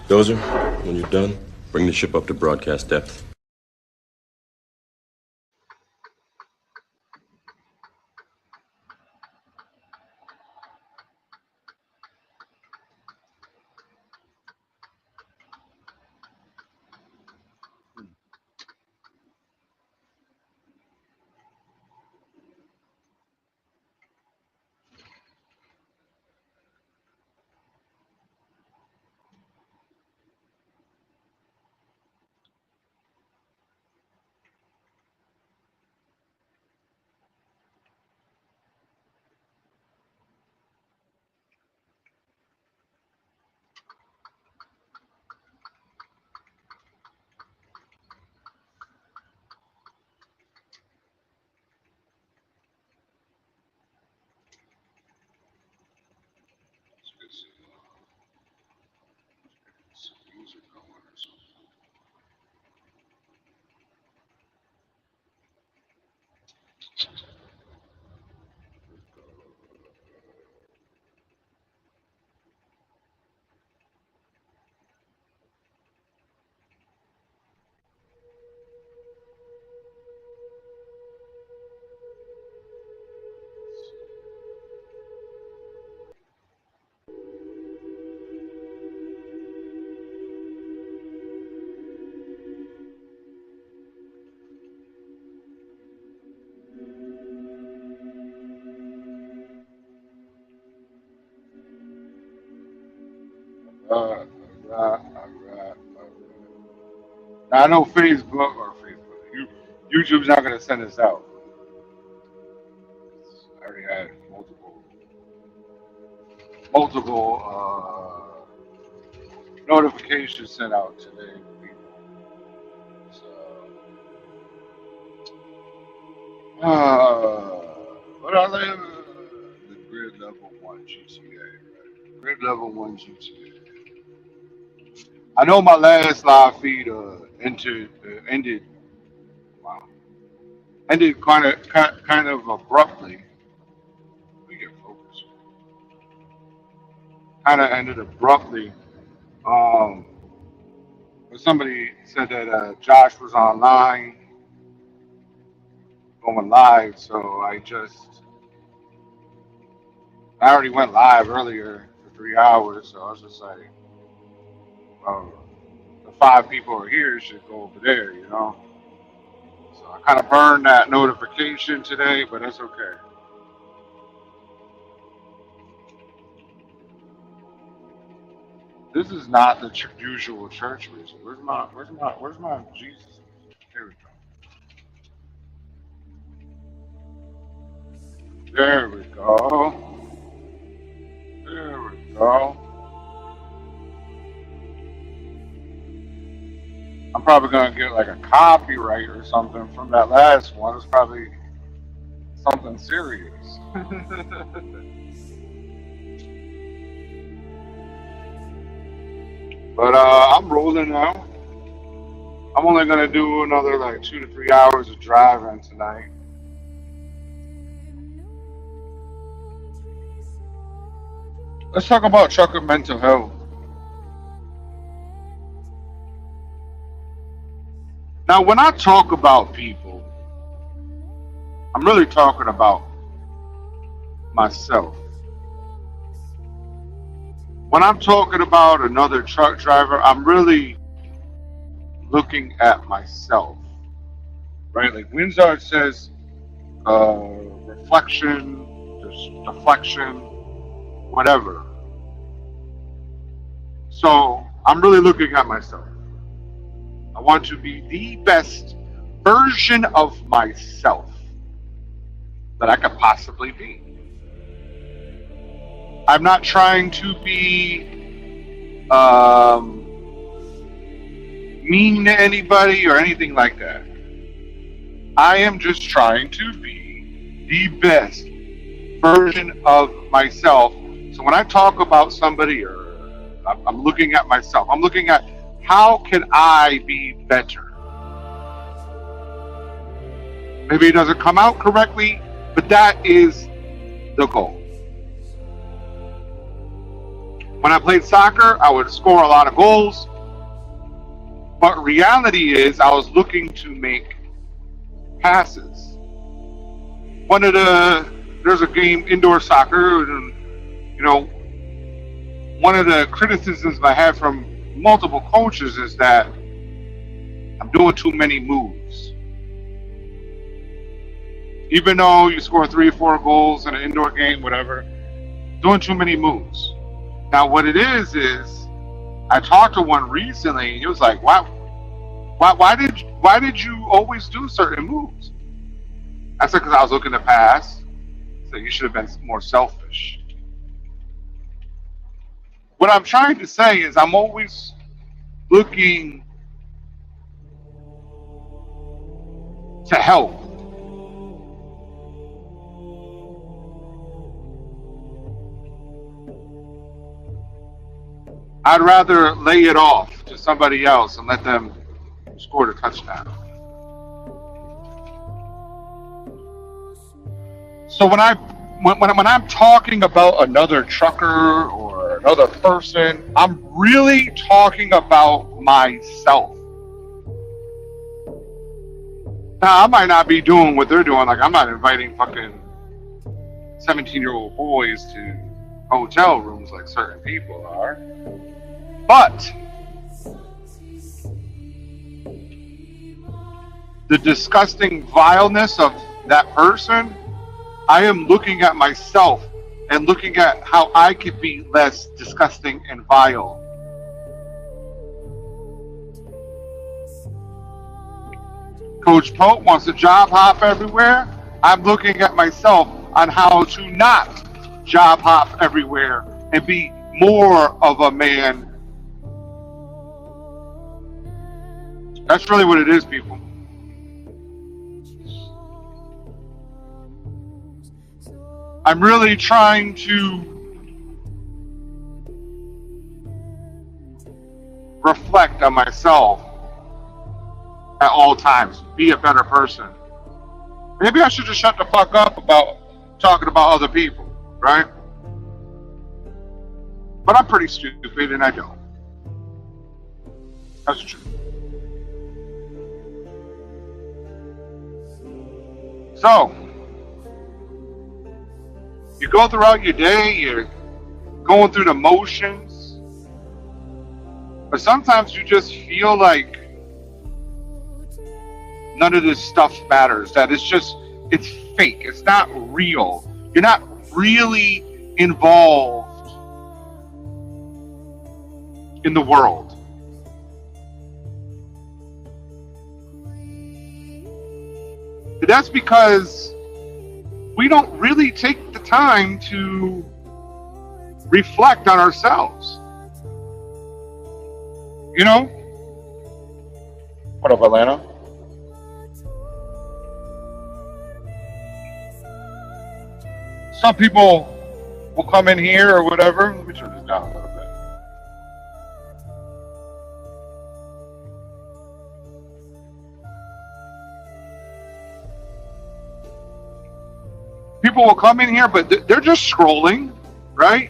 Dozer, when you're done, bring the ship up to broadcast depth. All right. Now, I know YouTube's not going to send us out. I already had multiple notifications sent out today. So, what are they? The grid level 1 GTA, right? Grid level 1 GTA. I know my last live feed ended. Wow, ended kind of abruptly. We get focused. Kind of ended abruptly. Um, but somebody said that Josh was online, going live. So I already went live earlier for 3 hours. So I was just like, oh, the 5 people are here should go over there, you know. So I kind of burned that notification today, but that's okay. This is not the usual church music. Where's my Jesus? Here we go. There we go. There we go. I'm probably gonna get like a copyright or something from that last one. It's probably something serious. But I'm rolling now. I'm only gonna do another like 2 to 3 hours of driving tonight. Let's talk about trucker mental health. Now, when I talk about people, I'm really talking about myself. When I'm talking about another truck driver, I'm really looking at myself, right? Like Windsor says, reflection, deflection, whatever. So I'm really looking at myself. I want to be the best version of myself that I could possibly be. I'm not trying to be mean to anybody or anything like that. I am just trying to be the best version of myself. So when I talk about somebody, or I'm looking at myself, I'm looking at how can I be better. Maybe it doesn't come out correctly, but that is the goal. When I played soccer, I would score a lot of goals. But reality is, I was looking to make passes. There's a game, indoor soccer, and one of the criticisms I had from multiple coaches is that I'm doing too many moves. Even though you score 3 or 4 goals in an indoor game, whatever, doing too many moves. Now, what it is I talked to one recently, and he was like, why did you always do certain moves? I said, because I was looking to pass. So you should have been more selfish. What I'm trying to say is I'm always looking to help. I'd rather lay it off to somebody else and let them score the touchdown. So when I'm talking about another trucker or another person, I'm really talking about myself. Now, I might not be doing what they're doing. Like, I'm not inviting fucking 17-year-old boys to hotel rooms like certain people are. But the disgusting vileness of that person, I am looking at myself and looking at how I could be less disgusting and vile. Coach Pope wants to job hop everywhere. I'm looking at myself on how to not job hop everywhere and be more of a man. That's really what it is, people. I'm really trying to reflect on myself at all times, be a better person. Maybe I should just shut the fuck up about talking about other people, right? But I'm pretty stupid and I don't. That's true. So, you go throughout your day, you're going through the motions, but sometimes you just feel like none of this stuff matters, that it's fake, it's not real. You're not really involved in the world. That's because we don't really take the time to reflect on ourselves. You know? What up, Atlanta? Some people will come in here or whatever. Let me turn this down a little bit. People will come in here, but they're just scrolling, right?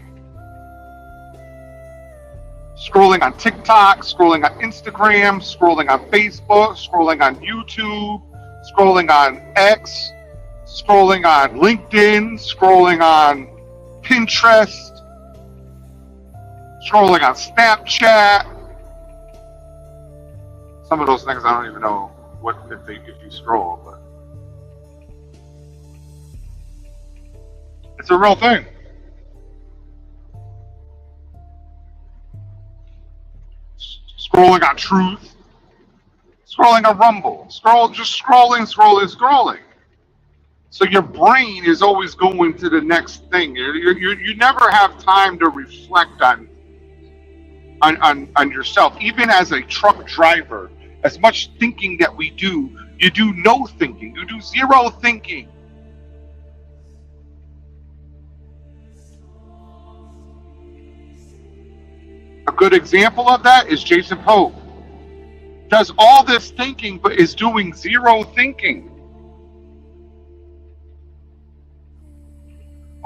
Scrolling on TikTok, scrolling on Instagram, scrolling on Facebook, scrolling on YouTube, scrolling on X, scrolling on LinkedIn, scrolling on Pinterest, scrolling on Snapchat. Some of those things I don't even know what if you scroll, but it's a real thing. Scrolling on Truth, scrolling on Rumble, just scrolling. So your brain is always going to the next thing. You never have time to reflect on yourself. Even as a truck driver, as much thinking that we do, you do no thinking. You do zero thinking. A good example of that is Jason Pope. Does all this thinking, but is doing zero thinking.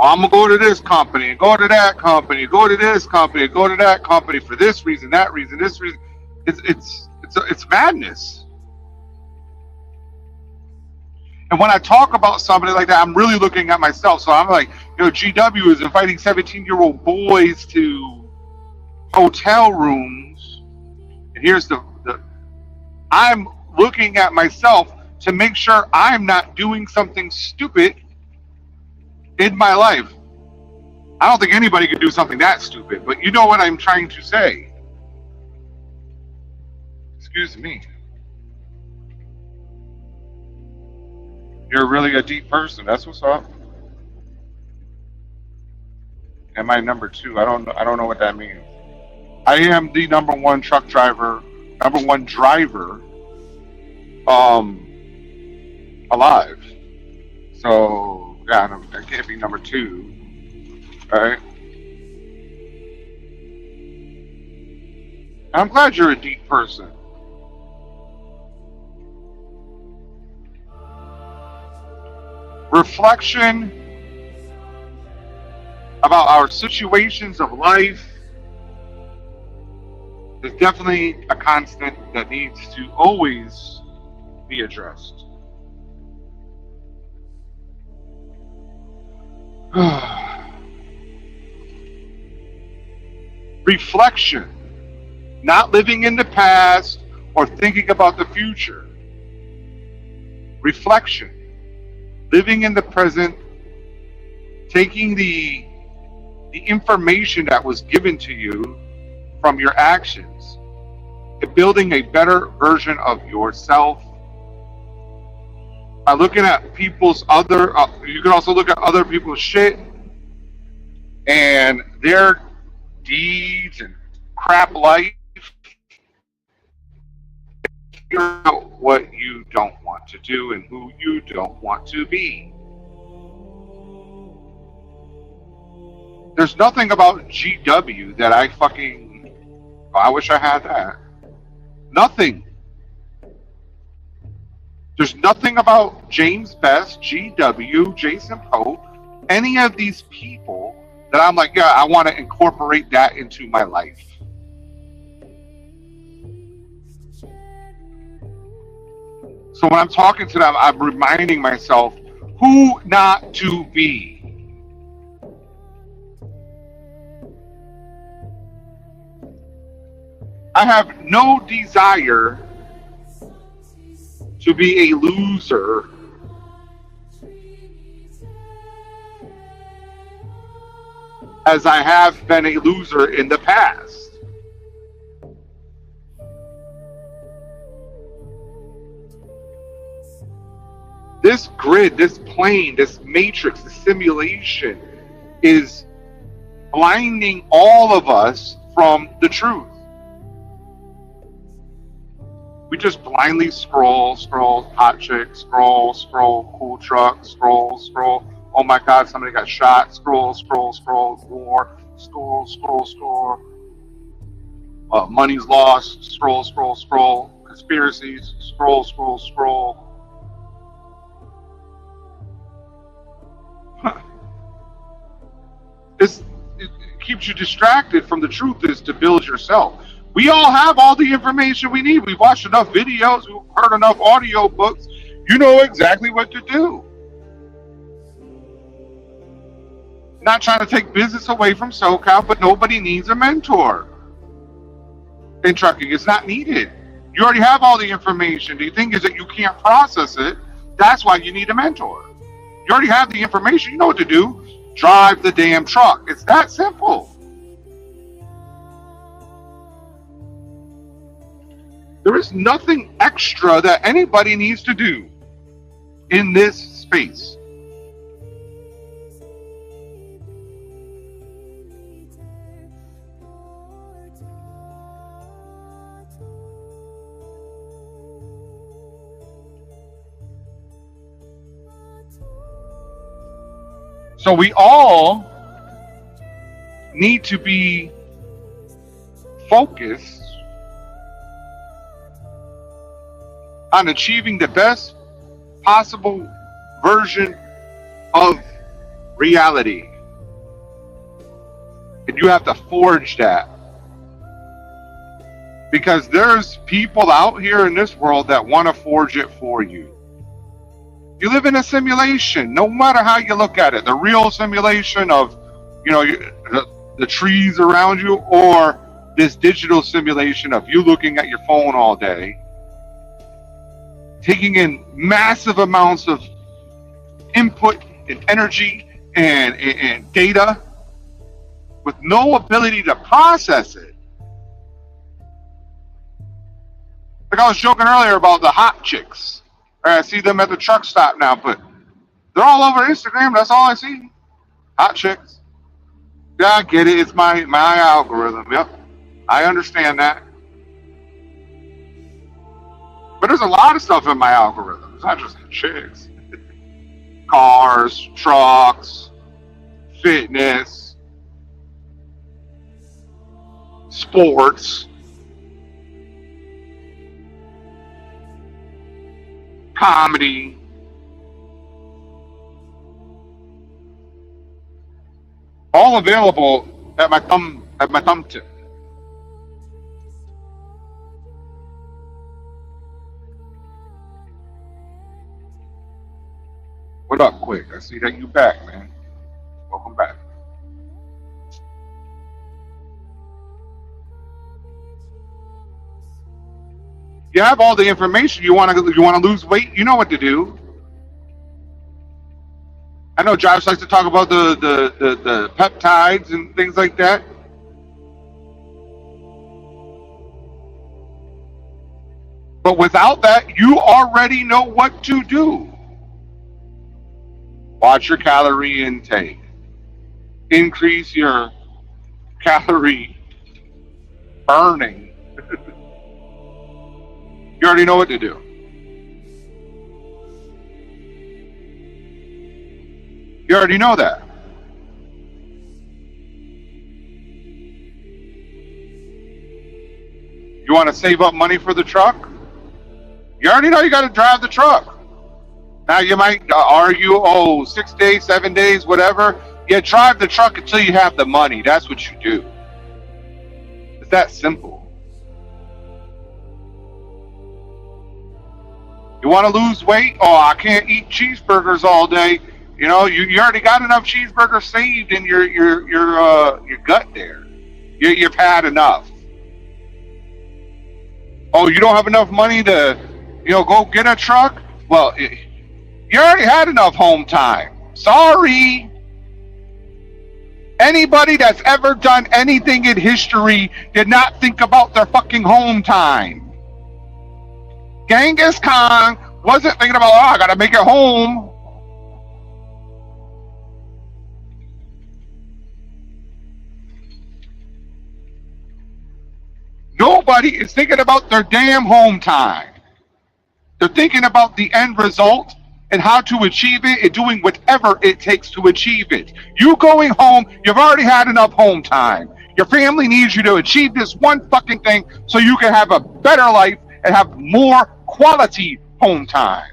I'm gonna go to this company, and go to that company, go to this company, go to that company for this reason, that reason, this reason. It's madness. And when I talk about somebody like that, I'm really looking at myself. So I'm like, GW is inviting 17-year-old boys to hotel rooms. And here's the I'm looking at myself to make sure I'm not doing something stupid in my life. I don't think anybody could do something that stupid, but you know what I'm trying to say. Excuse me. You're really a deep person. That's what's up. Am I number 2? I don't know what that means. I am the number 1 truck driver, number 1 driver, alive. So yeah, I can't be number 2, right? I'm glad you're a deep person. Reflection about our situations of life is definitely a constant that needs to always be addressed. Reflection, not living in the past or thinking about the future. Reflection, living in the present, taking the information that was given to you from your actions and building a better version of yourself by looking at people's other, you can also look at other people's shit and their deeds and crap life. Figure out what you don't want to do and who you don't want to be. There's nothing about GW that I wish I had that. Nothing. There's nothing about James Best, GW, Jason Pope, any of these people that I'm like, yeah, I want to incorporate that into my life. So when I'm talking to them, I'm reminding myself who not to be. I have no desire to be a loser as I have been a loser in the past. This grid, this plane, this matrix, this simulation is blinding all of us from the truth. We just blindly scroll, hot chick, scroll, cool truck, scroll. Oh my God, somebody got shot. Scroll, war, scroll. Money's lost. Scroll. Conspiracies. Scroll. It keeps you distracted from the truth is to build yourself. We all have all the information we need. We've watched enough videos, we've heard enough audio books. You know exactly what to do. Not trying to take business away from SoCal, but nobody needs a mentor in trucking. It's not needed. You already have all the information. The thing is that you can't process it. That's why you need a mentor. You already have the information. You know what to do. Drive the damn truck. It's that simple. There is nothing extra that anybody needs to do in this space. So we all need to be focused on achieving the best possible version of reality. And you have to forge that. Because there's people out here in this world that want to forge it for you. You live in a simulation, no matter how you look at it. The real simulation of, the trees around you, or this digital simulation of you looking at your phone all day, taking in massive amounts of input and energy and data with no ability to process it. Like I was joking earlier about the hot chicks. I see them at the truck stop now, but they're all over Instagram. That's all I see. Hot chicks. Yeah, I get it. It's my algorithm. Yep. I understand that. But there's a lot of stuff in my algorithm. It's not just chicks. Cars, trucks, fitness, sports, comedy. All available at my thumb tip. What up, Quick? I see that you back, man. Welcome back. You have all the information. You want to lose weight? You know what to do. I know Josh likes to talk about the peptides and things like that. But without that, you already know what to do. Watch your calorie intake. Increase your calorie burning. You already know what to do. You already know that. You want to save up money for the truck? You already know you got to drive the truck. Now you might argue, 6 days, 7 days, whatever. Yeah, drive the truck until you have the money. That's what you do. It's that simple. You want to lose weight? Oh, I can't eat cheeseburgers all day. You already got enough cheeseburgers saved in your gut there. You've had enough. Oh, you don't have enough money to, go get a truck? Well, you already had enough home time. Sorry. Anybody that's ever done anything in history did not think about their fucking home time. Genghis Khan wasn't thinking about, I gotta make it home. Nobody is thinking about their damn home time. They're thinking about the end result and how to achieve it and doing whatever it takes to achieve it. You going home, you've already had enough home time. Your family needs you to achieve this one fucking thing so you can have a better life and have more quality home time.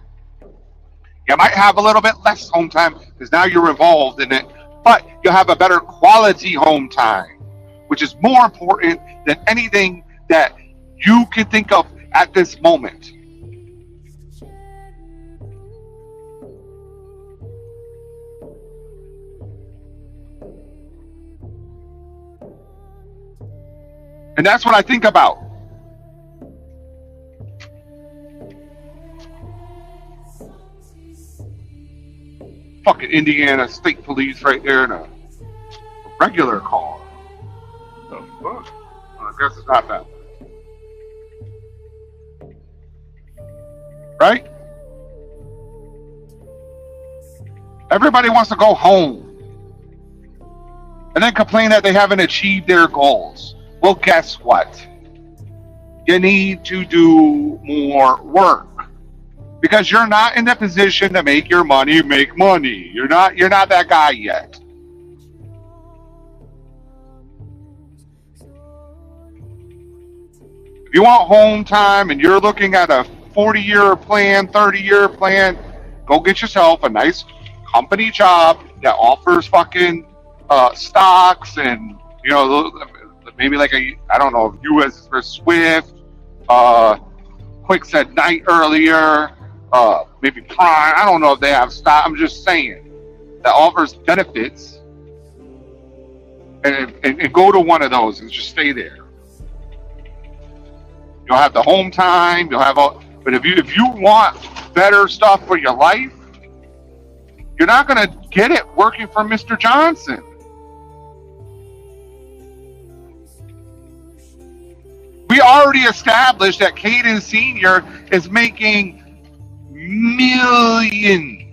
You might have a little bit less home time because now you're involved in it, but you'll have a better quality home time, which is more important than anything that you can think of at this moment. And that's what I think about. Fucking Indiana State Police right there in a regular car. The fuck? I guess it's not that. Right? Everybody wants to go home and then complain that they haven't achieved their goals. Well, guess what? You need to do more work because you're not in the position to make your money make money. You're not that guy yet. If you want home time and you're looking at a 40-year plan, 30-year plan, go get yourself a nice company job that offers fucking stocks and You know, maybe like I don't know, U.S. for Swift, Quicks at Night earlier, maybe Prime. I don't know if they have stock. I'm just saying that offers benefits, and go to one of those and just stay there. You'll have the home time. You'll have all. But if you want better stuff for your life, you're not going to get it working for Mr. Johnson. We already established that Caden Sr. is making millions.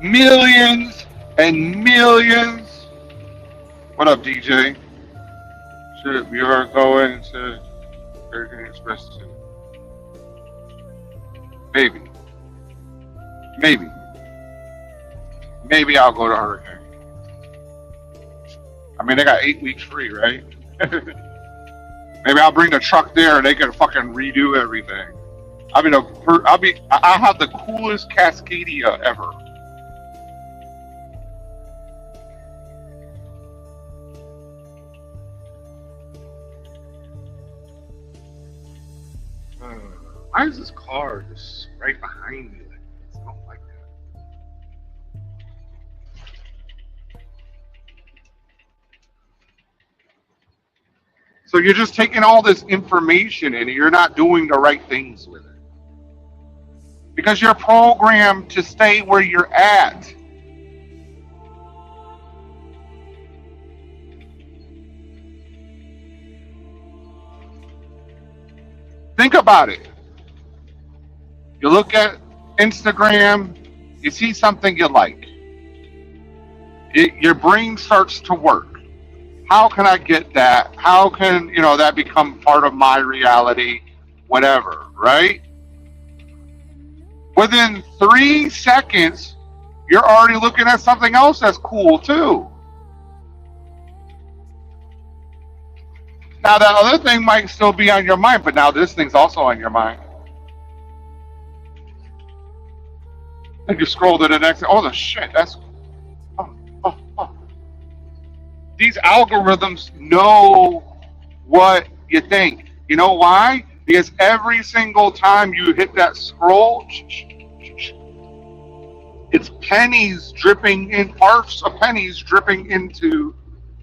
Millions and millions. What up, DJ? Should we are going to American Express too? Maybe. Maybe I'll go to Hurricane. I mean, they got 8 weeks free, right? Maybe I'll bring the truck there and they can fucking redo everything. I have the coolest Cascadia ever. Why is this car just right behind me? I don't like that. So you're just taking all this information in and you're not doing the right things with it. Because you're programmed to stay where you're at. Think about it. You look at Instagram, you see something you like. Your brain starts to work. How can I get that? How can, that become part of my reality? Whatever, right? Within 3 seconds, you're already looking at something else that's cool too. Now that other thing might still be on your mind, but now this thing's also on your mind. And you scroll to the next. Oh, the shit! That's. Oh. These algorithms know what you think. You know why? Because every single time you hit that scroll, it's pennies dripping in, arcs of pennies dripping into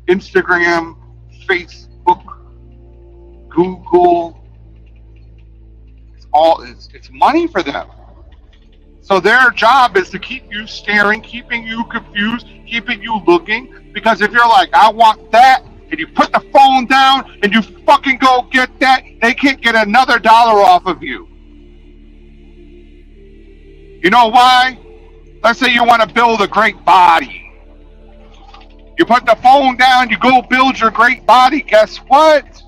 Instagram, Facebook, Google. It's money for them. So their job is to keep you staring, keeping you confused, keeping you looking. Because if you're like, I want that, and you put the phone down and you fucking go get that, they can't get another dollar off of you. You know why? Let's say you want to build a great body. You put the phone down, you go build your great body. Guess what?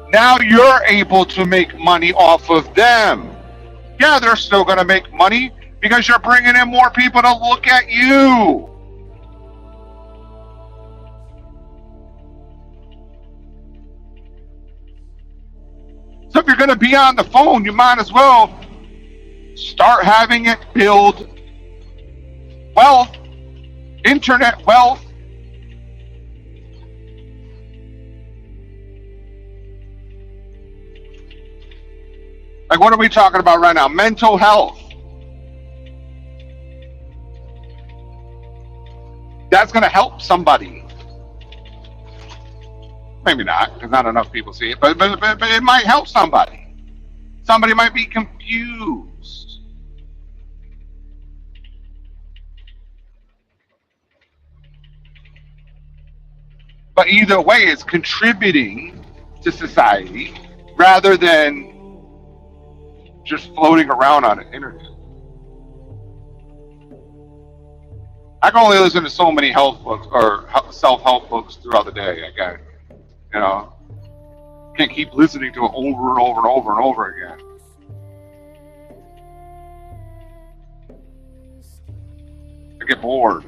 Now you're able to make money off of them. Yeah, they're still going to make money because you're bringing in more people to look at you. So if you're going to be on the phone, you might as well start having it build wealth, internet wealth. Like, what are we talking about right now? Mental health. That's going to help somebody. Maybe not, because not enough people see it, but it might help somebody. Somebody might be confused. But either way, it's contributing to society rather than just floating around on the internet. I can only listen to so many health books or self-help books throughout the day. Can't keep listening to it over and over and over and over again. I get bored.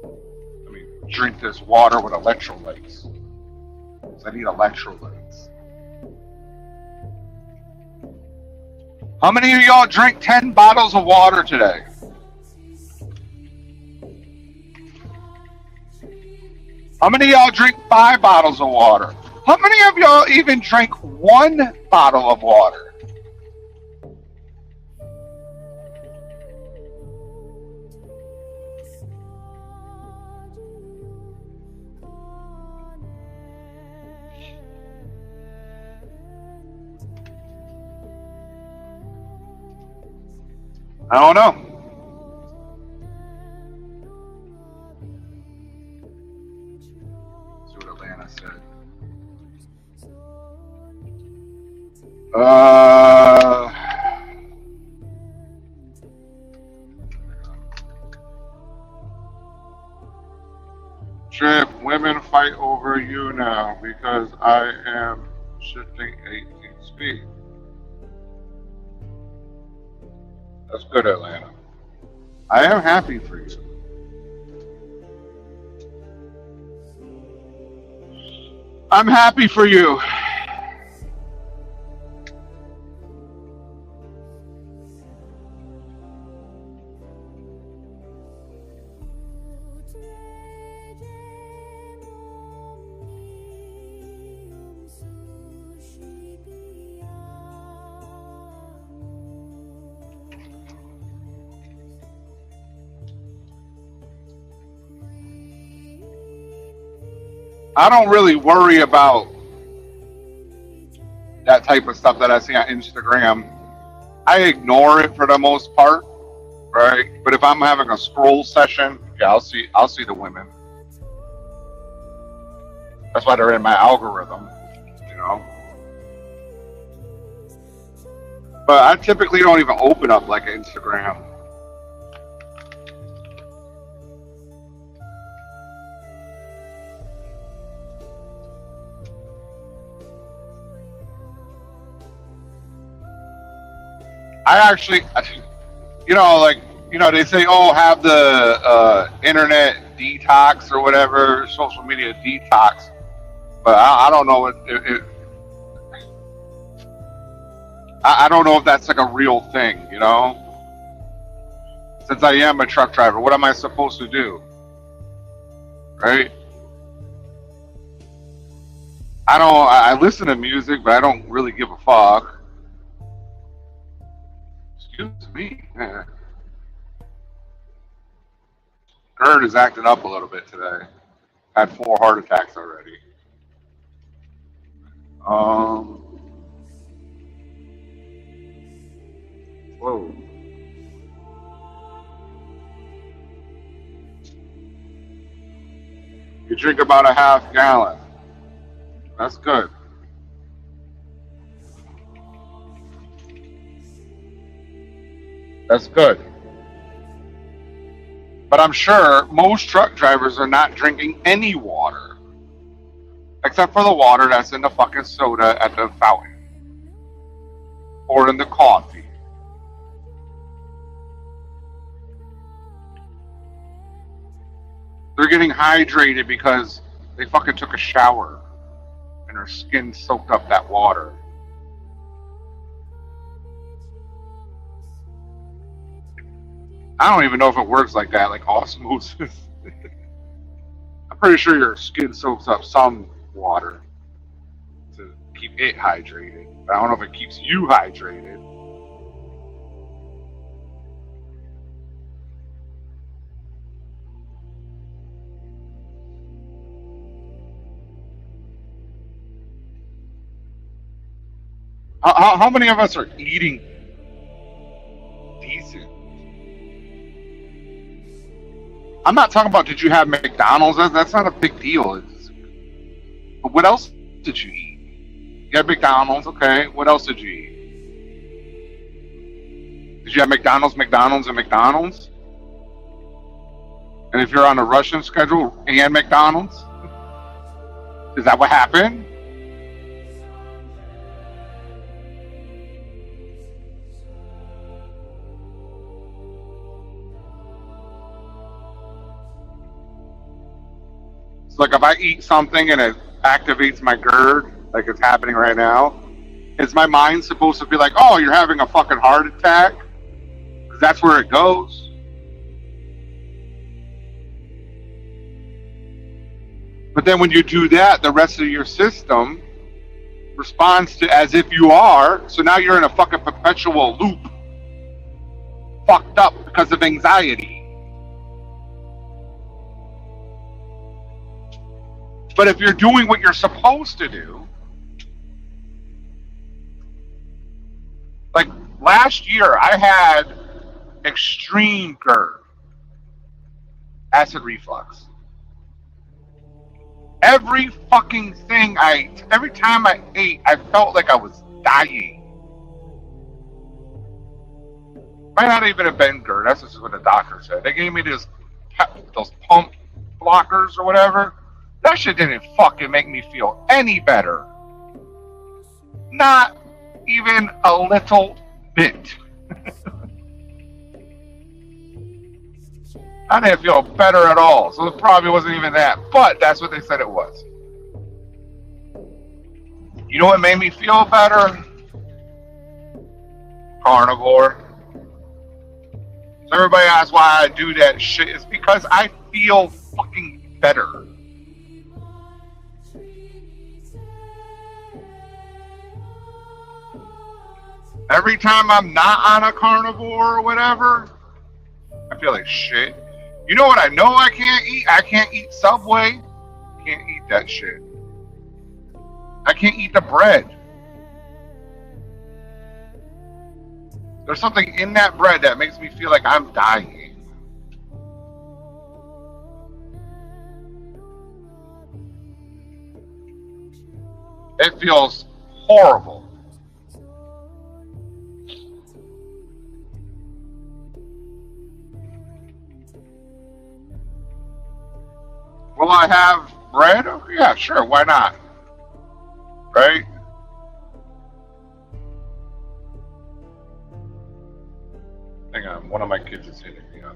I mean, drink this water with electrolytes. I need electrolytes. How many of y'all drank 10 bottles of water today? How many of y'all drink 5 bottles of water? How many of y'all even drank 1 bottle of water? I don't know. That's what Atlanta said. Trip, women fight over you now because I am shifting 18 speed. That's good, Atlanta. I am happy for you. I'm happy for you. I don't really worry about that type of stuff that I see on Instagram. I ignore it for the most part, right? But if I'm having a scroll session, yeah, I'll see the women. That's why they're in my algorithm, you know. But I typically don't even open up like Instagram. I actually, you know, like, you know, they say, oh, have the internet detox or whatever, social media detox. But I don't know I don't know if that's like a real thing, you know? Since I am a truck driver, what am I supposed to do? Right? I listen to music, but I don't really give a fuck. Excuse me. Yeah. Gerd is acting up a little bit today. Had 4 heart attacks already. Whoa. You drink about a half gallon. That's good. That's good. But I'm sure most truck drivers are not drinking any water. Except for the water that's in the fucking soda at the fountain. Or in the coffee. They're getting hydrated because they fucking took a shower. And their skin soaked up that water. I don't even know if it works like that, like osmosis. I'm pretty sure your skin soaks up some water to keep it hydrated. But I don't know if it keeps you hydrated. How many of us are eating decent? I'm not talking about did you have McDonald's? That's not a big deal. But what else did you eat? You had McDonald's, okay. What else did you eat? Did you have McDonald's, and McDonald's? And if you're on a Russian schedule and McDonald's, is that what happened? It's like if I eat something and it activates my GERD, like it's happening right now, is my mind supposed to be like, oh, you're having a fucking heart attack? Because that's where it goes. But then when you do that, the rest of your system responds to as if you are. So now you're in a fucking perpetual loop. Fucked up because of anxiety. But if you're doing what you're supposed to do, like last year, I had extreme GERD, acid reflux. Every fucking thing every time I ate, I felt like I was dying. Might not even have been GERD. That's just what the doctor said. They gave me those pump blockers or whatever. That shit didn't fucking make me feel any better. Not even a little bit. I didn't feel better at all, so it probably wasn't even that, but that's what they said it was. You know what made me feel better? Carnivore. So everybody asks why I do that shit. It's because I feel fucking better. Every time I'm not on a carnivore or whatever, I feel like shit. You know what I know I can't eat? I can't eat Subway. Can't eat that shit. I can't eat the bread. There's something in that bread that makes me feel like I'm dying. It feels horrible. Will I have bread? Oh, yeah, sure. Why not? Right? Hang on. One of my kids is hitting me up.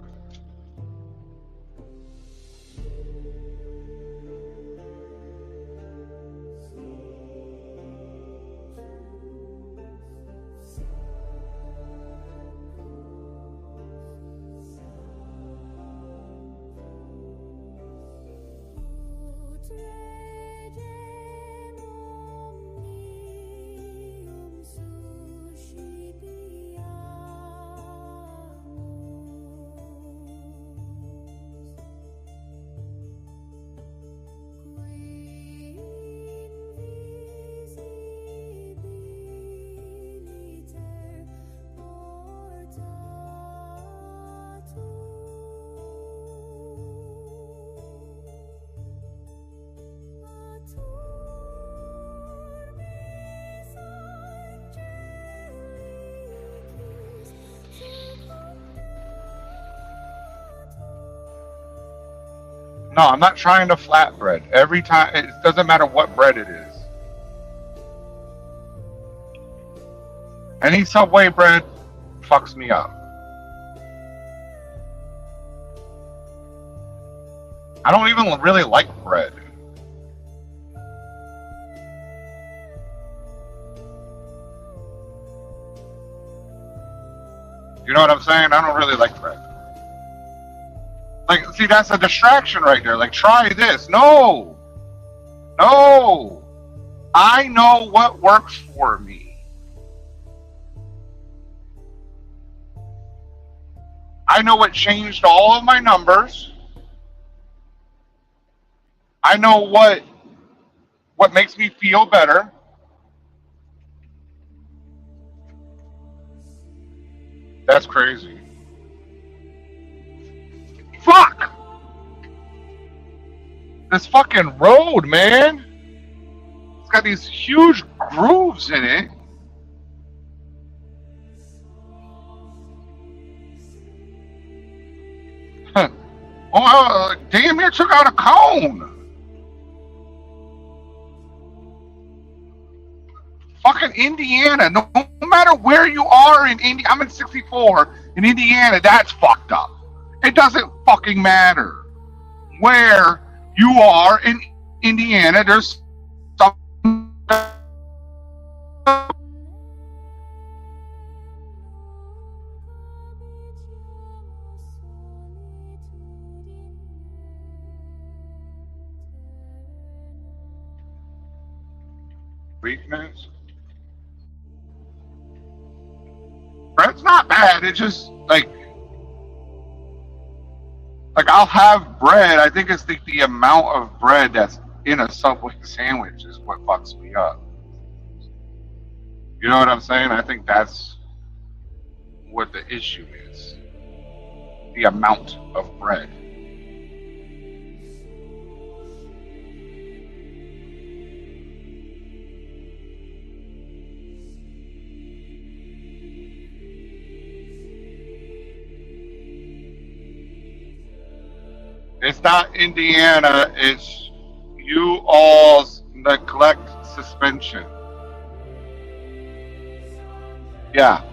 No, I'm not trying to flatbread. Every time, it doesn't matter what bread it is. Any Subway bread fucks me up. I don't even really like bread. You know what I'm saying? I don't really like bread. Like, see, that's a distraction right there. Like, try this. No. No. I know what works for me. I know what changed all of my numbers. I know what makes me feel better. That's crazy. Fuck! This fucking road, man. It's got these huge grooves in it. damn near took out a cone. Fucking Indiana, no matter where you are in India, I'm in 64 in Indiana. That's fucked up. It doesn't fucking matter where you are in Indiana. There's some weakness. Bread's not bad. It's just like I'll have bread. I think it's the amount of bread that's in a Subway sandwich is what fucks me up. You know what I'm saying? I think that's what the issue is. The amount of bread. It's not Indiana, it's you all's neglect suspension. Yeah.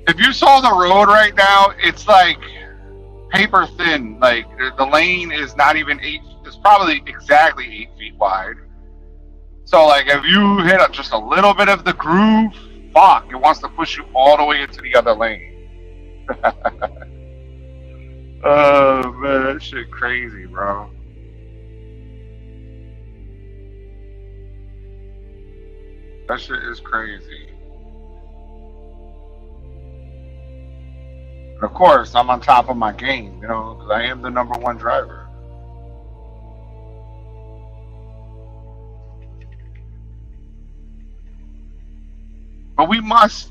If you saw the road right now, it's like paper thin. Like the lane is not even it's probably exactly 8 feet wide. So like if you hit up just a little bit of the groove, fuck, it wants to push you all the way into the other lane. Oh man, that shit crazy, bro. That shit is crazy. And of course, I'm on top of my game, you know, because I am the #1 driver. But we must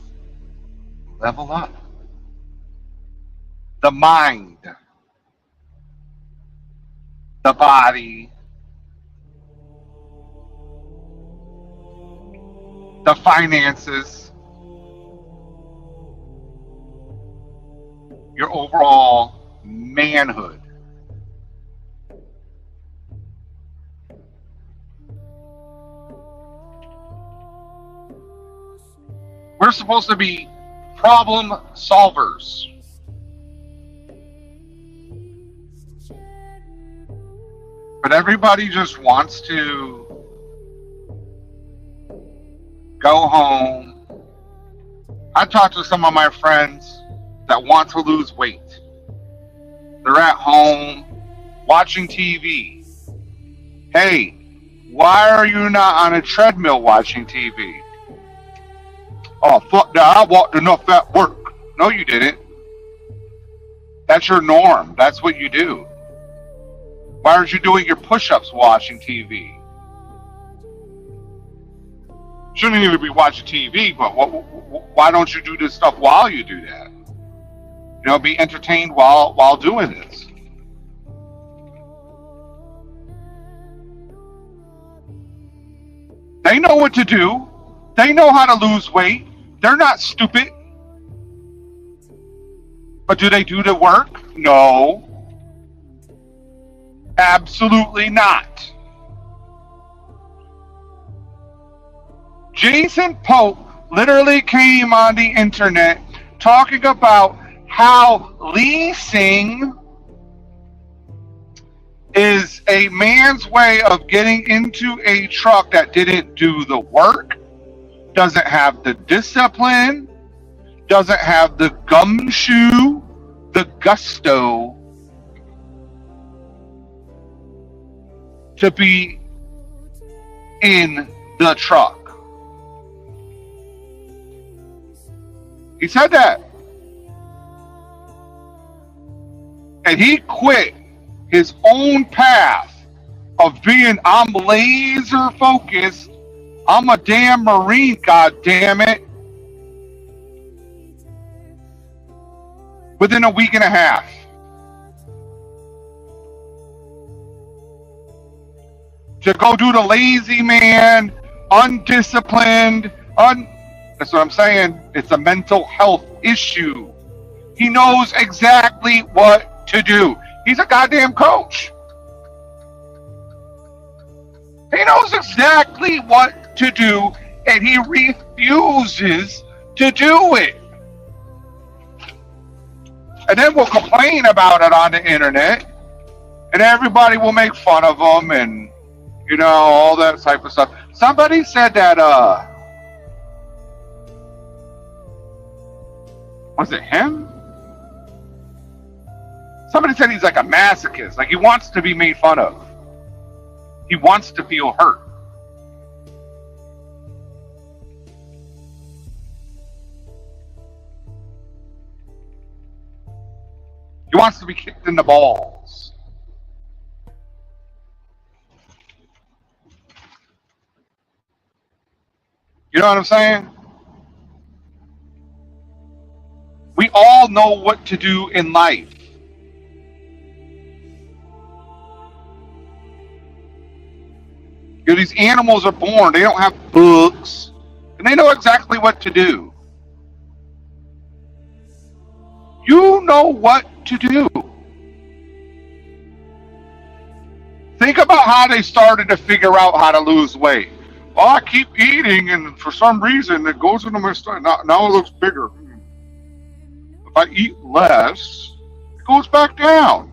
level up. The mind, the body, the finances, your overall manhood. We're supposed to be problem solvers. But everybody just wants to go home. I talked to some of my friends that want to lose weight. They're at home watching TV. Hey, why are you not on a treadmill watching TV? Oh, fuck that, I walked enough at work. No, you didn't. That's your norm. That's what you do. Why aren't you doing your push-ups watching TV? Shouldn't even be watching TV, but why don't you do this stuff while you do that? You know, be entertained while doing this. They know what to do. They know how to lose weight. They're not stupid. But do they do the work? No. Absolutely not. Jason Pope literally came on the internet talking about how leasing is a man's way of getting into a truck that didn't do the work, doesn't have the discipline, doesn't have the gumshoe, the gusto to be in the truck. He said that. And he quit his own path of being, I'm laser focused, I'm a damn Marine, god damn it, within a week and a half. To go do the lazy man, undisciplined, that's what I'm saying. It's a mental health issue. He knows exactly what to do. He's a goddamn coach. He knows exactly what to do, and he refuses to do it. And then we'll complain about it on the internet, and everybody will make fun of him, and you know, all that type of stuff. Somebody said that, was it him? Somebody said he's like a masochist, like he wants to be made fun of. He wants to feel hurt. He wants to be kicked in the balls. You know what I'm saying? We all know what to do in life. You know, these animals are born, they don't have books, and they know exactly what to do. You know what to do. Think about how they started to figure out how to lose weight. Well, I keep eating, and for some reason, it goes into my stomach. Now it looks bigger. If I eat less, it goes back down.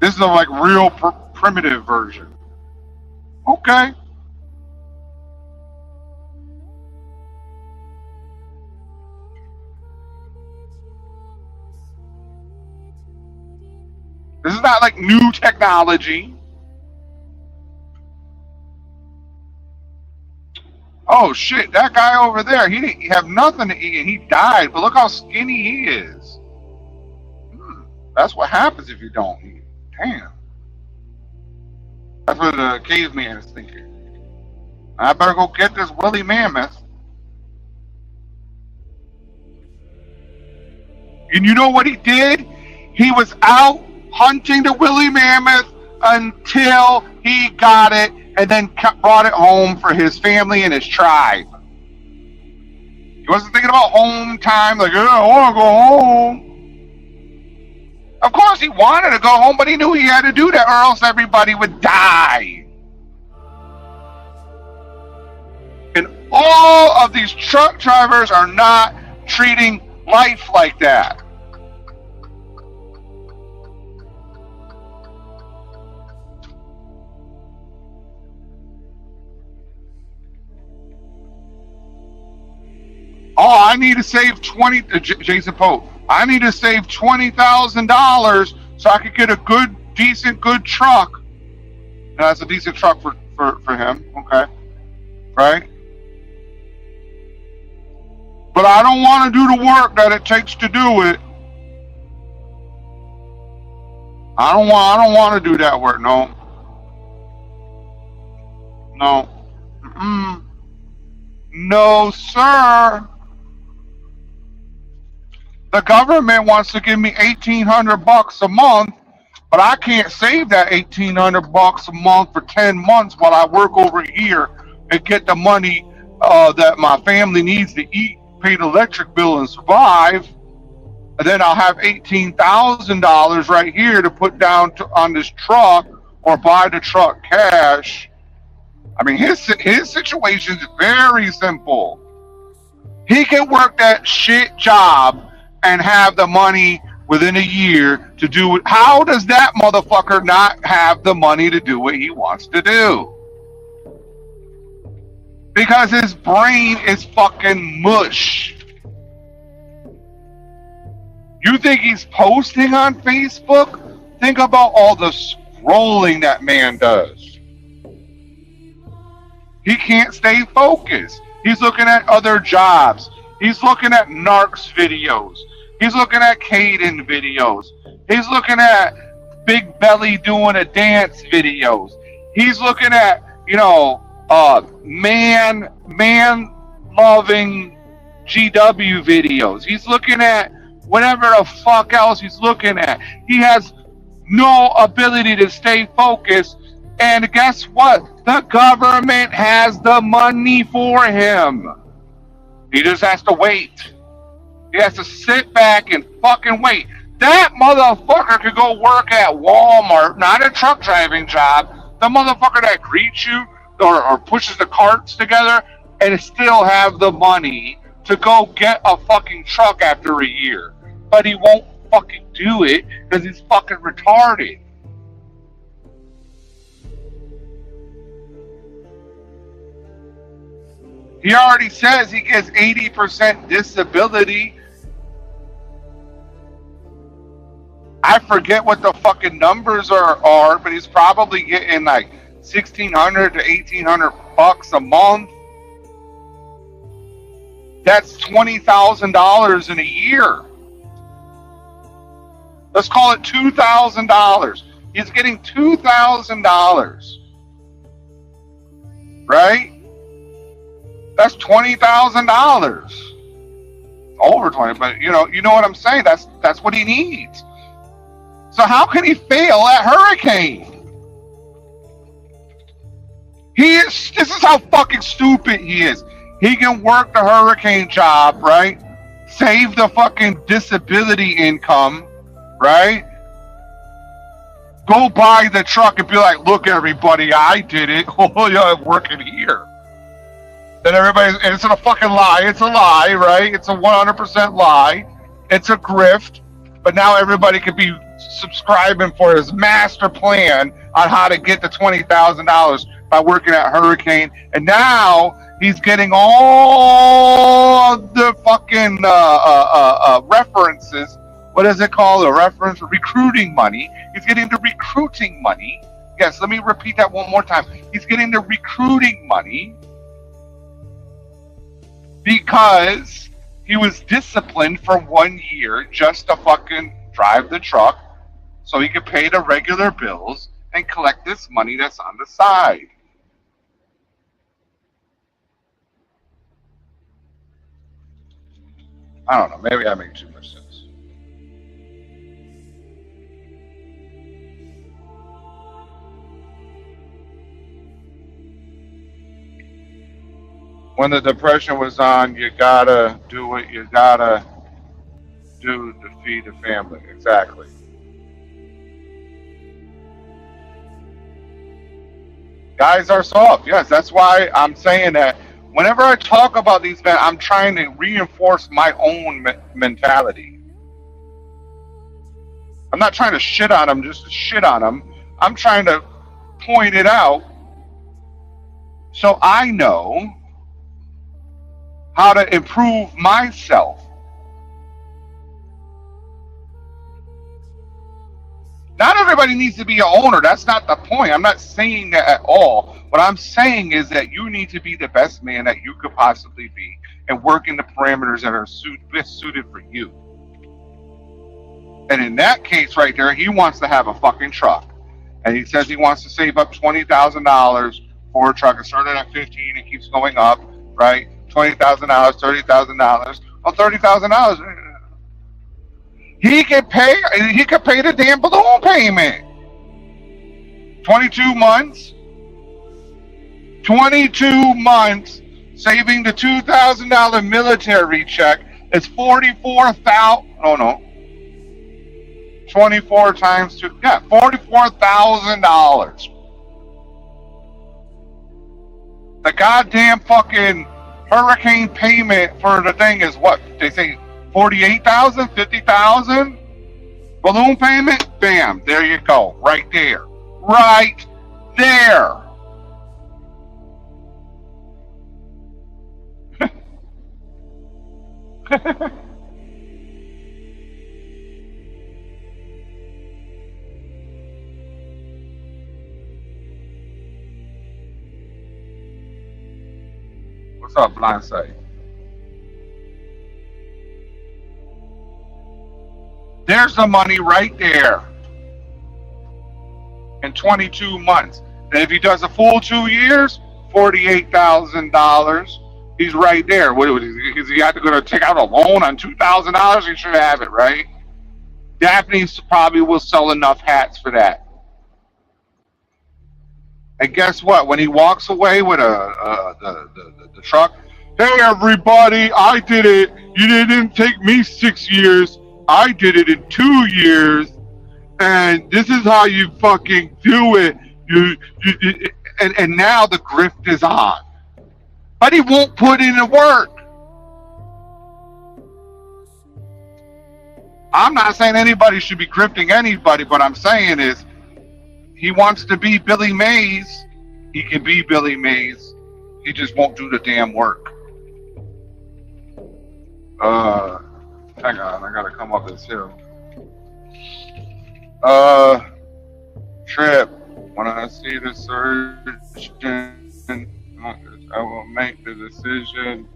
This is a like real primitive version. Okay. This is not like new technology. Oh shit, that guy over there, he didn't have nothing to eat and he died, but look how skinny he is. That's what happens if you don't eat. Damn. That's what the caveman is thinking. I better go get this woolly mammoth. And you know what he did? He was out hunting the woolly mammoth until he got it and then brought it home for his family and his tribe. He wasn't thinking about home time, like, oh, I want to go home. Of course he wanted to go home, but he knew he had to do that or else everybody would die. And all of these truck drivers are not treating life like that. Oh, I need to save Jason Pope. I need to save $20,000 so I could get a good truck. And that's a decent truck for him, okay, right? But I don't want to do the work that it takes to do it. I don't want to do that work. No. No, sir. The government wants to give me $1,800 a month, but I can't save that $1,800 a month for 10 months while I work over here and get the money that my family needs to eat, pay the electric bill, and survive. And then I'll have $18,000 right here to put down on this truck or buy the truck cash. I mean, his situation is very simple. He can work that shit job and have the money within a year to do it. How does that motherfucker not have the money to do what he wants to do? Because his brain is fucking mush. You think he's posting on Facebook? Think about all the scrolling that man does. He can't stay focused. He's looking at other jobs. He's looking at Narcs videos. He's looking at Caden videos. He's looking at Big Belly doing a dance videos. He's looking at, man loving GW videos. He's looking at whatever the fuck else he's looking at. He has no ability to stay focused. And guess what? The government has the money for him. He just has to wait. He has to sit back and fucking wait. That motherfucker could go work at Walmart, not a truck driving job. The motherfucker that greets you or pushes the carts together and still have the money to go get a fucking truck after a year. But he won't fucking do it because he's fucking retarded. He already says he gets 80% disability. I forget what the fucking numbers are, but he's probably getting like $1,600 to $1,800 a month. That's $20,000 in a year. Let's call it $2,000. He's getting $2,000, right? That's $20,000. Over 20, but you know what I'm saying. That's what he needs. So how can he fail at Hurricane? This is how fucking stupid he is. He can work the Hurricane job, right? Save the fucking disability income, right? Go buy the truck and be like, look, everybody, I did it. Oh, yeah, I'm working here. Then and it's a fucking lie. It's a lie, right? It's a 100% lie. It's a grift. But now everybody could be subscribing for his master plan on how to get the $20,000 by working at Hurricane. And now he's getting all the fucking references. What is it called? A reference? Recruiting money. He's getting the recruiting money. Yes, let me repeat that one more time. He's getting the recruiting money because he was disciplined for 1 year just to fucking drive the truck so he could pay the regular bills and collect this money that's on the side. I don't know. Maybe I make too much sense. When the depression was on, you gotta do what you gotta do to feed the family. Exactly. Guys are soft. Yes, that's why I'm saying that whenever I talk about these men, I'm trying to reinforce my own mentality. I'm not trying to shit on them just to shit on them. I'm trying to point it out so I know how to improve myself. Not everybody needs to be an owner. That's not the point. I'm not saying that at all. What I'm saying is that you need to be the best man that you could possibly be and work in the parameters that are best suited for you. And in that case right there, he wants to have a fucking truck. And he says he wants to save up $20,000 for a truck. It started at 15, it keeps going up, right? $20,000, $30,000. Well, $30,000. He can pay the damn balloon payment. 22 months. 22 months saving the $2,000 military check is 44,000. Oh no. 24 times 2. Yeah, $44,000. The goddamn fucking Hurricane payment for the thing is what? They say 48,000, 50,000? Balloon payment? Bam, there you go. Right there. Right there. What's up, Blindside? There's the money right there in 22 months. And if he does a full 2 years, $48,000. He's right there. What is he have to go to take out a loan on $2,000? He should have it, right? Daphne probably will sell enough hats for that. And guess what? When he walks away with the truck, Hey everybody, I did it. You didn't take me 6 years. I did it in 2 years. And this is how you fucking do it. And now the grift is on. But he won't put in the work. I'm not saying anybody should be grifting anybody, but I'm saying is he wants to be Billy Mays. He can be Billy Mays. He just won't do the damn work. Hang on, I gotta come up this hill. Trip, when I see the surgeon, I will make the decision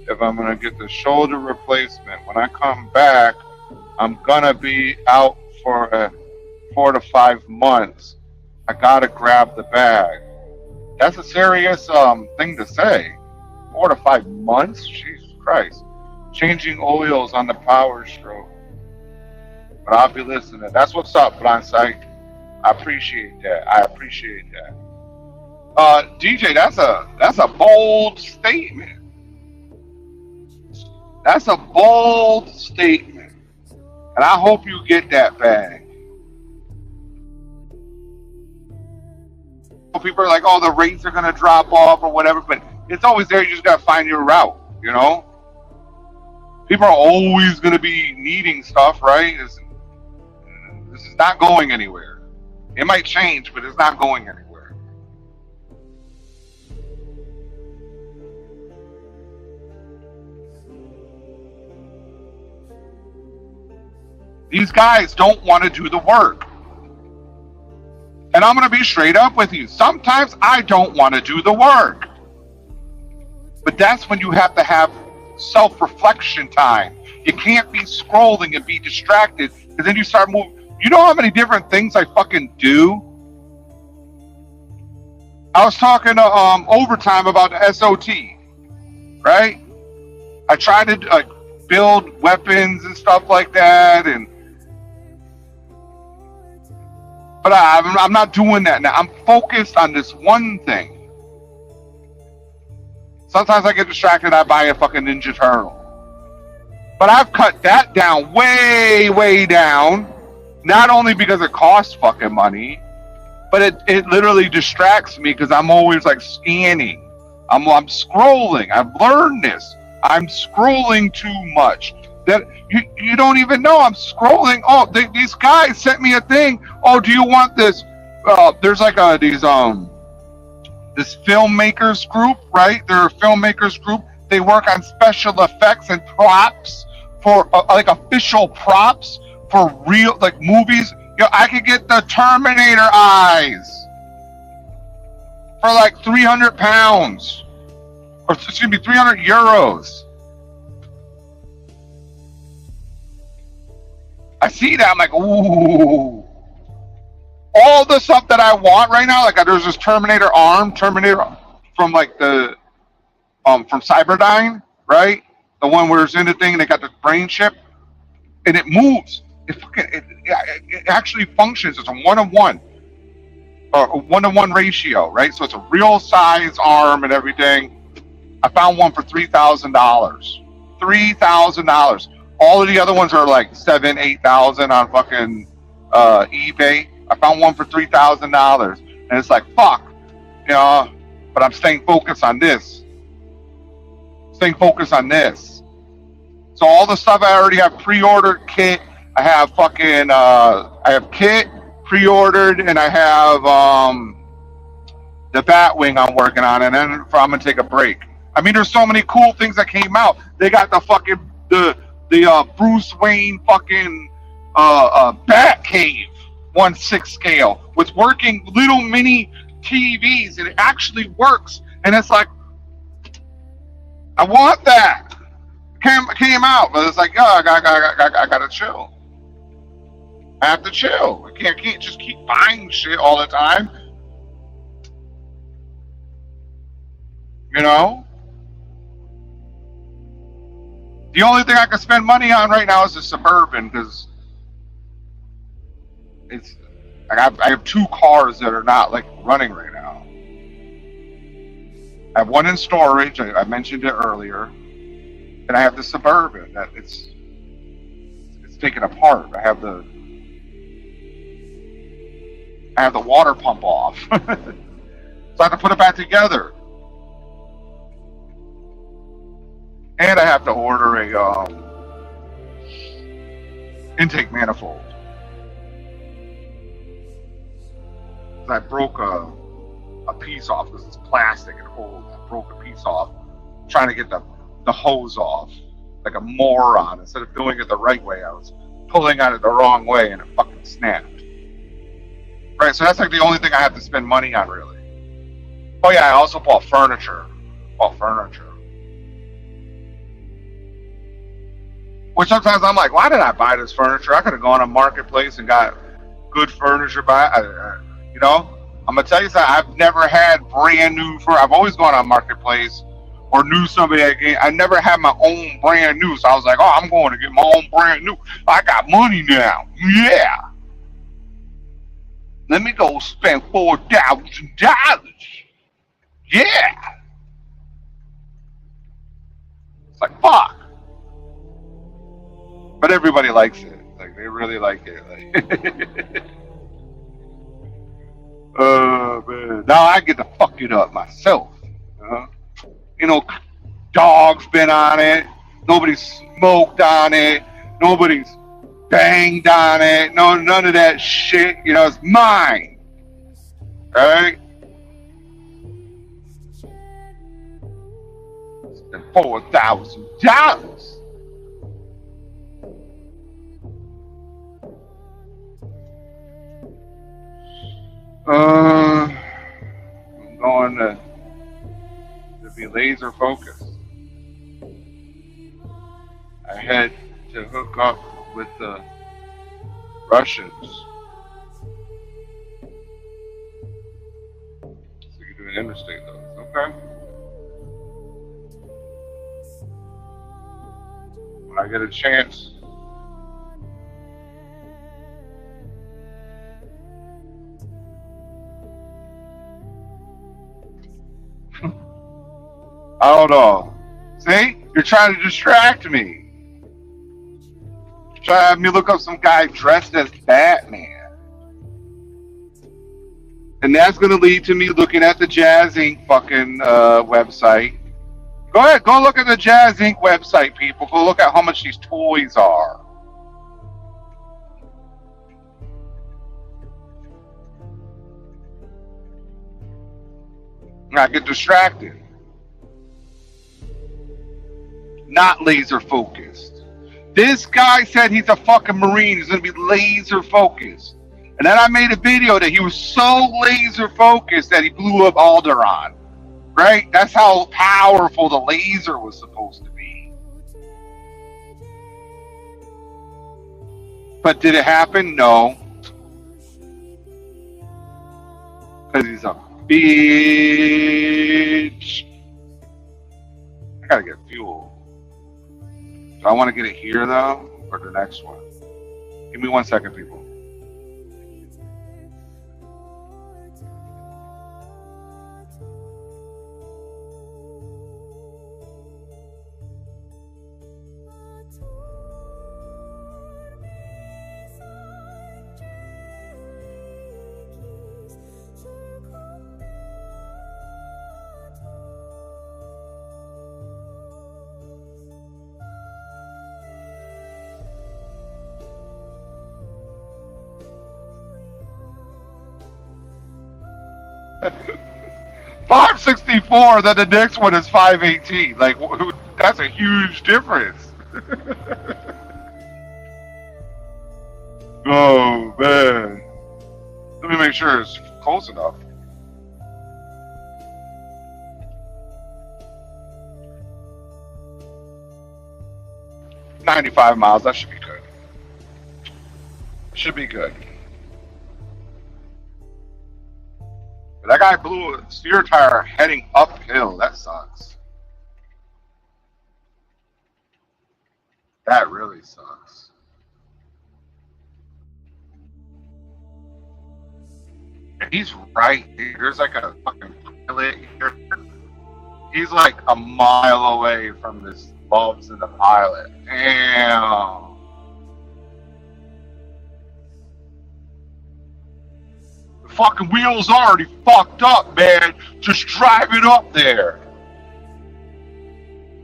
if I'm gonna get the shoulder replacement. When I come back, I'm gonna be out for 4 to 5 months. I gotta grab the bag. That's a serious thing to say. 4 to 5 months? Jesus Christ. Changing oils on the Power Stroke. But I'll be listening. That's what's up, Blindside. I appreciate that. DJ, that's a bold statement. That's a bold statement. And I hope you get that bag. People are like, oh, the rates are gonna drop off or whatever, but it's always there. You just gotta find your route, you know? People are always gonna be needing stuff, right? This is not going anywhere. It might change, but it's not going anywhere. These guys don't want to do the work. And I'm going to be straight up with you. Sometimes I don't want to do the work. But that's when you have to have self-reflection time. You can't be scrolling and be distracted, because then you start moving. You know how many different things I fucking do? I was talking to Overtime about the SOT, right? I try to build weapons and stuff like that, but I'm not doing that now. I'm focused on this one thing. Sometimes I get distracted. I buy a fucking Ninja Turtle. But I've cut that down way, way down. Not only because it costs fucking money, but it literally distracts me because I'm always like scanning. I'm scrolling. I've learned this. I'm scrolling too much. That you don't even know I'm scrolling. Oh, these guys sent me a thing. Oh, do you want this? There's like this filmmakers group, right? They're a filmmakers group. They work on special effects and props for like official props for real like movies. You know, I could get the Terminator eyes for like 300 pounds, or excuse me, 300 euros. I see that, I'm like, ooh. All the stuff that I want right now, like there's this Terminator from like the from Cyberdyne, right? The one where it's in the thing and they got the brain chip, and it moves. It actually functions. It's a 1-to-1 or a 1-to-1 ratio, right? So it's a real size arm and everything. I found one for $3,000. $3,000. All of the other ones are like $7,000-8,000 on fucking eBay. I found one for $3,000, and it's like fuck, you know. But I'm staying focused on this. So all the stuff I already have pre-ordered, kit. I have fucking I have kit pre-ordered, and I have the Batwing I'm working on, and then I'm gonna take a break. I mean, there's so many cool things that came out. They got the fucking the Bruce Wayne fucking Bat Cave 1/6 scale with working little mini TVs, and it actually works. And it's like, I want that. Came out, but it's like, oh, I gotta chill. I have to chill. I can't just keep buying shit all the time. You know? The only thing I can spend money on right now is the Suburban, because it's I have 2 cars that are not like running right now. I have one in storage. I mentioned it earlier, and I have the Suburban that it's taken apart. I have the water pump off, so I have to put it back together, and I have to order a intake manifold. I broke a piece off because it's plastic and old. I broke a piece off trying to get the hose off like a moron. Instead of doing it the right way, I was pulling on it the wrong way and it fucking snapped. Right, so that's like the only thing I have to spend money on, really. Oh yeah, I also bought furniture. Which sometimes I'm like, why did I buy this furniture? I could have gone on Marketplace and got good furniture. You know, I'm gonna tell you something. I've never had brand new furniture. I've always gone on Marketplace or knew somebody that I never had my own brand new. So I was like, oh, I'm going to get my own brand new. I got money now. Yeah. Let me go spend $4,000. Yeah. It's like, fuck. But everybody likes it. Like, they really like it. Like, oh, man. Now I get to fuck it up myself. You know, dogs been on it. Nobody's smoked on it. Nobody's banged on it. No, none of that shit. You know, it's mine. Right? It's $4,000. I'm going to be laser focused. I had to hook up with the Russians so you can do an interstate loads. Okay. When I get a chance. I don't know. See? You're trying to distract me. You're trying to have me look up some guy dressed as Batman. And that's going to lead to me looking at the Jazz Inc. fucking website. Go ahead. Go look at the Jazz Inc. website, people. Go look at how much these toys are. I get distracted. Not laser focused. This guy said he's a fucking Marine. He's gonna be laser focused. And then I made a video that he was so laser focused that he blew up Alderaan. Right? That's how powerful the laser was supposed to be. But did it happen? No. Because he's a bitch. I gotta get fuel. Do I want to get it here, though, or the next one? Give me 1 second, people. $564, then the next one is $518. Like, that's a huge difference. Oh, man. Let me make sure it's close enough. $95 miles, that should be good. Should be good. That guy blew a steer tire heading uphill. That sucks. That really sucks. He's right here. There's like a fucking pilot here. he's like a mile away from this Bubs in the pilot. Damn. The fucking wheels already fucked up, man. Just drive it up there.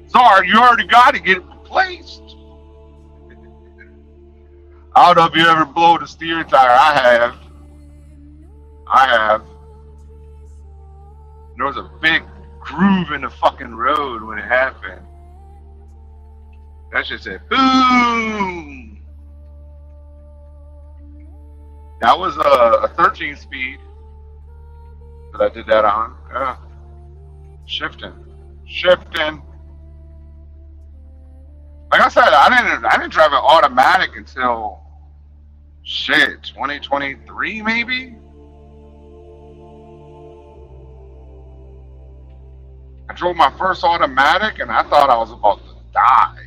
Sorry, you already got to get it replaced. I don't know if you ever blown a steering tire. I have. There was a big groove in the fucking road when it happened. That shit said boom. That was a 13 speed that I did that on. Yeah. Shifting. Like I said, I didn't drive it automatic until shit 2023 maybe. I drove my first automatic and I thought I was about to die.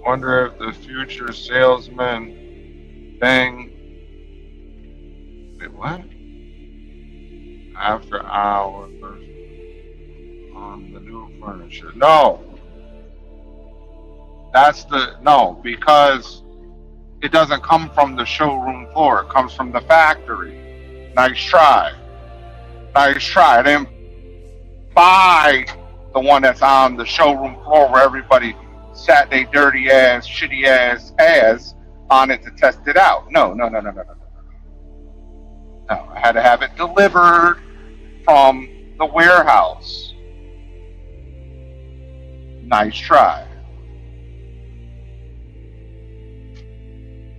Wonder if the future salesman thing. Wait, what? After hours on the new furniture. No. No, because it doesn't come from the showroom floor. It comes from the factory. Nice try. I didn't buy the one that's on the showroom floor where everybody sat their dirty ass, shitty ass on it to test it out. No. No, I had to have it delivered from the warehouse. Nice try.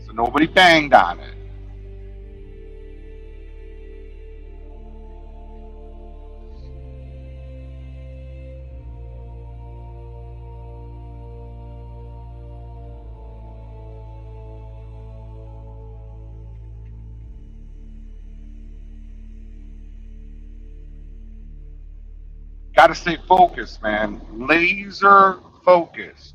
So nobody banged on it. Got to stay focused, man. Laser focused.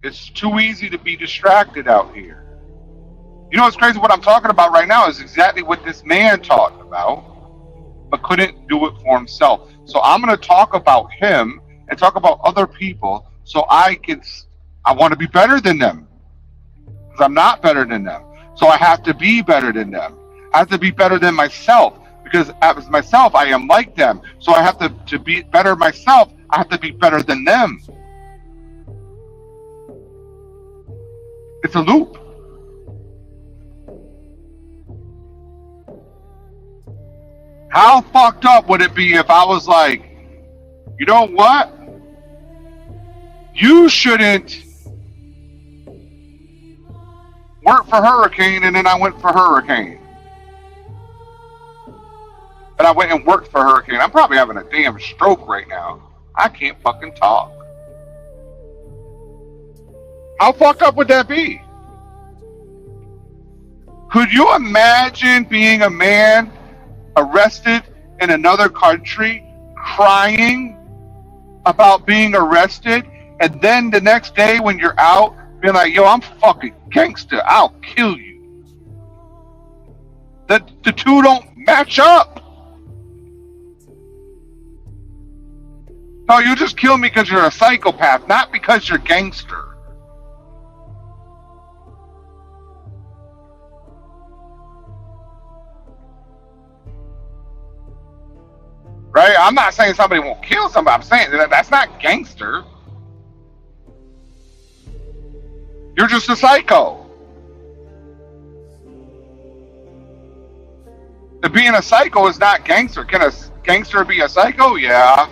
It's too easy to be distracted out here. You know what's crazy? What I'm talking about right now is exactly what this man talked about, but couldn't do it for himself. So I'm going to talk about him and talk about other people so I want to be better than them. Because I'm not better than them. So I have to be better than them. I have to be better than myself. Because as myself, I am like them. So I have to be better myself. I have to be better than them. It's a loop. How fucked up would it be if I was like, you know what? You shouldn't work for Hurricane, and then I went for Hurricane. And I went and worked for Hurricane. I'm probably having a damn stroke right now. I can't fucking talk. How fucked up would that be? Could you imagine being a man arrested in another country, crying about being arrested, and then the next day when you're out, being like, yo, I'm fucking gangster, I'll kill you. The two don't match up. No, you just kill me because you're a psychopath, not because you're gangster. Right? I'm not saying somebody won't kill somebody. I'm saying that's not gangster. You're just a psycho. Being a psycho is not gangster. Can a gangster be a psycho? Yeah.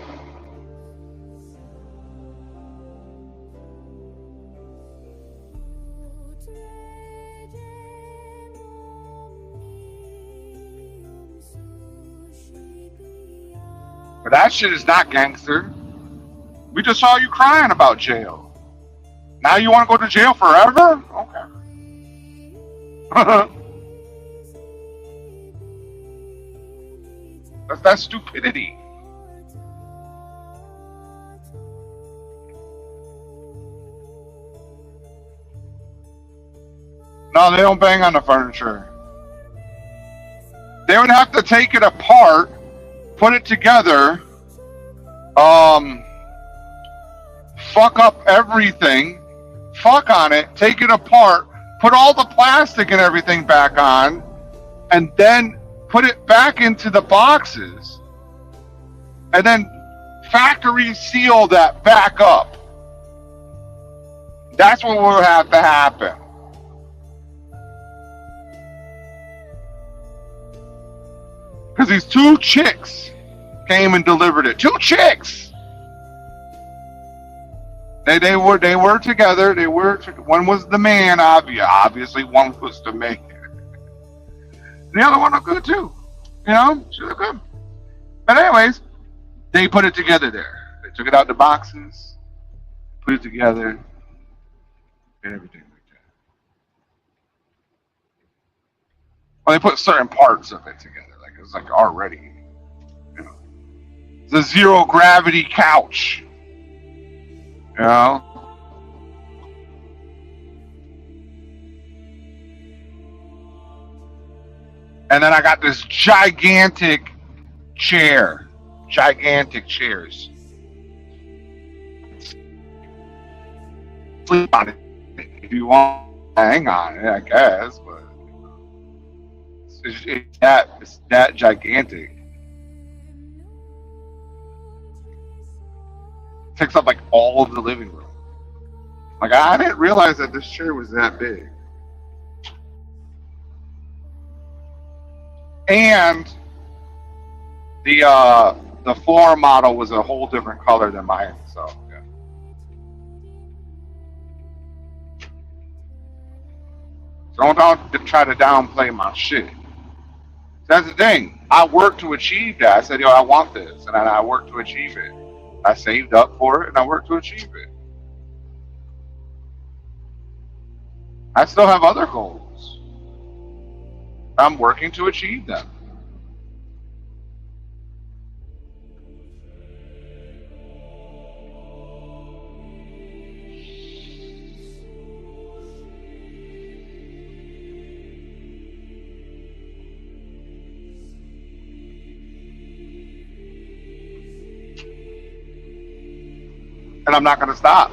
But that shit is not gangster. We just saw you crying about jail. Now you want to go to jail forever? Okay. That's stupidity. No, they don't bang on the furniture. They would have to take it apart, put it together, fuck up everything, fuck on it, take it apart, put all the plastic and everything back on, and then put it back into the boxes, and then factory seal that back up. That's what will have to happen. Because these two chicks came and delivered it. Two chicks. They were together. One was the man, obviously. One was the man. The other one looked good too. You know, she looked good. But anyways, they put it together there. They took it out the boxes, put it together, and everything like that. Well, they put certain parts of it together. Like it was like already, you know, it's a zero gravity couch. You know. And then I got this gigantic chairs. Sleep on it if you want to hang on it, I guess, but it's that gigantic. It takes up like all of the living room. Like I didn't realize that this chair was that big. And the floor model was a whole different color than mine, so yeah. So don't try to downplay my shit. That's the thing. I worked to achieve that. I said, yo, I want this, and I worked to achieve it. I saved up for it, and I worked to achieve it. I still have other goals. I'm working to achieve them. And I'm not going to stop.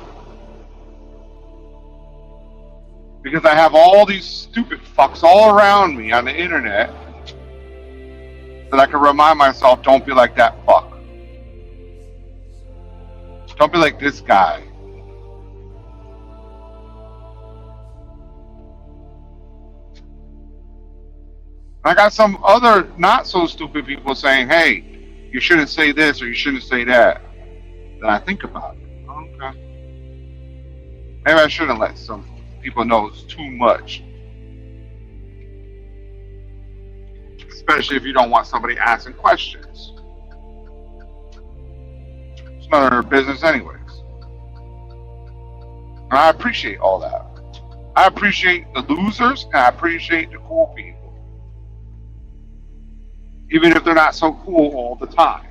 Because I have all these stupid fucks all around me on the internet that I can remind myself, don't be like that fuck. Don't be like this guy. I got some other not so stupid people saying, hey, you shouldn't say this or you shouldn't say that. Then I think about it. Okay. Maybe I shouldn't let some people know it's too much. Especially if you don't want somebody asking questions. It's none of their business anyways. And I appreciate all that. I appreciate the losers and I appreciate the cool people. Even if they're not so cool all the time.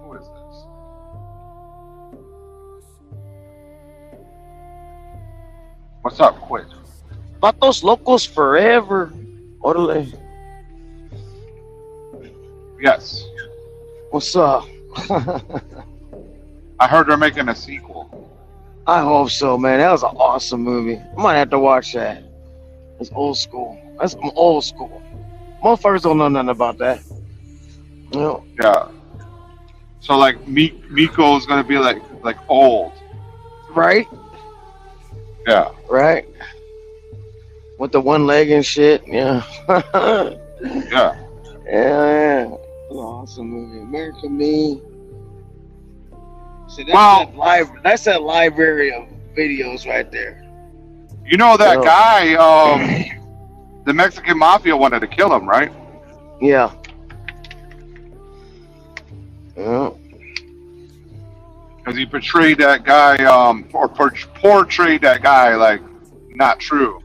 Who is this? What's up, Quid? Patos Locos forever. Orale. Yes. What's up? I heard they're making a sequel. I hope so, man. That was an awesome movie. I might have to watch that. It's old school. That's some old school. Motherfuckers don't know nothing about that. You know? Yeah. So like Miko is gonna be like old. Right? Yeah. Right? With the one leg and shit. Yeah. Yeah. Yeah. It was an awesome movie. American Me. See, that's that library of videos right there. You know that guy, the Mexican mafia wanted to kill him, right? Yeah. Yeah. Because he portrayed that guy, or portrayed that guy like not true.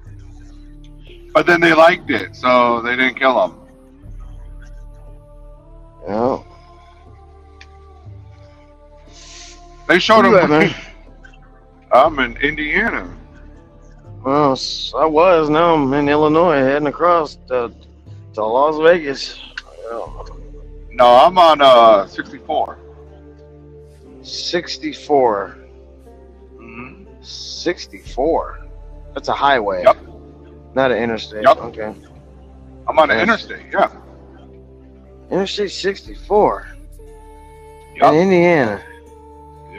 But then they liked it, so they didn't kill him. Yeah. They showed Where you him. at, man? I'm in Indiana. Well, I was. Now I'm in Illinois, heading across to Las Vegas. Yeah. No, I'm on 64. 64. Mm-hmm. 64. That's a highway. Yep. Not an interstate. Yep. Okay. I'm on the Yes. interstate. Yeah. Interstate 64 Yep. in Indiana.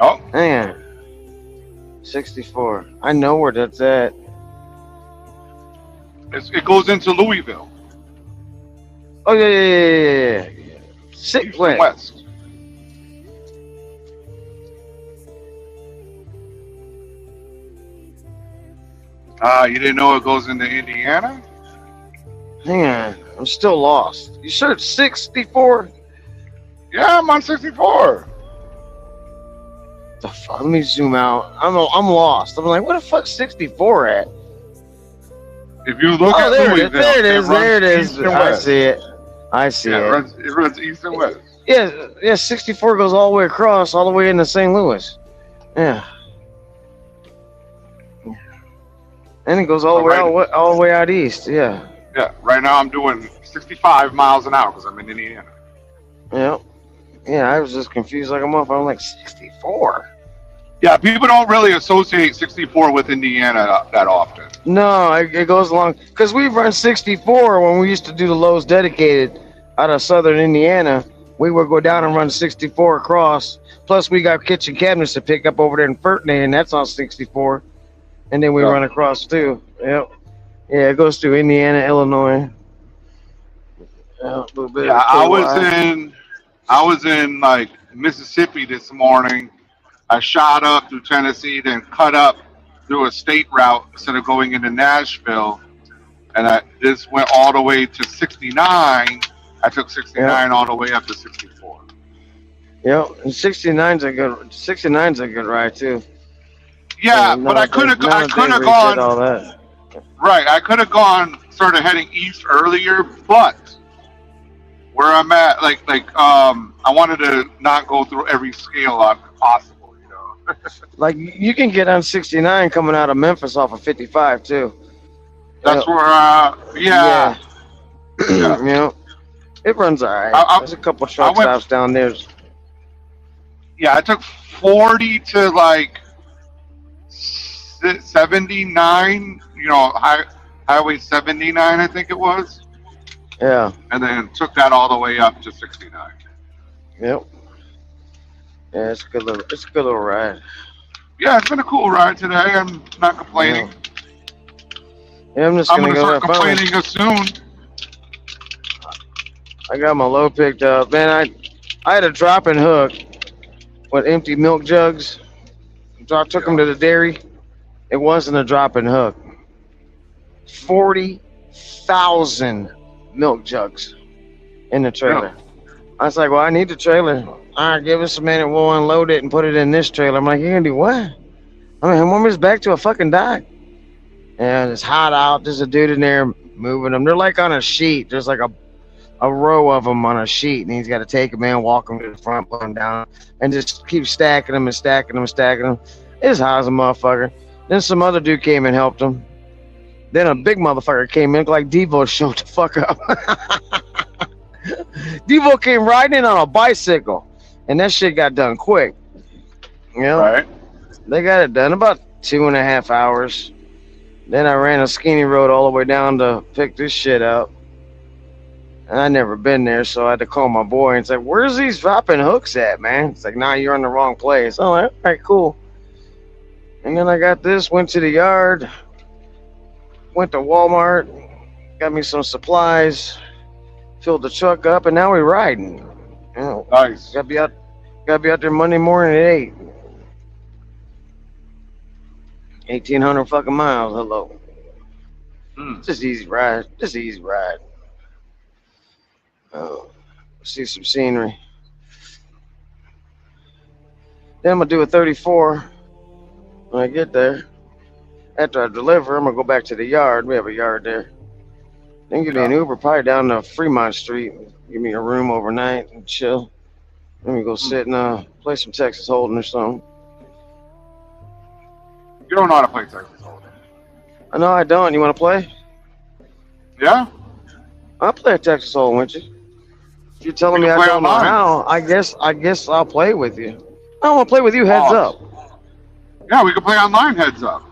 Yep. Hang on. 64. I know where that's at. It goes into Louisville, Oh yeah. Six east and west. You didn't know it goes into Indiana? Hang on. I'm still lost. You sure it's 64? Yeah, I'm on 64. The fuck? Let me zoom out. I'm lost. I'm like, what the fuck's 64 at? If you look Oh, at there it is. Louisville, There it is. runs There it is. east and I west. see it. I see Yeah, it. it runs east and west. Yeah, 64 goes all the way across, all the way into St. Louis. Yeah. And it goes all the way out, all the way out east. Yeah. Yeah, right now I'm doing 65 miles an hour because I'm in Indiana. Yeah. Yeah, I was just confused like a motherfucker. I'm like, 64? Yeah, people don't really associate 64 with Indiana that often. No, it goes along. Because we run 64 when we used to do the Lowe's dedicated out of southern Indiana. We would go down and run 64 across. Plus, we got kitchen cabinets to pick up over there in Fertney, and that's on 64. And then we run across too. Yep. Yeah, it goes through Indiana, Illinois. Yeah, a little bit. Yeah, I was in like Mississippi this morning. I shot up through Tennessee, then cut up through a state route instead of going into Nashville. And I just went all the way to 69. I took 69 all the way up to 64. Yep, and 69's a good ride too. Yeah, but I could have gone all that. right. I could have gone started heading east earlier, but where I'm at, I wanted to not go through every scale possible, you know. Like you can get on 69 coming out of Memphis off of 55 too. That's where, Yeah. Yeah. You know, it runs alright. There's a couple truck stops down there. Yeah, I took 40 to like 79. You know, Highway 79, I think it was. Yeah. And then took that all the way up to 69. Yep. Yeah, it's a good little ride. Yeah, it's been a cool ride today. I'm not complaining. Yeah, I'm just I'm gonna gonna go start complaining soon. I got my load picked up. Man, I had a drop and hook with empty milk jugs. So I took them to the dairy. It wasn't a drop and hook. 40,000 milk jugs in the trailer. Yeah. I was like, well, I need the trailer. All right, give us a minute. We'll unload it and put it in this trailer. I'm like, you're going to do what? I mean, I'm back to a fucking dock. And it's hot out. There's a dude in there moving them. They're like on a sheet. There's like a row of them on a sheet. And he's got to take them in, walk them to the front, put them down, and just keep stacking them and stacking them and stacking them. It's hot as a motherfucker. Then some other dude came and helped him. Then a big motherfucker came in like Devo showed the fuck up. Devo came riding in on a bicycle, and that shit got done quick. You know? Right. They got it done about 2.5 hours. Then I ran a skinny road all the way down to pick this shit up. And I never been there, so I had to call my boy and say, where's these dropping hooks at, man? It's like, nah, you're in the wrong place. I'm like, all right, cool. And then I got this, went to the yard, went to Walmart, got me some supplies, filled the truck up, and now we're riding. You know, nice. Gotta be out there Monday morning at 8. 1,800 fucking miles. Hello. Just easy ride. See some scenery. Then I'm gonna do a 34 when I get there. After I deliver, I'm gonna go back to the yard. We have a yard there. Then give me an Uber probably down to Fremont Street. Give me a room overnight and chill. Then we go sit and play some Texas Hold'em or something. You don't know how to play Texas Hold'em. I know I don't. You want to play? Yeah? I'll play a Texas Hold'em with you. If you're telling We me can I play don't know online. how, I guess I'll play with you. I don't want to play with you heads up. Yeah, we can play online heads up.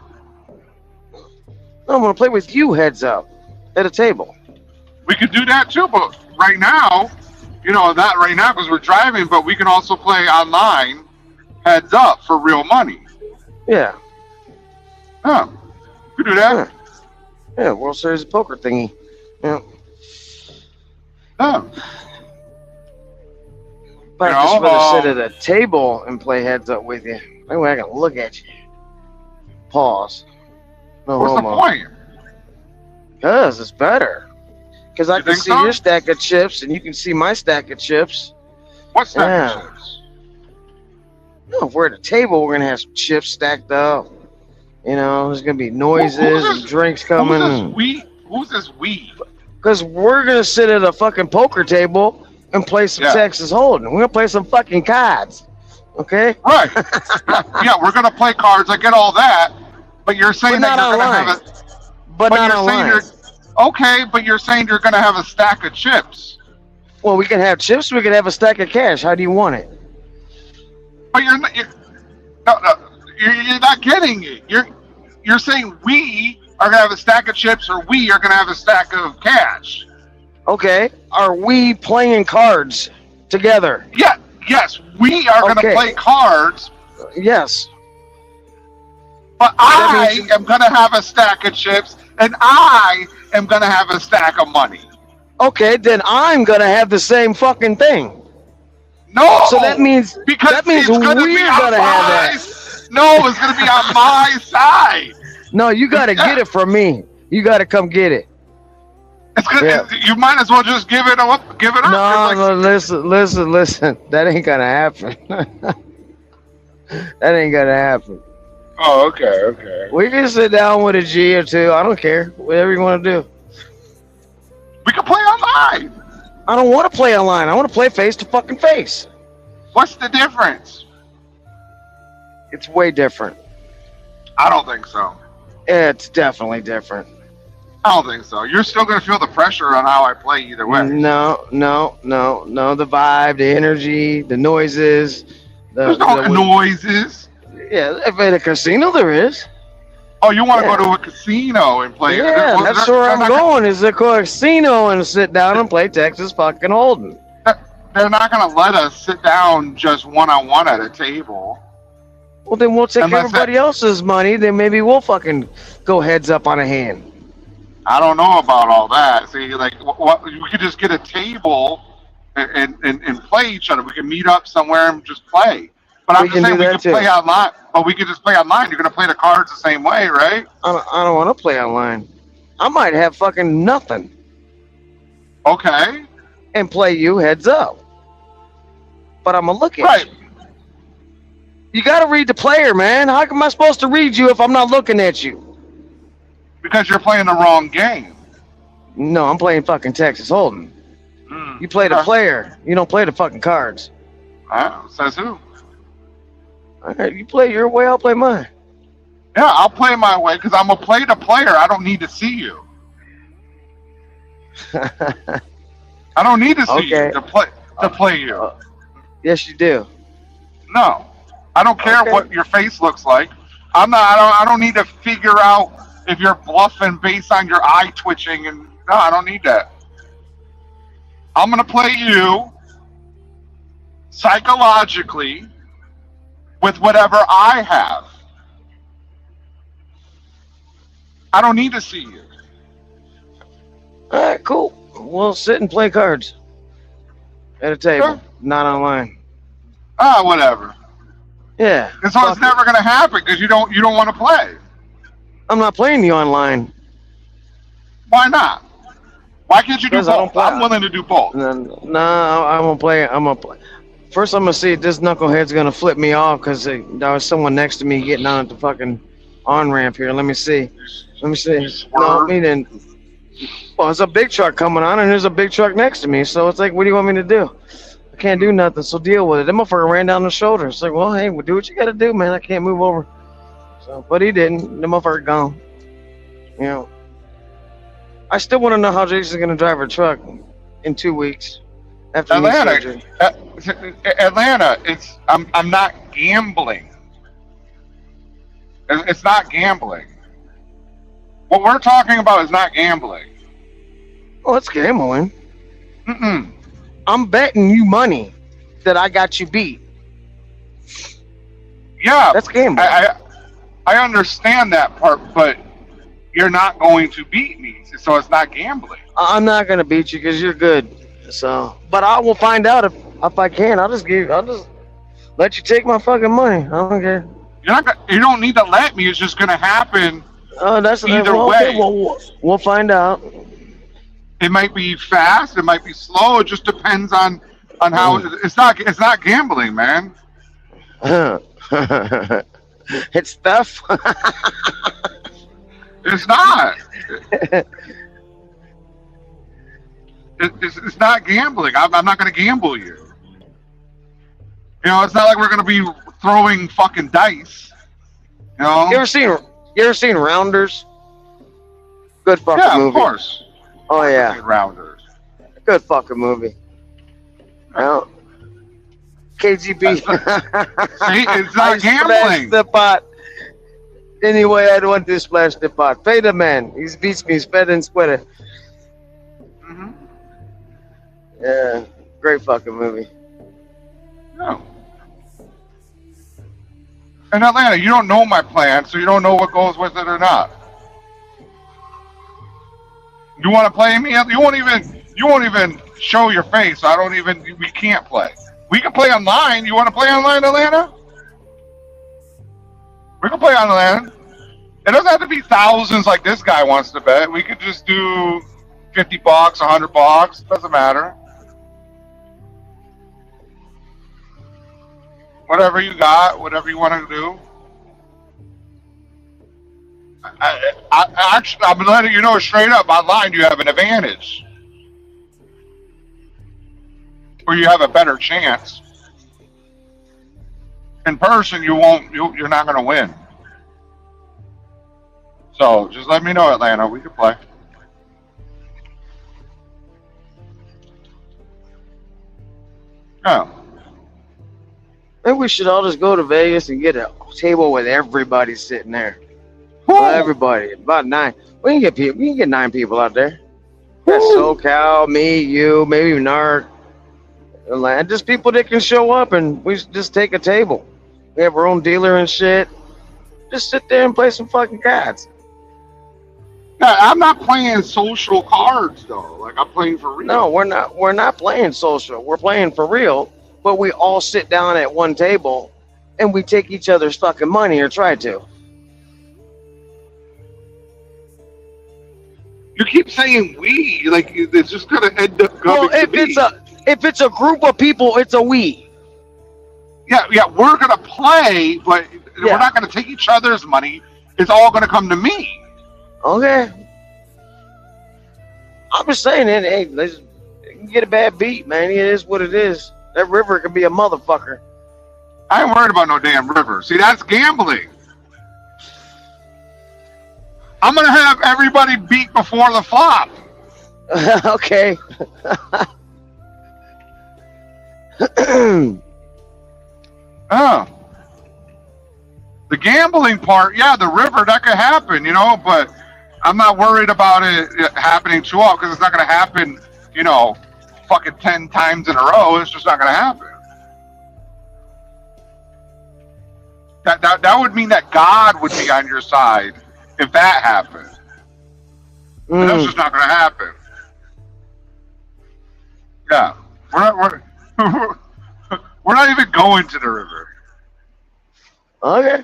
I want to play with you heads up at a table. We could do that too, but right now, not right now because we're driving, but we can also play online heads up for real money. Yeah. Yeah, we could do that. Yeah, World Series of Poker thingy. Yeah. Yeah. But I'd just rather sit at a table and play heads up with you. That way I can look at you. Pause. No What's homo. the point? Because it's better. Because I You can think see so? your stack of chips and you can see my stack of chips. What's that? Yeah. No, if we're at a table, we're going to have some chips stacked up. There's going to be noises and drinks coming. Who's this we? Because we're going to sit at a fucking poker table and play some Texas Hold'em. We're going to play some fucking cards. Okay? Right. yeah, we're gonna play cards. I get all that, but you're saying But that not you're online. gonna have a. But not you're online. saying okay, but you're saying you're gonna have a stack of chips. Well, we can have chips. We can have a stack of cash. How do you want it? But you're not. You're not getting it. You're saying we are gonna have a stack of chips, or we are gonna have a stack of cash. Okay. Are we playing cards together? Yeah. Yes, we are gonna Okay. play cards. Yes. But I means- am gonna have a stack of chips, and I am gonna have a stack of money. Okay, then I'm gonna have the same fucking thing. No. So that means because it's gonna be we're on gonna have my- that. No, it's gonna be on my side. No, you gotta get it from me. You gotta come get it. It's gonna, Yeah. You might as well just give it up. Give it up. No, It's like- listen. That ain't gonna happen. That ain't gonna happen. Oh, okay. We can sit down with a G or two. I don't care. Whatever you want to do. We can play online. I don't want to play online. I want to play face to fucking face. What's the difference? It's way different. I don't think so. It's definitely different. I don't think so. You're still gonna feel the pressure on how I play either way. No. The vibe, the energy, the noises. There's no noises. Yeah, if at a casino there is. Oh, you want to Yeah. go to a casino and play? Yeah, Well, that's they're- where they're I'm not going. Is a casino and sit down and play Texas fucking Hold'em. They're not gonna let us sit down just one-on-one at a table. Well, then we'll take Unless everybody else's money. Then maybe we'll fucking go heads up on a hand. I don't know about all that. See, like, what we could just get a table and play each other. We can meet up somewhere and just play. But I'm We just can saying do we that could too. play online. But we could just play online. You're gonna play the cards the same way, right? I don't want to play online. I might have fucking nothing Okay. and play you heads up. But I'm gonna look at Right. you. You gotta read the player, man. How am I supposed to read you if I'm not looking at you? Because you're playing the wrong game. No, I'm playing fucking Texas Hold'em. Mm. You play the Okay. player. You don't play the fucking cards. Says who? All right, you play your way, I'll play mine. Yeah, I'll play my way because I'm gonna play the player. I don't need to see you. I don't need to see Okay. you to play you. Yes, you do. No, I don't care Okay. what your face looks like. I don't need to figure out if you're bluffing based on your eye twitching. And no, I don't need that. I'm gonna play you psychologically with whatever I have. I don't need to see you. All right, cool. We'll sit and play cards at a table, Sure. not online. Whatever. Yeah. And so fuck it's it. never gonna happen because you don't want to play. I'm not playing you online. Why not? Why can't you do Because I don't both? play. I'm willing to do both. No, I'm gonna play. First, I'm gonna see if this knucklehead's gonna flip me off because there was someone next to me getting on at the fucking on ramp here. Let me see. Let me see. No, he didn't. Well, there's a big truck coming on, and there's a big truck next to me. So it's like, what do you want me to do? I can't do nothing. So deal with it. That motherfucker ran down the shoulder. It's like, well, hey, well, do what you gotta do, man. I can't move over. So, but he didn't. The motherfucker gone. You know. I still want to know how Jason's gonna drive a truck in 2 weeks after knee surgery. Atlanta, I'm not gambling. It's not gambling. What we're talking about is not gambling. Oh, it's gambling. Mm-mm. I'm betting you money that I got you beat. Yeah, That's gambling. I understand that part, but you're not going to beat me, so it's not gambling. I'm not gonna beat you because you're good. So, but I will find out if I can. I'll just let you take my fucking money. I don't care. You don't need to let me. It's just going to happen. Oh, that's Either well, way. okay, well, we'll find out. It might be fast. It might be slow. It just depends on how. It's not gambling, man. It's stuff. It's not. It's not gambling. I'm not going to gamble you. You know, it's not like we're going to be throwing fucking dice. You know? You ever seen Rounders? Good fucking movie. Yeah, of course. Oh yeah, Rounders. good fucking movie. Well, KGB. See, it's I not gambling. splashed the pot. Anyway, I want to splash the pot. Pay the man. He beats me. Sped and sweater. Mm-hmm. Yeah, great fucking movie. No. In Atlanta, you don't know my plan, so you don't know what goes with it or not. You want to play me? You won't even show your face. We can't play. We can play online. You want to play online, Atlanta? We can play online. It doesn't have to be thousands like this guy wants to bet. We could just do $50, $100. Doesn't matter. Whatever you got, whatever you want to do. I'm letting you know straight up. Online, you have an advantage, or you have a better chance. In person, you won't. You're not going to win. So just let me know, Atlanta. We can play. Yeah. Maybe we should all just go to Vegas and get a table with everybody sitting there. Well, everybody, about 9. We can get people. We can get 9 people out there. That's SoCal, me, you, maybe Narc, and just people that can show up, and we just take a table. We have our own dealer and shit. Just sit there and play some fucking cards. Yeah, I'm not playing social cards though. Like I'm playing for real. No, we're not. We're not playing social. We're playing for real. But we all sit down at one table, and we take each other's fucking money, or try to. You keep saying we, like it's just gonna end up going. Well, if it's a group of people, it's a we. Yeah, we're gonna play, but we're not gonna take each other's money. It's all gonna come to me. Okay. I'm just saying it. Hey, let's get a bad beat, man. It is what it is. That river could be a motherfucker. I ain't worried about no damn river. See, that's gambling. I'm gonna have everybody beat before the flop. Okay. Oh. The gambling part, yeah, the river, that could happen, you know, but I'm not worried about it happening too often because it's not going to happen, you know, fucking 10 times in a row. It's just not going to happen. That would mean that God would be on your side if that happened. And that's just not going to happen. Yeah. We're not even going to the river. Okay.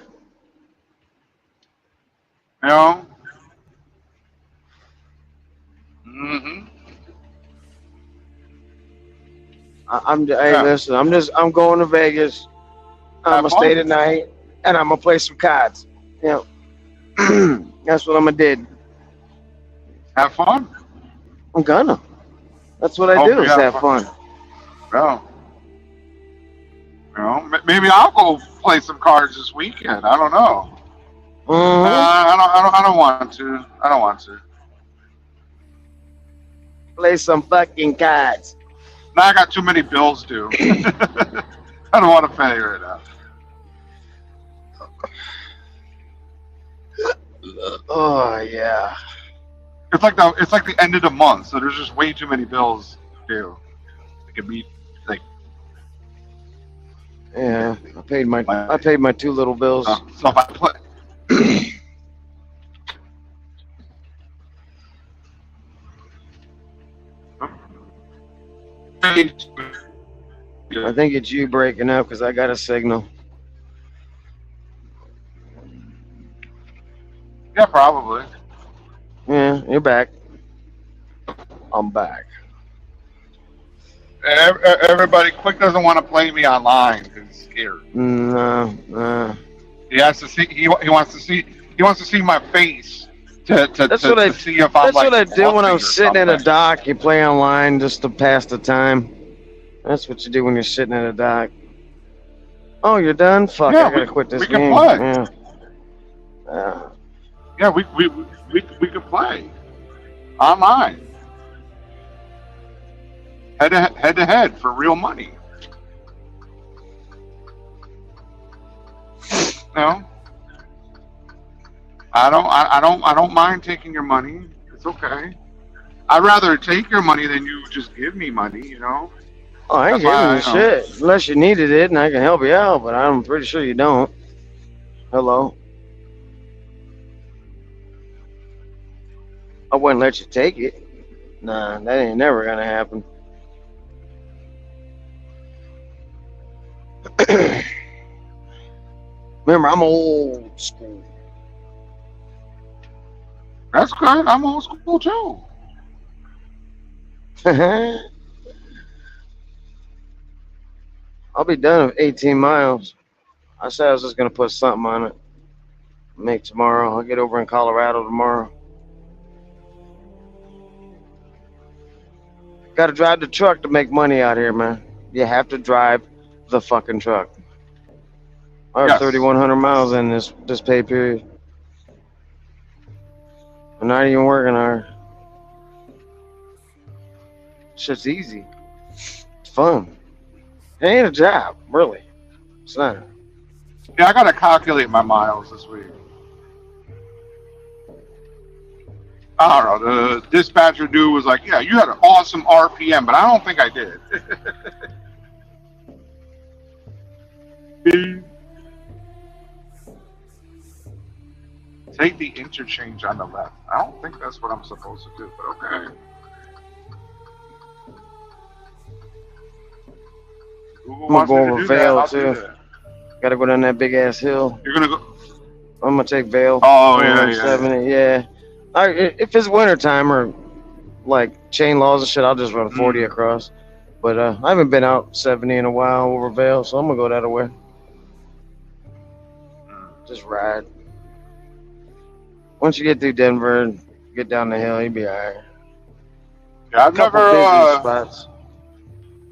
You know? Mm-hmm. Hey, Yeah. listen, I'm going to Vegas. I'm Have gonna stay fun. tonight, and I'm gonna play some cards. Yeah, that's what I'm gonna do. Have fun. I'm gonna. That's what I Hope do you is have have fun. fun. Yeah. Maybe I'll go play some cards this weekend. I don't know. Hmm. I don't want to. I don't want to. Play some fucking cards. Now I got too many bills due. I don't want to pay right now. Oh yeah. It's like the end of the month, so there's just way too many bills due. It could be like Yeah. my I paid my two little bills. so if I play. I think it's you breaking up because I got a signal. Yeah, probably. Yeah, you're back. I'm back. Everybody, Quick doesn't want to play me online because he's scared. No. He has to see. He wants to see. He wants to see my face That's what I. to see if I'm That's like what I do when I'm bluffing or sitting at a something. dock. You play online just to pass the time. That's what you do when you're sitting at a dock. Oh, you're done? Fuck, Yeah, I gotta quit this we can game. play. Yeah. Yeah. Yeah, we could play online, head to head for real money. No, I don't mind taking your money. It's okay. I'd rather take your money than you just give me money. You know. Oh, I ain't That's giving why you shit unless you needed it, and I can help you out. But I'm pretty sure you don't. Hello. I wouldn't let you take it. Nah, that ain't never gonna happen. Remember, I'm old school. That's good. I'm old school too. I'll be done with 18 miles. I said I was just gonna put something on it. Make tomorrow. I'll get over in Colorado tomorrow. Gotta drive the truck to make money out here, man. You have to drive the fucking truck. I have Yes. 3,100 miles in this pay period. I'm not even working hard. Shit's easy. It's fun. It ain't a job, really. It's not. Yeah, I gotta calculate my miles this week. I don't know. The dispatcher dude was like, "Yeah, you had an awesome RPM," but I don't think I did. Take the interchange on the left. I don't think that's what I'm supposed to do, but okay. Google I'm gonna wants go me to over do Vail, that. I'll too. do that. Gotta go down that big ass hill. You're gonna go. I'm gonna take Vail. Oh yeah, 70, yeah. If it's winter time or like chain laws and shit, I'll just run 40 across. But I haven't been out 70 in a while over Vail, so I'm gonna go that way. Just ride. Once you get through Denver and get down the hill, you'll be alright. Yeah, Couple busy spots.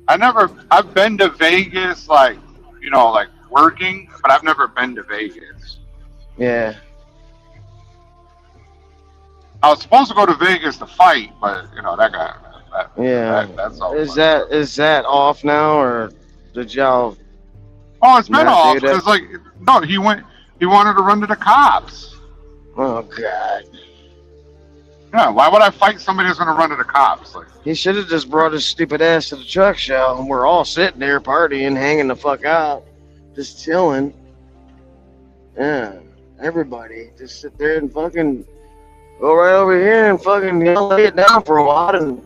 I've been to Vegas, like, like working, but I've never been to Vegas. Yeah. I was supposed to go to Vegas to fight, but that guy. Yeah. That's all. Is that off now, or did y'all? Oh, it's been not off do that? because no, he wanted to run to the cops. Oh God. Yeah, why would I fight somebody who's gonna run to the cops? Like, He should have just brought his stupid ass to the truck show, and we're all sitting there partying, hanging the fuck out, just chilling. Yeah, everybody just sit there and fucking go right over here and fucking lay it down for a while, and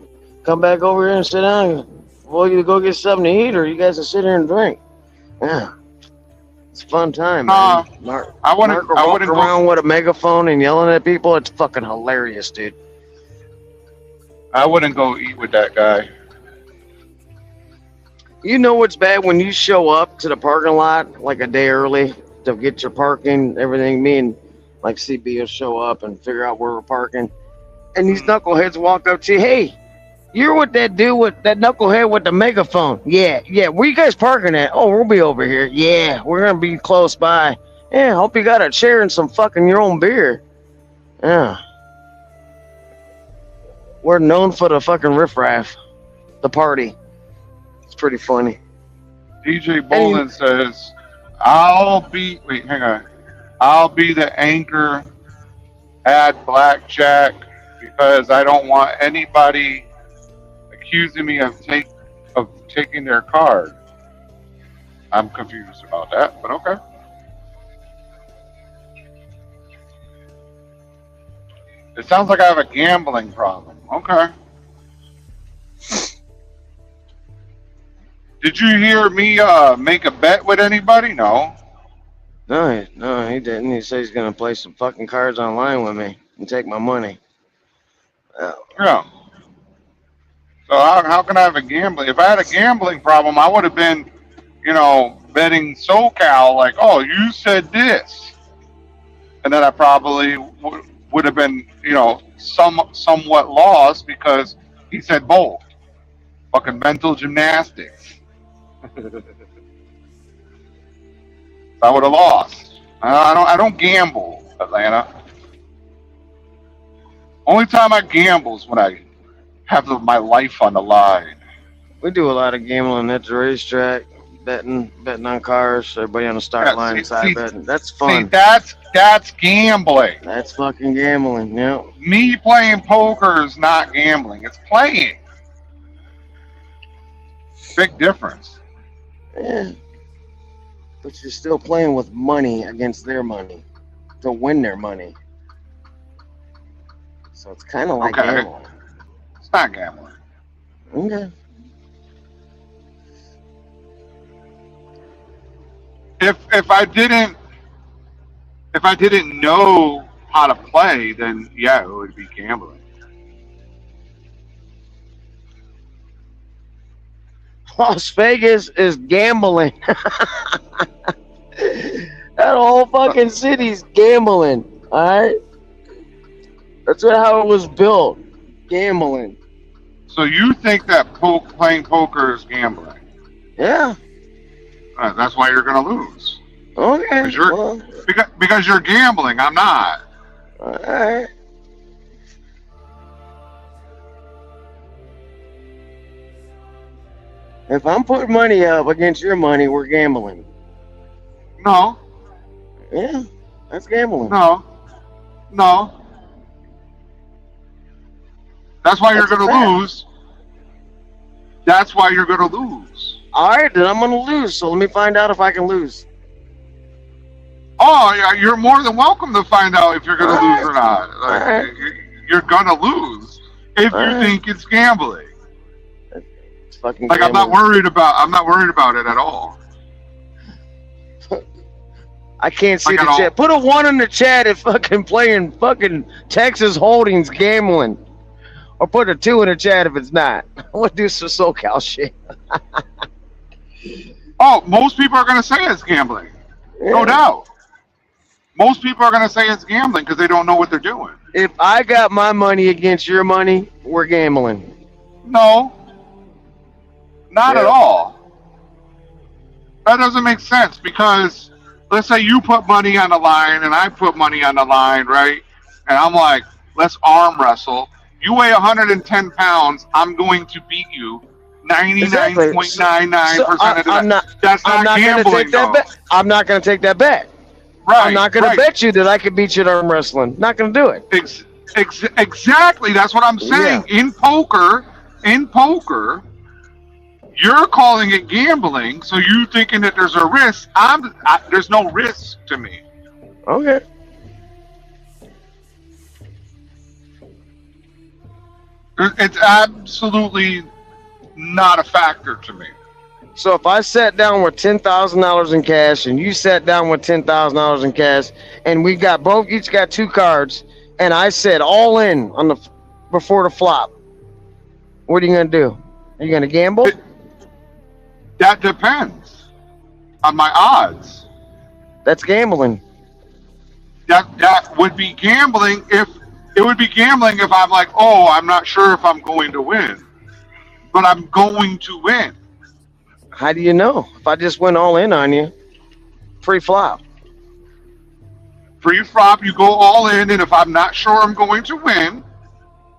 come back over here and sit down. Well, you go get something to eat, or you guys can sit here and drink. Yeah, it's a fun time, man. Mark I wouldn't walking go. around with a megaphone and yelling at people. It's fucking hilarious, dude. I wouldn't go eat with that guy. You know what's bad when you show up to the parking lot like a day early to get your parking, everything. Me and like CB will show up and figure out where we're parking, and these knuckleheads walk up to you. Hey, you're with that dude with that knucklehead with the megaphone. Yeah. Where you guys parking at? Oh, we'll be over here. Yeah, we're gonna be close by. Yeah, hope you got a chair and some fucking your own beer. Yeah. We're known for the fucking riffraff, the party. It's pretty funny. DJ Bolin says, I'll be the anchor at Blackjack because I don't want anybody accusing me of taking their card. I'm confused about that, but okay. It sounds like I have a gambling problem. Okay. Did you hear me make a bet with anybody? No. No, he didn't. He said he's gonna play some fucking cards online with me and take my money. Yeah. So how can I have a gambling? If I had a gambling problem, I would have been, betting SoCal like, oh, you said this, and then I probably would have been, somewhat lost because he said both. Fucking mental gymnastics. I would have lost. I don't gamble, Atlanta. Only time I gamble is when I have my life on the line. We do a lot of gambling at the racetrack, betting on cars. Everybody on the start line side betting. That's fun. See, that's gambling. That's fucking gambling. Yeah. Me playing poker is not gambling. It's playing. Big difference. Yeah. But you're still playing with money against their money to win their money. So it's kind of like gambling. It's not gambling. Okay. If I didn't know how to play, then yeah, it would be gambling. Las Vegas is gambling. That whole fucking city's gambling. All right. That's how it was built. Gambling. So you think that playing poker is gambling? Yeah. That's why you're gonna lose. Okay. Because you're gambling. I'm not. All right. If I'm putting money up against your money, we're gambling. No. Yeah, that's gambling. No. That's why you're gonna lose. That's why you're gonna lose. All right, then I'm gonna lose. So let me find out if I can lose. Oh, yeah, you're more than welcome to find out if you're gonna lose or not. Like, you're gonna lose if you think it's gambling. It's fucking like gambling. I'm not worried about it at all. I can't see the chat. Put a 1 in the chat if fucking playing fucking Texas Holdings gambling. Or put a 2 in the chat if it's not. We'll do some SoCal shit. Oh, most people are going to say it's gambling. Yeah. No doubt. Most people are going to say it's gambling because they don't know what they're doing. If I got my money against your money, we're gambling. No. Not at all. That doesn't make sense because let's say you put money on the line and I put money on the line, right? And I'm like, let's arm wrestle. You weigh 110 pounds. I'm going to beat you 99.99% of the time. That's not gambling, though. I'm not going to take that bet. Right. I'm not going to bet you that I could beat you at arm wrestling. Not going to do it. Exactly. That's what I'm saying. Yeah. In poker, you're calling it gambling, so you thinking that there's a risk. There's no risk to me. Okay. It's absolutely not a factor to me. So if I sat down with $10,000 in cash and you sat down with $10,000 in cash and we got each got 2 cards and I said all in on before the flop, what are you gonna do? Are you gonna gamble? That depends on my odds. That's gambling. That would be gambling if I'm like, oh, I'm not sure if I'm going to win, but I'm going to win. How do you know? If I just went all in on you, pre-flop. Pre-flop, you go all in, and if I'm not sure I'm going to win,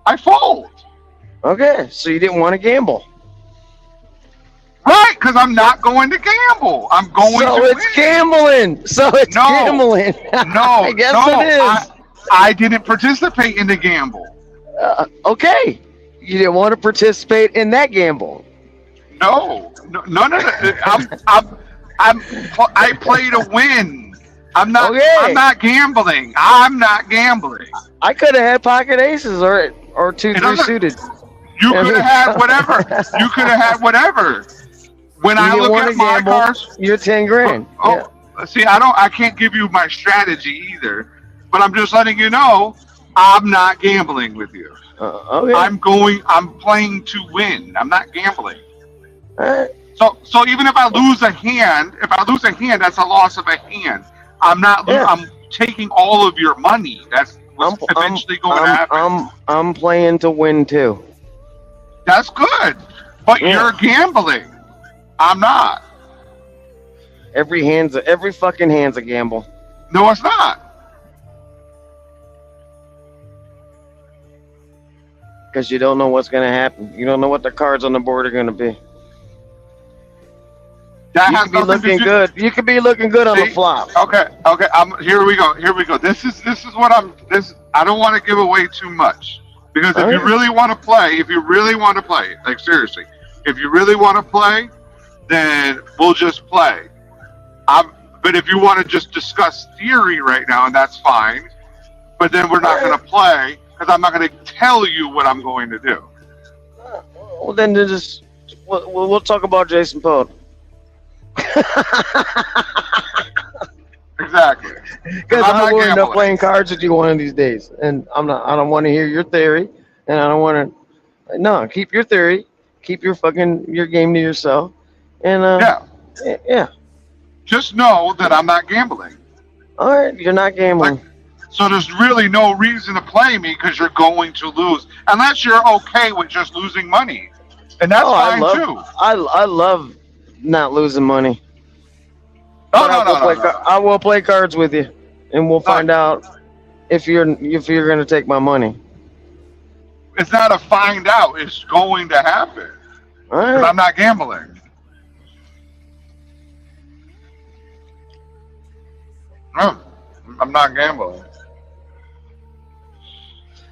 I fold. Okay, so you didn't want to gamble. Right, because I'm not going to gamble. I'm going So to it's win. gambling. So it's No. gambling. No, I guess no, it is. I didn't participate in the gamble. Okay, you didn't want to participate in that gamble. No, none of that. I play to win. I'm not. Okay. I'm not gambling. I'm not gambling. I could have had pocket aces or 2-3 doesn't- suited. You could have had whatever. You could have had whatever. When I You look want at to my gamble, cards, you're 10 grand. see, I can't give you my strategy either. But I'm just letting you know, I'm not gambling with you. Okay. I'm playing to win. I'm not gambling. All right. So even if I lose a hand, that's a loss of a hand. I'm not. Yeah. I'm taking all of your money. That's what's eventually going to happen. I'm playing to win too. That's good, but Yeah. you're gambling. I'm not. Every fucking hand's a gamble. No, it's not. Because you don't know what's going to happen. You don't know what the cards on the board are going to be. That You has could be nothing looking to do. good. You could be looking good on the See? flop. Okay. Here we go. This is what I'm. I don't want to give away too much because if you Alright. really want to play, like seriously, if you really want to play, then we'll just play. But if you want to just discuss theory right now, and that's fine. But then we're not going to play because I'm not going to tell you what I'm going to do. Well, then we'll talk about Jason Poe. Exactly. Because I'm I not will end up gambling. playing cards with you one of these days, and I don't want to hear your theory, and I don't want to. No, keep your theory, keep your game to yourself, and yeah. Just know that I'm not gambling. All right, you're not gambling. So there's really no reason to play me because you're going to lose, unless you're okay with just losing money, and that's fine too. I love not losing money. No, But I will play cards with you, and we'll find out if you're going to take my money. It's not a find out. It's going to happen. All 'Cause right. I'm not gambling. No, I'm not gambling.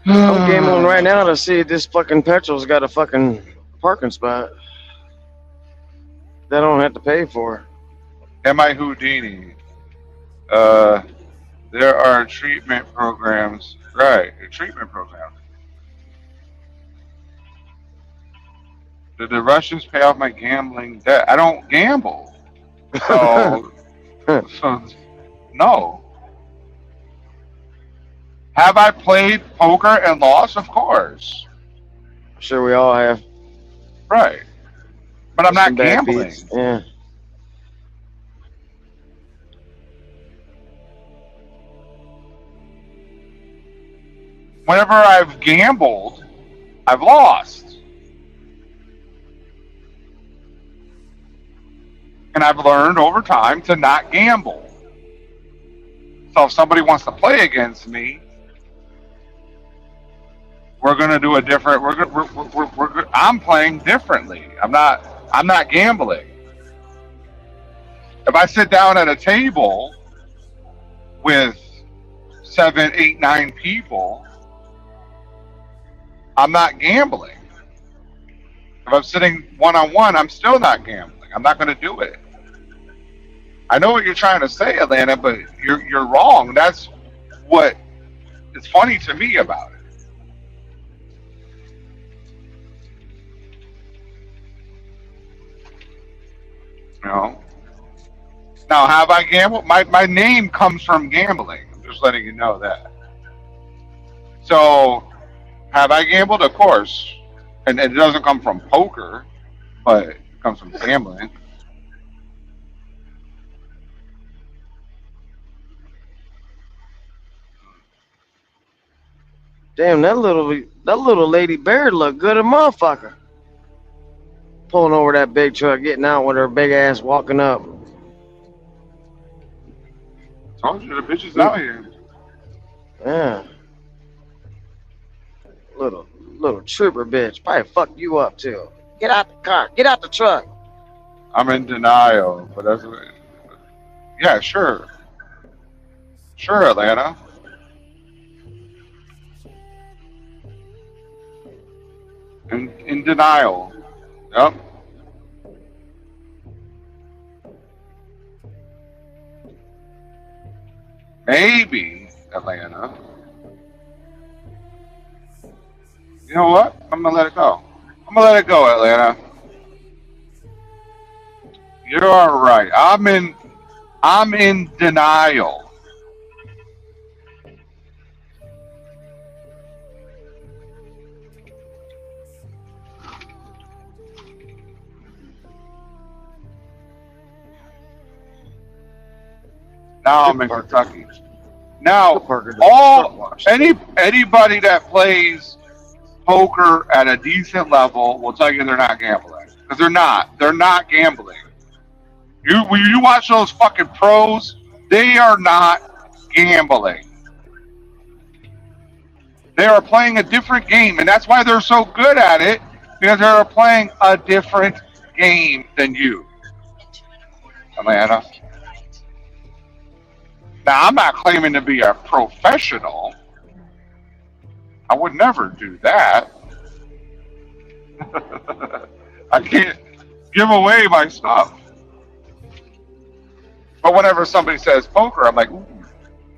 I'm gambling right now to see if this fucking petrol's got a fucking parking spot that I don't have to pay for. Am I Houdini? There are treatment programs. Right, a treatment program. Did the Russians pay off my gambling debt? I don't gamble. So, no. Have I played poker and lost? Of course. Sure, we all have. Right. But I'm not Some bad gambling. beats. Yeah. Whenever I've gambled, I've lost. And I've learned over time to not gamble. So if somebody wants to play against me, we're gonna do a different. I'm playing differently. I'm not gambling. If I sit down at a table with 7, 8, 9 people, I'm not gambling. If I'm sitting one-on-one, I'm still not gambling. I'm not going to do it. I know what you're trying to say, Atlanta, but you're wrong. That's what is funny to me about it. You know? Now, have I gambled? My name comes from gambling. I'm just letting you know that. So, have I gambled? Of course. And it doesn't come from poker, but it comes from gambling. Damn, that little lady bear look good, a motherfucker. Pulling over that big truck, getting out with her big ass, walking up. Told you the bitch is out here. Yeah. Little trooper bitch. Probably fuck you up too. Get out the car. Get out the truck. I'm in denial, but that's what. Yeah, sure. Sure, Atlanta. In denial. Yep. Maybe, Atlanta. You know what? I'm gonna let it go. I'm gonna let it go, Atlanta. You're all right. I'm in denial. Now I'm in Kentucky. Now, anybody that plays poker at a decent level will tell you they're not gambling, because they're not. They're not gambling. When you watch those fucking pros, they are not gambling. They are playing a different game, and that's why they're so good at it, because they're playing a different game than you, Atlanta. Now, I'm not claiming to be a professional. I would never do that. I can't give away my stuff. But whenever somebody says poker, I'm like, ooh,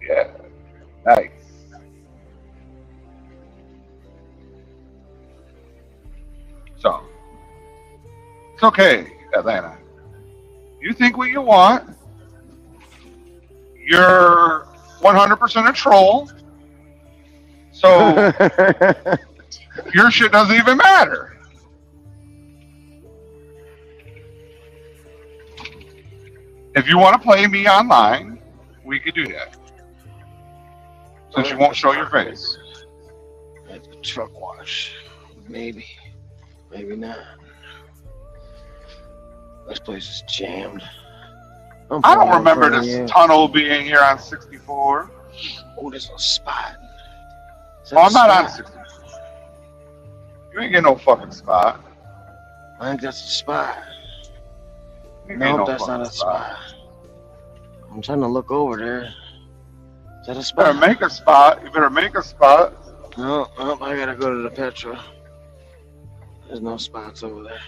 yeah, nice. So, it's okay, Atlanta. You think what you want. You're 100% a troll. So, your shit doesn't even matter. If you want to play me online, we could do that. Since you won't show your face. At the truck wash. Maybe. Maybe not. This place is jammed. I don't remember this tunnel being here on 64. Oh, there's a spot. Oh, I'm not on 64. You ain't getting no fucking spot. I think that's a spot. No, that's not a spot. I'm trying to look over there. Is that a spot? You better make a spot. You better make a spot. No, I gotta go to the Petra. There's no spots over there.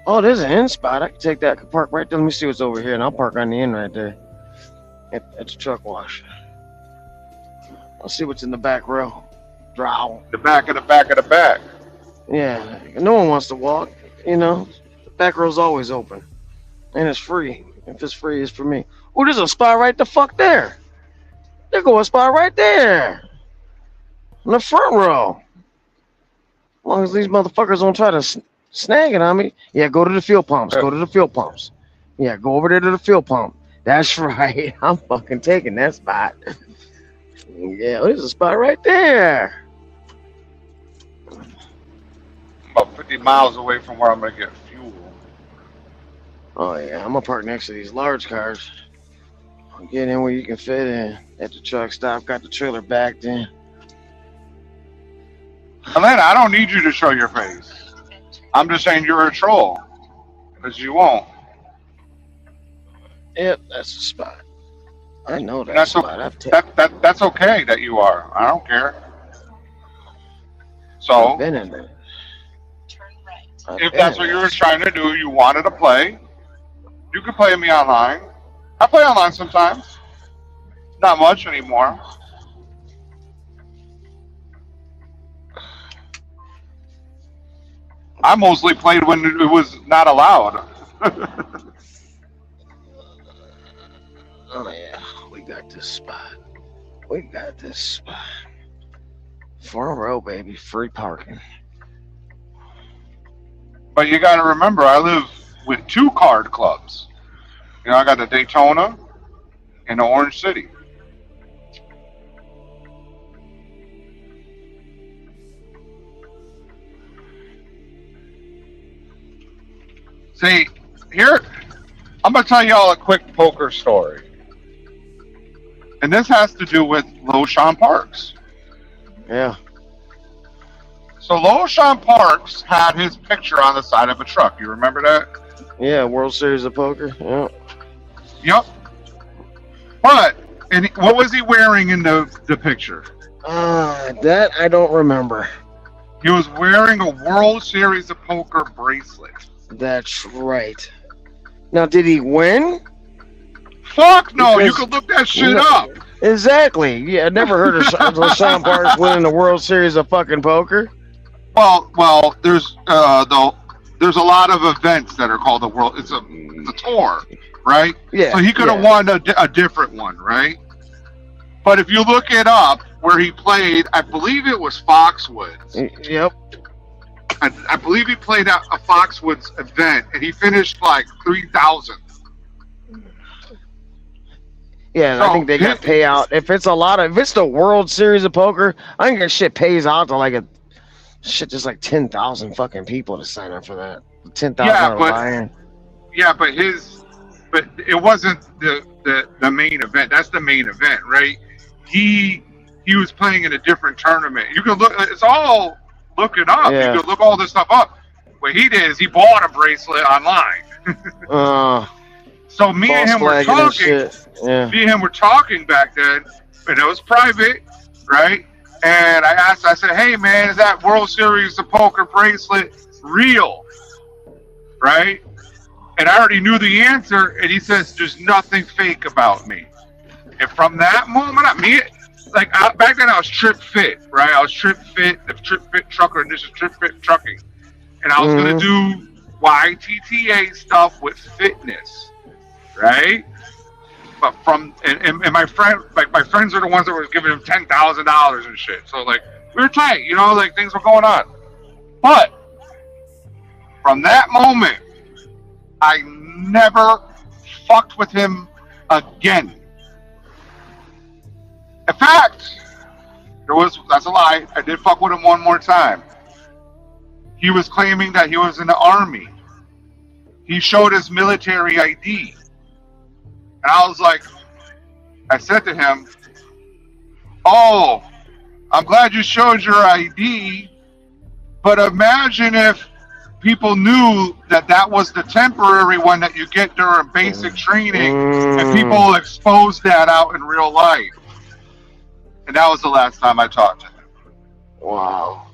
Oh, there's an end spot. I can take that. I can park right there. Let me see what's over here, and I'll park on the end right there. At the truck wash. I'll see what's in the back row. Drow. The back of the back of the back. Yeah, no one wants to walk, you know. The back row's always open. And it's free. If it's free, it's for me. Oh, there's a spot right the fuck there. There go a spot right there. In the front row. As long as these motherfuckers don't try to snag it on me. Yeah, go to the fuel pumps. Go to the fuel pumps. Yeah, go over there to the fuel pump. That's right. I'm fucking taking that spot. Yeah, there's a spot right there. About 50 miles away from where I'm going to get fuel. Oh, yeah, I'm going to park next to these large cars. I'll get in where you can fit in. At the truck stop, got the trailer backed in. Atlanta, I don't need you to show your face. I'm just saying you're a troll. Because you won't. Yep, that's the spot. I know that That's spot. that's okay that you are. I don't care. So, I've been in there. if that's what you were trying to do, you wanted to play, you can play me online. I play online sometimes. Not much anymore. I mostly played when it was not allowed. Oh, yeah, we got this spot. We got this spot. Front row, baby, free parking. But you got to remember, I live with 2 card clubs. You know, I got the Daytona and the Orange City. See, here, I'm going to tell y'all a quick poker story. And this has to do with Lil Sean Parks. Yeah. So Lil Sean Parks had his picture on the side of a truck. You remember that? Yeah, World Series of Poker. Yeah. Yep. But, what was he wearing in the picture? That I don't remember. He was wearing a World Series of Poker bracelet. That's right. Now, did he win? Fuck no, Because- you could look that shit No. up. Exactly. Yeah, I never heard of Sean Parks winning the World Series of fucking poker. Well, there's a lot of events that are called the World. It's a tour, right? Yeah. So he could have won a different one, right? But if you look it up, where he played, I believe it was Foxwoods. Yep. I believe he played at a Foxwoods event, and he finished like 3,000. Yeah, So, I think they got payout. If it's the World Series of Poker, I think that shit pays out to like just like 10,000 fucking people to sign up for that. 10,000 Yeah, but- buy-in. Yeah, but it wasn't the main event. That's the main event, right? He was playing in a different tournament. You can look. It's all look it up. Yeah. You can look all this stuff up. What he did is he bought a bracelet online. So me and False him were flagging and talking. shit. Yeah. Me and him were talking back then, and it was private, right? And I said, "Hey man, is that World Series of Poker bracelet real?" Right? And I already knew the answer, and he says, "There's nothing fake about me." And from that moment, back then I was Trip Fit, right? I was Trip Fit, the Trip Fit trucker, and this is Trip Fit trucking, and I was gonna do YTTA stuff with fitness, right? But and my friend, like my friends are the ones that were giving him $10,000 and shit. So like we were tight, like things were going on. But from that moment, I never fucked with him again. In fact, that's a lie. I did fuck with him one more time. He was claiming that he was in the army. He showed his military ID. And I said to him, "Oh, I'm glad you showed your ID, but imagine if people knew that was the temporary one that you get during basic training, and people exposed that out in real life." And that was the last time I talked to him. Wow.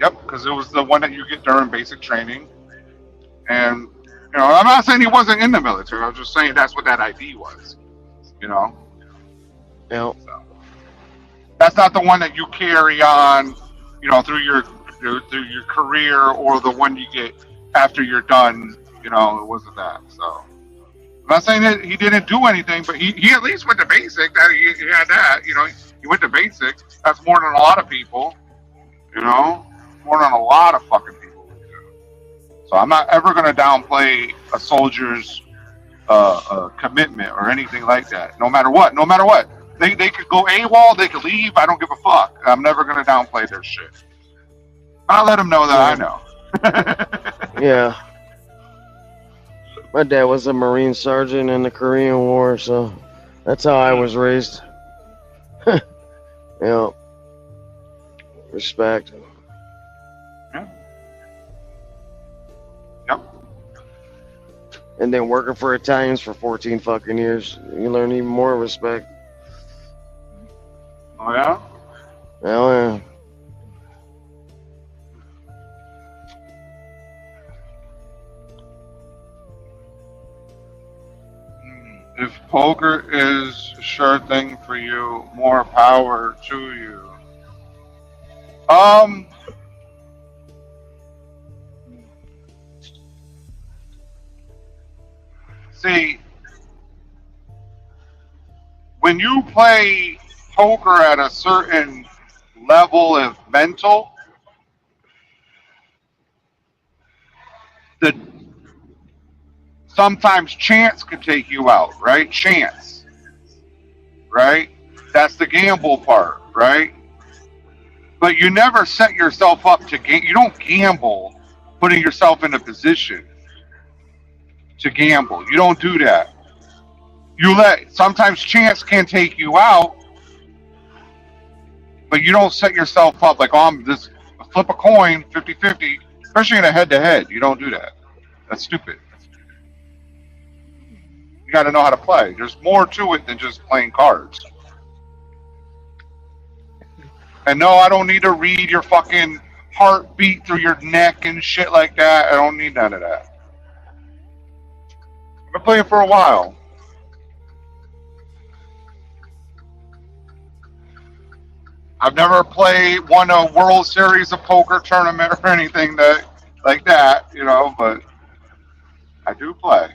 Yep, because it was the one that you get during basic training. And, I'm not saying he wasn't in the military. I was just saying that's what that ID was, Yep. So, that's not the one that you carry on, through your career, or the one you get after you're done. It wasn't that. So, I'm not saying that he didn't do anything, but he at least went to basic. That he had that. He went to basic. That's more than a lot of people. More than a lot of fucking people. So I'm not ever going to downplay a soldier's commitment or anything like that. No matter what. They could go AWOL, they could leave. I don't give a fuck. I'm never going to downplay their shit. I'll let them know that I know. Yeah. My dad was a Marine sergeant in the Korean War, so that's how I was raised. Yeah. Respect. Yep. And then working for Italians for 14 fucking years, you learn even more respect. Oh, yeah? Hell yeah. If poker is a sure thing for you, more power to you. See, when you play poker at a certain level of mental, sometimes chance can take you out, right? Chance, right? That's the gamble part, right? but you never set yourself up to game. You don't gamble, putting yourself in a position to gamble. You don't do that. You sometimes chance can take you out, but you don't set yourself up like, oh, I'm this flip a coin 50-50, especially in a head-to-head. You don't do that. That's stupid. You got to know how to play. There's more to it than just playing cards. And no, I don't need to read your fucking heartbeat through your neck and shit like that. I don't need none of that. I've been playing for a while. I've never won a World Series of Poker tournament or anything like that, you know, but I do play.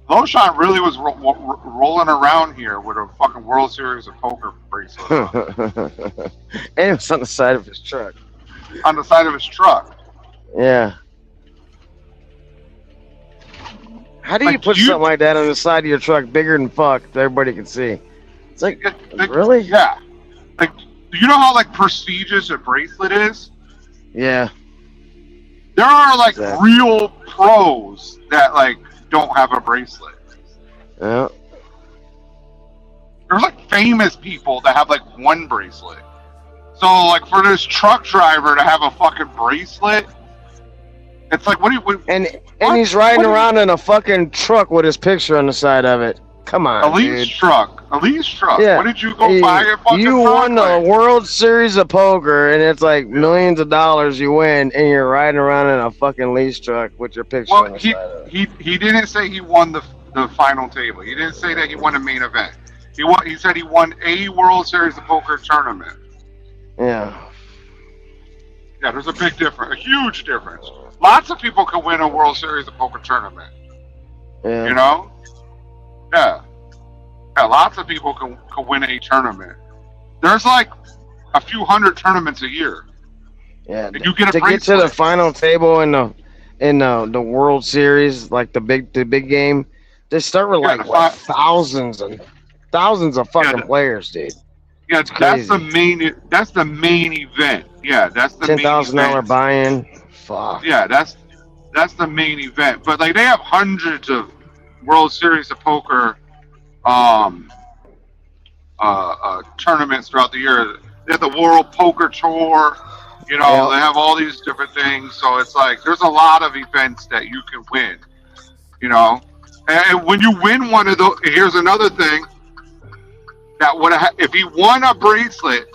Loshan really was rolling around here with a fucking World Series of Poker bracelet And it was on the side of his truck. on the side of his truck. Yeah. How do you put something like that on the side of your truck, bigger than fuck, that everybody can see? It's like really? Yeah. Like, do you know how like prestigious a bracelet is? Yeah. There are like real pros that like don't have a bracelet. Yeah. There's like famous people that have like one bracelet. So like for this truck driver to have a fucking bracelet, it's like and he's riding around in a fucking truck with his picture on the side of it. Come on, a lease truck. Yeah. What did you go buy a fucking You won the World Series of Poker, and it's like millions of dollars you win, and you're riding around in a fucking lease truck with your picture on the side of it. He didn't say he won the final table. He didn't say that he won a main event. He said he won a World Series of Poker tournament. Yeah. Yeah, there's a big difference, a huge difference. Lots of people can win a World Series of Poker tournament. Yeah. You know? Yeah. Yeah, lots of people can win a tournament. There's like a few hundred tournaments a year. Yeah. And you get to get to the final table in the World Series, like the big game, they start with thousands and thousands of fucking players, dude. Yeah, that's the main event. Yeah, that's the $10,000 buy-in. Fuck. Yeah, that's the main event. But like they have hundreds of World Series of Poker tournaments throughout the year. They have the World Poker Tour. You know, They have all these different things. So it's like there's a lot of events that you can win. You know, and when you win one of those, here's another thing. That if he won a bracelet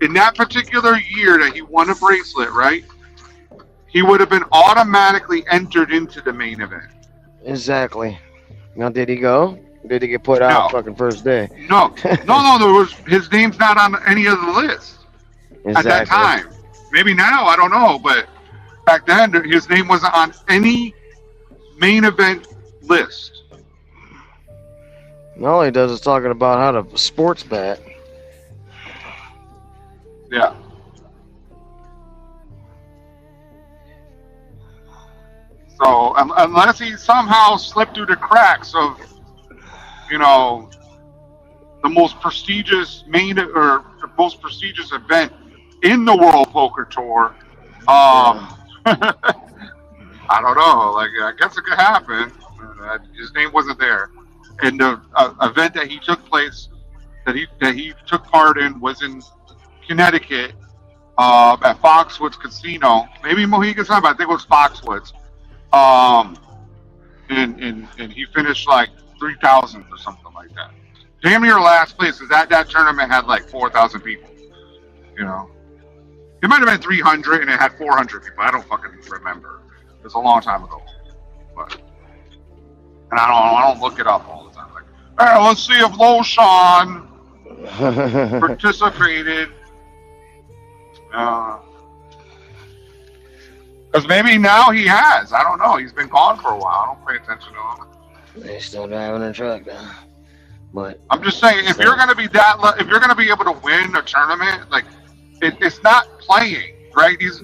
in that particular year that he won a bracelet, right? He would have been automatically entered into the main event. Exactly. Now, did he go? Did he get put out fucking first day? No. His name's not on any of the list at that time. Maybe now, I don't know, but back then his name wasn't on any main event list. All he does is talking about how to sports bet. Yeah. So unless he somehow slipped through the cracks of, you know, the most prestigious event in the World Poker Tour, I don't know. Like I guess it could happen. His name wasn't there, and the event that he took part in was in Connecticut at Foxwoods Casino. Maybe Mohegan Sun, but I think it was Foxwoods. And he finished like 3,000 or something like that. Damn near last place, because that tournament had like 4,000 people. You know, it might have been 300 and it had 400 people. I don't fucking remember. It was a long time ago. And I don't look it up all the time. Like, hey, let's see if Loshan participated. Because maybe now he has. I don't know. He's been gone for a while. I don't pay attention to him. He's still driving a truck now. But I'm just saying, if you're gonna be if you're gonna be able to win a tournament, like it's not playing, right? These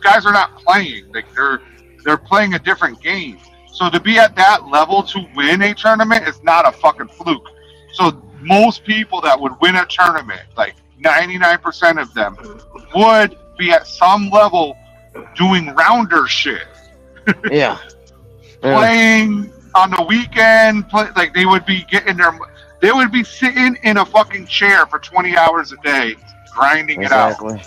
guys are not playing. Like they're playing a different game. So to be at that level to win a tournament is not a fucking fluke. So most people that would win a tournament, like 99% of them, would be at some level doing rounder shit, Yeah. playing on the weekend. Like they would be they would be sitting in a fucking chair for 20 hours a day, grinding it out. Exactly.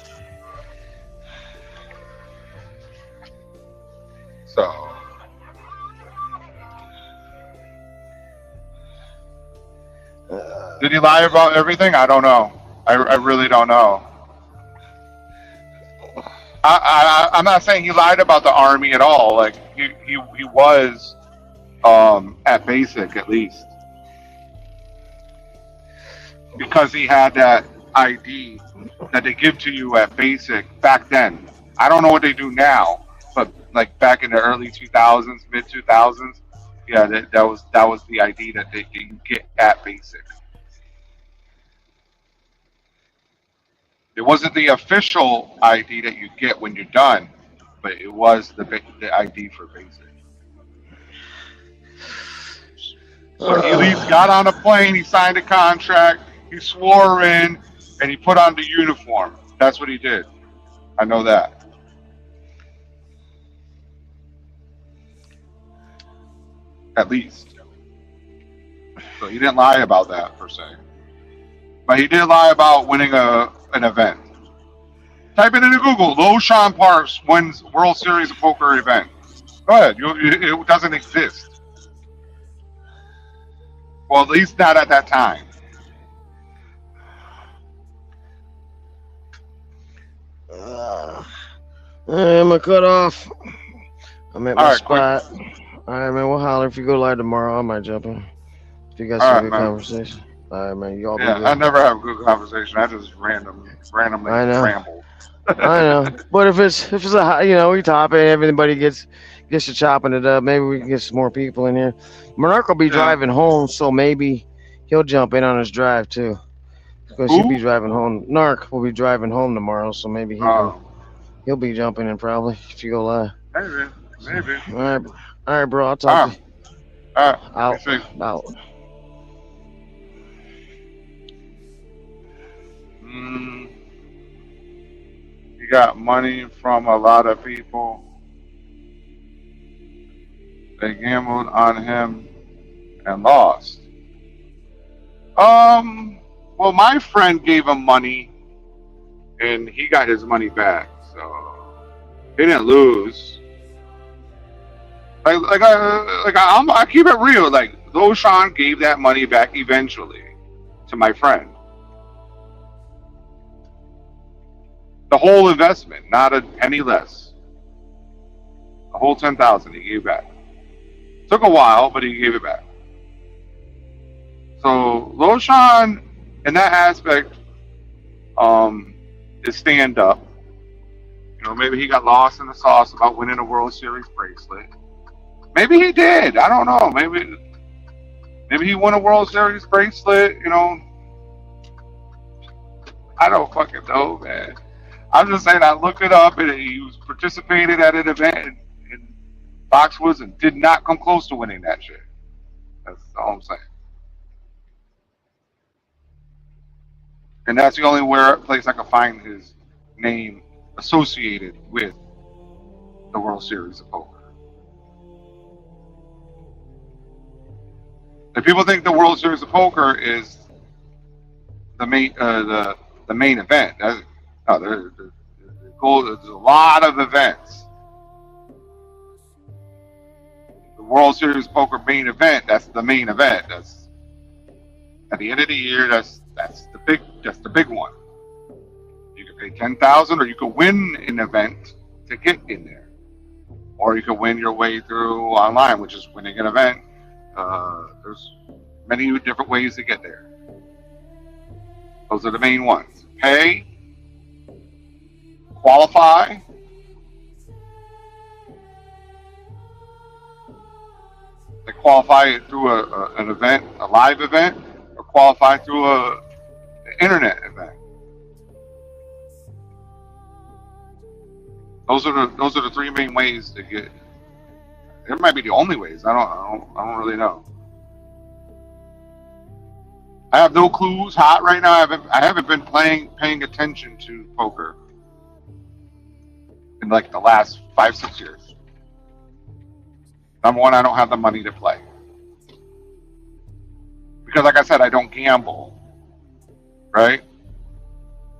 So. Did he lie about everything? I don't know. I really don't know. I'm not saying he lied about the army at all. Like he was at basic at least because he had that ID that they give to you at basic back then. I don't know what they do now, but like back in the early 2000s, mid 2000s, yeah, that was the ID that they can get at basic. It wasn't the official ID that you get when you're done, but it was the ID for basic. So he at least got on a plane, he signed a contract, he swore in, and he put on the uniform. That's what he did. I know that. At least. So he didn't lie about that per se. But he did lie about winning an event. Type it into Google. Loshan Parks wins World Series of Poker event. Go ahead. It doesn't exist. Well, at least not at that time. I'm gonna cut off. I'm at my All right, spot. All right, man. We'll holler if you go live tomorrow. I might jump in. If you got All some right, good man. conversation. All right, man. You all be Yeah, good. I never have a good conversation. I just randomly I know. ramble. I know, but if it's a we top it, everybody gets to chopping it up. Maybe we can get some more people in here. Monarch will be driving home, so maybe he'll jump in on his drive too, because he'll be driving home. Narc will be driving home tomorrow, so maybe he'll be jumping in probably if you go live. Maybe. All right, bro. I'll talk to you. All right. Out. He got money from a lot of people. They gambled on him and lost. Well, my friend gave him money, and he got his money back, so he didn't lose. I keep it real. Like, Loshan gave that money back eventually to my friend. The whole investment, not a penny less. The whole 10,000 he gave back. Took a while, but he gave it back. So Loshan, in that aspect, is stand up. Maybe he got lost in the sauce about winning a World Series bracelet. Maybe he did. I don't know. Maybe he won a World Series bracelet. I don't fucking know, man. I'm just saying I looked it up and he was participated at an event in Foxwoods and did not come close to winning that shit. That's all I'm saying. And that's the only place I can find his name associated with the World Series of Poker. If people think the World Series of Poker is the main event, there's a lot of events. The World Series of Poker main event, that's the main event. That's at the end of the year. That's the big one. You can pay 10,000, or you could win an event to get in there, or you could win your way through online, which is winning an event. There's many different ways to get there. Those are the main ones. Pay, qualify, they qualify through an event, a live event, or qualify through an internet event. Those are the three main ways to get. It might be the only ways. I don't really know. I have no clue who's hot right now. I haven't been paying attention to poker in like the last 5-6 years. Number one, I don't have the money to play because, like I said, I don't gamble, right?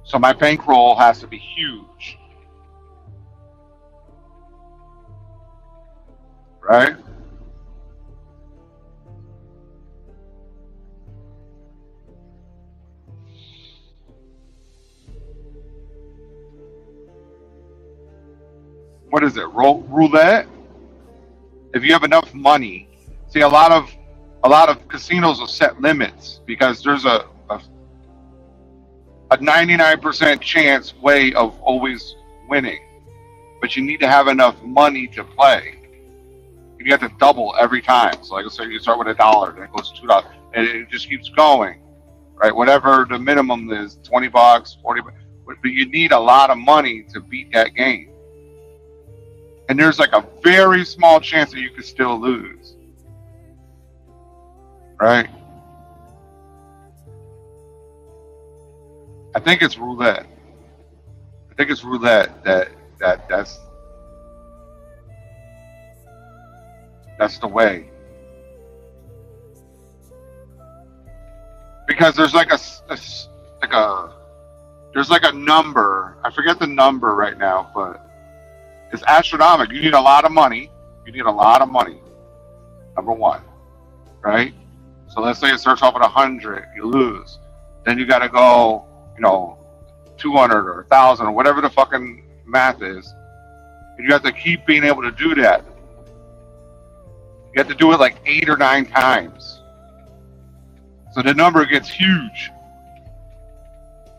So my bankroll has to be huge, right? What is it? Roulette? If you have enough money, see a lot of casinos will set limits because there's a 99% chance way of always winning, but you need to have enough money to play. You have to double every time. So, like I said, you start with $1, then it goes to $2, and it just keeps going, right? Whatever the minimum is, $20, 40, but you need a lot of money to beat that game. And there's like a very small chance that you could still lose, right? I think it's roulette. I think it's roulette that's the way. Because there's like there's like a number. I forget the number right now, but it's astronomical. You need a lot of money. You need a lot of money. Number one, right? So let's say it starts off at 100, you lose. Then you got to go, 200 or 1,000 or whatever the fucking math is. And you have to keep being able to do that. You have to do it like 8 or 9 times. So the number gets huge,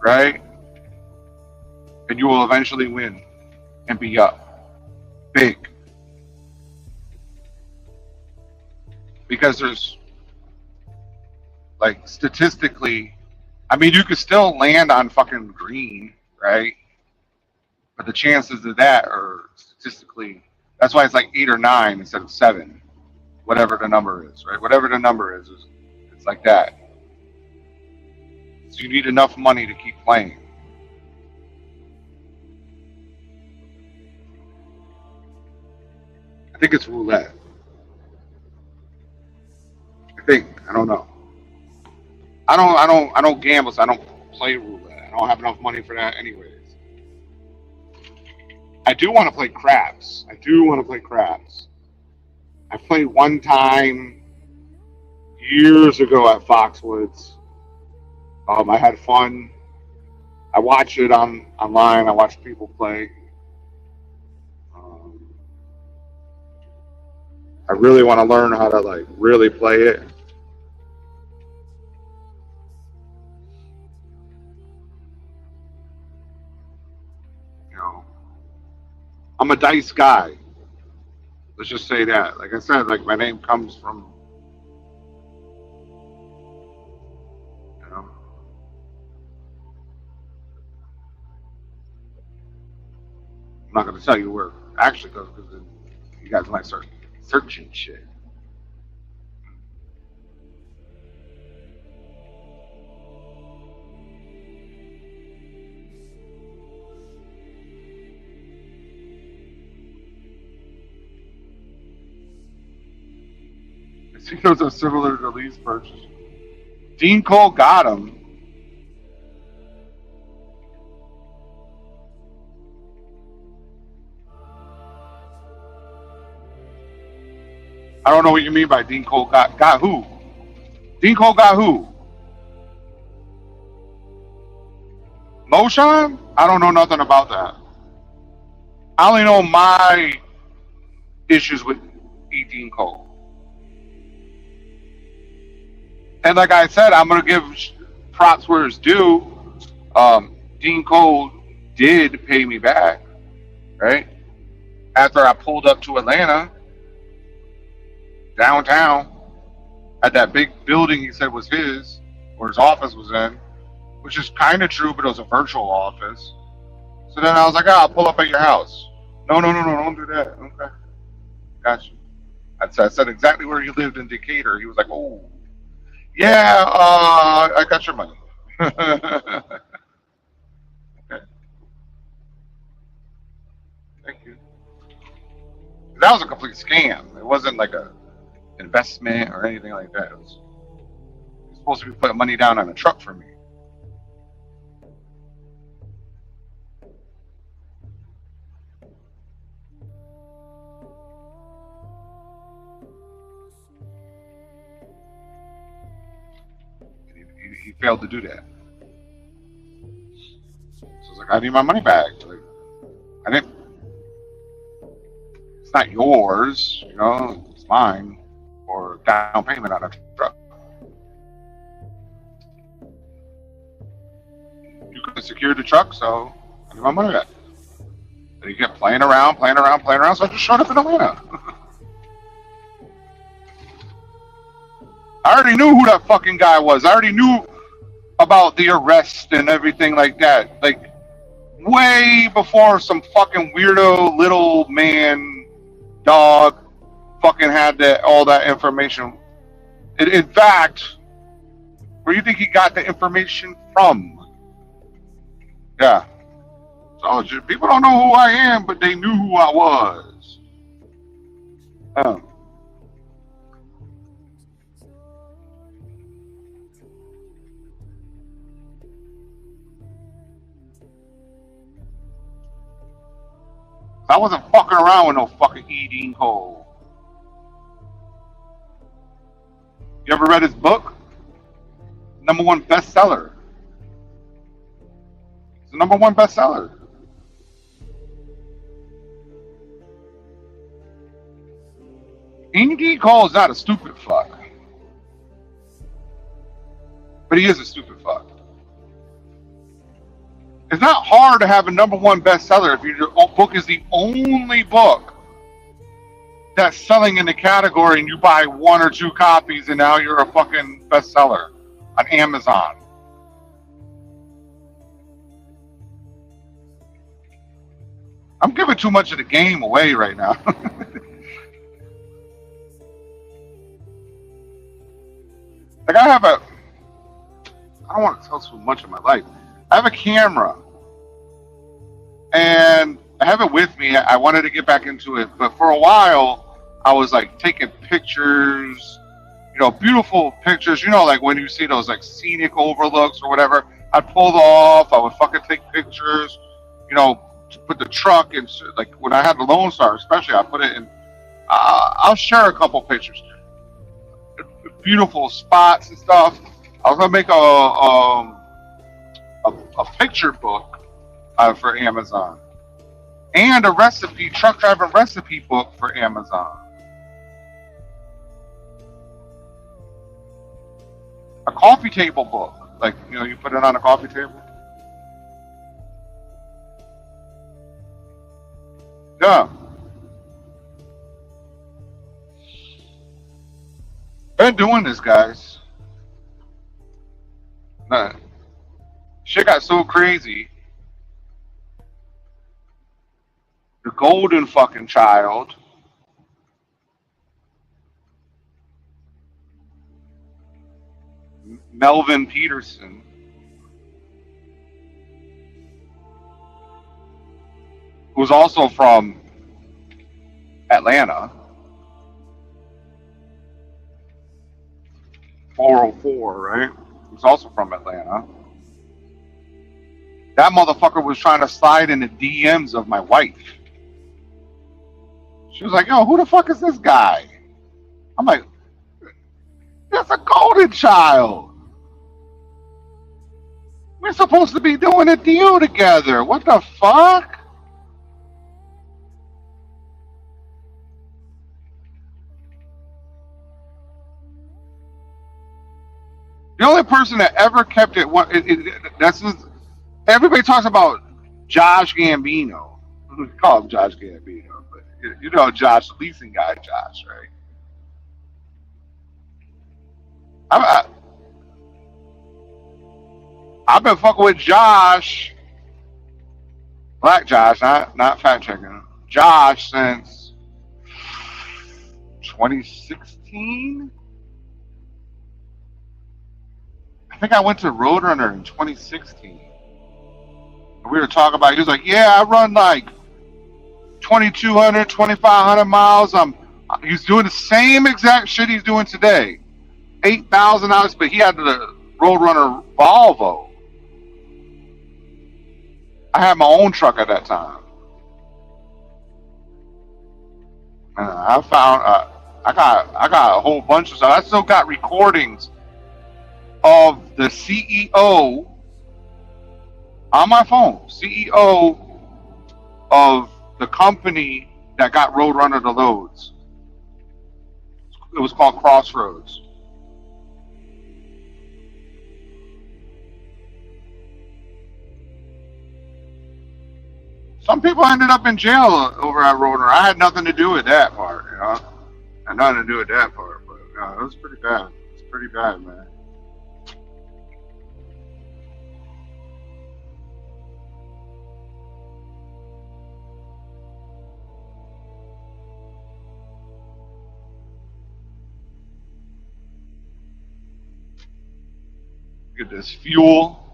right? And you will eventually win and be up big. Because there's, like, statistically, I mean, you could still land on fucking green, right? But the chances of that are statistically, that's why it's like 8 or 9 instead of 7, whatever the number is, right? Whatever the number is it's like that. So you need enough money to keep playing. I think it's roulette. I don't know. I don't gamble, so I don't play roulette. I don't have enough money for that anyways. I do want to play craps. I played one time years ago at Foxwoods. I had fun. I watched it online. I watched people play. I really want to learn how to like really play it. I'm a dice guy. Let's just say that. Like I said, like my name comes from, I'm not going to tell you where it actually goes because then you guys might start searching shit. Casinos are similar to lease purchase. Dean Cole got him. I don't know what you mean by Dean Cole got who? Dean Cole got who? Moshan? I don't know nothing about that. I only know my issues with Dean Cole. And like I said, I'm going to give props where it's due. Dean Cole did pay me back, right? After I pulled up to Atlanta, downtown, at that big building he said was his, or his office was in, which is kind of true, but it was a virtual office. So then I was like, I'll pull up at your house. No, don't do that. Okay, gotcha. I said exactly where he lived in Decatur. He was like, oh. Yeah, I got your money. Okay, thank you. That was a complete scam. It wasn't like a investment or anything like that. It was supposed to be putting money down on a truck for me. He failed to do that. So I was like, I need my money back. Like, I didn't. It's not yours, you know. It's mine for down payment on a truck. You could have secured the truck, so I need my money back. And he kept playing around, so I just showed up in Atlanta. I already knew who that fucking guy was. I already knew about the arrest and everything like that. Like, way before some fucking weirdo little man dog fucking had all that information. In fact, where do you think he got the information from? Yeah. So people don't know who I am, but they knew who I was. I wasn't fucking around with no fucking E. Dean Cole. You ever read his book? #1 bestseller. It's the #1 bestseller. E. Dean Cole is not a stupid fuck. But he is a stupid fuck. It's not hard to have a #1 bestseller if your book is the only book that's selling in the category and you buy 1 or 2 copies and now you're a fucking bestseller on Amazon. I'm giving too much of the game away right now. Like I don't want to tell too much of my life. I have a camera and I have it with me. I wanted to get back into it, but for a while I was like taking pictures, you know, beautiful pictures, you know, like when you see those like scenic overlooks or whatever, I'd pull off, I would fucking take pictures, you know, to put the truck in, like when I had the Lone Star especially, I put it in, I'll share a couple pictures, beautiful spots and stuff. I was gonna make a picture book for Amazon and a truck driving recipe book for Amazon. A coffee table book, like, you know, you put it on a coffee table. Yeah. Been doing this, guys. Shit got so crazy. The golden fucking child Melvin Peterson, who's also from Atlanta, 404, right? Who's also from Atlanta. That motherfucker was trying to slide in the DMs of my wife. She was like, yo, who the fuck is this guy? I'm like, that's a golden child. We're supposed to be doing a deal together. What the fuck? The only person that ever kept it, that's just, everybody talks about Josh Gambino. We call him Josh Gambino, but you know Josh, the leasing guy, Josh, right? I've been fucking with Josh, Black Josh, not fat chicken, Josh since 2016. I think I went to Roadrunner in 2016. And we were talking about. He was like, "Yeah, I run like 2,200, 2,500 miles. He's doing the same exact shit he's doing today. 8,000 hours, but he had the Roadrunner Volvo. I had my own truck at that time. I found I got a whole bunch of stuff. I still got recordings of the CEO on my phone. CEO of the company that got Roadrunner the loads. It was called Crossroads. Some people ended up in jail over at Roadrunner. I had nothing to do with that part, you know. I had nothing to do with that part, but it was pretty bad. It's pretty bad, man. Get this fuel.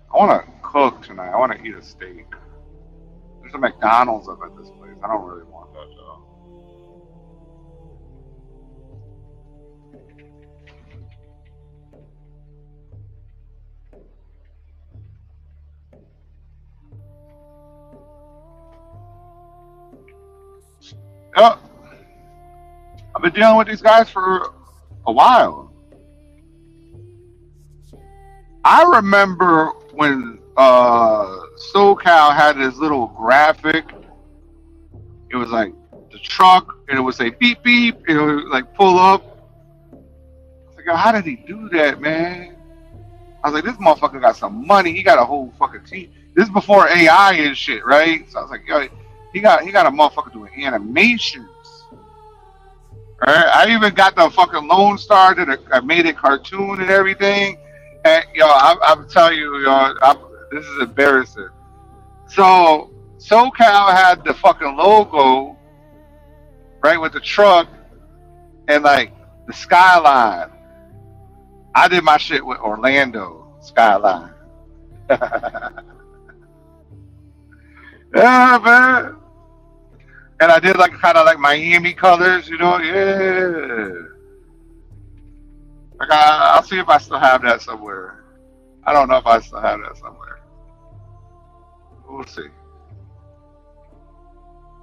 I want to cook tonight. I want to eat a steak. There's a McDonald's up at this place. I don't really want that though. Yep. I've been dealing with these guys for a while. I remember when SoCal had this little graphic. It was like the truck, and it would say beep beep, and it would like pull up. I was like, how did he do that, man? I was like, this motherfucker got some money. He got a whole fucking team. This is before AI and shit, right? So I was like, yo, he got a motherfucker doing animations. All right? I even got the fucking Lone Star that I made it cartoon and everything. And yo, I'm telling you, yo, this is embarrassing. So SoCal had the fucking logo, right, with the truck and like the skyline. I did my shit with Orlando skyline. Yeah, man. And I did like kind of like Miami colors, you know? Yeah. Like I'll see if I still have that somewhere. I don't know if I still have that somewhere. We'll see.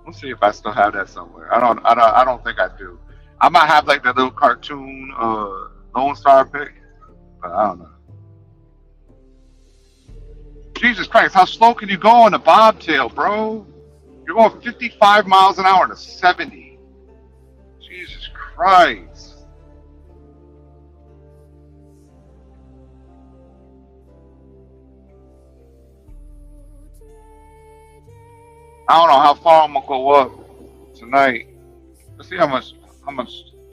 We'll see if I still have that somewhere. I don't think I do. I might have like the little cartoon Lone Star pick, but I don't know. Jesus Christ, how slow can you go on a bobtail, bro? You're going 55 miles an hour to 70. Jesus Christ. I don't know how far I'm gonna go up tonight. Let's see how much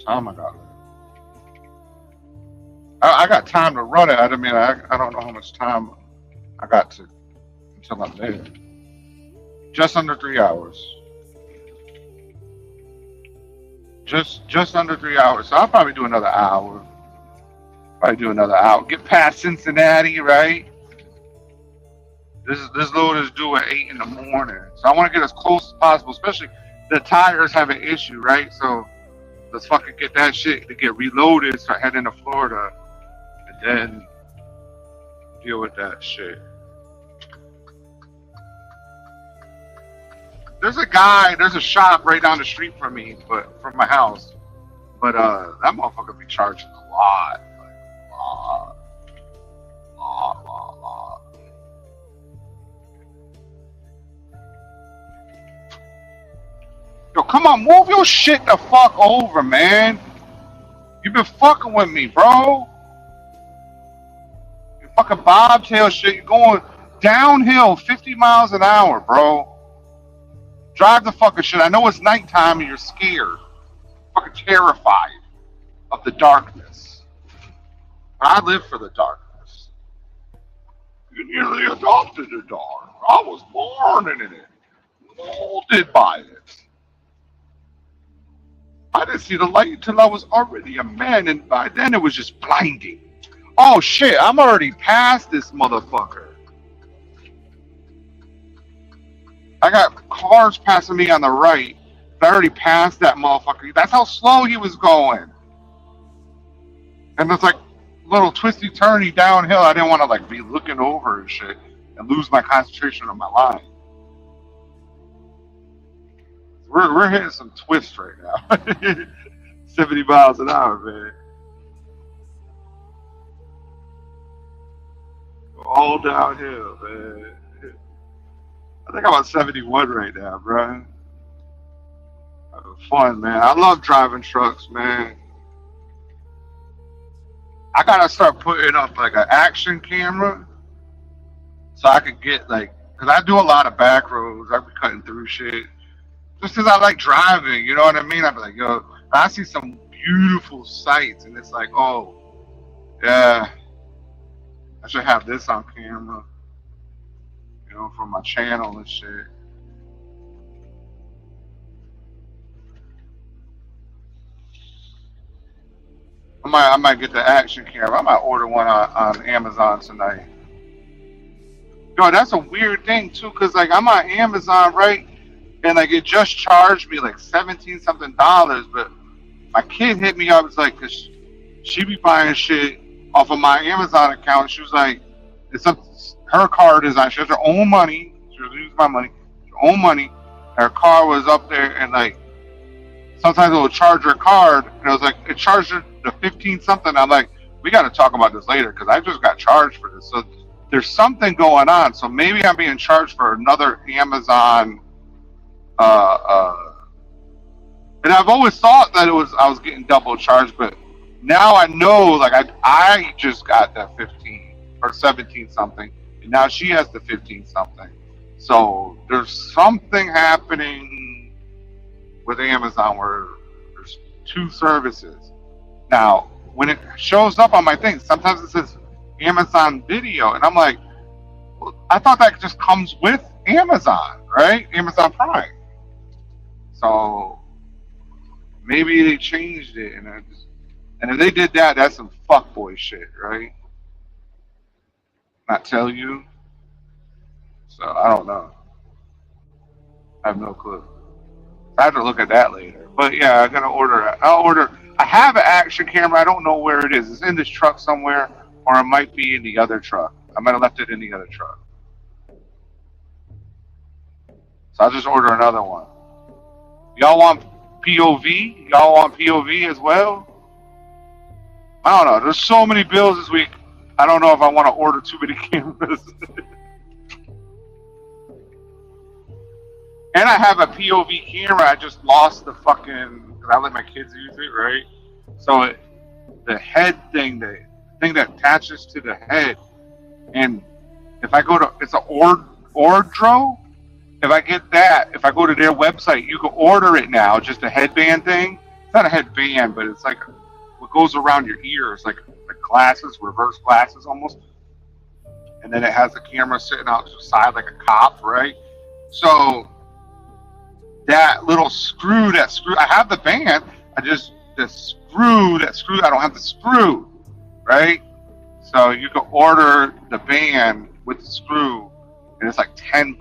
time I got. I got time to run it. I mean, I don't know how much time I got to until I'm there. Just under 3 hours. Just under 3 hours. So I'll probably do another hour. Get past Cincinnati, right? This load is due at 8 in the morning. So I want to get as close as possible, especially the tires have an issue, right? So let's fucking get that shit to get reloaded, start heading to Florida, and then deal with that shit. There's a shop right down the street from me, but from my house. But that motherfucker be charging a lot. Like, lot. Yo, come on, move your shit the fuck over, man. You been fucking with me, bro. You fucking bobtail shit. You're going downhill 50 miles an hour, bro. Drive the fucking shit. I know it's nighttime and you're scared. Fucking terrified of the darkness. I live for the darkness. You nearly adopted the dark. I was born in it. Molded by it. I didn't see the light until I was already a man, and by then it was just blinding. Oh shit, I'm already past this motherfucker. I got cars passing me on the right, but I already passed that motherfucker. That's how slow he was going. And it's like little twisty turny downhill. I didn't want to like be looking over and shit and lose my concentration on my line. We're hitting some twists right now. 70 miles an hour, man. All downhill, man. I think I'm on 71 right now, bro. Having fun, man. I love driving trucks, man. I gotta start putting up like an action camera so I can get like, cause I do a lot of back roads. I be cutting through shit just cause I like driving. You know what I mean? I be like, yo, I see some beautiful sights, and it's like, oh, yeah, I should have this on camera, you know, for my channel and shit. I might get the action camera. I might order one on Amazon tonight. Yo, that's a weird thing too, cause like I'm on Amazon, right? And like it just charged me like 17 something dollars, but my kid hit me up. It's like, cause she be buying shit off of my Amazon account. She was like, it's up. Her card is on. She has her own money. She doesn't use my money. Her own money. Her car was up there, and like sometimes it will charge her card, and it was like it charged her the 15 something. I'm like, we got to talk about this later because I just got charged for this. So there's something going on. So maybe I'm being charged for another Amazon. And I've always thought that I was getting double charged, but now I know, like I just got that 15 or 17 something, and now she has the 15 something. So there's something happening with Amazon where there's two services. Now, when it shows up on my thing, sometimes it says Amazon Video, and I'm like, well, I thought that just comes with Amazon, right? Amazon Prime. So maybe they changed it, and if they did that, that's some fuckboy shit, right? Not tell you. So I don't know. I have no clue. I have to look at that later. But yeah, I'm gonna order it. I'll order. I have an action camera. I don't know where it is. It's in this truck somewhere, or it might be in the other truck. I might have left it in the other truck. So I'll just order another one. Y'all want POV? Y'all want POV as well? I don't know. There's so many bills this week. I don't know if I want to order too many cameras. And I have a POV camera. I just lost the fucking, because I let my kids use it, right? So the head thing, the thing that attaches to the head, and if I go to, it's an Ordro. If I get that, if I go to their website, you can order it now, just a headband thing. It's not a headband, but it's like what goes around your ears, like glasses, reverse glasses almost. And then it has the camera sitting out to the side like a cop, right? So that little screw, I have the band, I don't have the screw, right? So you can order the band with the screw, and it's like $10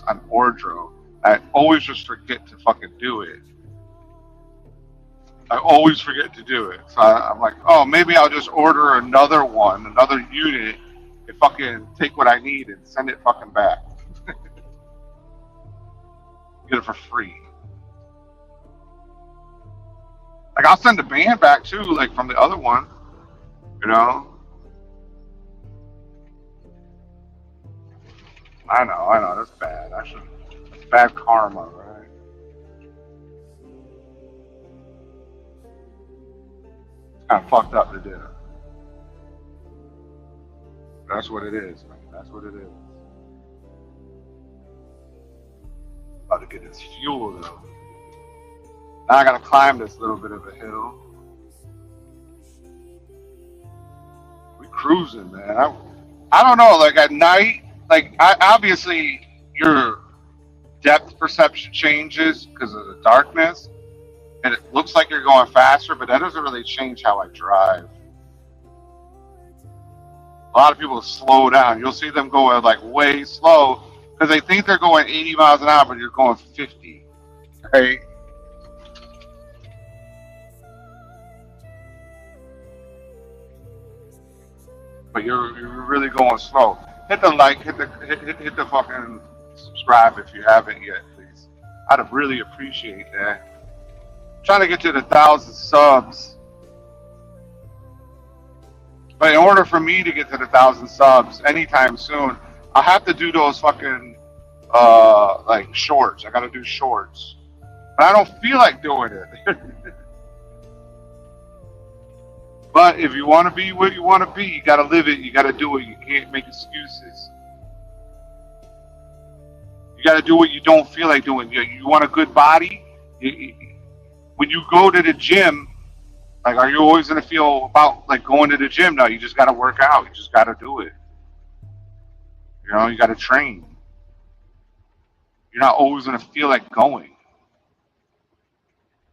on Ordro. I always just forget to fucking do it. I always forget to do it. So I'm like, oh, maybe I'll just order another one, another unit, and fucking take what I need and send it fucking back. Get it for free. Like, I'll send the band back too, like from the other one, you know? I know, that's bad. That's bad karma, right? It's kind of fucked up to do. That's what it is, man. That's what it is. About to get this fuel, though. Now I gotta climb this little bit of a hill. We cruising, man. I don't know, like at night, like obviously your depth perception changes because of the darkness, and it looks like you're going faster, but that doesn't really change how I drive. A lot of people slow down. You'll see them going like way slow because they think they're going 80 miles an hour, but you're going 50, right? But you're really going slow. Hit the like, hit the fucking subscribe if you haven't yet, please. I'd really appreciate that. I'm trying to get to the 1,000 subs, but in order for me to get to the 1,000 subs anytime soon, I'll have to do those fucking like shorts. I gotta do shorts, but I don't feel like doing it. But if you want to be where you want to be, you got to live it. You got to do it. You can't make excuses. You got to do what you don't feel like doing. You want a good body? When you go to the gym, like, are you always going to feel about like going to the gym? No, you just got to work out. You just got to do it. You know, you got to train. You're not always going to feel like going.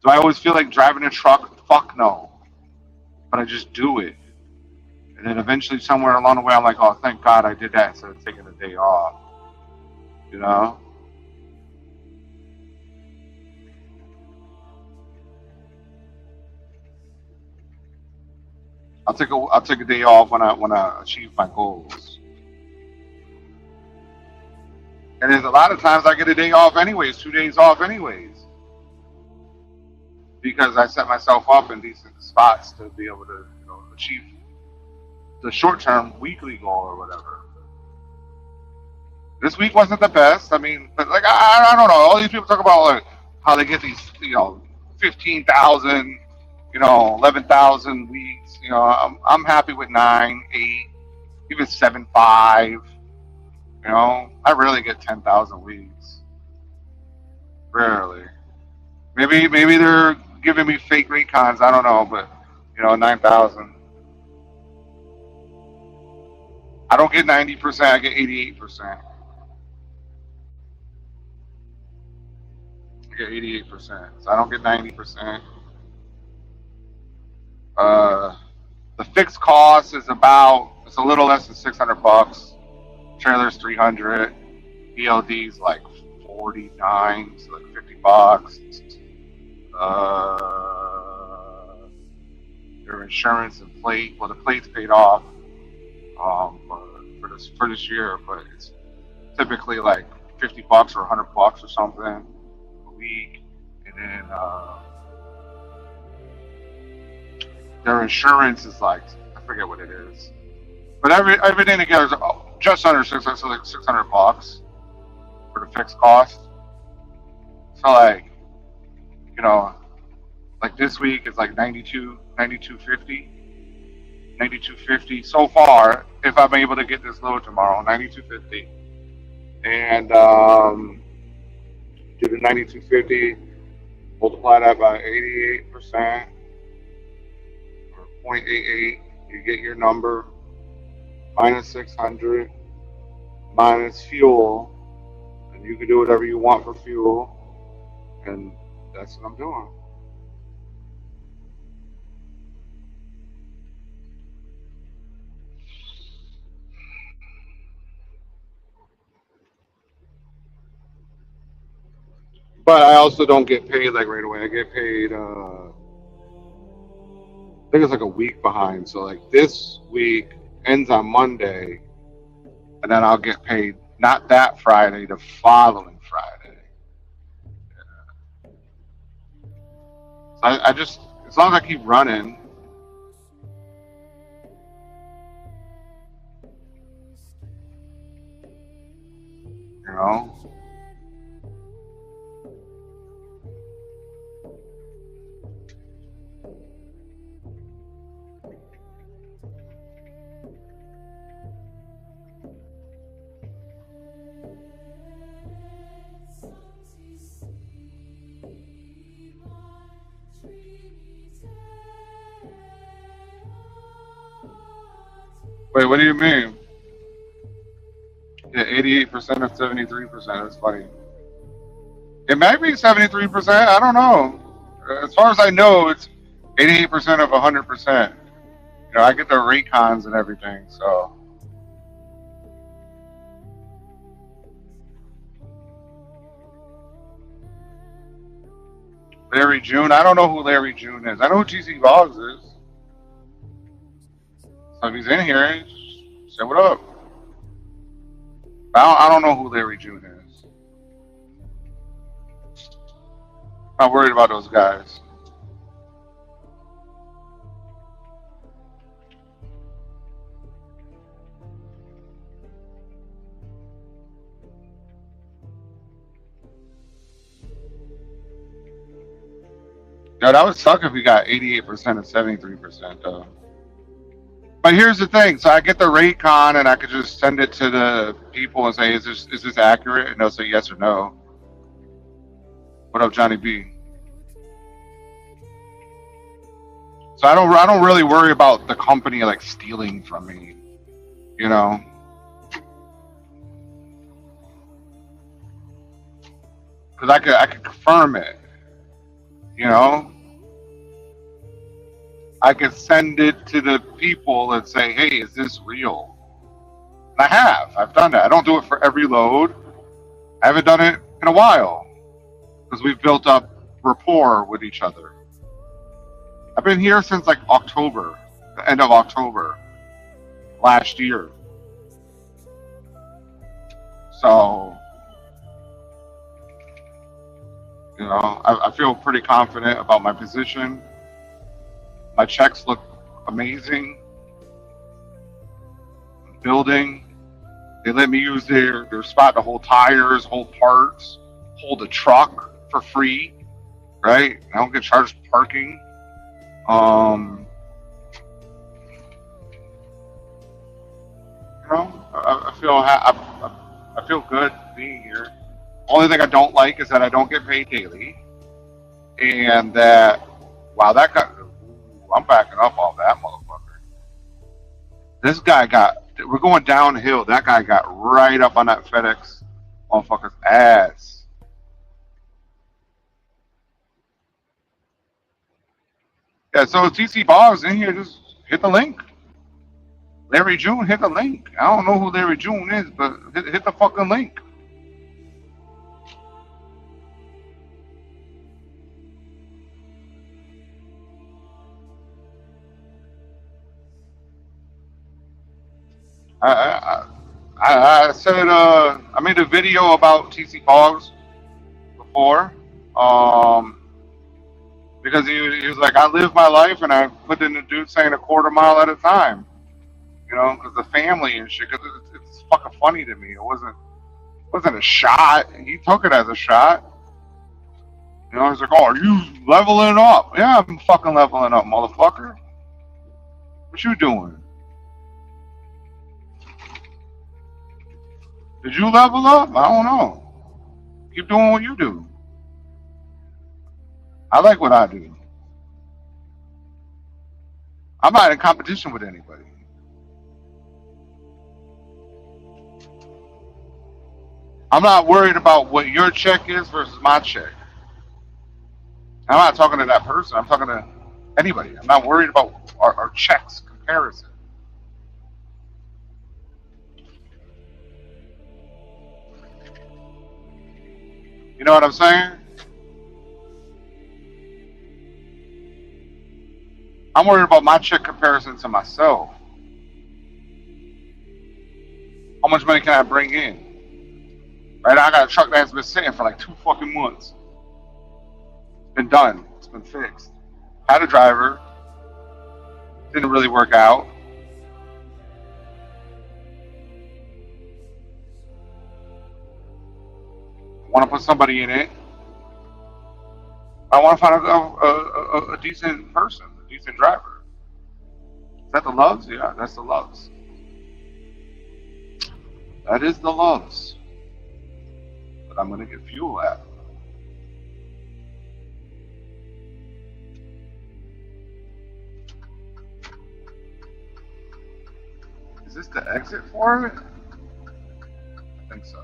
Do I always feel like driving a truck? Fuck no. But I just do it. And then eventually somewhere along the way, I'm like, oh, thank God I did that instead of taking a day off. You know? I'll take a day off when I achieve my goals. And there's a lot of times I get a day off anyways, 2 days off anyways. Because I set myself up in decent spots to be able to, you know, achieve the short-term weekly goal or whatever. This week wasn't the best. I mean, but like I don't know. All these people talk about like how they get these, you know, 15,000, you know, 11,000 weeks. You know, I'm happy with 9, 8, even 7, 5. You know, I rarely get 10,000 weeks. Rarely. Maybe they're giving me fake recons. I don't know, but you know, 9,000. I don't get 90%. I get 88%. I get 88%. So I don't get 90%. The fixed cost is it's a little less than $600. Trailer's 300. ELD's like 49, so like $50. Their insurance and plate. Well, the plate's paid off for this year, but it's typically like $50 or $100 or something a week, and then their insurance is like, I forget what it is, but everything together is just under $600, so like $600 for the fixed cost. So like, you know, like this week it's like 9250 so far. If I'm able to get this load tomorrow, 9250, and do the 9250, multiply that by 88% or 0.88, you get your number. Minus 600, minus fuel, and you can do whatever you want for fuel, and that's what I'm doing. But I also don't get paid like right away. I get paid, I think it's like a week behind. So like this week ends on Monday, and then I'll get paid not that Friday, the following Friday. So I just, as long as I keep running, you know. Wait, what do you mean? Yeah, 88% or 73%. That's funny. It might be 73%. I don't know. As far as I know, it's 88% of 100%. You know, I get the Raycons and everything, so. Larry June. I don't know who Larry June is. I know who TC Boggs is. So if he's in here, say what up. I don't know who Larry June is. Not worried about those guys. No, that would suck if we got 88% of 73% though. But here's the thing. So I get the Raycon and I could just send it to the people and say, is this accurate? And they'll say yes or no. What up, Johnny B? So I don't really worry about the company like stealing from me, you know. Because I could confirm it, you know. I could send it to the people and say, hey, is this real? And I've done that. I don't do it for every load. I haven't done it in a while because we've built up rapport with each other. I've been here since like October, the end of October last year. So, you know, I feel pretty confident about my position. My checks look amazing. Building. They let me use their spot to hold tires, hold parts, hold a truck for free, right? I don't get charged parking. You know, I feel good being here. Only thing I don't like is that I don't get paid daily, and that wow, that got. I'm backing up off that motherfucker. This guy we're going downhill. That guy got right up on that FedEx motherfucker's ass. Yeah, so TC Boggs in here, just hit the link. Larry June, hit the link. I don't know who Larry June is, but hit the fucking link. I said I made a video about TC Boggs before, because he was like, I live my life and I put in the dude saying a quarter mile at a time, you know, because the family and shit. Because it's fucking funny to me. It wasn't a shot. He took it as a shot. You know, he's like, oh, are you leveling up? Yeah, I'm fucking leveling up, motherfucker. What you doing? Did you level up? I don't know. Keep doing what you do. I like what I do. I'm not in competition with anybody. I'm not worried about what your check is versus my check. I'm not talking to that person. I'm talking to anybody. I'm not worried about our checks comparison. You know what I'm saying? I'm worried about my check comparison to myself. How much money can I bring in? Right now, I got a truck that's been sitting for like 2 fucking months. It's been done. It's been fixed. Had a driver. Didn't really work out. Want to put somebody in it. I want to find a decent person, a decent driver. Is that the Loves? Yeah, that's the Loves. That is the Loves. But I'm going to get fuel at. Is this the exit for it? I think so.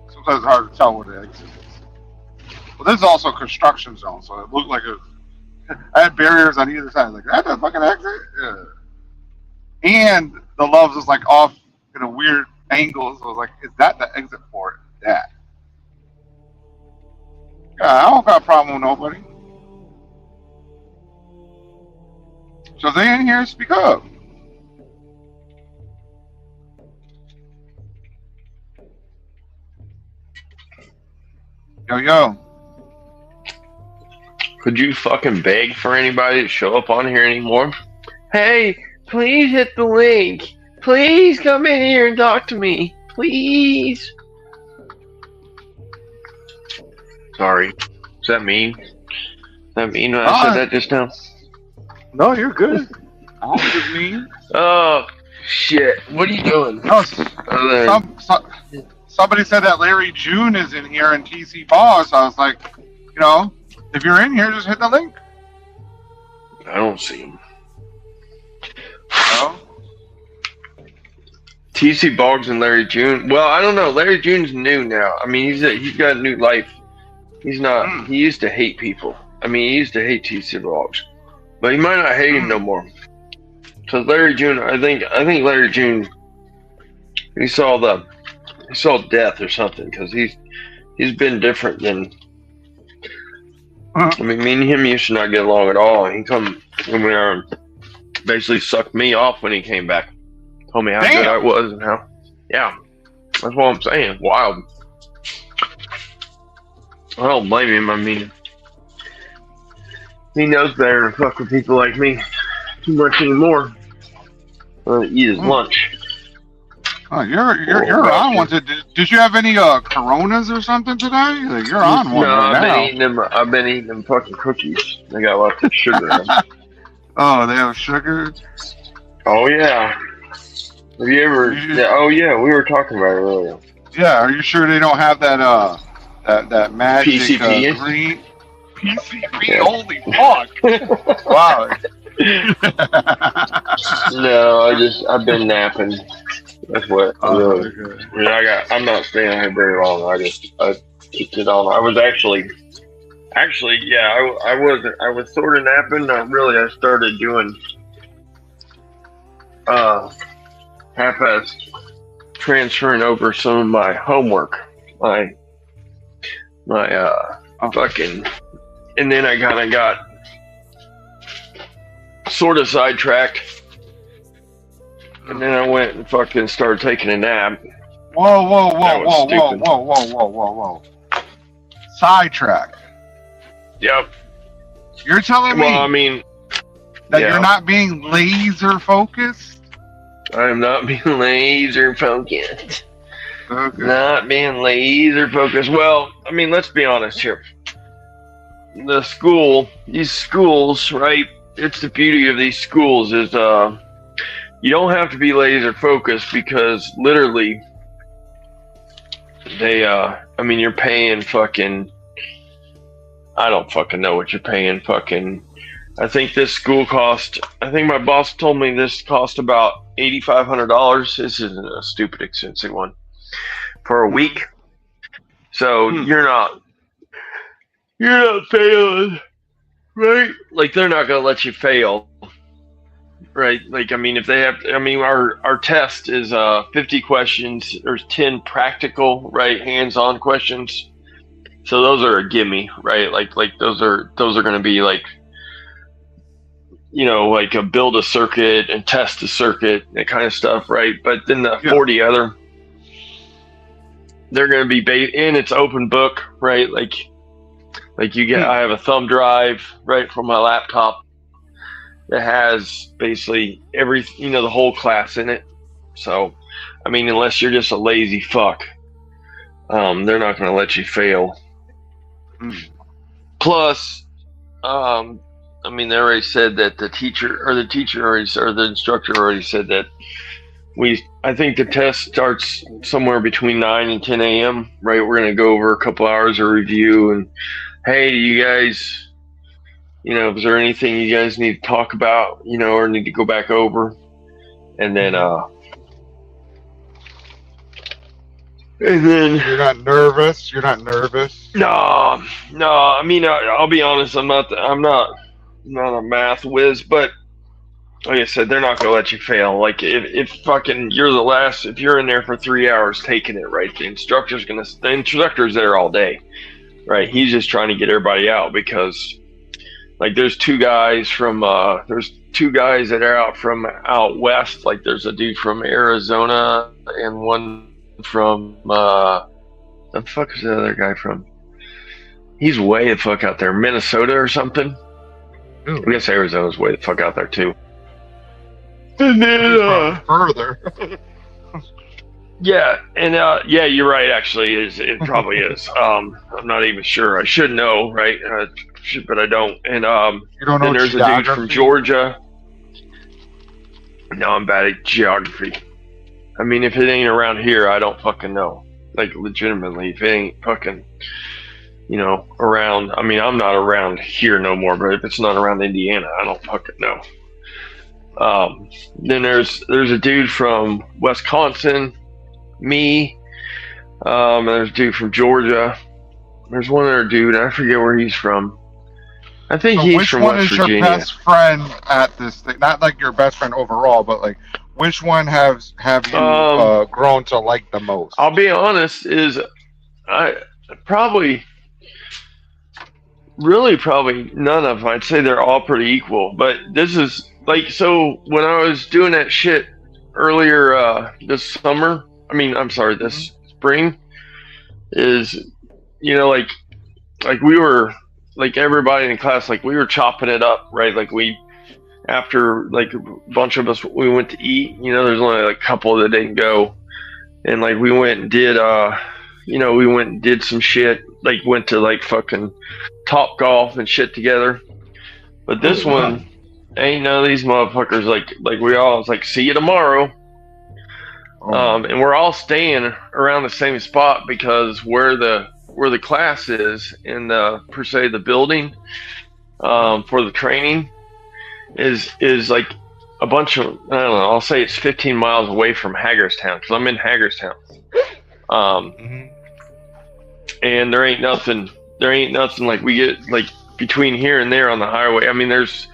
So so it's hard to tell where the exit is. Well, this is also a construction zone, so it looked like I had barriers on either side. Like, that's the fucking exit? Yeah. And the Loves is like off in a weird angle, so I was like, is that the exit for it? That. Yeah, I don't got a problem with nobody. So if they in here, speak up. Yo. Could you fucking beg for anybody to show up on here anymore? Hey, please hit the link. Please come in here and talk to me. Please. Sorry. Is that mean? Is that mean when I said that just now? No, you're good. I don't just mean. Oh, shit. What are you doing? No, somebody said that Larry June is in here and TC Boss. I was like, you know, if you're in here, just hit the link. I don't see him. No? TC Boggs and Larry June. Well, I don't know. Larry June's new now. I mean, he's got a new life. He's not. He used to hate people. I mean, he used to hate TC Boggs, but he might not hate him no more. Because Larry June, I think Larry June, he saw death or something. Because he's been different than. I mean, me and him used to not get along at all. He come basically sucked me off when he came back. Told me how good I was and how. Yeah, that's what I'm saying. Wild. I don't blame him. I mean, he knows better to fuck with people like me too much anymore. Eat his lunch. Oh, you're on one. Did you have any Coronas or something today? Like, you're on one. No, right I've been eating them fucking cookies. They got lots of sugar in them. Oh, they have sugar. Oh yeah. Have you ever? Yeah, oh yeah, we were talking about it earlier. Yeah, are you sure they don't have that that magic PCP? Green PCP? Yeah. Holy fuck! Wow. No, I've been napping. That's what. Really. I'm not staying here very long. I kicked it on. I was actually, yeah, I was sort of napping. I started doing half-assed transferring over some of my homework, my fucking, and then I kind of got sort of sidetracked, and then I went and fucking started taking a nap. Whoa. Sidetrack. Yep. You're telling me Well, I mean, that yeah. you're not being laser focused? I'm not being laser focused. Okay. Not being laser focused. Well, I mean, let's be honest here. These schools, right? It's the beauty of these schools is you don't have to be laser focused because literally they I mean, you're paying fucking, I don't fucking know what you're paying. Fucking, I think my boss told me this cost about $8,500. This isn't a stupid expensive one for a week. So you're not failing, right? Like, they're not gonna let you fail, right? Like, I mean, our test is 50 questions. There's 10 practical, right, hands-on questions. So those are a gimme, right? Like those are gonna be like, you know, like a build a circuit and test a circuit, that kind of stuff, right? But then the 40 other, they're going to be and it's open book, right? Like you get, I have a thumb drive, right, from my laptop that has basically the whole class in it. So, I mean, unless you're just a lazy fuck, they're not going to let you fail. Plus, I mean, they already said that the instructor already said that I think the test starts somewhere between 9 and 10 a.m., right? We're going to go over a couple hours of review and, hey, do you guys, is there anything you guys need to talk about, or need to go back over? And then, And then You're not nervous. You're not nervous. no. I mean, I'll be honest. I'm not a math whiz, but like I said, they're not gonna let you fail. Like if fucking you're the last, if you're in there for 3 hours taking it, right? The instructor's there all day, right? He's just trying to get everybody out because, like, there's two guys that are out west. Like, there's a dude from Arizona and one from the fuck is the other guy from? He's way the fuck out there, Minnesota or something. Ooh. I guess Arizona's way the fuck out there too. And then, further. yeah, and yeah, you're right. Actually, it probably is. I'm not even sure. I should know, right? But I don't. And You don't know then there's a dude geography? from Georgia. No, I'm bad at geography. I mean, if it ain't around here, I don't fucking know. Like, legitimately, if it ain't fucking, around. I mean, I'm not around here no more. But if it's not around Indiana, I don't fucking know. Then there's a dude from Wisconsin, me, and there's a dude from Georgia. There's one other dude, I forget where he's from. I think he's which from one West is Virginia. your best friend at this thing? Not like your best friend overall, but like which one have you grown to like the most? I'll be honest, I probably none of them. I'd say they're all pretty equal, but this is like, so when I was doing that shit earlier this summer, this spring, is, like we were, like everybody in class, like we were chopping it up, right? Like after like a bunch of us, we went to eat, there's only like a couple that didn't go. And like we went and did, some shit, like went to like fucking Top Golf and shit together. But this one, ain't none of these motherfuckers like we all was like, see you tomorrow. And we're all staying around the same spot because where the class is in per se the building for the training is like a bunch of, I don't know, I'll say it's 15 miles away from Hagerstown because I'm in Hagerstown. And there ain't nothing like we get like between here and there on the highway. I mean, there's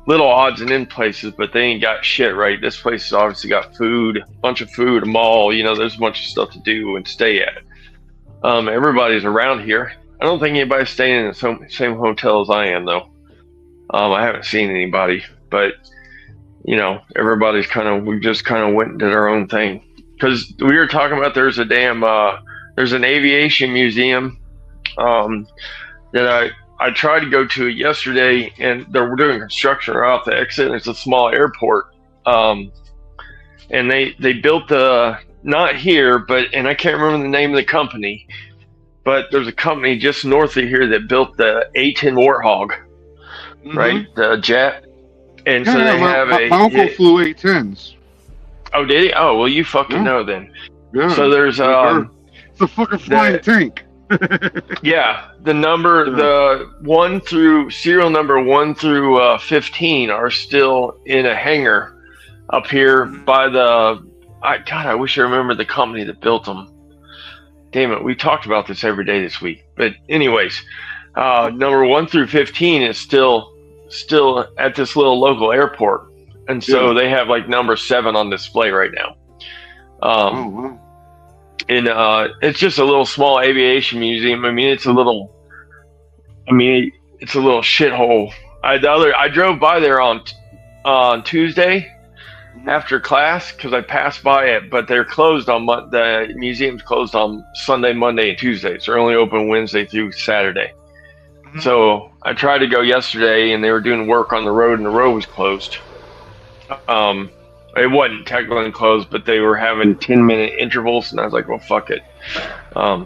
little odds and end places, but they ain't got shit, right? This place has obviously got food, a bunch of food, a mall, there's a bunch of stuff to do and stay at. Everybody's around here. I don't think anybody's staying in the same hotel as I am, though. I haven't seen anybody, but everybody's we just kind of went and did our own thing. Because we were talking about there's an aviation museum that I tried to go to yesterday, and they're doing construction right off the exit, and it's a small airport. And they built not here, and I can't remember the name of the company, but there's a company just north of here that built the A-10 Warthog, right? The jet. And so they have my uncle flew A-10s. Oh, did he? Oh, well, you fucking know then. Yeah. So there's it's a fucking flying tank. Yeah, the serial number 1 through 15 are still in a hangar up here by I wish I remembered the company that built them. Damn it, we talked about this every day this week. But anyways, number 1 through 15 is still at this little local airport, and so they have like number 7 on display right now. Wow. And it's just a little small aviation museum. I mean, it's a little shithole. I drove by there on Tuesday after class because I passed by it, but they're closed the museum's closed on Sunday, Monday, and Tuesday. So they're only open Wednesday through Saturday. Mm-hmm. So I tried to go yesterday, and they were doing work on the road, and the road was closed. It wasn't technically closed, but they were having 10-minute intervals, and I was like, well, fuck it.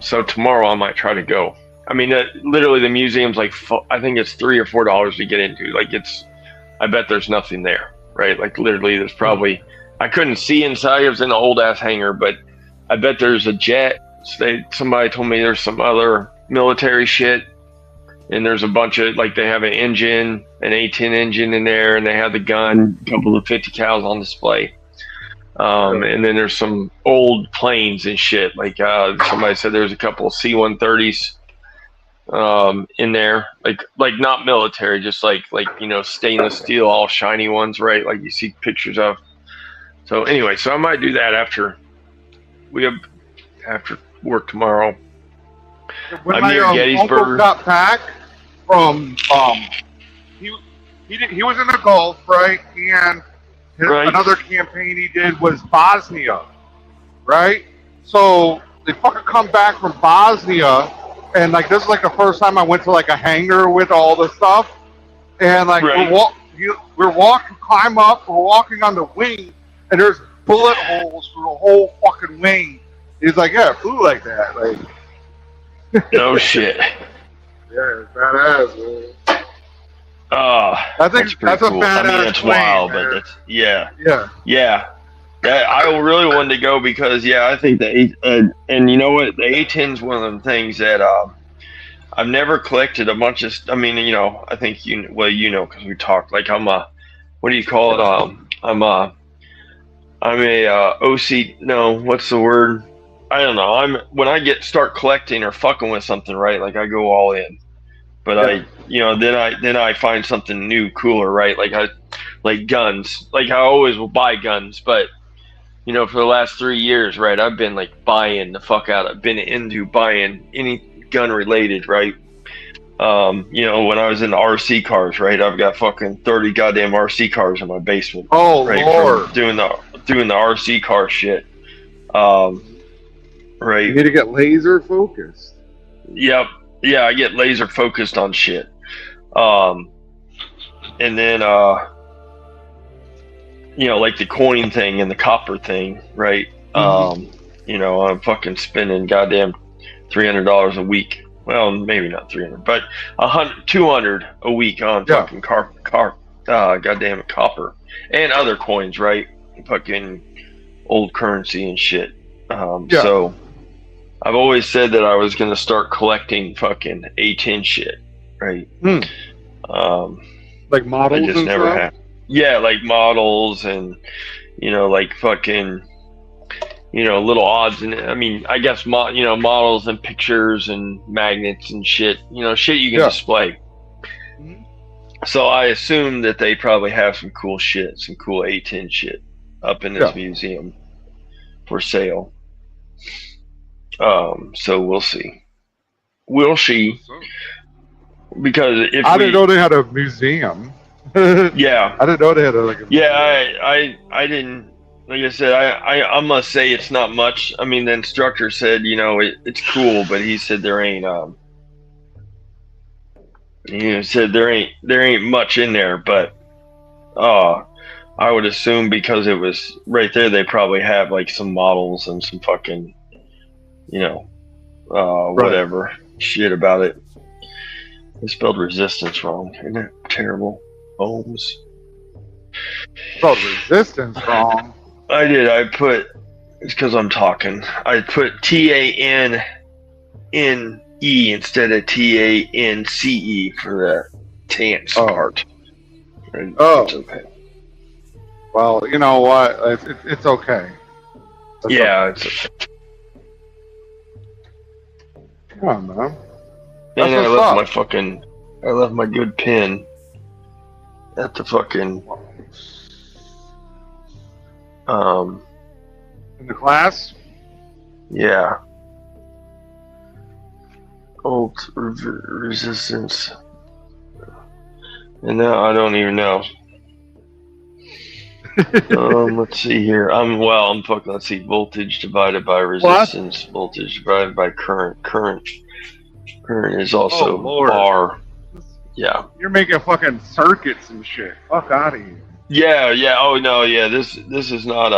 So tomorrow I might try to go. I mean, literally the museum's like, I think it's $3 or $4 to get into. Like, I bet there's nothing there, right? Like, literally there's probably, I couldn't see inside. It was in an old ass hangar, but I bet there's a jet. Somebody told me there's some other military shit. And there's a bunch of, like, they have an engine, an A-10 engine in there, and they have the gun, a couple of 50 cals on display. And then there's some old planes and shit. Like somebody said, there's a couple of C-130s in there, like not military, just like stainless steel, all shiny ones, right? Like you see pictures of. So anyway, so I might do that after work tomorrow. When I'm my near uncle Gettysburg. got back from he was in the Gulf, right? And Right. another campaign he did was Bosnia, right? So they fucking come back from Bosnia, and like this is like the first time I went to like a hangar with all the stuff, and like Right. we're walking, climb up, we're walking on the wing, and there's bullet holes through the whole fucking wing. He's like, yeah, it flew like that, like. No shit. Yeah, it's badass, man. I think pretty that's a cool. I mean, badass it's plane, wild, man. but that's yeah. Yeah. I really wanted to go because I think and you know what, the A-10 is one of them things that I've never collected a bunch of. I mean, I think because we talked. Like I'm a, what do you call it? I'm a OC. No, what's the word? I don't know. When I start collecting or fucking with something, right? Like I go all in. But then I find something new, cooler, right? Like guns. Like I always will buy guns, but for the last 3 years, right? I've been like buying the fuck out. I've been into buying any gun related, right? When I was in the RC cars, right? I've got fucking 30 goddamn RC cars in my basement. Oh right? Lord, From doing the RC car shit. Right. you need to get laser focused. Yep. Yeah, I get laser focused on shit. And then like the coin thing and the copper thing, right? I'm fucking spending goddamn $300 a week. Well, maybe not 300, but 200 a week on fucking goddamn it, copper and other coins, right? Fucking old currency and shit. So I've always said that I was gonna start collecting fucking A-10 shit, right? Like models. I just and never stuff? have. Yeah, like models and like fucking little odds and I mean I guess models and pictures and magnets and shit. Shit you can display. Mhm. So I assume that they probably have some cool shit, some cool A-10 shit up in this museum for sale. So we'll see. We'll see. Because if I didn't know they had a museum. Yeah. I didn't know they had a museum. Yeah, I didn't. Like I said, I must say it's not much. I mean, the instructor said, it's cool, but he said there ain't said there ain't much in there, but I would assume because it was right there, they probably have like some models and some fucking whatever shit about it. I spelled resistance wrong. Isn't that terrible? Ohms. Spelled resistance wrong. I did. It's because I'm talking. I put TANNE instead of TANCE for the TANCE part. Oh. It's okay. Well, you know what? It's okay. It's Yeah, okay. it's okay. Come on, man. And That's I what's left up. I left my good pen at the fucking In the class? yeah. Old resistance. And now I don't even know. Let's see here. Let's see. Voltage divided by resistance. What? Voltage divided by current. Current is also Lord. R. Yeah. You're making fucking circuits and shit. Fuck out of here. Yeah. Oh no, yeah. This is not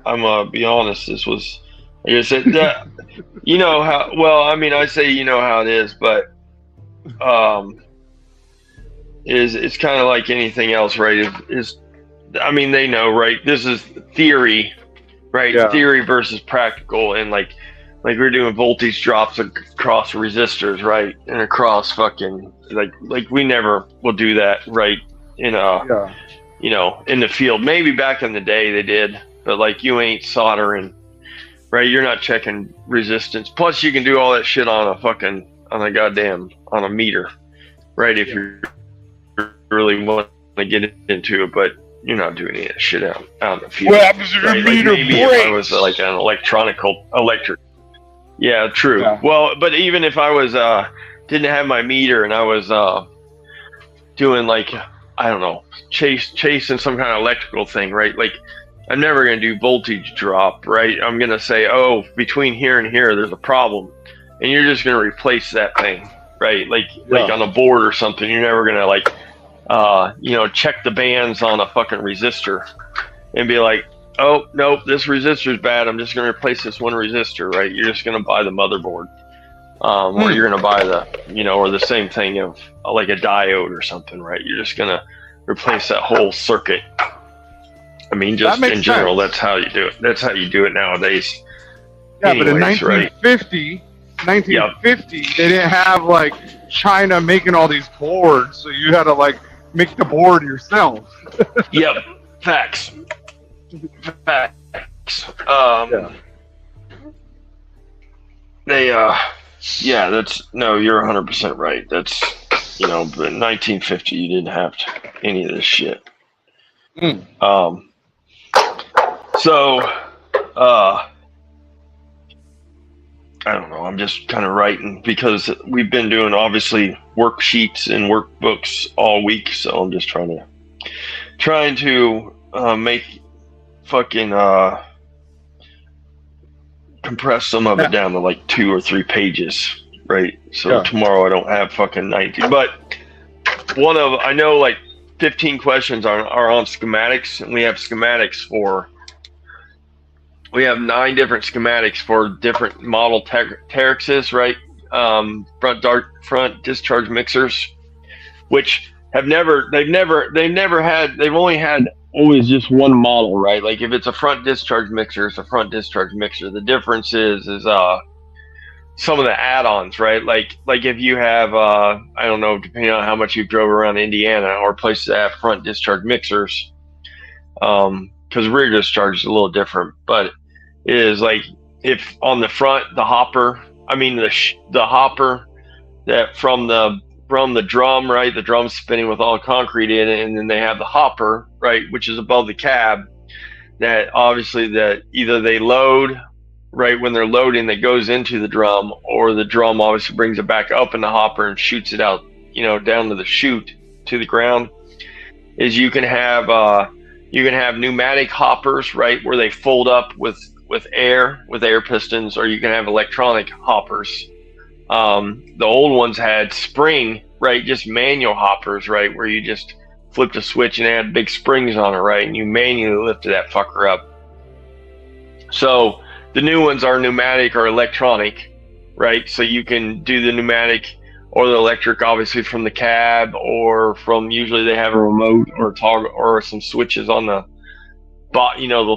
I'm gonna be honest. This was, like I said, that you know how. Well, I mean, I say you know how it is, but it's kind of like anything else, right? I mean, they know, right? This is theory, right? Yeah. Theory versus practical, and like we're doing voltage drops across resistors, right? And across fucking like we never will do that, right? In in the field. Maybe back in the day they did, but like you ain't soldering, right? You're not checking resistance. Plus, you can do all that shit on a meter, right? If you really want to get into it, but you're not doing any of that shit out in the field. What happens if your Right? meter Like maybe breaks? if I was like an electric. Yeah, true. Yeah. Well, but even if I was didn't have my meter and I was doing like, I don't know, chasing some kind of electrical thing, right? Like I'm never gonna do voltage drop, right? I'm gonna say, oh, between here and here, there's a problem, and you're just gonna replace that thing, right? Like on a board or something. You're never gonna like, check the bands on a fucking resistor and be like, oh nope, this resistor's bad. I'm just gonna replace this one resistor, right? You're just gonna buy the motherboard, or you're gonna buy or the same thing of like a diode or something, right? You're just gonna replace that whole circuit. I mean, just in general, that's how you do it. That's how you do it nowadays. Yeah, but in Anyways, right? 1950, they didn't have like China making all these boards, so you had to like make the board yourself. Yep, facts. Facts. You're 100% right. That's, but in 1950, you didn't have any of this shit. I don't know. I'm just kind of writing because we've been doing obviously worksheets and workbooks all week. So I'm just trying to make fucking compress some of it down to like 2 or 3 pages, right? So tomorrow I don't have fucking 90, but I know like 15 questions are on schematics, and we have 9 different schematics for different model Terexes, right? Front discharge mixers, which they've only had always just one model, right? Like if it's a front discharge mixer, it's a front discharge mixer. The difference is some of the add-ons, right? Like if you have I don't know, depending on how much you've drove around Indiana or places that have front discharge mixers, because rear discharge is a little different, but it is like if on the front the hopper that from the drum, right? The drum's spinning with all concrete in it, and then they have the hopper, right, which is above the cab. That obviously that either they load, right, when they're loading, that goes into the drum, or the drum obviously brings it back up in the hopper and shoots it out, down to the chute to the ground. Is you can have pneumatic hoppers, right, where they fold up with air pistons, or you can have electronic hoppers. The old ones had spring, right, just manual hoppers, right, where you just flipped a switch and had big springs on it, right, and you manually lifted that fucker up. So the new ones are pneumatic or electronic, right? So you can do the pneumatic or the electric, obviously, from the cab, or from, usually they have a remote or a toggle or some switches on the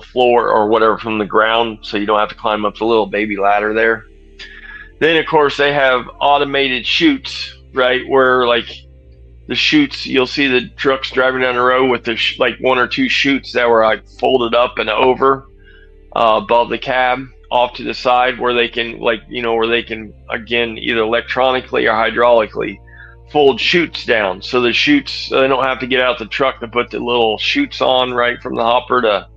floor or whatever from the ground, so you don't have to climb up the little baby ladder there. Then, of course, they have automated chutes, right, where like the chutes, you'll see the trucks driving down the road with the 1 or 2 chutes that were like folded up and over above the cab off to the side, where they can again either electronically or hydraulically fold chutes down. So the chutes, they don't have to get out the truck to put the little chutes on, right, from the hopper to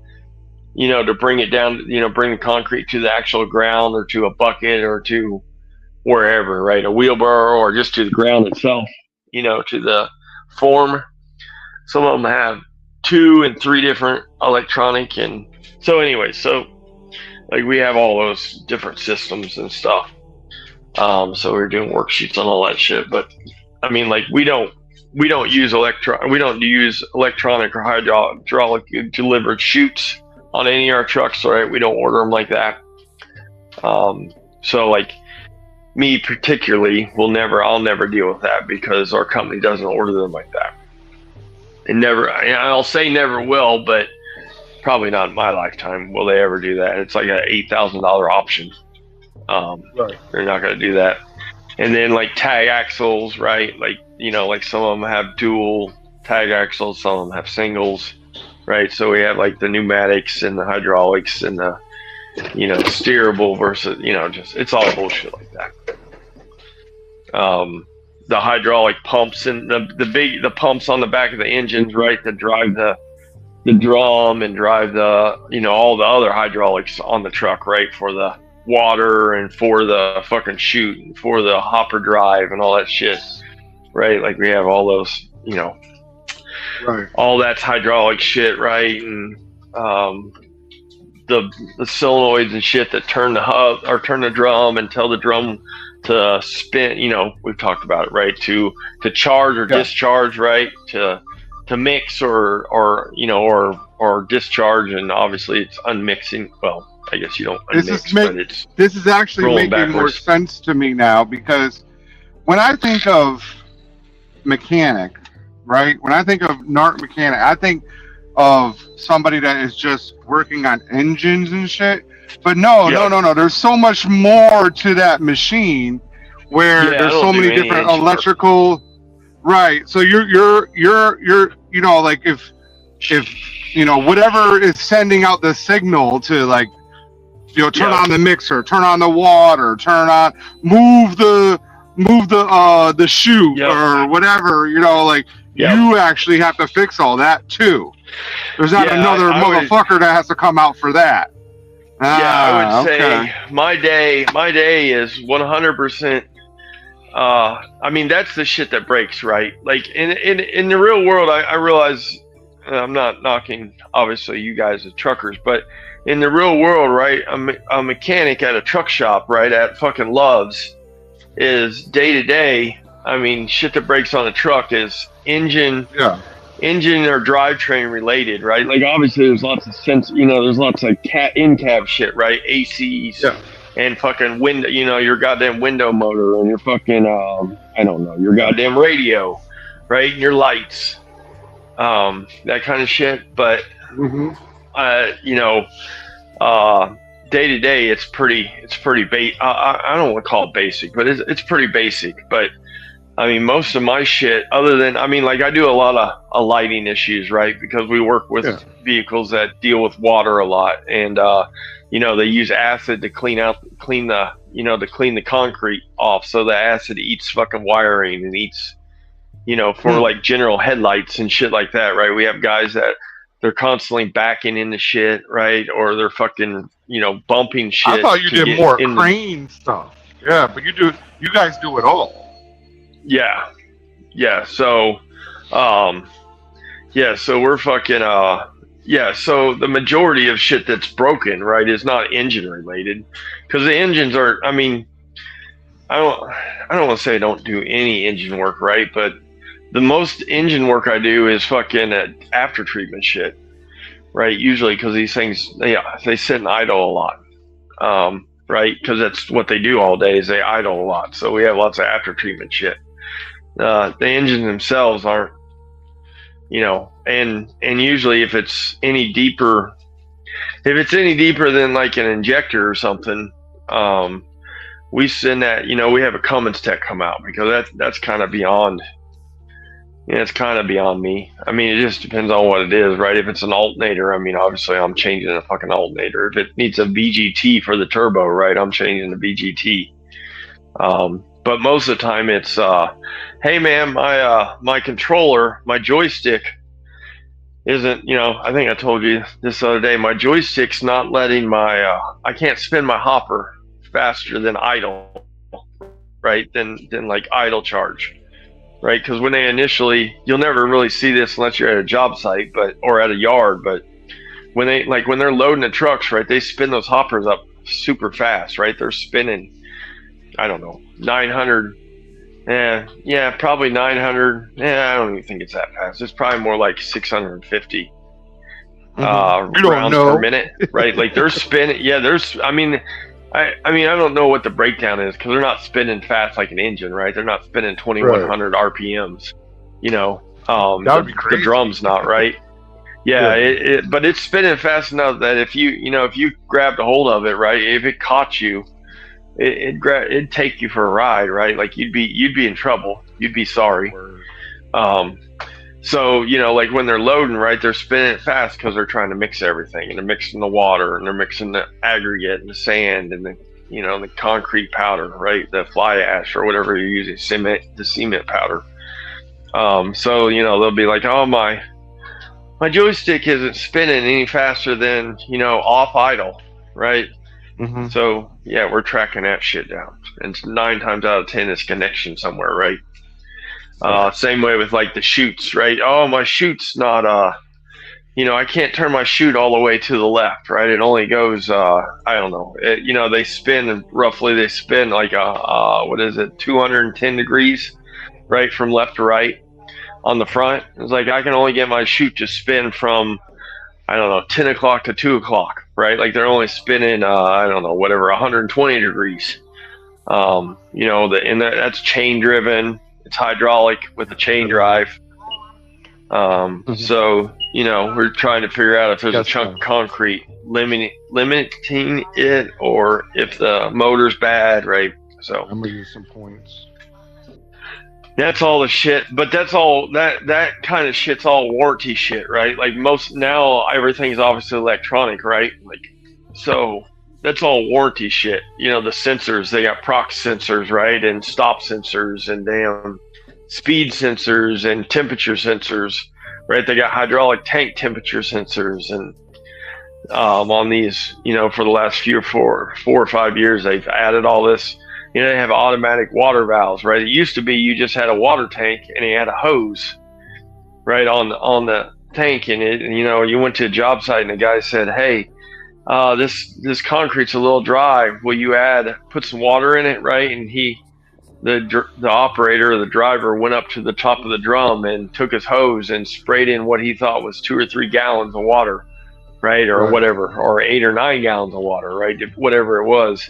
bring it down, bring the concrete to the actual ground, or to a bucket, or to wherever, right, a wheelbarrow, or just to the ground itself, to the form. Some of them have 2 and 3 different electronic, and so anyway, like we have all those different systems and stuff. So we're doing worksheets on all that shit, but I mean, like we don't use electronic or hydraulic delivered chutes on any of our trucks, right? We don't order them like that. So like me particularly I'll never deal with that, because our company doesn't order them like that. And I'll say never will, but probably not in my lifetime will they ever do that. It's like an $8,000 option. Right. They're not going to do that. And then like tag axles, right? Like, like some of them have dual tag axles, some of them have singles. right? So we have like the pneumatics and the hydraulics and the, you know, steerable versus, you know, just it's all bullshit like that. The hydraulic pumps and the pumps on the back of the engines, right, that drive the drum and drive the, you know, all the other hydraulics on the truck, right, for the water and for the fucking chute and for the hopper drive and all that shit, right? Like we have all those, you know, Right. all that's hydraulic shit, right? And the solenoids and shit that turn the hub or turn the drum and tell the drum to spin, you know, we've talked about it, right? To charge or discharge, right? To mix or you know, or discharge, and obviously it's unmixing. Well, I guess you don't unmix, but it's this is actually making more backwards. sense to me now, because when I think of mechanic, right? When I think of NART mechanic, I think of somebody that is just working on engines and shit. But no. There's so much more to that machine, where there's so many different electrical. Right. So you're you know, like if you know, whatever is sending out the signal to, like, you know, turn on the mixer, turn on the water, move the chute or whatever, you know, like you actually have to fix all that too. There's not another motherfucker that has to come out for that. I would say my day is 100%. I mean, that's the shit that breaks, right? Like in the real world, I realize, I'm not knocking obviously you guys as truckers, but in the real world, right, a mechanic at a truck shop, right, at fucking Love's, is day to day. I mean, shit that breaks on a truck is engine or drivetrain related, right? Like obviously there's lots of you know, there's lots of in-cab shit, right? ACs and fucking window, you know, your goddamn window motor and your fucking I don't know, your goddamn radio, right? And your lights, that kind of shit. But you know, day to day, it's pretty I don't want to call it basic, but it's pretty basic. But I mean, most of my shit, other than, I mean, like I do a lot of lighting issues, right? Because we work with vehicles that deal with water a lot, and you know, they use acid to clean the concrete off, so the acid eats fucking wiring and eats, you know, for like general headlights and shit like that, right? We have guys that they're constantly backing into shit, right? Or they're fucking, you know, bumping shit. I thought you did more crane stuff. Yeah, but you guys do it all. Yeah. So, so we're fucking, so the majority of shit that's broken, right, is not engine related, because the engines are, I mean, I don't want to say I don't do any engine work, right, but the most engine work I do is fucking after treatment shit, right, usually, because these things, they sit and idle a lot, right, because that's what they do all day, is they idle a lot, so we have lots of after treatment shit. The engines themselves aren't, you know, and usually if it's any deeper than like an injector or something, we send that, you know, we have a Cummins tech come out, because that's kind of beyond, you know, it's kind of beyond me. I mean, it just depends on what it is, right? If it's an alternator, I mean, obviously I'm changing a fucking alternator. If it needs a VGT for the turbo, right, I'm changing the VGT. But most of the time it's, hey man, my controller, my joystick isn't, you know, I think I told you this other day, my joystick's not letting I can't spin my hopper faster than idle, right? Than like idle charge, right? Because when they initially, you'll never really see this unless you're at a job site, or at a yard, but when they're loading the trucks, right, they spin those hoppers up super fast, right? They're spinning, I don't know, 900. Probably 900. I don't even think it's that fast. It's probably more like 650 rounds per minute, right? Like they're spinning. Yeah, I mean, I don't know what the breakdown is, because they're not spinning fast like an engine, right? They're not spinning 2,100 RPMs. You know, that would be crazy. The drum's not, right. Yeah, but it's spinning fast enough that if you grabbed a hold of it, right, if it caught you, it'd take you for a ride, right? Like you'd be in trouble. You'd be sorry. So, you know, like when they're loading, right, they're spinning it fast because they're trying to mix everything, and they're mixing the water, and they're mixing the aggregate and the sand and the, you know, the concrete powder, right, the fly ash or whatever you're using, the cement powder. So, you know, they'll be like, oh, my joystick isn't spinning any faster than, you know, off idle, right? Mm-hmm. So, yeah, we're tracking that shit down. And 9 times out of 10, it's connection somewhere, right? Same way with like the chutes, right? Oh, my chute's not, you know, I can't turn my chute all the way to the left, right? It only goes, I don't know. You know, they spin like what is it, 210 degrees, right, from left to right on the front. It's like I can only get my chute to spin from, I don't know, 10 o'clock to 2 o'clock, right? Like they're only spinning, I don't know, whatever, 120 degrees. You know, that's chain driven. It's hydraulic with a chain drive. So, you know, we're trying to figure out if there's a chunk of concrete limiting it, or if the motor's bad, right? So I'm gonna use some points. that's all the shit. But that's all that kind of shit's all warranty shit, right? Like most now, everything's obviously electronic, right? Like, so that's all warranty shit. You know, the sensors, they got prox sensors, right? And stop sensors and damn speed sensors and temperature sensors, right? They got hydraulic tank temperature sensors. And on these, you know, for the last 4 or 5 years, they've added all this. You know, they have automatic water valves, right? It used to be you just had a water tank and you had a hose, right, on the tank. And you know, you went to a job site and the guy said, hey, this concrete's a little dry. Will you put some water in it, right? And the operator or the driver went up to the top of the drum and took his hose and sprayed in what he thought was 2 or 3 gallons of water, right, or whatever, or 8 or 9 gallons of water, right, whatever it was,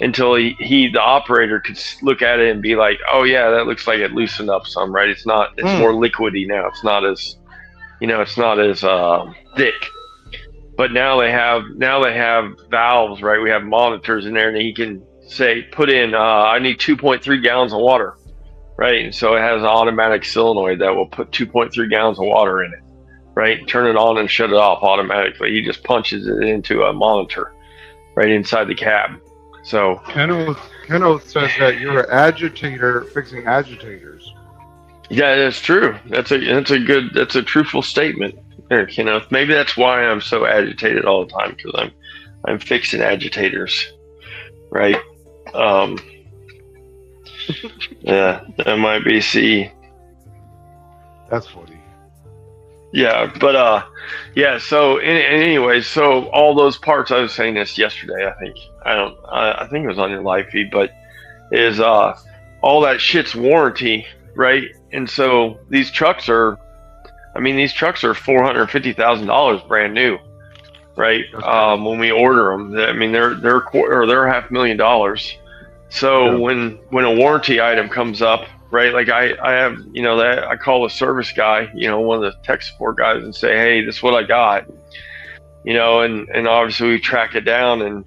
until the operator could look at it and be like, oh yeah, that looks like it loosened up some, right? It's more liquidy now. It's not as, you know, it's not as thick. But now they have valves, right? We have monitors in there, and he can say, put in, I need 2.3 gallons of water, right? And so it has an automatic solenoid that will put 2.3 gallons of water in it, right? Turn it on and shut it off automatically. He just punches it into a monitor right inside the cab. So Kenneth says that you're an agitator fixing agitators. yeah, that's true. That's a truthful statement there, Kenneth. Maybe that's why I'm so agitated all the time, because I'm fixing agitators, right? Yeah, that might be C. That's funny. Yeah, but yeah. So, anyways, so all those parts, I was saying this yesterday. I think I think it was on your live feed, but is all that shit's warranty, right? And so these trucks are $450,000 brand new, right? When we order them, I mean they're $500,000. So when a warranty item comes up, right? Like I have, you know, that I call the service guy, you know, one of the tech support guys, and say, hey, this is what I got, you know, and obviously we track it down, and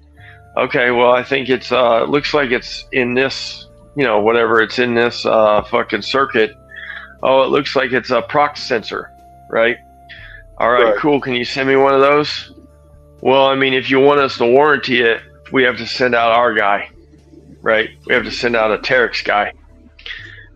okay, well, I think it looks like it's in this, you know, whatever, it's in this fucking circuit. Oh, it looks like it's a prox sensor, right? All right, cool. Can you send me one of those? Well, I mean, if you want us to warranty it, we have to send out our guy, right? We have to send out a Terex guy.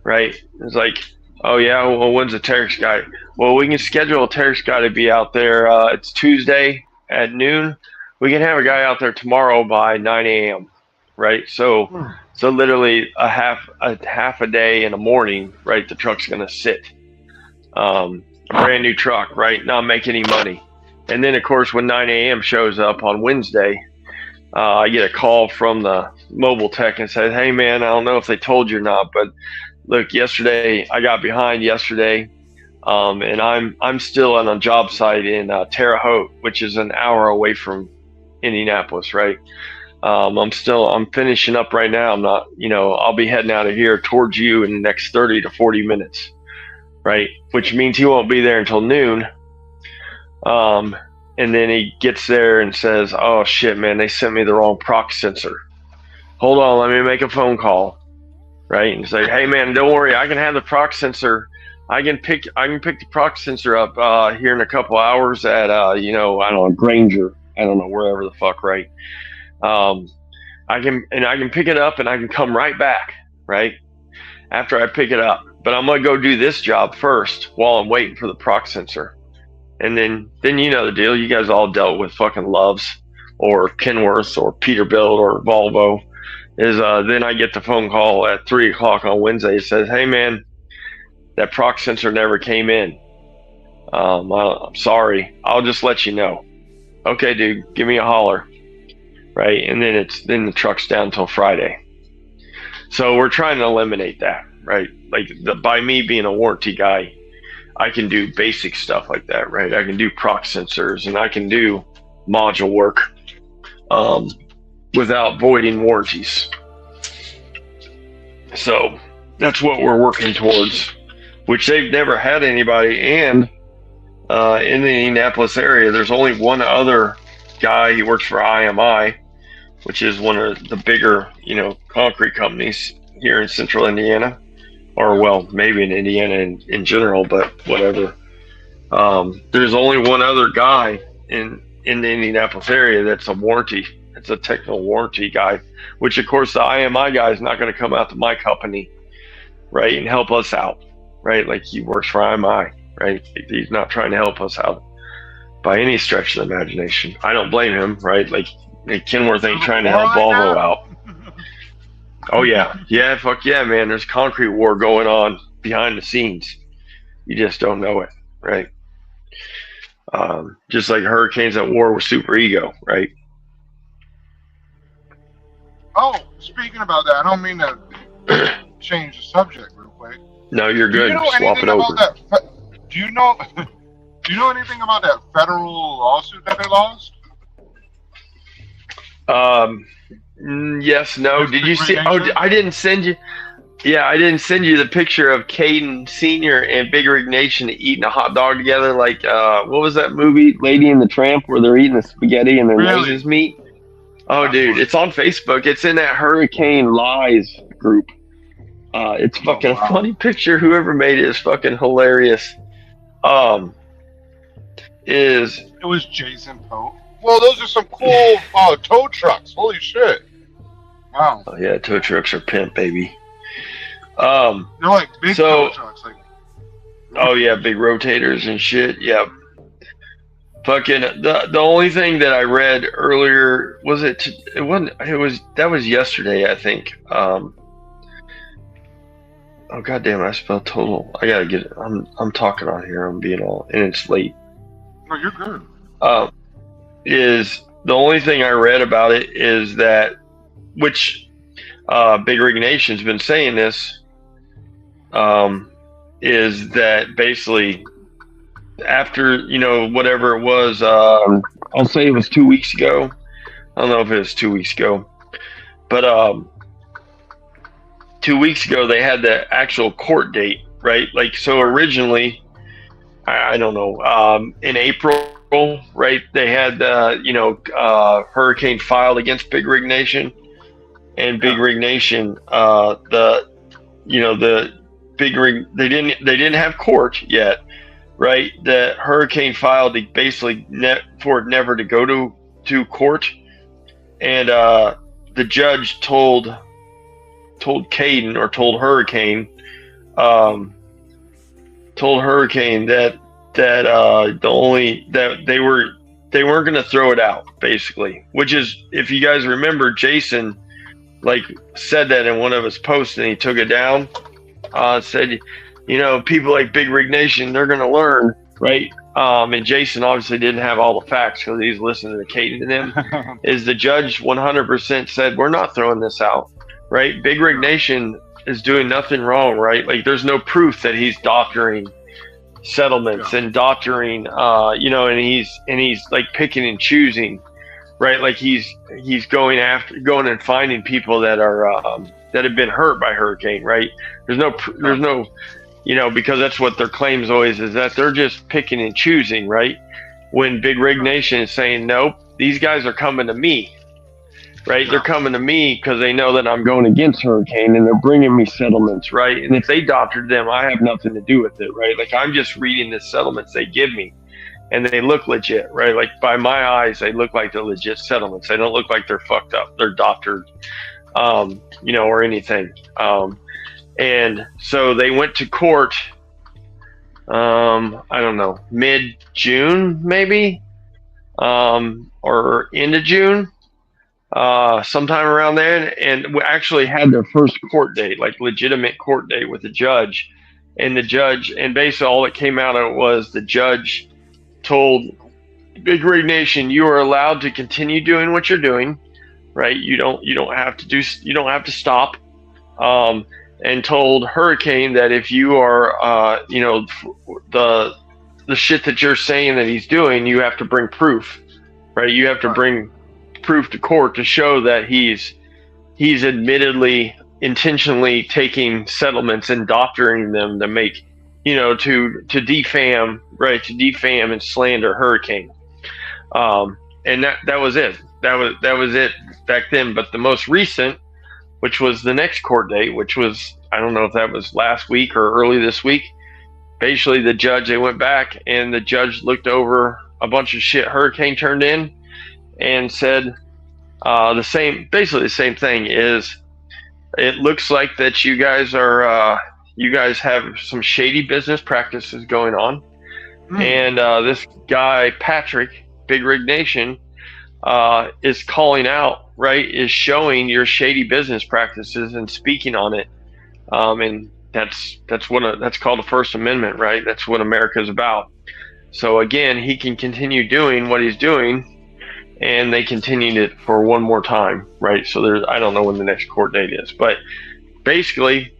Right? It's like, oh yeah, well, when's the Terex guy? Well, we can schedule a Terex guy to be out there. It's Tuesday at noon. We can have a guy out there tomorrow by 9 a.m. Right? So literally a half a day in the morning, right? The truck's gonna sit. Brand new truck, right? Not make any money. And then of course, when 9 a.m. shows up on Wednesday, I get a call from the mobile tech and says, hey man, I don't know if they told you or not, but look, yesterday I got behind yesterday, and I'm still on a job site in Terre Haute, which is an hour away from Indianapolis, right? I'm finishing up right now. I'm not, you know, I'll be heading out of here towards you in the next 30 to 40 minutes, right? Which means he won't be there until noon. And then he gets there and says, oh shit, man, they sent me the wrong prox sensor. Hold on, let me make a phone call. Right, and say, hey man, don't worry, I can have the prox sensor I can pick the proc sensor up here in a couple hours at I don't know, Granger. I don't know, wherever the fuck, right? I can pick it up and I can come right back, right? After I pick it up. But I'm gonna go do this job first while I'm waiting for the proc sensor. And then you know the deal. You guys all dealt with fucking Loves or Kenworth or Peterbilt or Volvo. Then I get the phone call at 3:00 on Wednesday. It says, "Hey man, that proc sensor never came in. I'm sorry. I'll just let you know." Okay, dude, give me a holler, right? And then the truck's down until Friday. So we're trying to eliminate that, right? Like by me being a warranty guy, I can do basic stuff like that, right? I can do proc sensors and I can do module work without voiding warranties. So that's what we're working towards, which they've never had anybody. And in the Indianapolis area, there's only one other guy. He works for IMI, which is one of the bigger, concrete companies here in central Indiana, or well, maybe in Indiana in general, but whatever. There's only one other guy in the Indianapolis area that's a technical warranty guy, which of course the IMI guy is not going to come out to my company, right, and help us out, right? Like he works for IMI, right? He's not trying to help us out by any stretch of the imagination. I don't blame him, right? Like Kenworth ain't trying to help Volvo out. Oh yeah, fuck yeah, man. There's concrete war going on behind the scenes. You just don't know it, right? Just like Hurricane's at war with Super Ego, right? Oh, speaking about that, I don't mean to change the subject real quick. No, you're good. Swap it over. Do you know anything about that federal lawsuit that they lost? Yes, no. Did you see? Oh, I didn't send you. Yeah, I didn't send you the picture of Caden Sr. and Big Rig Nation eating a hot dog together. Like, what was that movie, Lady and the Tramp, where they're eating the spaghetti and their noses meet? Oh, dude, it's on Facebook. It's in that Hurricane Lies group. It's fucking a funny picture. Whoever made it is fucking hilarious. It was Jason Pope. Well, those are some cool tow trucks. Holy shit! Wow. Oh, yeah, tow trucks are pimp, baby. They're like big tow trucks, like. Oh yeah, big rotators and shit. Yeah. Fucking the only thing that I read earlier was that was yesterday, I think. Oh goddamn! I spelled total. I gotta get it. I'm talking on here. I'm being all, and it's late. No, you're good. Is the only thing I read about it is that, which Big Rig Nation's been saying this, is that basically after, whatever it was, I'll say it was 2 weeks ago. I don't know if it was 2 weeks ago, but 2 weeks ago they had the actual court date, right? Like, so originally, I don't know, in April, right, they had Hurricane filed against Big Rig Nation, and Big Rig Nation, the Big Rig, they didn't have court yet, right? The Hurricane filed basically for it never to go to court, and the judge told Caden, or told Hurricane that they weren't going to throw it out, basically, which is, if you guys remember, Jason said that in one of his posts, and he took it down. Said, people like Big Rig Nation, they're going to learn, right? And Jason obviously didn't have all the facts because he's listening to Caden and them. Is the judge 100% said, we're not throwing this out, right? Big Rig Nation is doing nothing wrong, right? Like, there's no proof that he's doctoring settlements and doctoring, and he's like picking and choosing, right? Like he's going and finding people that are that have been hurt by hurricane, right? There's no, because that's what their claims always is, that they're just picking and choosing, right? When Big Rig Nation is saying, nope, these guys are coming to me, right? Yeah. They're coming to me because they know that I'm going against Hurricane, and they're bringing me settlements, right? And if they doctored them, I have nothing to do with it, right? Like, I'm just reading the settlements they give me, and they look legit, right? Like, by my eyes, they look like they're legit settlements. They don't look like they're fucked up. They're doctored, or anything. And so they went to court, I don't know, mid-June maybe, or end of June, sometime around there, and we actually had their first court date, like legitimate court date with the judge. And basically all that came out of it was the judge told Big Rig Nation, you are allowed to continue doing what you're doing, right? You don't have to stop. And told Hurricane that if you are, the shit that you're saying that he's doing, you have to bring proof, right? You have to bring proof to court to show that he's admittedly intentionally taking settlements and doctoring them to make, to defam, right? To defam and slander Hurricane. And that was it. That was it back then. But the most recent, which was the next court date, which was, I don't know if that was last week or early this week. Basically, they went back and the judge looked over a bunch of shit Hurricane turned in and said basically the same thing is, it looks like that you guys have some shady business practices going on. And this guy, Patrick, Big Rig Nation, is calling out, right, is showing your shady business practices and speaking on it. And that's called the First Amendment, right? That's what America's about. So again, he can continue doing what he's doing, and they continued it for one more time, right? So I don't know when the next court date is, but basically,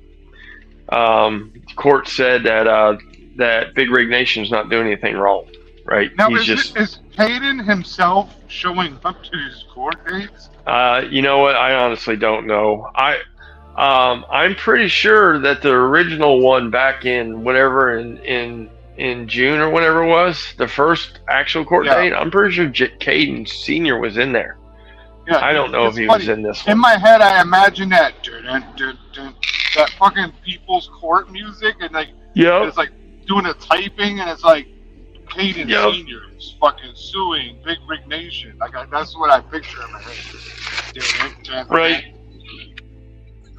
the court said that Big Rig Nation's not doing anything wrong, right? Now, is Hayden himself showing up to his court dates? You know what? I honestly don't know. I'm pretty sure that the original one back in whatever in June or whatever it was, the first actual court date, I'm pretty sure Caden Sr. was in there. Yeah, I don't know if he was in this one. In my head, I imagine that that fucking People's Court music, and it's like doing a typing, and it's like Caden Sr. is fucking suing Big Rig Nation. That's what I picture in my head. Right.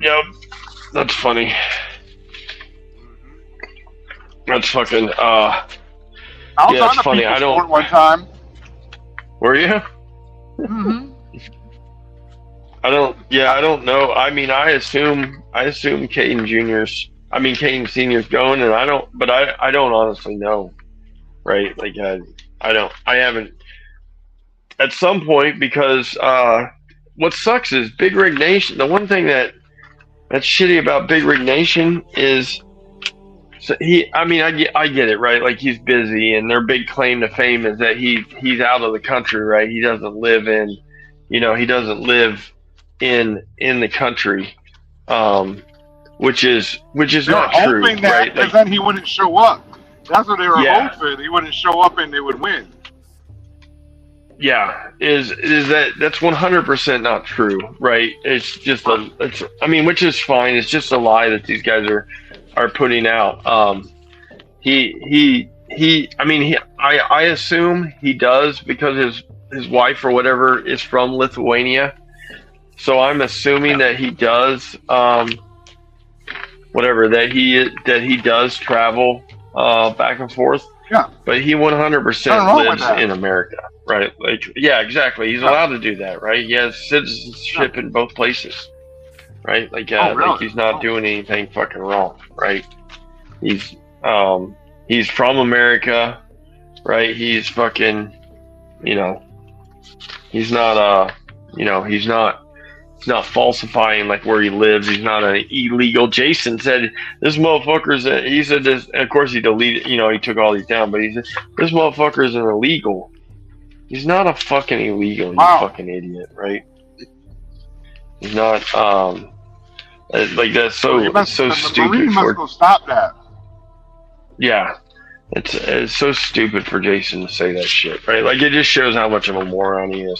Yep. That's funny. That's fucking. I was on the funny. People's Court one time. Were you? Mm-hmm. I don't know. I mean, I assume Caden Senior's going, and I don't honestly know, right? Like, I haven't at some point, because what sucks is Big Rig Nation. The one thing that's shitty about Big Rig Nation is, I get it, right? Like, he's busy, and their big claim to fame is that he's out of the country, right? He doesn't live in the country, which is not true, hoping that, right? because then he wouldn't show up. That's what they were hoping. He wouldn't show up and they would win. Yeah, is that's 100% not true, right? It's just which is fine. It's just a lie that these guys are putting out. I assume he does, because his wife or whatever is from Lithuania. So I'm assuming that he does, that he does travel back and forth. Yeah. But he 100% lives in America, right? Like, yeah, exactly. He's allowed to do that, right? He has citizenship in both places, right? Like, like he's not doing anything fucking wrong, right? He's from America, right? He's fucking, he's not he's not falsifying like where he lives. He's not an illegal. Jason said this motherfucker's he said this, and of course he deleted, he took all these down, but he said this motherfucker's an illegal. He's not a fucking illegal, you fucking idiot, right? He's not like that's so stupid. Marine must go stop that. Yeah. It's so stupid for Jason to say that shit, right? Like, it just shows how much of a moron he is.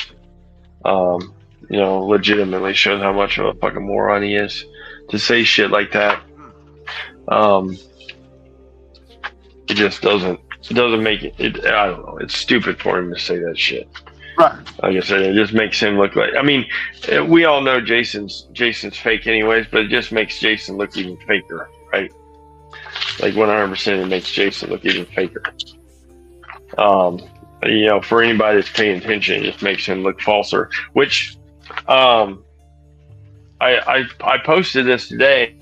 legitimately shows how much of a fucking moron he is to say shit like that. It just doesn't make it. I don't know. It's stupid for him to say that shit. Right. Like I said, it just makes him look like. I mean, we all know Jason's fake anyways, but it just makes Jason look even faker, right? Like 100%, it makes Jason look even faker. For anybody that's paying attention, it just makes him look falser. Which, I posted this today,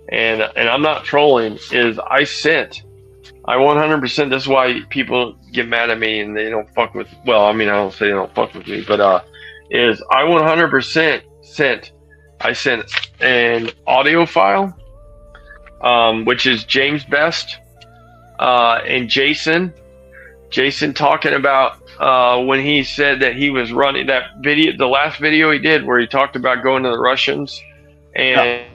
and I'm not trolling. I 100%. This is why people get mad at me and they don't fuck with. Well, I mean, I don't say they don't fuck with me, but I 100% sent an audio file, which is James Best and Jason talking about when he said that he was running that video, the last video he did where he talked about going to the Russians and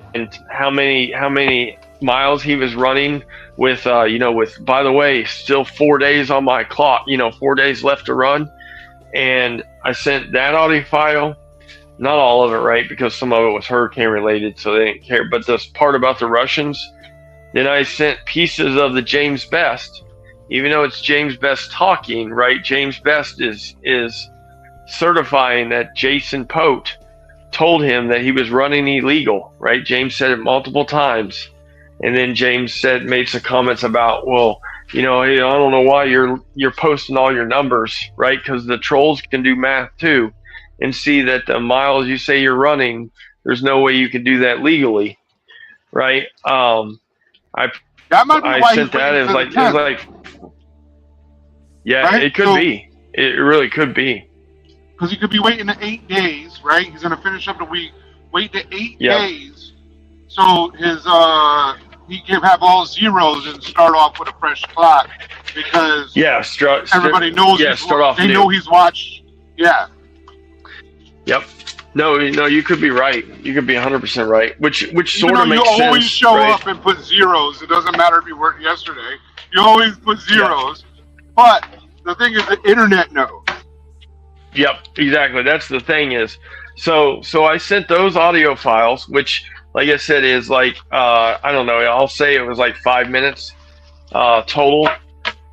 how many miles he was running with by the way, still 4 days on my clock, 4 days left to run. And I sent that audio file, not all of it, right? Because some of it was hurricane related, so they didn't care. But this part about the Russians, then I sent pieces of the James Best, even though it's James Best talking, right? James Best is certifying that Jason Pote told him that he was running illegal, right? James said it multiple times. And then James made some comments about, well, hey, I don't know why you're posting all your numbers, right? Because the trolls can do math too, and see that the miles you say you're running, there's no way you can do that legally, right? That might be why sent that. It was like, yeah, right? It could be. It really could be. Because he could be waiting 8 days, right? He's gonna finish up the week, wait the 8 days, so his he can have all zeros and start off with a fresh clock because everybody knows they know he's watched. Yeah. Yep. No, you could be right. You could be 100% right. Which sort of makes sense. You always show up and put zeros. It doesn't matter if you worked yesterday. You always put zeros. Yeah. But the thing is, the internet knows. Yep, exactly. That's the thing is. So I sent those audio files, which, like I said, is like, I don't know, I'll say it was like 5 minutes total.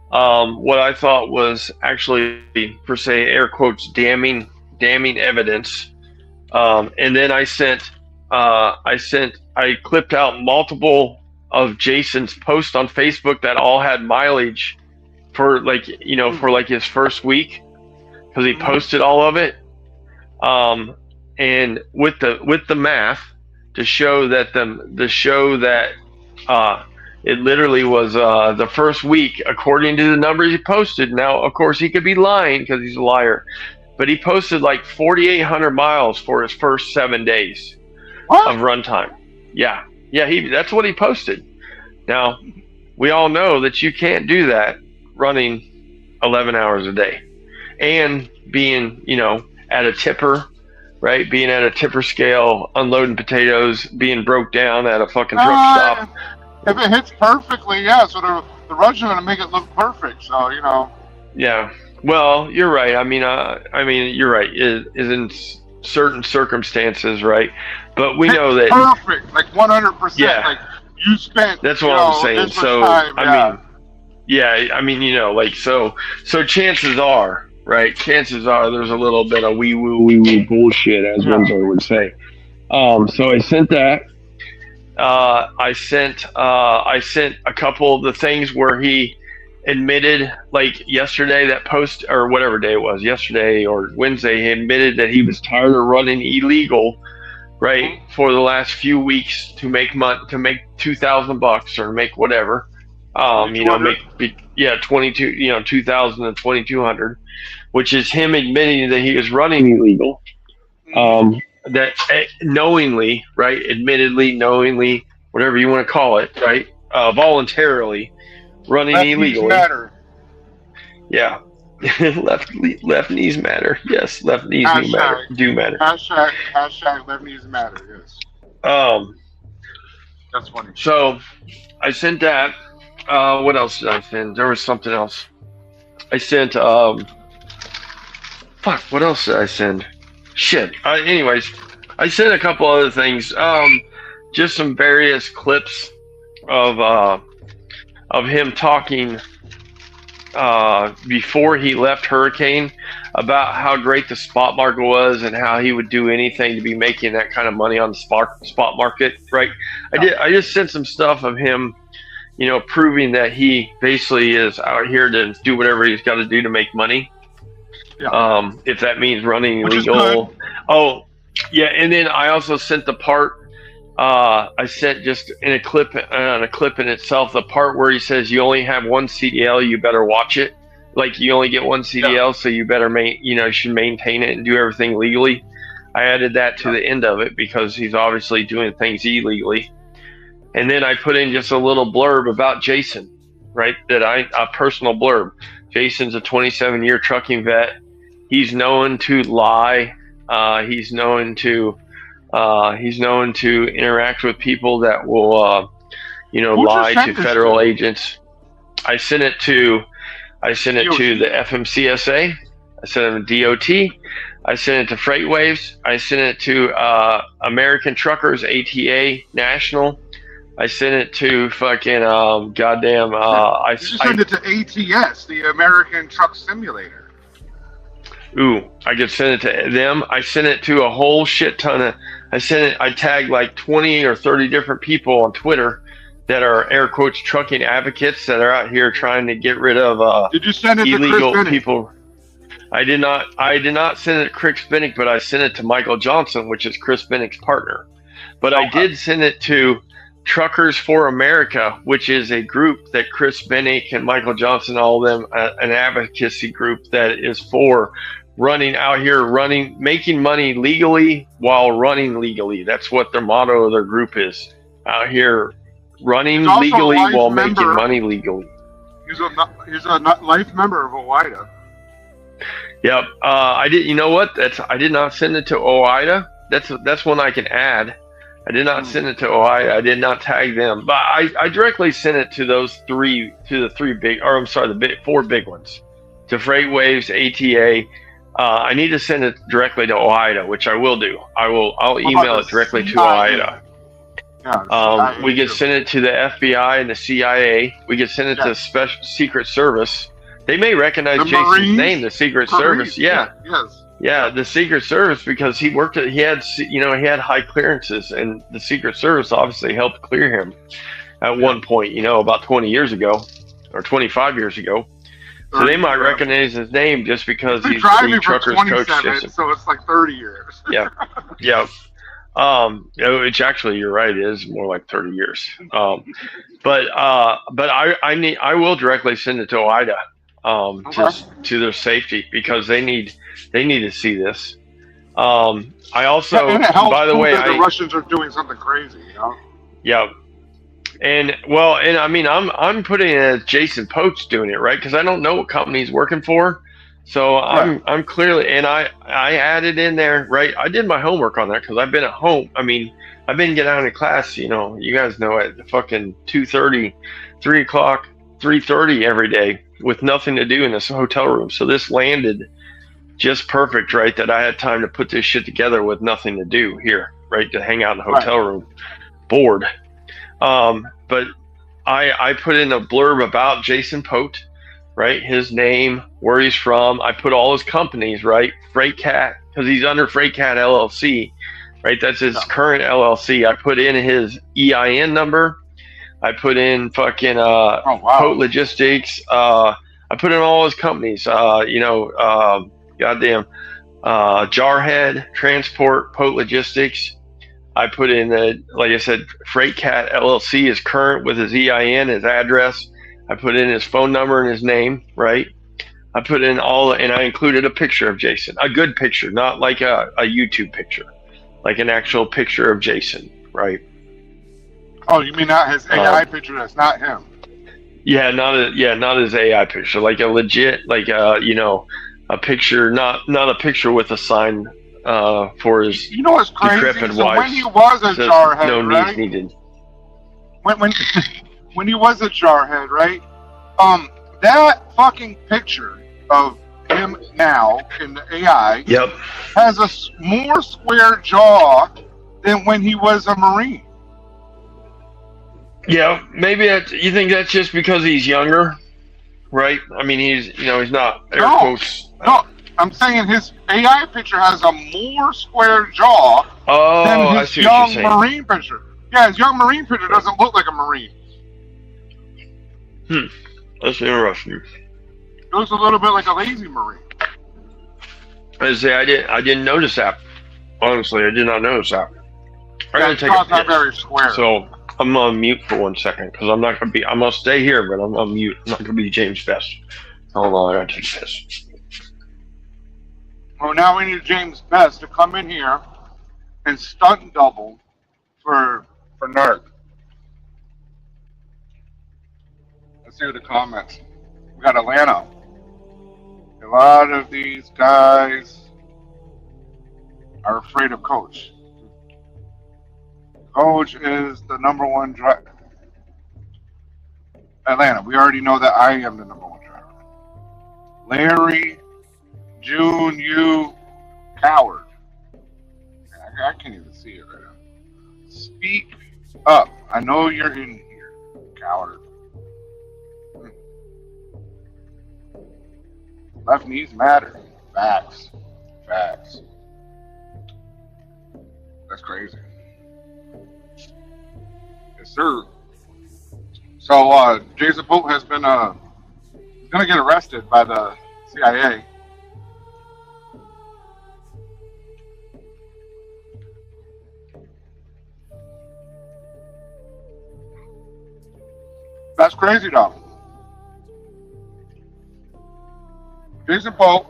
What I thought was actually, per se, air quotes, damning evidence. And then I clipped out multiple of Jason's posts on Facebook that all had mileage for for his first week, because he posted all of it. And with the math, to show that it literally was the first week according to the numbers he posted. Now, of course, he could be lying because he's a liar, but he posted like 4,800 miles for his first 7 days of runtime. Yeah, that's what he posted. Now, we all know that you can't do that running 11 hours a day and being, at a tipper. Right, being at a tipper scale, unloading potatoes, being broke down at a fucking truck stop. If it hits perfectly, so the Russians are gonna make it look perfect. So Yeah, well, you're right. I mean, you're right. It is in certain circumstances, right? But we know that perfect, like 100%. Yeah, like you spent. That's what I'm saying. So time, so chances are. Right, chances are there's a little bit of wee woo bullshit, as Winslow would say. So I sent that. I sent a couple of the things where he admitted, like yesterday, that post or whatever day it was, yesterday or Wednesday, he admitted that he was tired of running illegal, right, for the last few weeks to make $2,000 or make whatever, make 22, 2,000 and 2,200. Which is him admitting that he is running illegal, that knowingly, right? Admittedly, knowingly, whatever you want to call it, right? Voluntarily running illegally. Matter. Yeah, left knees matter. Yes, left knees do matter. Hashtag left knees matter. Yes. That's funny. So I sent that. What else did I send? There was something else. I sent. What else did I send? shit. Anyways, I sent a couple other things. Just some various clips of him talking before he left Hurricane about how great the spot market was and how he would do anything to be making that kind of money on the spot market. Right. I just sent some stuff of him, you know, proving that he basically is out here to do whatever he's got to do to make money. Yeah. If that means running Which is illegal. good. Oh, yeah. And then I also sent the part. I sent just in a clip in itself the part where he says you only have one CDL, you better watch it. Like you only get one CDL, so you better you should maintain it and do everything legally. I added that to the end of it because he's obviously doing things illegally. And then I put in just a little blurb about Jason, right? A personal blurb. Jason's a 27-year trucking vet. He's known to lie. He's known to interact with people that will, lie to federal agents. I sent it to the FMCSA. I sent it to DOT. I sent it to FreightWaves. I sent it to American Truckers, ATA National. I sent it to fucking goddamn. You send it to ATS, the American Truck Simulator. I could send it to them. I sent it to a whole shit ton of. I tagged like 20 or 30 different people on Twitter that are air quotes trucking advocates that are out here trying to get rid of Did you send it illegal to Chris people. I did not send it to Chris Binnick, but I sent it to Michael Johnson, which is Chris Binnick's partner. But I did send it to Truckers for America, which is a group that Chris Binnick and Michael Johnson, all of them, an advocacy group that is for running out here, making money legally while running legally. That's what their motto of their group is. Out here running legally while making money legally. He's a life member of OOIDA. Yep. I did. You know what? I did not send it to OOIDA. That's one I can add. I did not send it to OOIDA. I did not tag them, but I directly sent it to the four big ones, to FreightWaves, ATA. I need to send it directly to OOIDA, which I will do. I'll email it directly to OOIDA. Yeah, we could send it to the FBI and the CIA. We could send it to Special Secret Service. They may recognize Jason's Marines? name, the Secret Service. Yeah. Yes. Yeah, the Secret Service, because he had high clearances, and the Secret Service obviously helped clear him at one point, about 20 years ago or 25 years ago. So they might recognize his name just because he's the truckers coach. So it's like 30 years. Yeah. Which actually, you're right, it is more like 30 years. But I will directly send it to OOIDA. Just to their safety, because they need to see this. I also, by the way, the Russians are doing something crazy, Yeah, and I mean, I'm putting it as Jason Poach doing it, right? Because I don't know what company he's working for, so I'm clearly, and I added in there, right? I did my homework on that because I've been at home. I mean, I've been getting out of class, you guys know, at fucking 2:30, 3 o'clock, 3:30 every day, with nothing to do in this hotel room. So this landed just perfect, right? That I had time to put this shit together with nothing to do here, right? To hang out in the hotel room, bored. But I put in a blurb about Jason Pote, right? His name, where he's from. I put all his companies, right? FreightCat, because he's under FreightCat LLC, right? That's his current LLC. I put in his EIN number. I put in fucking Pote Logistics. I put in all his companies. Goddamn Jarhead Transport, Pote Logistics. I put in like I said, FreightCat LLC is current with his EIN, his address. I put in his phone number and his name, right? I put in and I included a picture of Jason, a good picture, not like a YouTube picture, like an actual picture of Jason, right? Oh, you mean not his AI picture? That's not him. Yeah, not his AI picture, like a legit, like a picture, not a picture with a sign for his. You know what's crazy? Decrepit So wife. when he was a jarhead, no right? needs needed. When he was a jarhead, right? That fucking picture of him now in the AI Yep. has a more square jaw than when he was a Marine. Yeah, maybe you think that's just because he's younger, right? I mean, he's not air No. quotes. No, I'm saying his AI picture has a more square jaw Oh, than I his see what young you're saying. Marine picture. Yeah, his young Marine picture doesn't look like a Marine. That's interesting. It looks a little bit like a lazy Marine. I say I didn't notice that. Honestly, I did not notice that. I Yeah, gotta his take a jaw's not piss. very square. So I'm on mute for 1 second because I'm gonna stay here, but I'm on mute. I'm not gonna be James Best. Hold on, I gotta take a piss. Well, now we need James Best to come in here and stunt double for Nerd. Let's see the comments. We got Atlanta. A lot of these guys are afraid of Coach. Coach is the number one driver. Atlanta, we already know that I am the number one driver. Larry, June, you, coward. I can't even see it right now. Speak up. I know you're in here, coward. Left knees matter. Facts. Facts. That's crazy. Yes, sir. So, Jason Pope has been, he's going to get arrested by the CIA. That's crazy, though. Jason Pope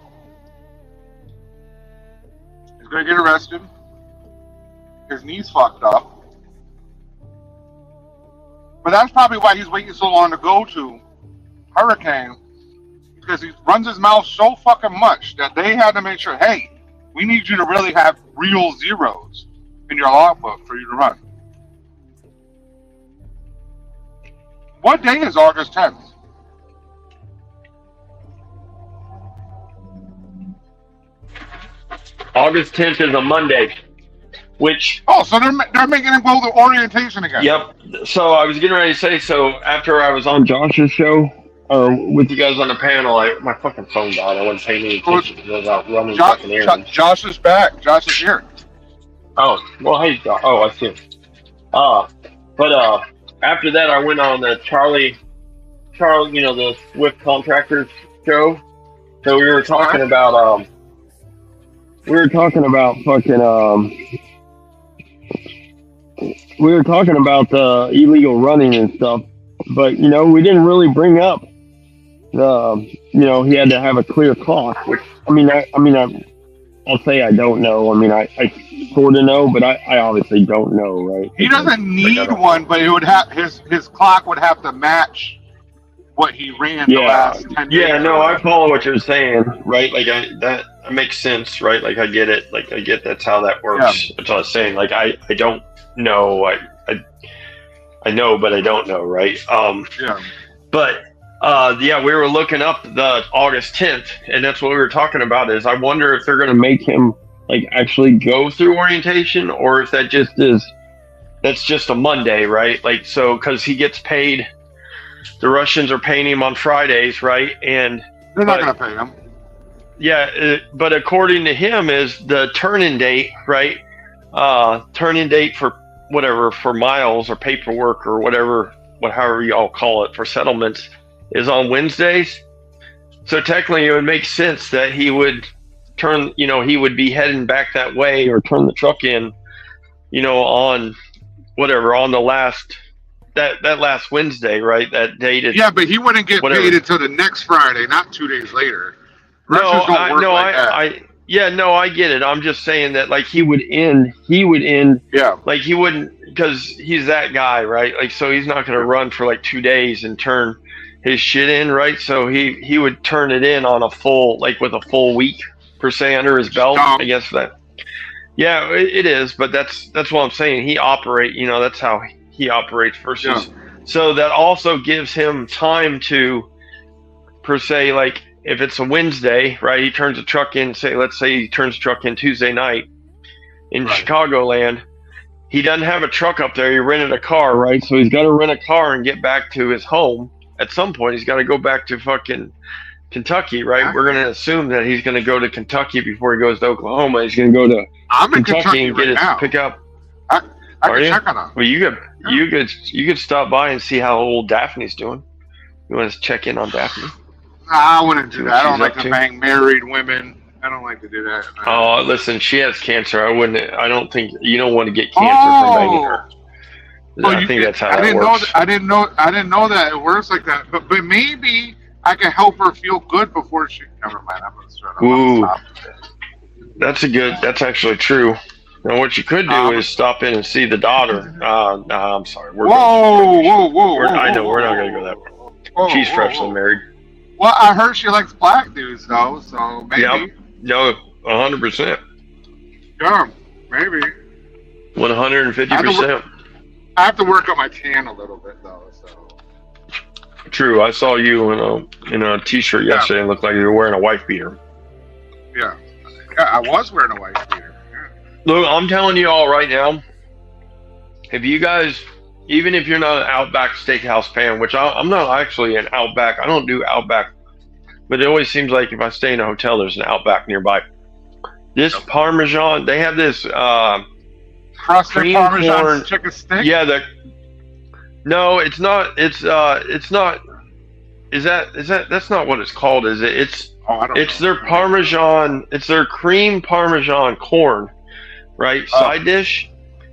is going to get arrested. His knee's fucked up. But that's probably why he's waiting so long to go to Hurricane, because he runs his mouth so fucking much that they had to make sure, hey, we need you to really have real zeros in your logbook for you to run. What day is August 10th? August 10th is a Monday, which. Oh, so they're making him go to orientation again. Yep. So I was getting ready to say, so after I was on Josh's show, or with you guys on the panel, my fucking phone died. I wasn't paying any attention because I was out running fucking errands. Josh is back. Josh is here. Oh, well, hey, Josh. Oh, I see. But after that, I went on the Charlie, the Swift Contractors show. So we were talking about, we were talking about the illegal running and stuff, but we didn't really bring up the he had to have a clear clock. Which I'll say I don't know. I sort of know, but I obviously don't know, right? He doesn't need one, but it would have his clock would have to match what he ran the last 10 days. Yeah, no, I follow what you're saying, right? Like that makes sense, right? Like I get it. Like I get that's how that works. Yeah. That's what I was saying. Like I don't know. I know, but I don't know, right? Yeah. But we were looking up the August 10th, and that's what we were talking about. Is I wonder if they're going to make him like actually go through orientation, or if that's just a Monday, right? Like so, because he gets paid. The Russians are paying him on Fridays, right? And they're not going to pay him. Yeah, but according to him, is the turn-in date, right? Turn-in date for whatever, for miles or paperwork or whatever, however you all call it, for settlements, is on Wednesdays. So technically, it would make sense that he would turn, he would be heading back that way or turn the truck in, on whatever, on the last. That last Wednesday, right? That date is. Yeah, but he wouldn't get paid until the next Friday, not 2 days later. I get it. I'm just saying that, like, he would end. Yeah. Like he wouldn't, because he's that guy, right? Like, so he's not going to run for like 2 days and turn his shit in, right? So he would turn it in on with a full week per se under his belt. I guess that. Yeah, it is, but that's what I'm saying. He operate. That's how he operates versus. Yeah. So that also gives him time to, per se, like if it's a Wednesday, right, he turns the truck in, let's say he turns the truck in Tuesday night in Right. Chicagoland. He doesn't have a truck up there. He rented a car, right? So he's got to rent a car and get back to his home. At some point, he's got to go back to fucking Kentucky, right? Yeah. We're going to assume that he's going to go to Kentucky before he goes to Oklahoma. He's going to go to I'm in Kentucky and get right his now. pickup. I Are can you? check on him. Well, you could stop by and see how old Daphne's doing. You want to check in on Daphne? I wouldn't do See that. what I don't she's like up to to? bang married women. I don't like to do that. Oh, listen, she has cancer. I don't think you don't want to get cancer from banging her. Oh, I think that's how I that didn't works. know. I didn't know that it works like that. But maybe I can help her feel good before she. Never mind. I'm gonna start. Ooh. That's actually true. And what you could do is stop in and see the daughter. I'm sorry. Whoa! I know we're not going to go that far. She's freshly married. Well, I heard she likes black dudes though, so maybe. Yep. No, 100%. Yeah, maybe. 150%. I have to work on my tan a little bit though. So. True. I saw you in a t-shirt yesterday and looked like you were wearing a wife beater. Yeah, I was wearing a white beater. Yeah. Look, I'm telling you all right now, if you guys, even if you're not an Outback Steakhouse fan, which I'm not actually an Outback, I don't do Outback, but it always seems like if I stay in a hotel, there's an Outback nearby. This Parmesan, they have this Crusted cream Parmesan corn- chicken stick. yeah, no, it's not, it's not, that's not what it's called, is it? It's their Parmesan, it's their cream Parmesan corn, right? Oh. Side dish.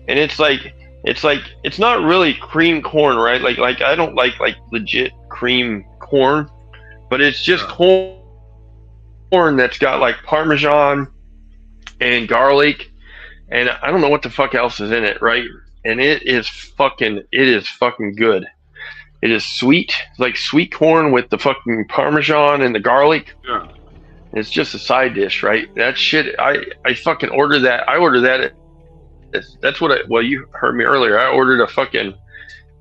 And it's not really cream corn, right? Like I don't like legit cream corn, but it's just corn that's got like Parmesan and garlic, and I don't know what the fuck else is in it, right? And it is fucking good. It is sweet, like sweet corn with the fucking Parmesan and the garlic. Yeah. It's just a side dish, right? That shit, I fucking ordered that. I ordered that. That's what you heard me earlier. I ordered a fucking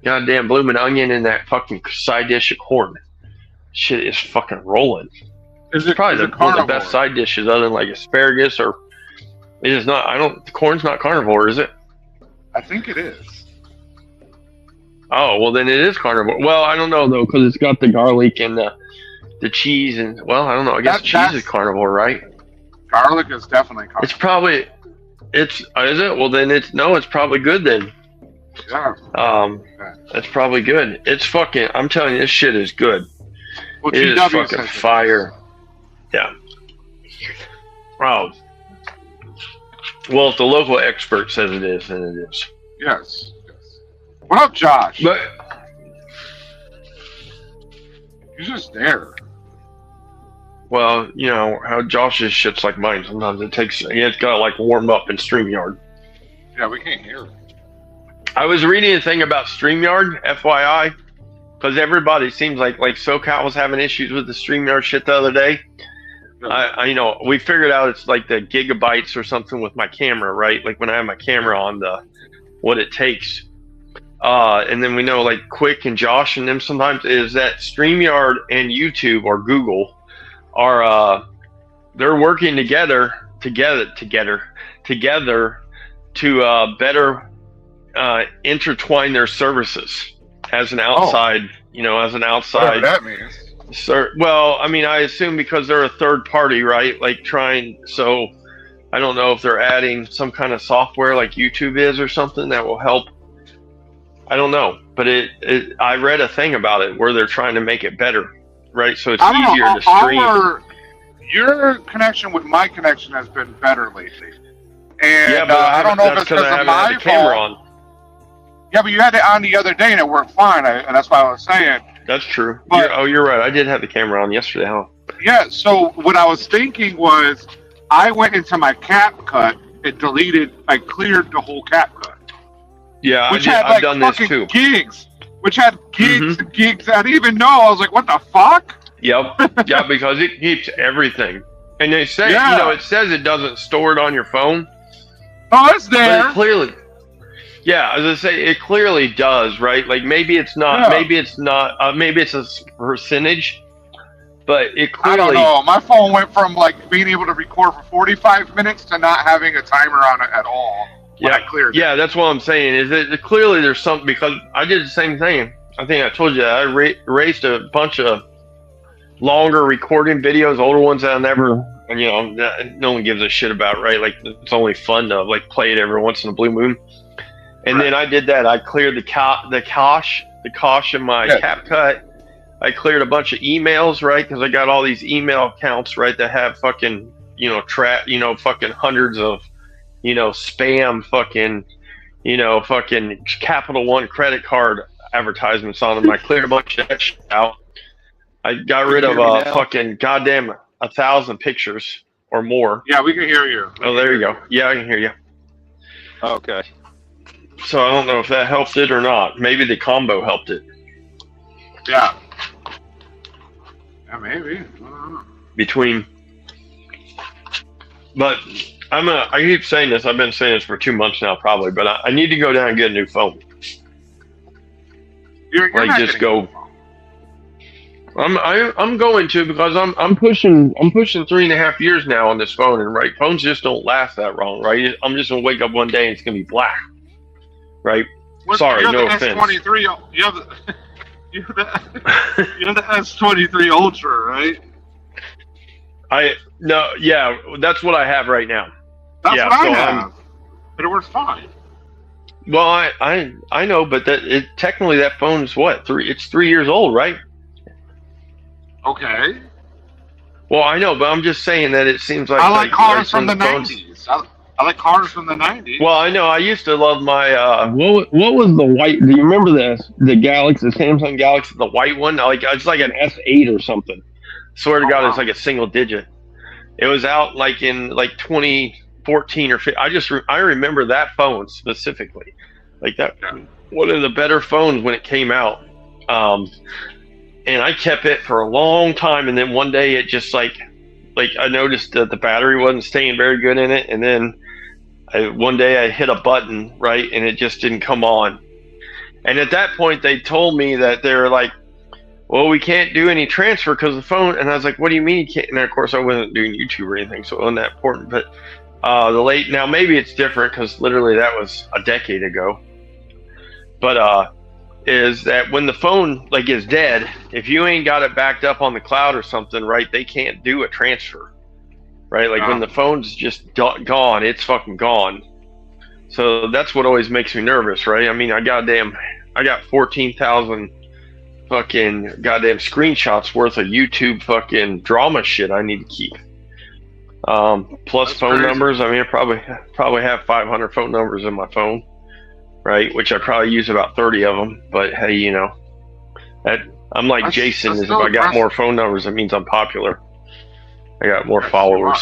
goddamn bloomin' onion and that fucking side dish of corn. Shit is fucking rolling. Is It's probably one of the carnivore? best side dishes other than like asparagus or it is not. Corn's not carnivore, is it? I think it is. Oh, well then it is carnivore. Well, I don't know though, because it's got the garlic and the cheese and, well, I don't know. I guess cheese is carnivore, right? Garlic is definitely carnivore. It's probably, is it? Well then it's probably good then. Yeah. That's probably good. It's fucking, I'm telling you, this shit is good. Well, It is TW fucking says it fire. Yeah. Wow. Well, if the local expert says it is, then it is. Yes. What up, Josh? But He's just there. well, you know how Josh's shit's like mine. Sometimes it's gotta like warm up in StreamYard. Yeah, we can't hear him. I was reading a thing about StreamYard, FYI, because everybody seems like SoCal was having issues with the StreamYard shit the other day. We figured out it's like the gigabytes or something with my camera, right? Like when I have my camera on, what it takes. And then we know like Quick and Josh and them sometimes is that StreamYard and YouTube or Google are they're working together to better intertwine their services as an outside, Whatever that means. Well, I mean, I assume because they're a third party, right? Like so I don't know if they're adding some kind of software like YouTube is or something that will help. I don't know, but I read a thing about it where they're trying to make it better, right? So it's easier to stream. Your connection with my connection has been better lately. And Yeah, but I don't know if it's because I of haven't had my the camera fault. on. Yeah, but you had it on the other day and it worked fine, and that's why I was saying. That's true. But- You're right. I did have the camera on yesterday, huh? Yeah, so what I was thinking was I went into my CapCut and I cleared the whole CapCut. Yeah, Which had I've like done this fucking too. gigs. Which had gigs Mhm. and gigs. I didn't even know. I was like, what the fuck? Yep. Yeah, because it keeps everything. And they say, Yeah. it says it doesn't store it on your phone, Oh, it's but there. it clearly, yeah, as I say, it clearly does, right? Like maybe it's not, Yeah. maybe it's a percentage, but it I don't clearly. know. My phone went from like being able to record for 45 minutes to not having a timer on it at all. When I cleared it. Yeah, that's what I'm saying. Is that clearly there's something, because I did the same thing. I think I told you that I erased a bunch of longer recording videos, older ones that I never, that no one gives a shit about, right? Like it's only fun to like play it every once in a blue moon. And then I did that. I cleared the cache in my CapCut. I cleared a bunch of emails, right? Because I got all these email accounts, right, that have fucking, fucking hundreds of, spam fucking, fucking Capital One credit card advertisements on them. I cleared a bunch of that shit out. I got rid of fucking goddamn 1,000 pictures or more. Yeah, we can hear you. Oh, there you go. Yeah, I can hear you. Okay. So I don't know if that helped it or not. Maybe the combo helped it. Yeah. Yeah, maybe. I don't know. But I keep saying this. I've been saying this for 2 months now, probably. But I need to go down and get a new phone. You're Like not just getting go. I'm going to, because I'm pushing 3.5 years now on this phone, and right, phones just don't last that long, right? I'm just gonna wake up one day and it's gonna be black, right? Sorry, you're no the offense. S23, you have the S23 Ultra, right? That's what I have right now. That's Yeah, what I so have. But it works fine. Well, I know, but technically that phone's what, 3? It's 3 years old, right? Okay. Well, I know, but I'm just saying that it seems like I like cars some from the phones- 90s. I like cars from the 90s. Well, I know. I used to love my what was the white? Do you remember the Galaxy, the Samsung Galaxy, the white one? Like it's like an S8 or something. Swear to God, wow. it's like a single digit. It was out like in like 2014 or 15. I remember that phone specifically, like that. Yeah. One of the better phones when it came out. And I kept it for a long time, and then one day it just like I noticed that the battery wasn't staying very good in it, and then one day I hit a button, right, and it just didn't come on. And at that point, they told me that they were like, well, we can't do any transfer because of the phone. And I was like, what do you mean you can't? And of course, I wasn't doing YouTube or anything, so it wasn't that important. But now maybe it's different because literally that was a decade ago. But is that when the phone like is dead, if you ain't got it backed up on the cloud or something, right, they can't do a transfer, right? Like when the phone's just gone, it's fucking gone. So that's what always makes me nervous, right? I mean, I got 14,000 fucking goddamn screenshots worth of YouTube fucking drama shit I need to keep. Plus That's phone crazy. numbers. I mean, I probably have 500 phone numbers in my phone. Right, which I probably use about 30 of them, but hey, I'm like Jason. That's Is if so I got impressive. more phone numbers, it means I'm popular. I got more followers.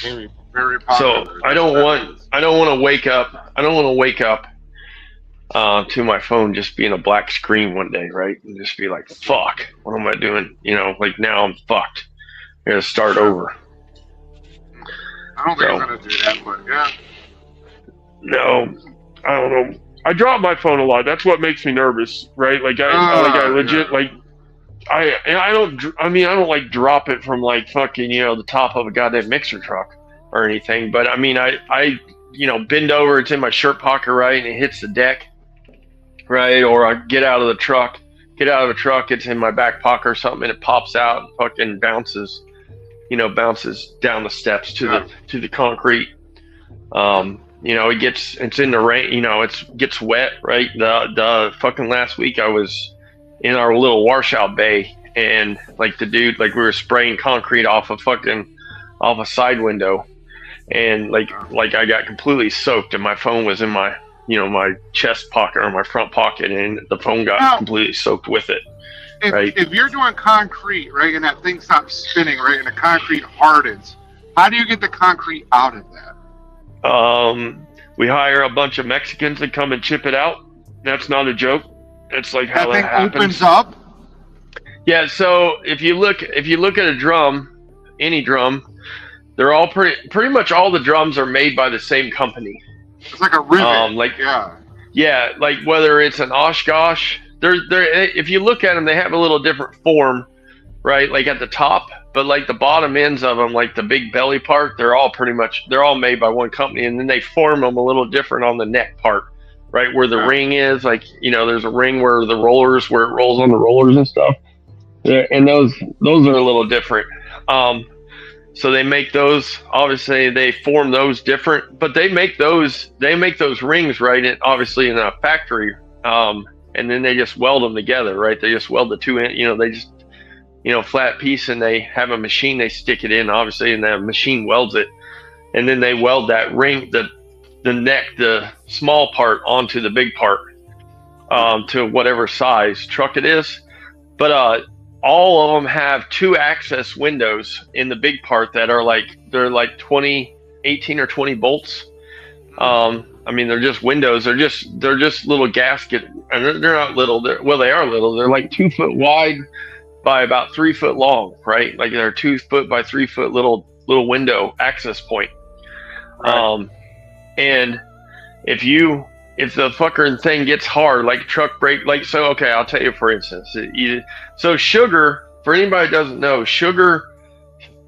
Very, very So popular. I don't want to wake up. I don't want to wake up to my phone just being a black screen one day, right? And just be like, "Fuck, what am I doing?" Like now I'm fucked. I gotta start over. I don't think I'm gonna do that, but yeah. No, I don't know. I drop my phone a lot. That's what makes me nervous, right? I legit yeah. like. I don't like drop it from like fucking the top of a goddamn mixer truck or anything. But I mean I bend over, it's in my shirt pocket, right, and it hits the deck, right? Or I get out of the truck, it's in my back pocket or something, and it pops out, and fucking bounces down the steps to the concrete. It's in the rain, it gets wet, right? The fucking last week I was in our little washout bay, and like the dude, like we were spraying concrete off a side window, and like I got completely soaked, and my phone was in my my chest pocket or my front pocket, and the phone got completely soaked with it. If you're doing concrete, right, and that thing stops spinning, right, and the concrete hardens, how do you get the concrete out of that? We hire a bunch of Mexicans to come and chip it out. That's not a joke. It's like how That that thing happens. opens up. Yeah. So if you look at a drum, any drum, they're all pretty much all the drums are made by the same company. It's like a rivet. Yeah, like whether it's an Oshkosh, they're if you look at them, they have a little different form, right? Like at the top, but like the bottom ends of them, like the big belly part, they're all made by one company, and then they form them a little different on the neck part, right? Where the ring is, like, you know, there's a ring where it rolls on the rollers and stuff. Yeah, and those are a little different. So they make those, obviously they form those different, but they make those rings, right? Obviously in a factory. And then they just weld them together, right? They just weld the two in, they just, flat piece, and they have a machine, they stick it in, obviously, and the machine welds it. And then they weld that ring, the neck, the small part onto the big part, to whatever size truck it is. But, all of them have 2 access windows in the big part that are they're 18 or 20 bolts. I mean, they're just windows. They're just little gasket, and they're not little. They are little. They're like 2 foot wide by about 3 foot long, right? Like they're 2 foot by 3 foot little window access point. Right. And if the fucking thing gets hard, like truck brake, okay, I'll tell you, for instance, so sugar, for anybody that doesn't know, sugar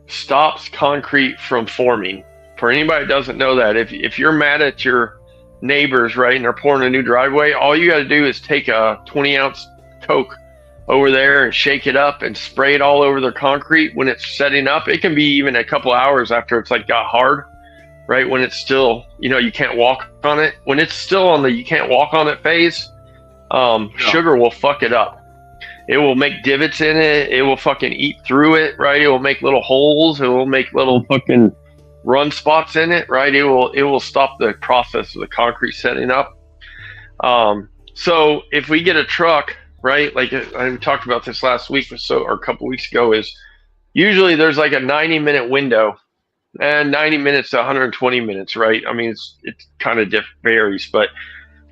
stops concrete from forming. For anybody that doesn't know that, if you're mad at your neighbors, right, and they're pouring a new driveway, all you got to do is take a 20-ounce Coke over there and shake it up and spray it all over their concrete when it's setting up. It can be even a couple hours after it's got hard, right? When it's still, you can't walk on it. When it's still on the you can't walk on it phase, sugar will fuck it up. It will make divots in it. It will fucking eat through it, right? It will make little holes. It will make little fucking run spots in it, right? It will stop the process of the concrete setting up. So if we get a truck, right, like I talked about this last week or a couple weeks ago, is usually there's like a 90-minute window, and 90 minutes to 120 minutes, right? I mean, it kind of varies, but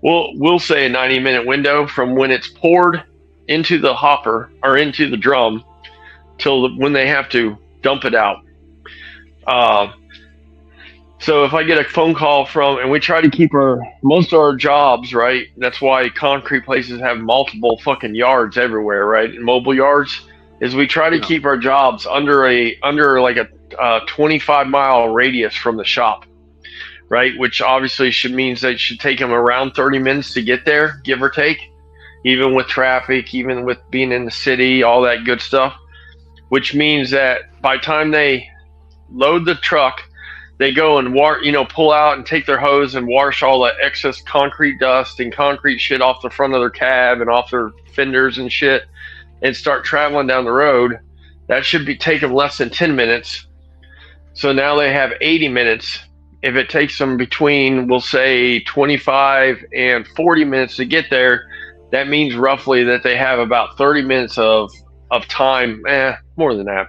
we'll say a 90-minute window from when it's poured into the hopper or into the drum till when they have to dump it out. So if I get a phone call and we try to keep most of our jobs, right? That's why concrete places have multiple fucking yards everywhere, right? And mobile yards, is we try to keep our jobs under like a 25-mile radius from the shop, right? Which obviously means that it should take them around 30 minutes to get there, give or take, even with traffic, even with being in the city, all that good stuff. Which means that by the time they load the truck, they go and pull out and take their hose and wash all the excess concrete dust and concrete shit off the front of their cab and off their fenders and shit, and start traveling down the road. That should take them less than 10 minutes. So now they have 80 minutes. If it takes them between, we'll say, 25 and 40 minutes to get there, that means roughly that they have about 30 minutes of time, more than that.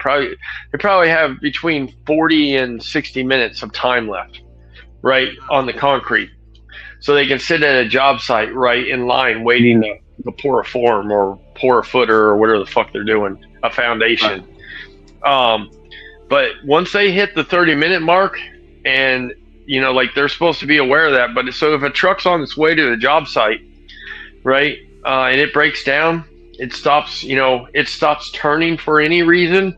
They probably have between 40 and 60 minutes of time left, right, on the concrete. So they can sit at a job site, right, in line, waiting to pour a form or pour a footer or whatever the fuck they're doing, a foundation. Right. But once they hit the 30-minute mark, and, they're supposed to be aware of that. But so if a truck's on its way to the job site, right, and it breaks down, it stops turning for any reason,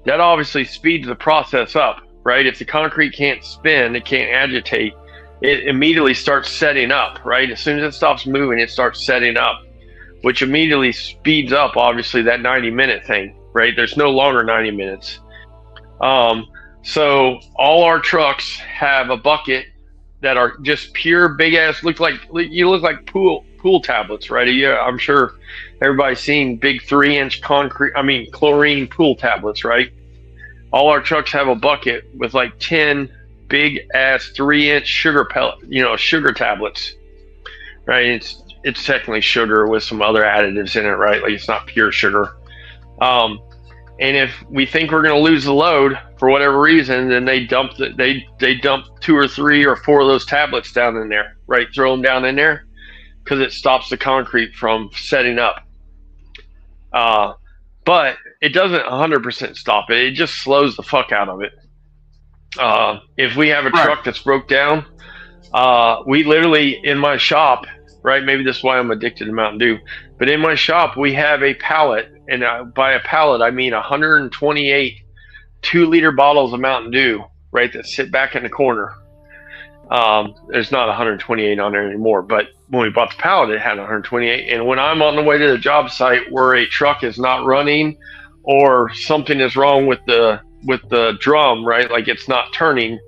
that obviously speeds the process up, right? If the concrete can't spin, it can't agitate, it immediately starts setting up, right? As soon as it stops moving, it starts setting up, which immediately speeds up, obviously, that 90-minute thing, right? There's no longer 90 minutes. So all our trucks have a bucket that are just pure big ass, look like pool tablets, right? Yeah, I'm sure everybody's seen big 3-inch chlorine pool tablets, right? All our trucks have a bucket with like 10 big ass 3-inch sugar tablets, right? It's technically sugar with some other additives in it, right? Like it's not pure sugar. And if we think we're going to lose the load for whatever reason, then they dump 2 or 3 or 4 of those tablets down in there, right? Throw them down in there because it stops the concrete from setting up. But it doesn't 100% stop it. It just slows the fuck out of it. If we have a truck that's broke down, we literally, in my shop, right? Maybe this is why I'm addicted to Mountain Dew. But in my shop, we have a pallet and by a pallet I mean 128 2-liter bottles of Mountain Dew, right, that sit back in the corner. There's not 128 on there anymore, but when we bought the pallet, it had 128. And when I'm on the way to the job site where a truck is not running, or something is wrong with the drum, right, like it's not turning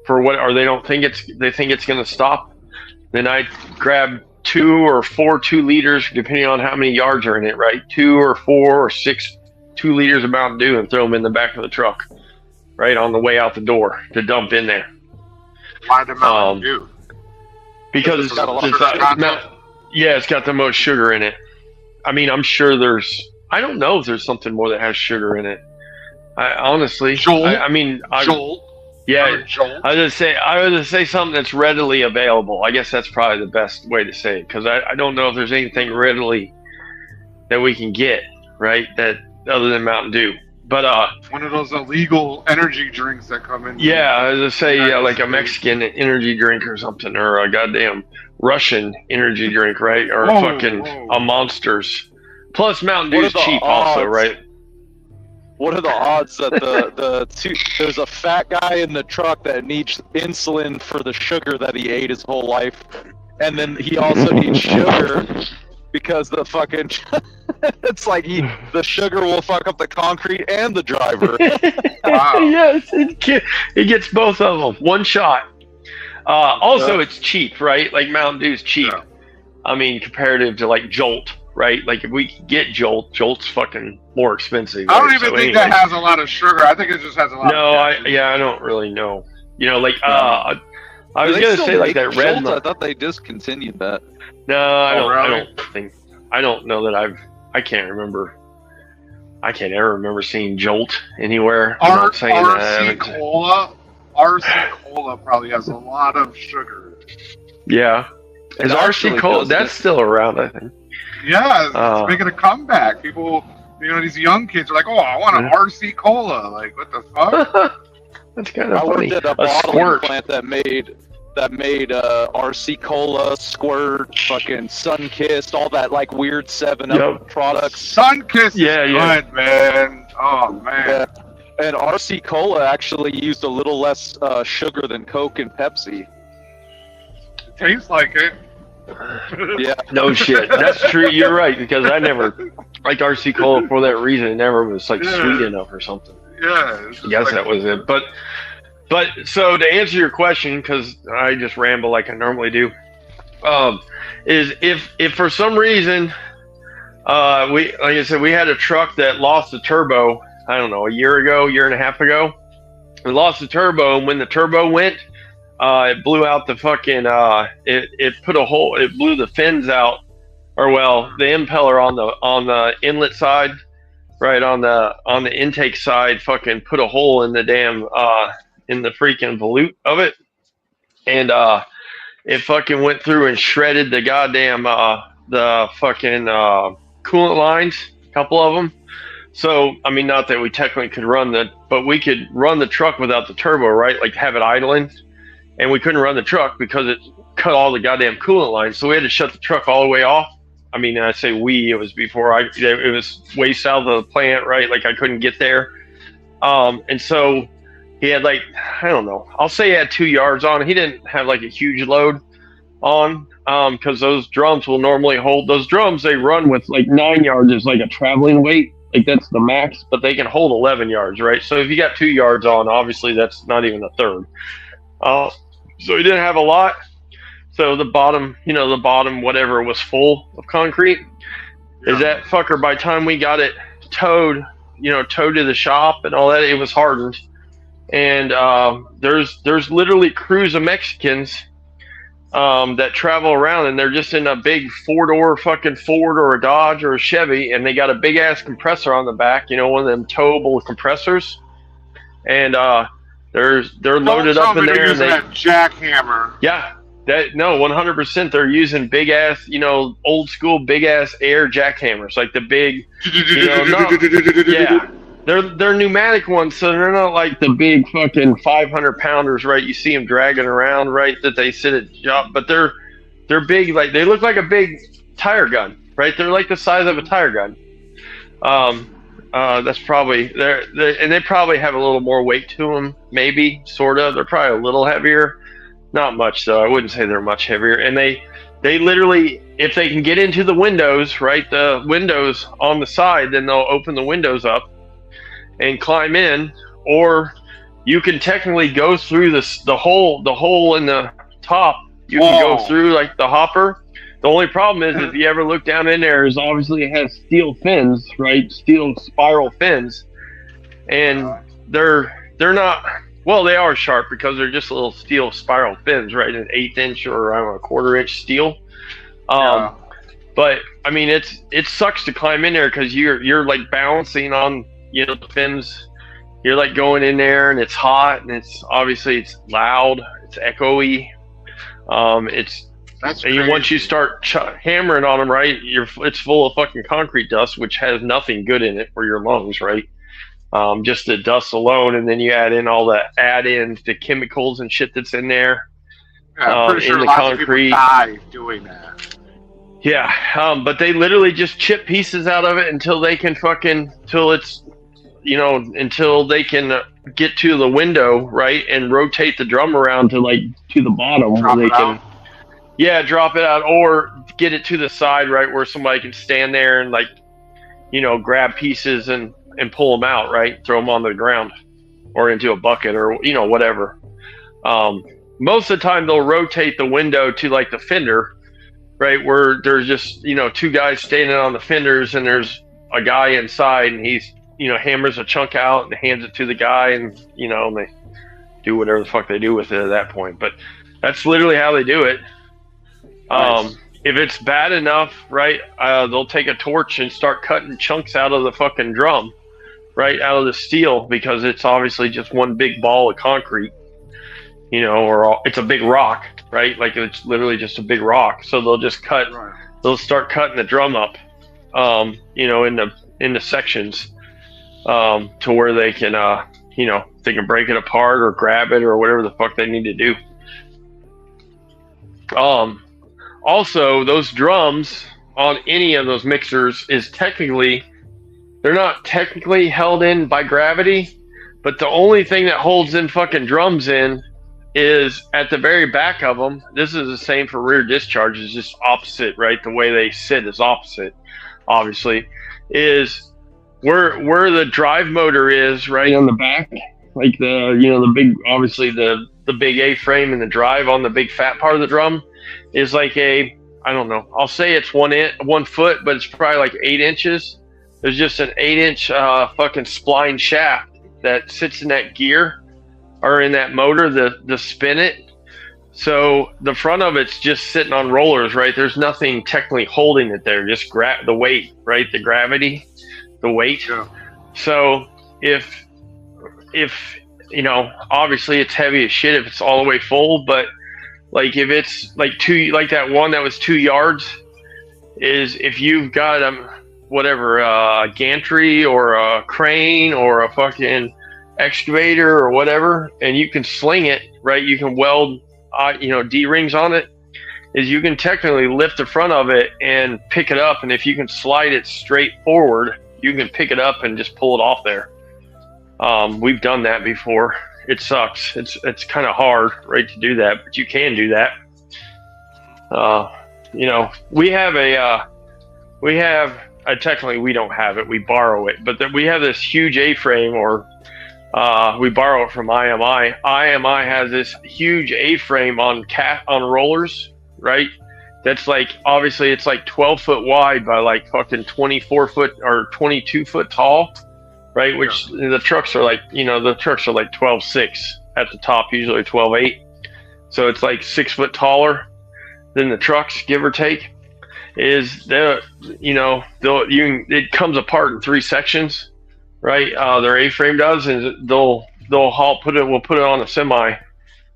for what, or they think it's going to stop, then I grab 2 or 4 2 liters, depending on how many yards are in it, right? 2 or 4 or 6 2 liters of Mountain Dew and throw them in the back of the truck, right, on the way out the door to dump in there. Why the Mountain Dew? Because It's got a lot of content. it's got the most sugar in it. I mean, I'm sure I don't know if there's something more that has sugar in it. I honestly, Jolt. Jolt. Yeah, Jolt. I would just say something that's readily available. I guess that's probably the best way to say it, because I don't know if there's anything readily that we can get, right, that other than Mountain Dew. But one of those illegal energy drinks that come in. yeah, I was gonna say like a Mexican energy drink or something, or a goddamn Russian energy drink, right, or a Monsters. Plus Mountain Dew's cheap also, right? What are the odds that there's a fat guy in the truck that needs insulin for the sugar that he ate his whole life, and then he also needs sugar because the fucking it's like the sugar will fuck up the concrete and the driver. Wow. Yes, it gets both of them, one shot. Also, it's cheap, right? Like Mountain Dew's cheap. Yeah. I mean, comparative to like Jolt, right? Like if we could get Jolt's fucking more expensive. I don't even think that has a lot of sugar. I think it just has a lot. I don't really know. You know, like I was gonna say like that red. I thought they discontinued that. No, I don't. Really? I don't know that I can't remember. I can't ever remember seeing Jolt anywhere. I'm not saying that I haven't. RC Cola probably has a lot of sugar. Yeah. Is RC Cola? That's still around, I think. Yeah, it's making a comeback. People, these young kids are like, "Oh, I want an RC Cola." Like, what the fuck? That's kind of I funny. worked at a bottling plant that made RC Cola, Squirt, fucking Sunkist, all that like weird 7-Up products. Sunkist is yeah. good, man. Oh man. Yeah. And RC Cola actually used a little less sugar than Coke and Pepsi. Tastes like it. Yeah. No shit. That's true. You're right, because I never liked RC Cola for that reason. It never was like sweet enough or something. Yeah. I guess that was it. But so to answer your question, because I just ramble like I normally do, is if for some reason like I said, we had a truck that lost the turbo, I don't know, a year and a half ago. We lost the turbo, and when the turbo went, it blew out the fucking it put a hole, it blew the fins out, or well, the impeller on the inlet side, right, on the intake side, fucking put a hole in the damn in the freaking volute of it, and it fucking went through and shredded the goddamn the fucking coolant lines, a couple of them. So I mean, not that we technically could but we could run the truck without the turbo, right? Like have it idling, and we couldn't run the truck because it cut all the goddamn coolant lines. So we had to shut the truck all the way off. I mean, I say it was before it was way south of the plant, right? Like I couldn't get there, and so he had like, I don't know, I'll say he had 2 yards on. He didn't have like a huge load on, because those drums will normally hold. Those drums, they run with like 9 yards is like a traveling weight. Like that's the max, but they can hold 11 yards, right? So if you got 2 yards on, obviously that's not even a third. So he didn't have a lot. So the bottom, whatever was full of concrete. Is that fucker, by the time we got it towed to the shop and all that, it was hardened. And there's literally crews of Mexicans that travel around, and they're just in a big 4-door fucking Ford or a Dodge or a Chevy, and they got a big ass compressor on the back, one of them towable compressors, and they're loaded up in there. Using that jackhammer. Yeah, 100%. They're using big ass, old school big ass air jackhammers, like the big, yeah. They're pneumatic ones, so they're not like the big fucking 500 pounders, right? You see them dragging around, right? That they sit at job, but they're big, like they look like a big tire gun, right? They're like the size of a tire gun. That's probably and they probably have a little more weight to them, maybe, sort of. They're probably a little heavier, not much though. I wouldn't say they're much heavier. And they literally, if they can get into the windows, right, the windows on the side, then they'll open the windows up and climb in. Or you can technically go through the hole in the top. You can go through like the hopper. The only problem is if you ever look down in there, is obviously it has steel fins, right? Steel spiral fins, and they're not. Well, they are sharp because they're just little steel spiral fins, right? An 1/8 inch or I don't know, 1/4 inch steel. But I mean, it sucks to climb in there because you're like balancing on the fins. You're like going in there and it's hot and it's loud, it's echoey. That's and crazy. once you start hammering on them, right, it's full of fucking concrete dust, which has nothing good in it for your lungs, right? Just the dust alone, and then you add in all the the chemicals and shit that's in there. Yeah, I'm pretty sure in the lots concrete. of people die doing that. Yeah, but they literally just chip pieces out of it until they can until they can get to the window, right, and rotate the drum around to the bottom Drop where they it can. out. Yeah, drop it out or get it to the side, right, where somebody can stand there and grab pieces and pull them out, right, throw them on the ground or into a bucket or whatever. Most of the time they'll rotate the window to the fender, right, where there's just two guys standing on the fenders and there's a guy inside and he's hammers a chunk out and hands it to the guy and and they do whatever the fuck they do with it at that point. But that's literally how they do it. Nice. If it's bad enough, right, they'll take a torch and start cutting chunks out of the fucking drum, right, out of the steel, because it's obviously just one big ball of concrete, or it's a big rock, right? Like it's literally just a big rock. So they'll just they'll start cutting the drum up, in the sections, to where they can, they can break it apart or grab it or whatever the fuck they need to do. Also, those drums on any of those mixers they're not technically held in by gravity, but the only thing that holds them fucking drums in is at the very back of them. This is the same for rear discharge, it's just opposite, right? The way they sit is opposite, obviously, is where the drive motor is, right on the back, like the big, obviously the big A-frame and the drive on the big fat part of the drum is like I don't know, I'll say it's 1 foot, but it's probably like 8 inches. There's just an 8-inch fucking spline shaft that sits in that gear or in that motor, the spin it. So the front of it's just sitting on rollers, right? There's nothing technically holding it there, just the weight, right? The gravity, the weight. Yeah. So if obviously it's heavy as shit if it's all the way full, but like if it's like that one that was 2 yards, is if you've got a gantry or a crane or a fucking excavator or whatever, and you can sling it, right, you can weld D-rings on it, is you can technically lift the front of it and pick it up, and if you can slide it straight forward, you can pick it up and just pull it off there. We've done that before. It sucks. It's kind of hard, right, to do that, but you can do that. Technically we don't have it. We borrow it, but we have this huge A-frame, or we borrow it from IMI. IMI has this huge A-frame on rollers, right? That's obviously it's 12 foot wide by fucking 24 foot or 22 foot tall. Right, which the trucks are 12.6 at the top, usually 12.8. So it's 6 foot taller than the trucks, give or take. It comes apart in 3 sections, right? Their A-frame does, and we'll put it on a semi,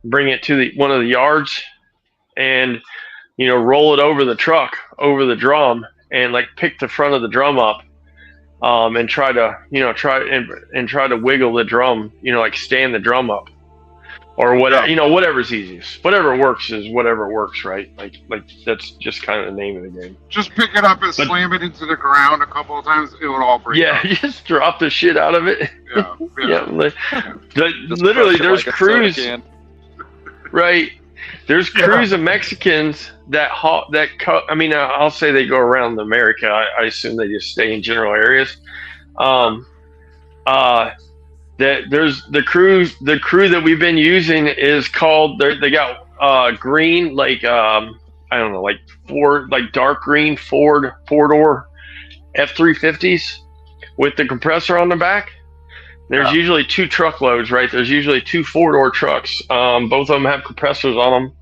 bring it to one of the yards, and roll it over the truck, over the drum, and pick the front of the drum up. And try to wiggle the drum, stand the drum up. or whatever, you know, whatever's easiest. Whatever works is whatever works, right? Like that's just kind of the name of the game. Just pick it up and slam it into the ground a couple of times. It would all break. Yeah, you just drop the shit out of it. Yeah. Literally, there's like crews, right? There's crews of Mexicans I'll say they go around America. I assume they just stay in general areas. There's the crew that we've been using is called. They got green, like I don't know, like Ford, like dark green Ford four-door F-350s with the compressor on the back. There's usually 2 truckloads, right? There's usually 2 4-door trucks. Both of them have compressors on them,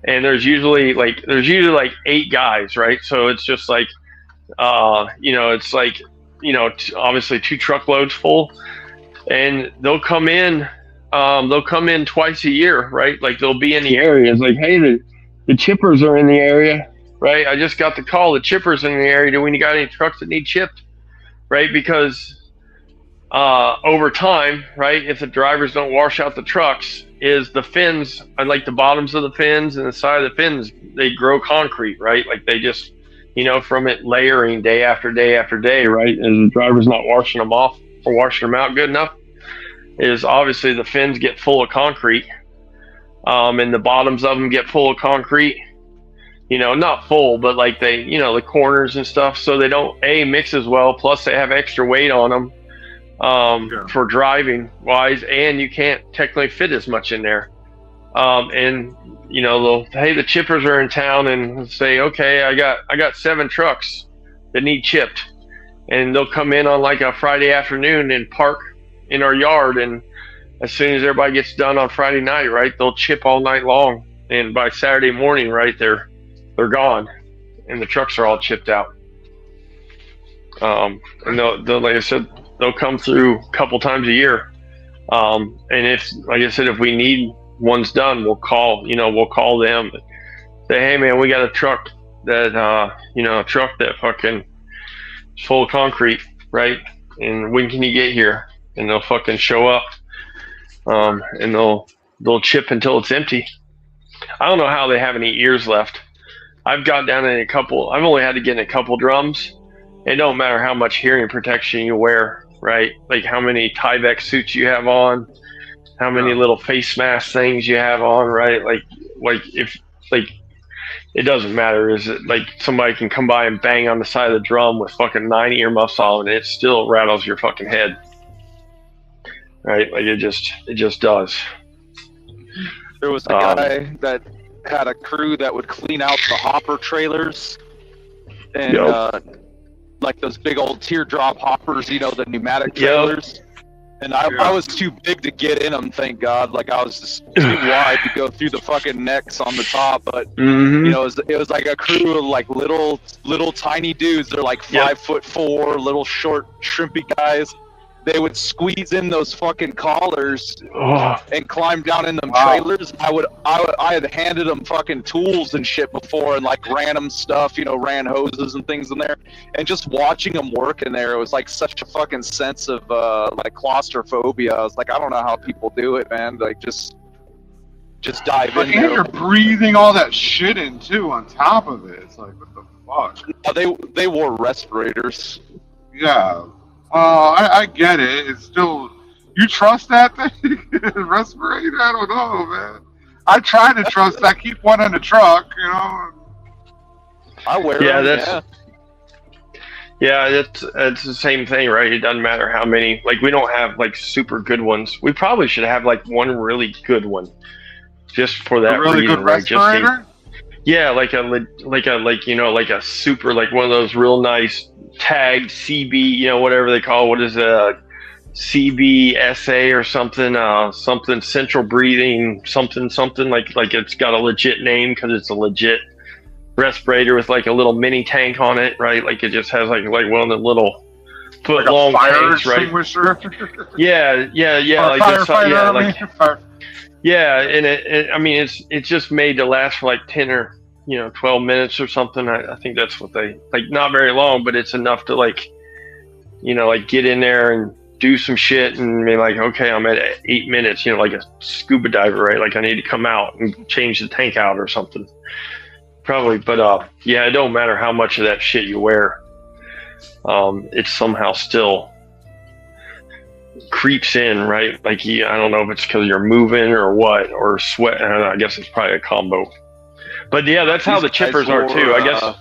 and there's usually like 8 guys, right? So it's just like, it's like, obviously 2 truckloads full, and they'll come in twice a year, right? Like they'll be in the area. It's like, hey, the chippers are in the area, right? I just got the call. The chippers in the area. Do we got any trucks that need chipped, right? Because over time, right, if the drivers don't wash out the trucks, is the fins, like the bottoms of the fins and the side of the fins, they grow concrete, right? Like they just, from it layering day after day after day, right? And the driver's not washing them off or washing them out good enough, is obviously the fins get full of concrete, and the bottoms of them get full of concrete. Not full, but like they, the corners and stuff, so they don't mix as well. Plus they have extra weight on them. For driving wise, and you can't technically fit as much in there. And the chippers are in town, and say, okay, I got 7 trucks that need chipped, and they'll come in on like a Friday afternoon and park in our yard, and as soon as everybody gets done on Friday night, right, they'll chip all night long, and by Saturday morning, right, they're gone, and the trucks are all chipped out. And they'll like I said, they'll come through a couple times a year. And if, like I said, if we need ones done, we'll call them, say, hey man, we got a truck that fucking is full of concrete, right? And when can you get here? And they'll fucking show up, and they'll chip until it's empty. I don't know how they have any ears left. I've got down in I've only had to get in a couple drums. It don't matter how much hearing protection you wear, right? Like how many Tyvek suits you have on, how many little face mask things you have on, right? Like if it doesn't matter. Is it like somebody can come by and bang on the side of the drum with fucking 9 earmuffs on, and it still rattles your fucking head, right? Like it just does. There was a guy that had a crew that would clean out the hopper trailers, and like those big old teardrop hoppers, the pneumatic trailers. And I was too big to get in them, thank God. Like I was just too wide to go through the fucking necks on the top. But it was like a crew of like little tiny dudes. They're like 5'4", little short shrimpy guys. They would squeeze in those fucking collars and climb down in them trailers. I had handed them fucking tools and shit before, and like ran them stuff, ran hoses and things in there. And just watching them work in there, it was like such a fucking sense of like claustrophobia. I was like, I don't know how people do it, man. Like just dive in there. And you're breathing all that shit in too on top of it. It's like, what the fuck? They wore respirators. Yeah. I get it. It's still, you trust that thing? Respirator? I don't know, man. I try to trust that. Keep one in the truck, I wear them. That's the same thing, right? It doesn't matter how many. Like we don't have like super good ones. We probably should have like one really good one, just for that a really reason, good right? respirator? Like a super, like one of those real nice tagged CB, whatever they call, what is a CBSA or something central breathing, something like it's got a legit name because it's a legit respirator with like a little mini tank on it, right? Like it just has like one of the little foot long tanks, right? Yeah. And it's just made to last for like 10 or 12 minutes or something. I think that's what they like, not very long, but it's enough to like get in there do some shit and be like, okay, I'm at 8 minutes, you know, like a scuba diver, right? Like I need to come out and change the tank out or something. Probably, but yeah, it don't matter how much of that shit you wear. It somehow still creeps in, right? Like I don't know if it's because you're moving or what, or sweat. I don't know, I guess it's probably a combo. But yeah, that's how the chippers are too. I guess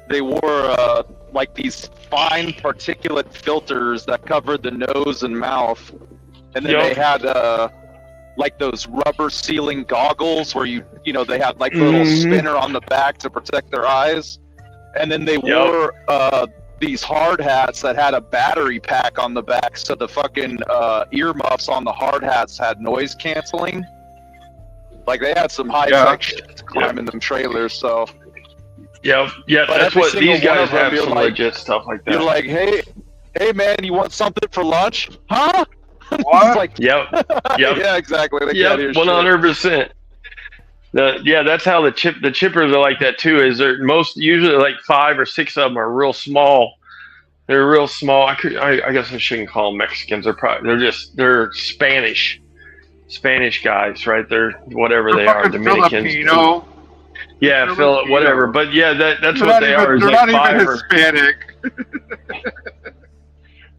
they wore like these fine particulate filters that covered the nose and mouth, and then they had like those rubber sealing goggles where you know they had like a little spinner on the back to protect their eyes, and then they wore these hard hats that had a battery pack on the back, so the fucking earmuffs on the hard hats had noise canceling. Like they had some high tech shit to climb in them trailers. So yeah, but that's what these guys have. Some like, legit stuff like that. You're like, hey man, you want something for lunch? Huh? What? Like, yep. Yeah, exactly. They Yep, 100%. That's how the chippers are like that too. Is they're usually like 5 or 6 of them are real small. They're real small. I guess I shouldn't call them Mexicans. They're Spanish guys, right? They're whatever they are, Dominicans. Filipino. Yeah, Philip, whatever. But yeah, that's what they are. They're not even Hispanic.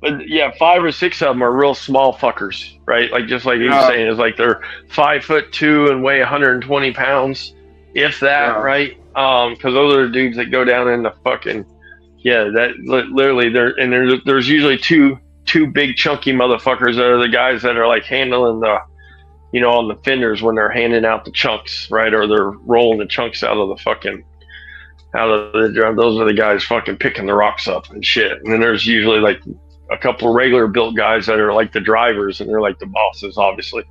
But yeah, 5 or 6 of them are real small fuckers, right? Like just like you were saying, it's like they're 5'2" and weigh 120 pounds, if that, right? Because those are the dudes that go down in the fucking that literally there's usually two big chunky motherfuckers that are the guys that are like handling the, you know, on the fenders when they're handing out the chunks, right? Or they're rolling the chunks out of the drum. Those are the guys fucking picking the rocks up and shit. And then there's usually like a couple regular built guys that are like the drivers, and they're like the bosses, obviously.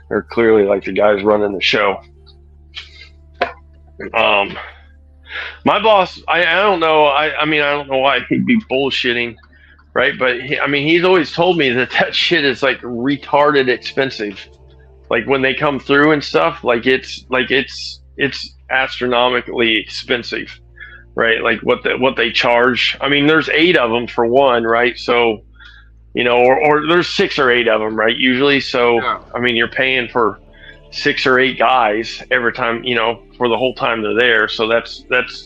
They're clearly like the guys running the show. My boss, I don't know. I mean, I don't know why he'd be bullshitting, right? But he's always told me that shit is like retarded expensive. Like when they come through and stuff, it's astronomically expensive. Right, like what they charge. I mean, there's 8 of them for one, right? So, you know, or there's 6 or 8 of them, right? Usually, so I mean, you're paying for 6 or 8 guys every time, you know, for the whole time they're there. So that's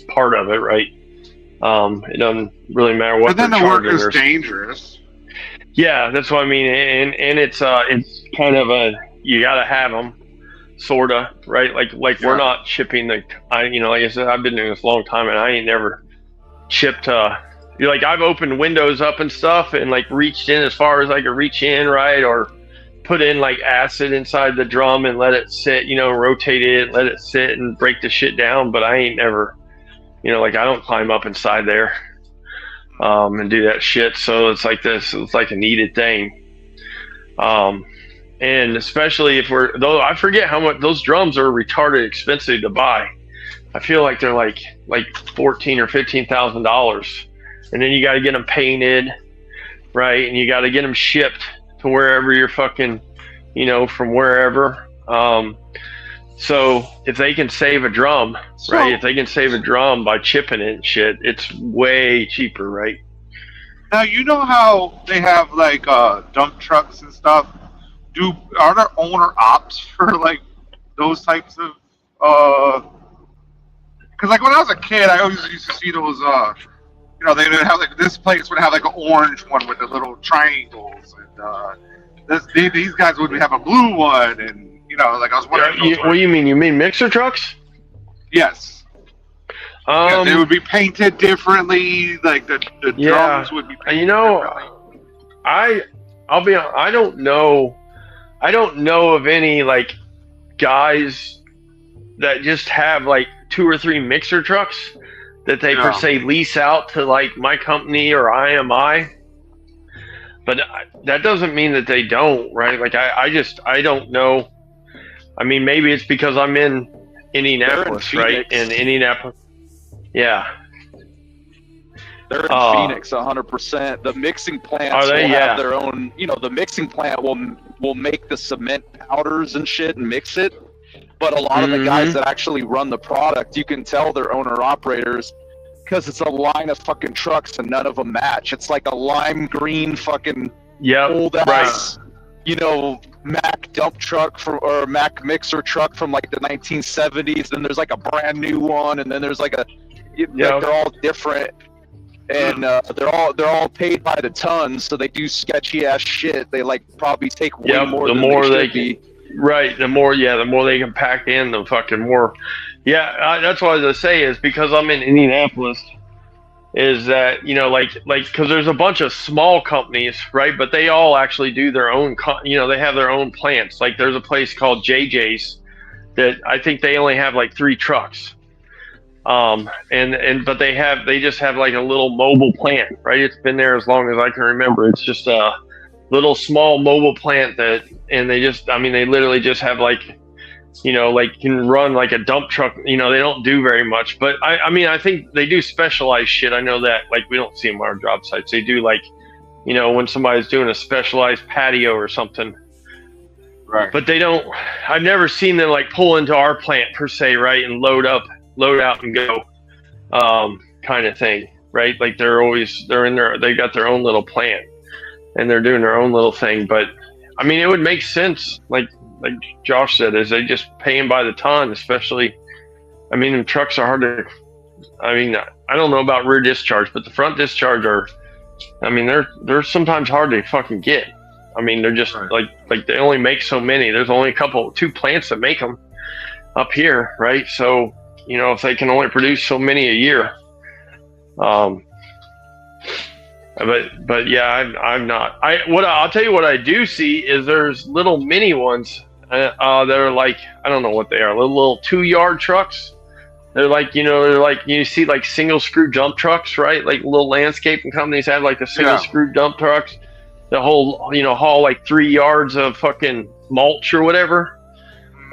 part of it, right? It doesn't really matter what. But then the work is dangerous. Yeah, that's what I mean, and it's kind of you gotta have them. Sorta, right? Like we're not chipping like I said, I've been doing this a long time and I ain't never chipped like I've opened windows up and stuff and like reached in as far as I could reach in, right? Or put in like acid inside the drum and let it sit, you know, rotate it, let it sit and break the shit down. But I ain't never, you know, like I don't climb up inside there and do that shit. So it's like a needed thing. And especially if though I forget how much those drums are retarded expensive to buy. I feel like they're like $14,000 or $15,000, and then you got to get them painted, right? And you got to get them shipped to wherever you're fucking, you know, from wherever. So if they can save a drum, right? If they can save a drum by chipping it and shit, it's way cheaper, right? Now you know how they have like dump trucks and stuff. Are there owner ops for like those types of because like when I was a kid I always used to see those you know, they would have like this place would have like an orange one with the little triangles, and these guys would have a blue one, and you know, like I was wondering. What do you mean? You mean mixer trucks? Yes. Yeah, they would be painted differently. Like the drums would be painted differently. I'll be honest, I don't know of any like guys that just have like 2 or 3 mixer trucks that they per se lease out to like my company or IMI. But that doesn't mean that they don't, right? Like I don't know. I mean, maybe it's because I'm in Indianapolis, right? In Indianapolis. Yeah. They're in Phoenix 100%. The mixing plants will have their own, you know, the mixing plant will make the cement powders and shit and mix it. But a lot of the guys that actually run the product, you can tell they're owner-operators because it's a line of fucking trucks and none of them match. It's like a lime green fucking Yep. old Right. ass, Mack dump truck or Mack mixer truck from like the 1970s. Then there's like a brand new one, and then there's like they're all different, and they're all paid by the ton, so they do sketchy ass shit. They like probably take way more than they should be. Right. The more they can pack in, the fucking more. Yeah, that's what I was gonna say is because I'm in Indianapolis. Is that because there's a bunch of small companies, right? But they all actually do their own, they have their own plants. Like there's a place called JJ's that I think they only have like 3 trucks, but they just have like a little mobile plant, right? It's been there as long as I can remember. It's just a little small mobile plant and they literally just have like can run like a dump truck. They don't do very much, but I think they do specialized shit. I know that, like, we don't see them on our job sites. They do like, when somebody's doing a specialized patio or something. Right. But they don't. I've never seen them like pull into our plant per se, right, and load out and go, kind of thing, right? Like they got their own little plant, and they're doing their own little thing. But it would make sense, like Josh said, is they just pay him by the ton, especially, them trucks are hard to, I don't know about rear discharge, but the front discharge they're sometimes hard to fucking get. They're just like they only make so many. There's only 2 plants that make them up here, right? So, if they can only produce so many a year, but yeah, I'm not. I'll tell you what I do see is there's little mini ones. They're like, I don't know what they are, little 2-yard trucks. They're like, you see like single screw dump trucks, right? Like little landscaping companies have like the single screw dump trucks. The whole, haul like 3 yards of fucking mulch or whatever.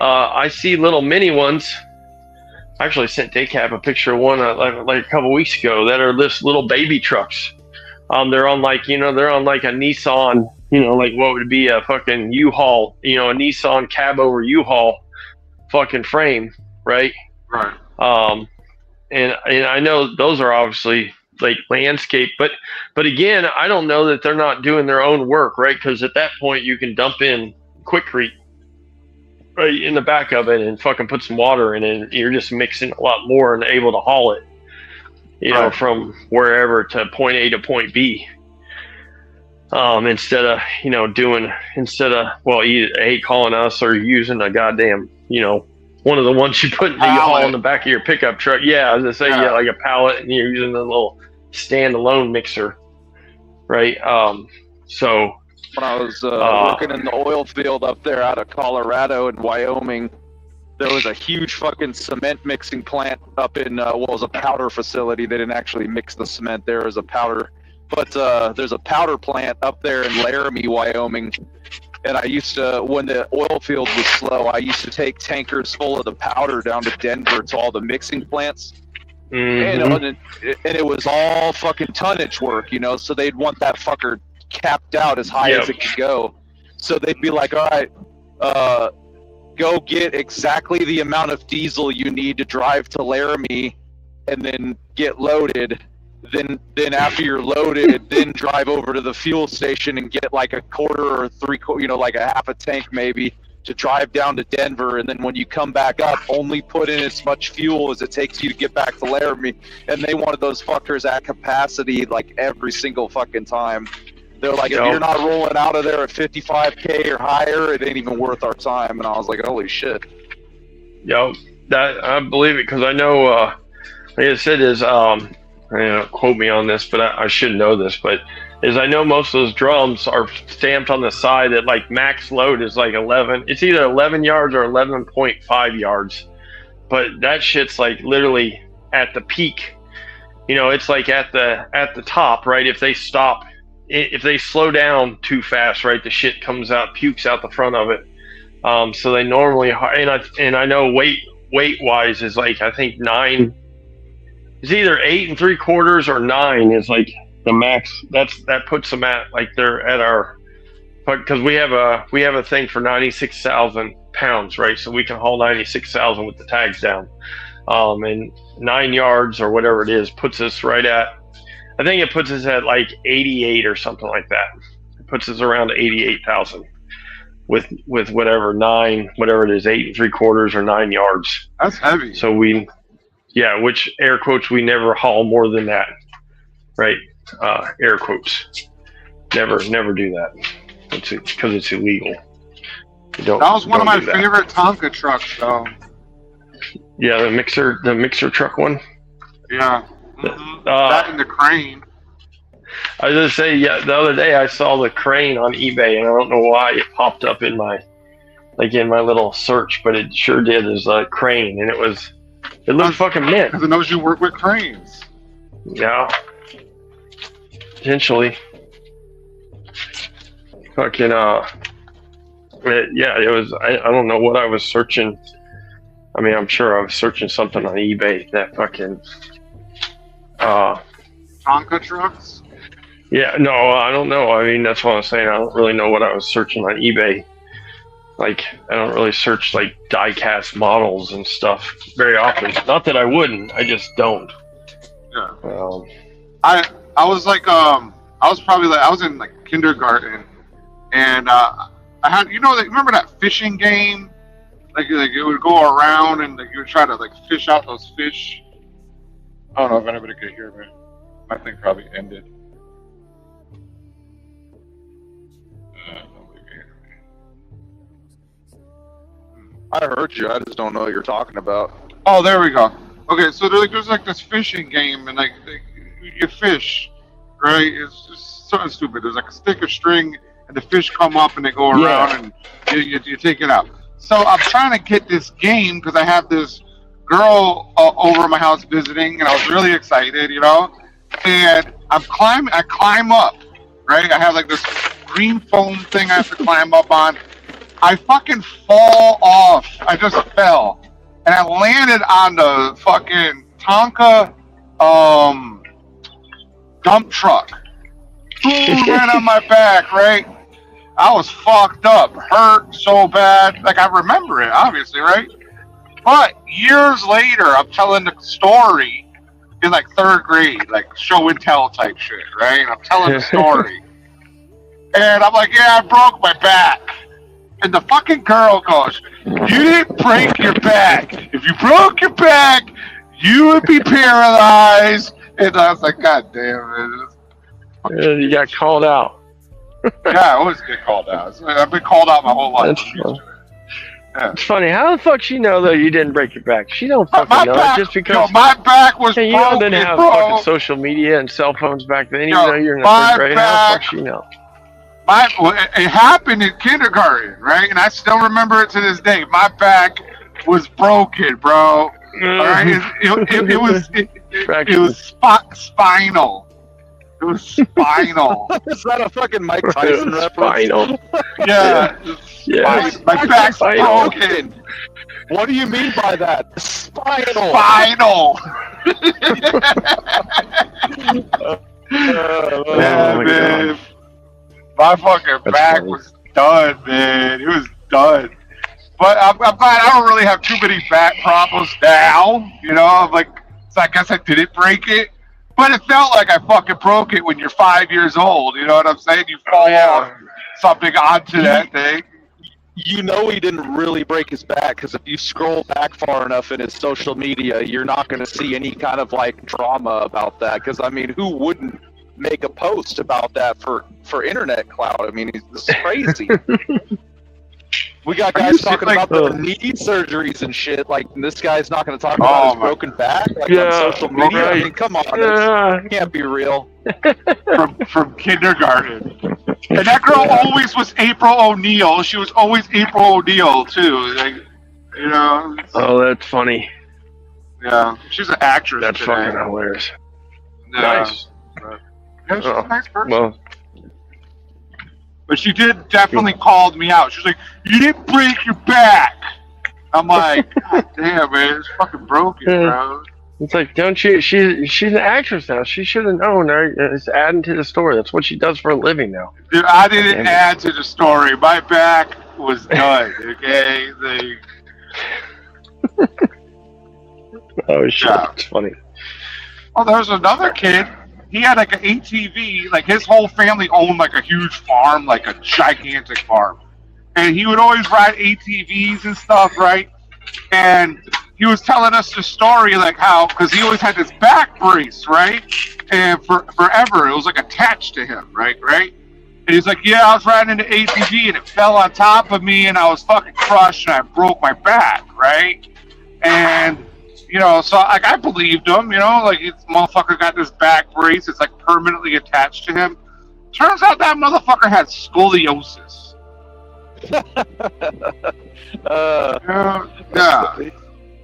I see little mini ones. I actually sent Daycap a picture of one like a couple weeks ago that are this little baby trucks. They're on like, they're on like a Nissan, like what would be a fucking U-Haul, a Nissan cab over U-Haul fucking frame, right? Right. And I know those are obviously like landscape, but again, I don't know that they're not doing their own work, right? Because at that point you can dump in Quikrete right in the back of it and fucking put some water in it, and you're just mixing a lot more and able to haul it, from wherever to point A to point B. Instead of you hate calling us or using a goddamn, one of the ones you put you haul in the back of your pickup truck. Yeah, I was gonna say, like a pallet, and you're using a little standalone mixer, right? So when I was working in the oil field up there out of Colorado and Wyoming, there was a huge fucking cement mixing plant up in it was a powder facility. They didn't actually mix the cement there as a powder, but there's a powder plant up there in Laramie, Wyoming. And I used to, when the oil field was slow, I used to take tankers full of the powder down to Denver to all the mixing plants. Mm-hmm. And it was all fucking tonnage work, so they'd want that fucker capped out as high as it could go. So they'd be like, all right, go get exactly the amount of diesel you need to drive to Laramie and then get loaded. Then after you're loaded, then drive over to the fuel station and get like a quarter or 3/4, like a half a tank maybe, to drive down to Denver. And then when you come back up, only put in as much fuel as it takes you to get back to Laramie. And they wanted those fuckers at capacity like every single fucking time. They're like, if you're not rolling out of there at 55K or higher, it ain't even worth our time. And I was like, holy shit. That I believe it, because I know, like I said, is quote me on this, but I should know this, but is I know most of those drums are stamped on the side that like max load is like 11. It's either 11 yards or 11.5 yards, but that shit's like literally at the peak. It's like at the top, right? If they slow down too fast, right, the shit comes out, pukes out the front of it. So they normally, and I know weight wise is like, I think 9. It's either 8 3/4 or 9 is like the max. That puts them at like they're at our, because we have a thing for 96,000 pounds, right? So we can haul 96,000 with the tags down, and 9 yards or whatever it is puts us right at, I think it puts us at like 88 or something like that. puts us around 88,000 with whatever it is, 8 3/4 or 9 yards. That's heavy. So which air quotes, we never haul more than that, right? Air quotes. Never do that. Because it's illegal. That was one of my favorite Tonka trucks, though. Yeah, the mixer truck one. Yeah. That and the crane. I was gonna say, the other day I saw the crane on eBay, and I don't know why it popped up in my little search, but it sure did as a crane, and it looked fucking mint. Because it knows you work with cranes. Yeah. Potentially. Fucking, it was, I don't know what I was searching. I mean, I'm sure I was searching something on eBay that fucking, Tonka trucks? Yeah, no, I don't know. I mean, that's what I'm saying. I don't really know what I was searching on eBay. Like, I don't really search, like, die-cast models and stuff very often. Not that I wouldn't, I just don't. Yeah. I was like, I was in, like, kindergarten, and I had, remember that fishing game? Like it would go around, and like, you would try to, like, fish out those fish. I don't know if anybody could hear me. My thing probably ended. Nobody could hear me. I heard you. I just don't know what you're talking about. Oh, there we go. Okay, so there's like this fishing game, and like you fish, right? It's just something stupid. There's like a stick of string, and the fish come up, and they go around, and you take it out. So I'm trying to get this game because I have this girl over at my house visiting, and I was really excited, And I climb up, right? I have like this green foam thing I have to climb up on. I fucking fall off. I just fell. And I landed on the fucking Tonka dump truck. Right on my back, right? I was fucked up, hurt so bad. Like, I remember it, obviously, right? But years later, I'm telling the story in like 3rd grade, like show and tell type shit, right? And I'm telling the story. And I'm like, yeah, I broke my back. And the fucking girl goes, you didn't break your back. If you broke your back, you would be paralyzed. And I was like, God damn it. You got called out. Yeah, I always get called out. I've been called out my whole life. Yeah. It's funny. How the fuck she know though you didn't break your back? She don't fucking know. Back, just because my back was broken, you didn't have fucking social media and cell phones back then. Even though you're in the 3rd grade, how the fuck she know? It happened in kindergarten, right? And I still remember it to this day. My back was broken, bro. All right, it was spinal. It was spinal. Is that a fucking Mike Tyson reference? Spinal. Yeah. My back's broken. What do you mean by that? Spinal. Yeah, man. My fucking back was done, man. It was done. But I'm glad I don't really have too many back problems now. I'm like, so I guess I didn't break it. But it felt like I fucking broke it when you're 5 years old. You know what I'm saying? You fall off something onto that thing. You know he didn't really break his back because if you scroll back far enough in his social media, you're not going to see any kind of like drama about that. Because I mean, who wouldn't make a post about that for internet clout? I mean, this is crazy. We got guys talking about their knee surgeries and shit. Like, this guy's not going to talk about his broken back on social media. I mean, come on, it can't be real. From kindergarten. And that girl always was April O'Neil. She was always April O'Neil too. Like, Oh, that's funny. Yeah, she's an actress. That's today. fucking hilarious. Yeah. Nice. Yeah, she's a nice person. Well, but she did definitely called me out. She was like, "You didn't break your back." I'm like, God damn, man, it's fucking broken, bro. it's like, don't you? She's an actress now. She should have known. Right? It's adding to the story. That's what she does for a living now. Dude, I didn't add to the story. My back was done. Okay, Oh shit, Yeah. it's funny. Oh, there's another kid. he had like an ATV. Like his whole family owned like a huge farm, like a gigantic farm, and he would always ride ATVs and stuff, right? And he was telling us the story, like how, because he always had this back brace, right? And forever, it was like attached to him, right? And he's like, yeah, I was riding in the ATV and it fell on top of me and I was fucking crushed and I broke my back, right? And, you know, so like I believed him, you know, like this motherfucker got this back brace, it's like permanently attached to him. Turns out that motherfucker had scoliosis. Yeah.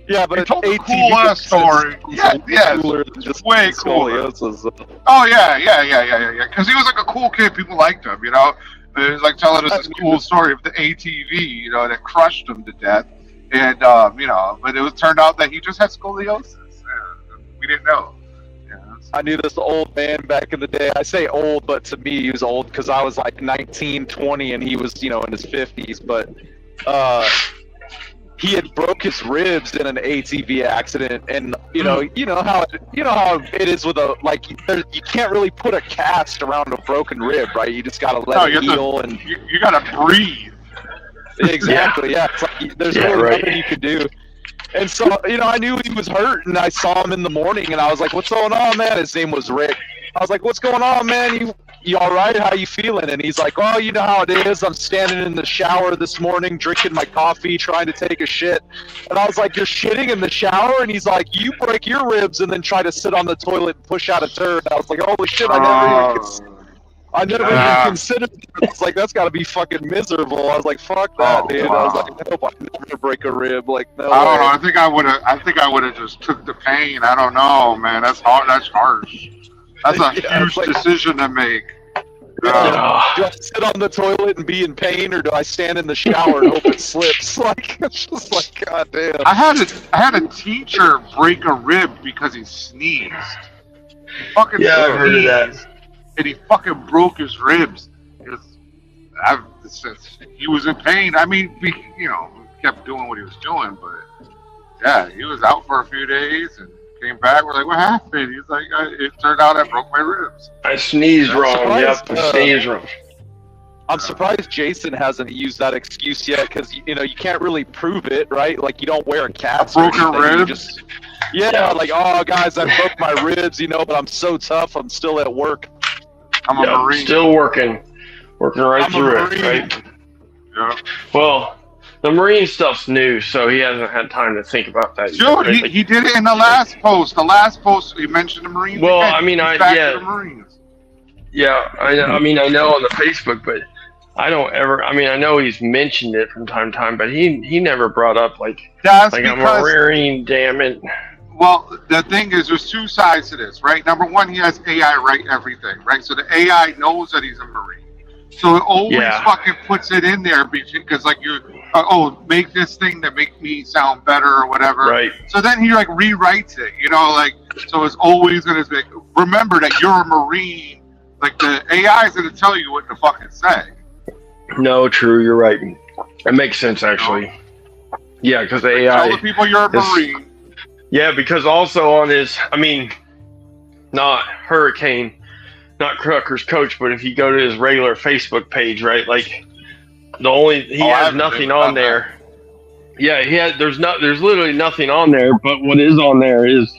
Yeah, but He told a ATV cool ass story. Yeah, cooler than just way cooler. scoliosis. Oh yeah. Because he was like a cool kid. People liked him, you know. He was like telling us this cool story of the ATV, you know, that crushed him to death. And you know, but it was turned out that he just had scoliosis. Yeah, we didn't know. Yeah, I knew this old man back in the day. I say old, but to me he was old because I was like 19, 20, and he was, you know, in his 50s. But he had broke his ribs in an ATV accident, and you know how it is with a like you can't really put a cast around a broken rib, right? You just gotta let it heal, and you gotta breathe. Exactly, yeah. It's like, there's really nothing you could do. And so, you know, I knew he was hurt, and I saw him in the morning, and I was like, "What's going on, man?" His name was Rick. I was like, "What's going on, man? You all right? How you feeling?" And he's like, "Oh, you know how it is. I'm standing in the shower this morning, drinking my coffee, trying to take a shit." And I was like, "You're shitting in the shower?" And he's like, "You break your ribs and then try to sit on the toilet and push out a turd." I was like, "Holy shit! I never even considered it." It's like, that's got to be fucking miserable. I was like, "Fuck that, dude." Wow. I was like, "I hope I never break a rib." Like, no. I don't know. I think I would have just took the pain. I don't know, man. That's hard. That's harsh. That's a huge decision to make. Do I sit on the toilet and be in pain, or do I stand in the shower and hope it slips? Like, it's just like, goddamn. I had a teacher break a rib because he sneezed. He fucking I've heard of that. And he fucking broke his ribs. He was in pain. I mean, you know, kept doing what he was doing, but yeah, he was out for a few days and came back. We're like, "What happened?" He's like, "It turned out I broke my ribs." I sneezed wrong. surprised, Yep, I sneezed wrong. I'm surprised Jason hasn't used that excuse yet, because you know you can't really prove it, right? Like, you don't wear a cast. Broken ribs. Like, "Oh, guys, I broke my ribs, you know, but I'm so tough. I'm still at work." I'm a Marine. Still working right I'm through a it, Marine. right? Yeah. Well, the Marine stuff's new, so he hasn't had time to think about that. Dude, yet, right? he did it in the last post. The last post, he mentioned the Marines. Well, again. I mean, He's back to the Marines. I mean, I know on the Facebook, but I don't ever. I mean, I know he's mentioned it from time to time, but he never brought up like That's I'm a because, Marine. Damn it! well, the thing is, there's two sides to this, right? Number one, he has AI write everything, right? So the AI knows that he's a Marine. So it always fucking puts it in there because, like, make this thing that make me sound better or whatever. Right. So then he, like, rewrites it, you know, like, so it's always going to be, remember that you're a Marine. Like, the AI is going to tell you what to fucking say. No, true. You're right. It makes sense, actually. Yeah, because the AI. Tell the people you're a Marine. Yeah, because also on his, I mean, not Hurricane, not Crooker's coach, but if you go to his regular Facebook page, right, like he has nothing on there. Yeah, there's literally nothing on there, but what is on there is,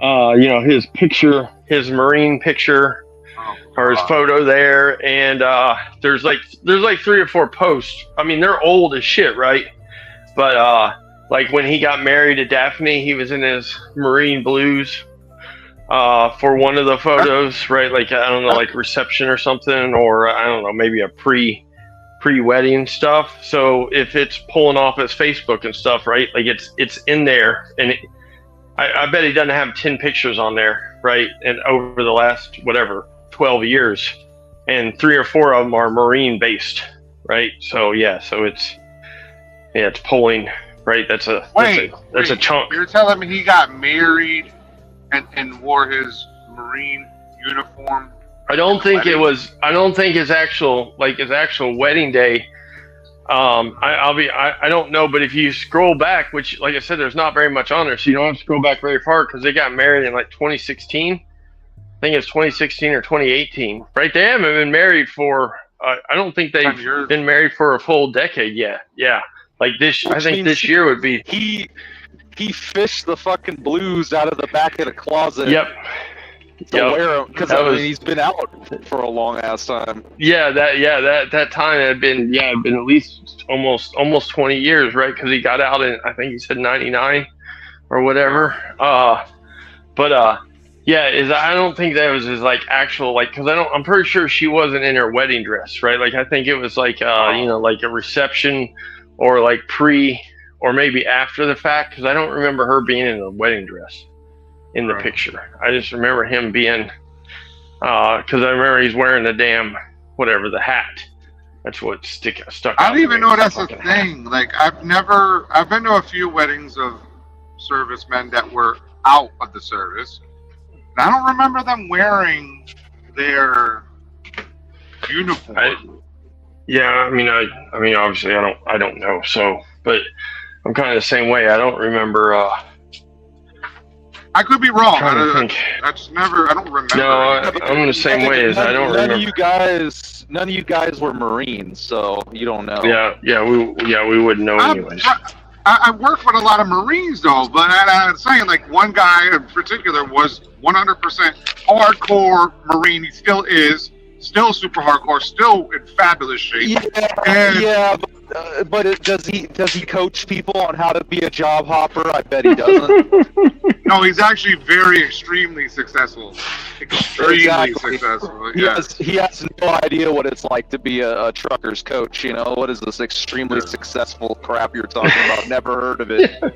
you know, his picture, his Marine picture, or his photo there, and there's like 3 or 4 posts. I mean, they're old as shit, right? But like when he got married to Daphne, he was in his Marine blues for one of the photos, right? Like, I don't know, like reception or something, or I don't know, maybe a pre-wedding stuff. So if it's pulling off his Facebook and stuff, right? Like it's in there, and I bet he doesn't have 10 pictures on there, right? And over the last 12 years, and 3 or 4 of them are Marine based, right? So it's pulling, right? That's a chunk. You're telling me he got married and wore his Marine uniform? I don't think his actual wedding day. I don't know, but if you scroll back, which, like I said, there's not very much on there, so you don't have to scroll back very far, because they got married in like 2016. think it's 2016 or 2018. Right? They haven't been married for. I don't think 10 they've years. been married for a full decade yet. Yeah. Like this, I Which think means this year would be. He fished the fucking blues out of the back of the closet. Yep. To wear them because That was- he's been out for a long ass time. Yeah, that time had been at least almost 20 years, right? Because he got out in, I think he said 99 or whatever. I don't think that was his like actual like, because I'm pretty sure she wasn't in her wedding dress, right? Like I think it was like like a reception or like pre or maybe after the fact, because I don't remember her being in a wedding dress in the picture. I just remember him being, because I remember he's wearing the damn, whatever, the hat. That's what stuck out. I don't even to me. know that's a Fucking hat. thing. Like I've been to a few weddings of servicemen that were out of the service. And I don't remember them wearing their uniform. I mean, obviously I don't know. So, but I'm kind of the same way. I don't remember. I could be wrong. Trying to think. I don't remember. No, I'm the same way as I don't None remember. of you guys were Marines, so you don't know. We wouldn't know anyways. I worked with a lot of Marines though, but I'm saying like one guy in particular was 100% hardcore Marine. He still is, still super hardcore, still in fabulous shape. But does he coach people on how to be a job hopper? I bet he doesn't. No, he's actually very extremely successful. Extremely Exactly. successful. He Yeah. has no idea what it's like to be a trucker's coach. You know, what is this extremely successful crap you're talking about? Never heard of it. What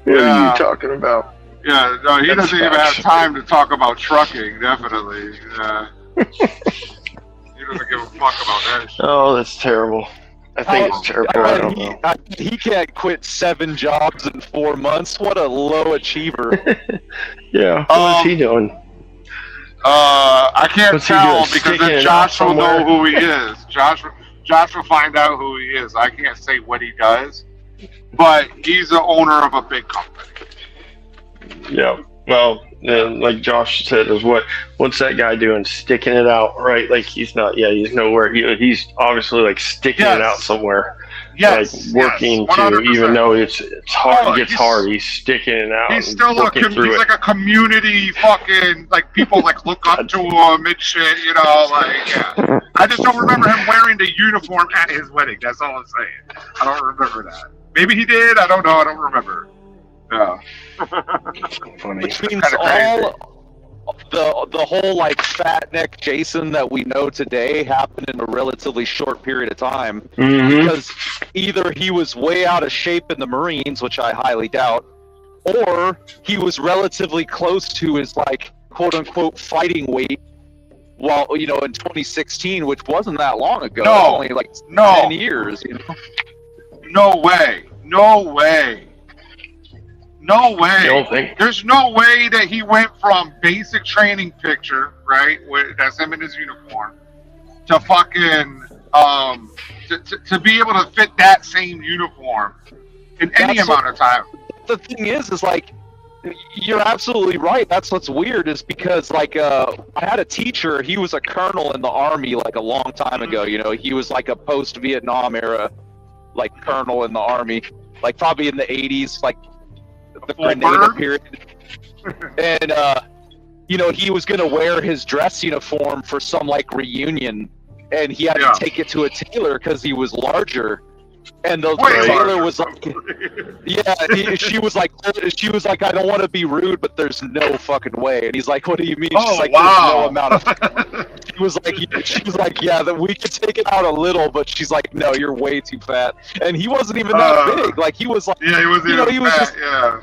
Yeah. are you talking about? Yeah, no, he That's doesn't even have facts. time to talk about trucking, definitely. He doesn't give a fuck about that shit. Oh, that's terrible. I think it's terrible. I don't know. He can't quit 7 jobs in 4 months. What a low achiever. Yeah. What is he doing? I can't What's he tell doing, because sticking then it Josh out will know somewhere? who he is. Josh will find out who he is. I can't say what he does, but he's the owner of a big company. Yeah. Well, like Josh said, is what's that guy doing? Sticking it out, right? Like he's not. Yeah, he's nowhere. He's obviously like sticking it out somewhere. Yes, like working yes, to, 100%. even though it's hard. Oh, it gets hard. He's sticking it out. He's and still working through he's it. like a community fucking, like people like look up to him and shit, you know, like, yeah. I just don't remember him wearing the uniform at his wedding. That's all I'm saying. I don't remember that. Maybe he did. I don't know. I don't remember. Yeah. Funny. Which means Kinda crazy. the whole like fat neck Jason that we know today happened in a relatively short period of time. Mm-hmm. Because either he was way out of shape in the Marines, which I highly doubt, or he was relatively close to his like quote unquote fighting weight while in 2016, which wasn't that long ago. No. It was only like 10 years, No way. No way. No way. You don't think? There's no way that he went from basic training picture, right? That's him in his uniform, to fucking to be able to fit that same uniform in any amount of time. The thing is like, you're absolutely right. That's what's weird is because like I had a teacher. He was a colonel in the Army like a long time ago. He was like a post-Vietnam era like colonel in the Army, like probably in the 80s, like the Grenada period. And he was gonna wear his dress uniform for some like reunion, and he had to take it to a tailor because he was larger. And the tailor was like, she was like, I don't want to be rude, but there's no fucking way. And he's like, what do you mean? She's like, wow. There's no amount of. She was like, yeah, that we could take it out a little, but she's like, no, you're way too fat. And he wasn't even that big. Like he was like, he wasn't even he was fat. just, yeah.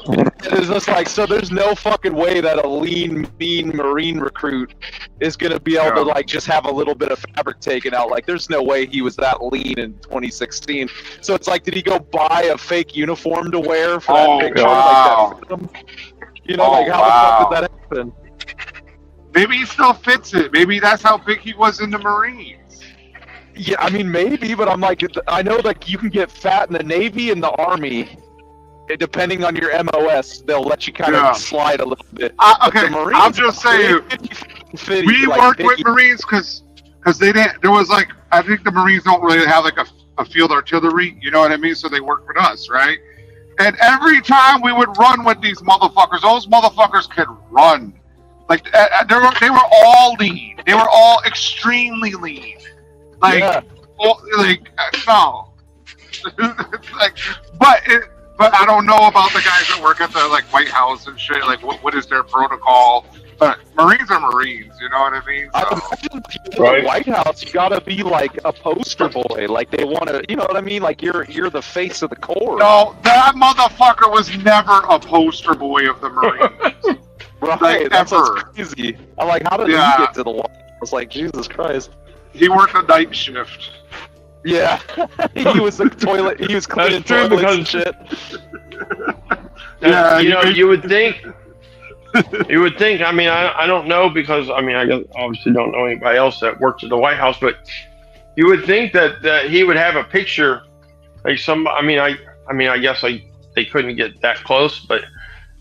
It's just like, so there's no fucking way that a lean, mean Marine recruit is going to be able to like just have a little bit of fabric taken out. Like there's no way he was that lean in 2016. So it's like, did he go buy a fake uniform to wear for that picture? Wow. Like that, like how the fuck did that happen? Maybe he still fits it. Maybe that's how big he was in the Marines. Yeah, I mean, maybe, but I'm like, I know like you can get fat in the Navy and the Army. depending on your MOS, they'll let you kind Yeah. of slide a little bit. Okay, The Marines, I'm just saying, we worked with Marines because they didn't. There was like, I think the Marines don't really have like a field artillery. You know what I mean? So they worked with us, right? And every time we would run with these motherfuckers, those motherfuckers could run. Like they were all lean. They were all extremely lean. Like, Yeah. No. Like, but I don't know about the guys that work at the like White House and shit. Like, what is their protocol? But Marines are Marines. You know what I mean? I So, imagine if you're in the White House, you gotta be like a poster boy. Like they want to, you know what I mean? Like you're the face of the Corps. no, that motherfucker was never a poster boy of the Marines. right? like, That's ever. what's crazy. I'm like, how did Yeah. he get to the White House? I was like, Jesus Christ. He worked a night shift. Yeah, he was the toilet. He was cleaning true, toilets and because- shit. Yeah, you know, you- you would think. You would think. I mean, I don't know because I mean, I guess obviously don't know anybody else that worked at the White House, but you would think that he would have a picture, like some. I mean, I guess they couldn't get that close, but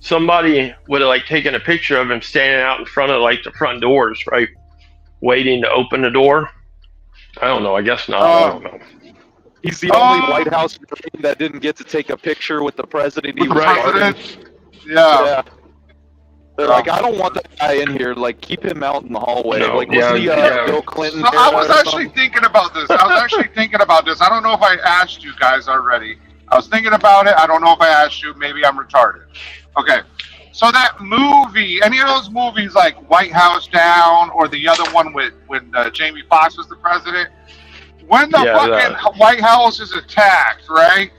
somebody would have like taken a picture of him standing out in front of like the front doors, right, waiting to open the door. I don't know. I guess not. I don't know. He's the only White House Marine that didn't get to take a picture with the president. He With the was guarding. president. Yeah. Yeah. They're like, I don't want that guy in here. Like, keep him out in the hallway. No, like, yeah, was he yeah. Bill Clinton? So I was era or actually something? thinking about this. I don't know if I asked you guys already. I was thinking about it. I don't know if I asked you. Maybe I'm retarded. Okay. So that movie, any of those movies like White House Down or the other one with when Jamie Foxx was the president, when the fucking White House is attacked, right?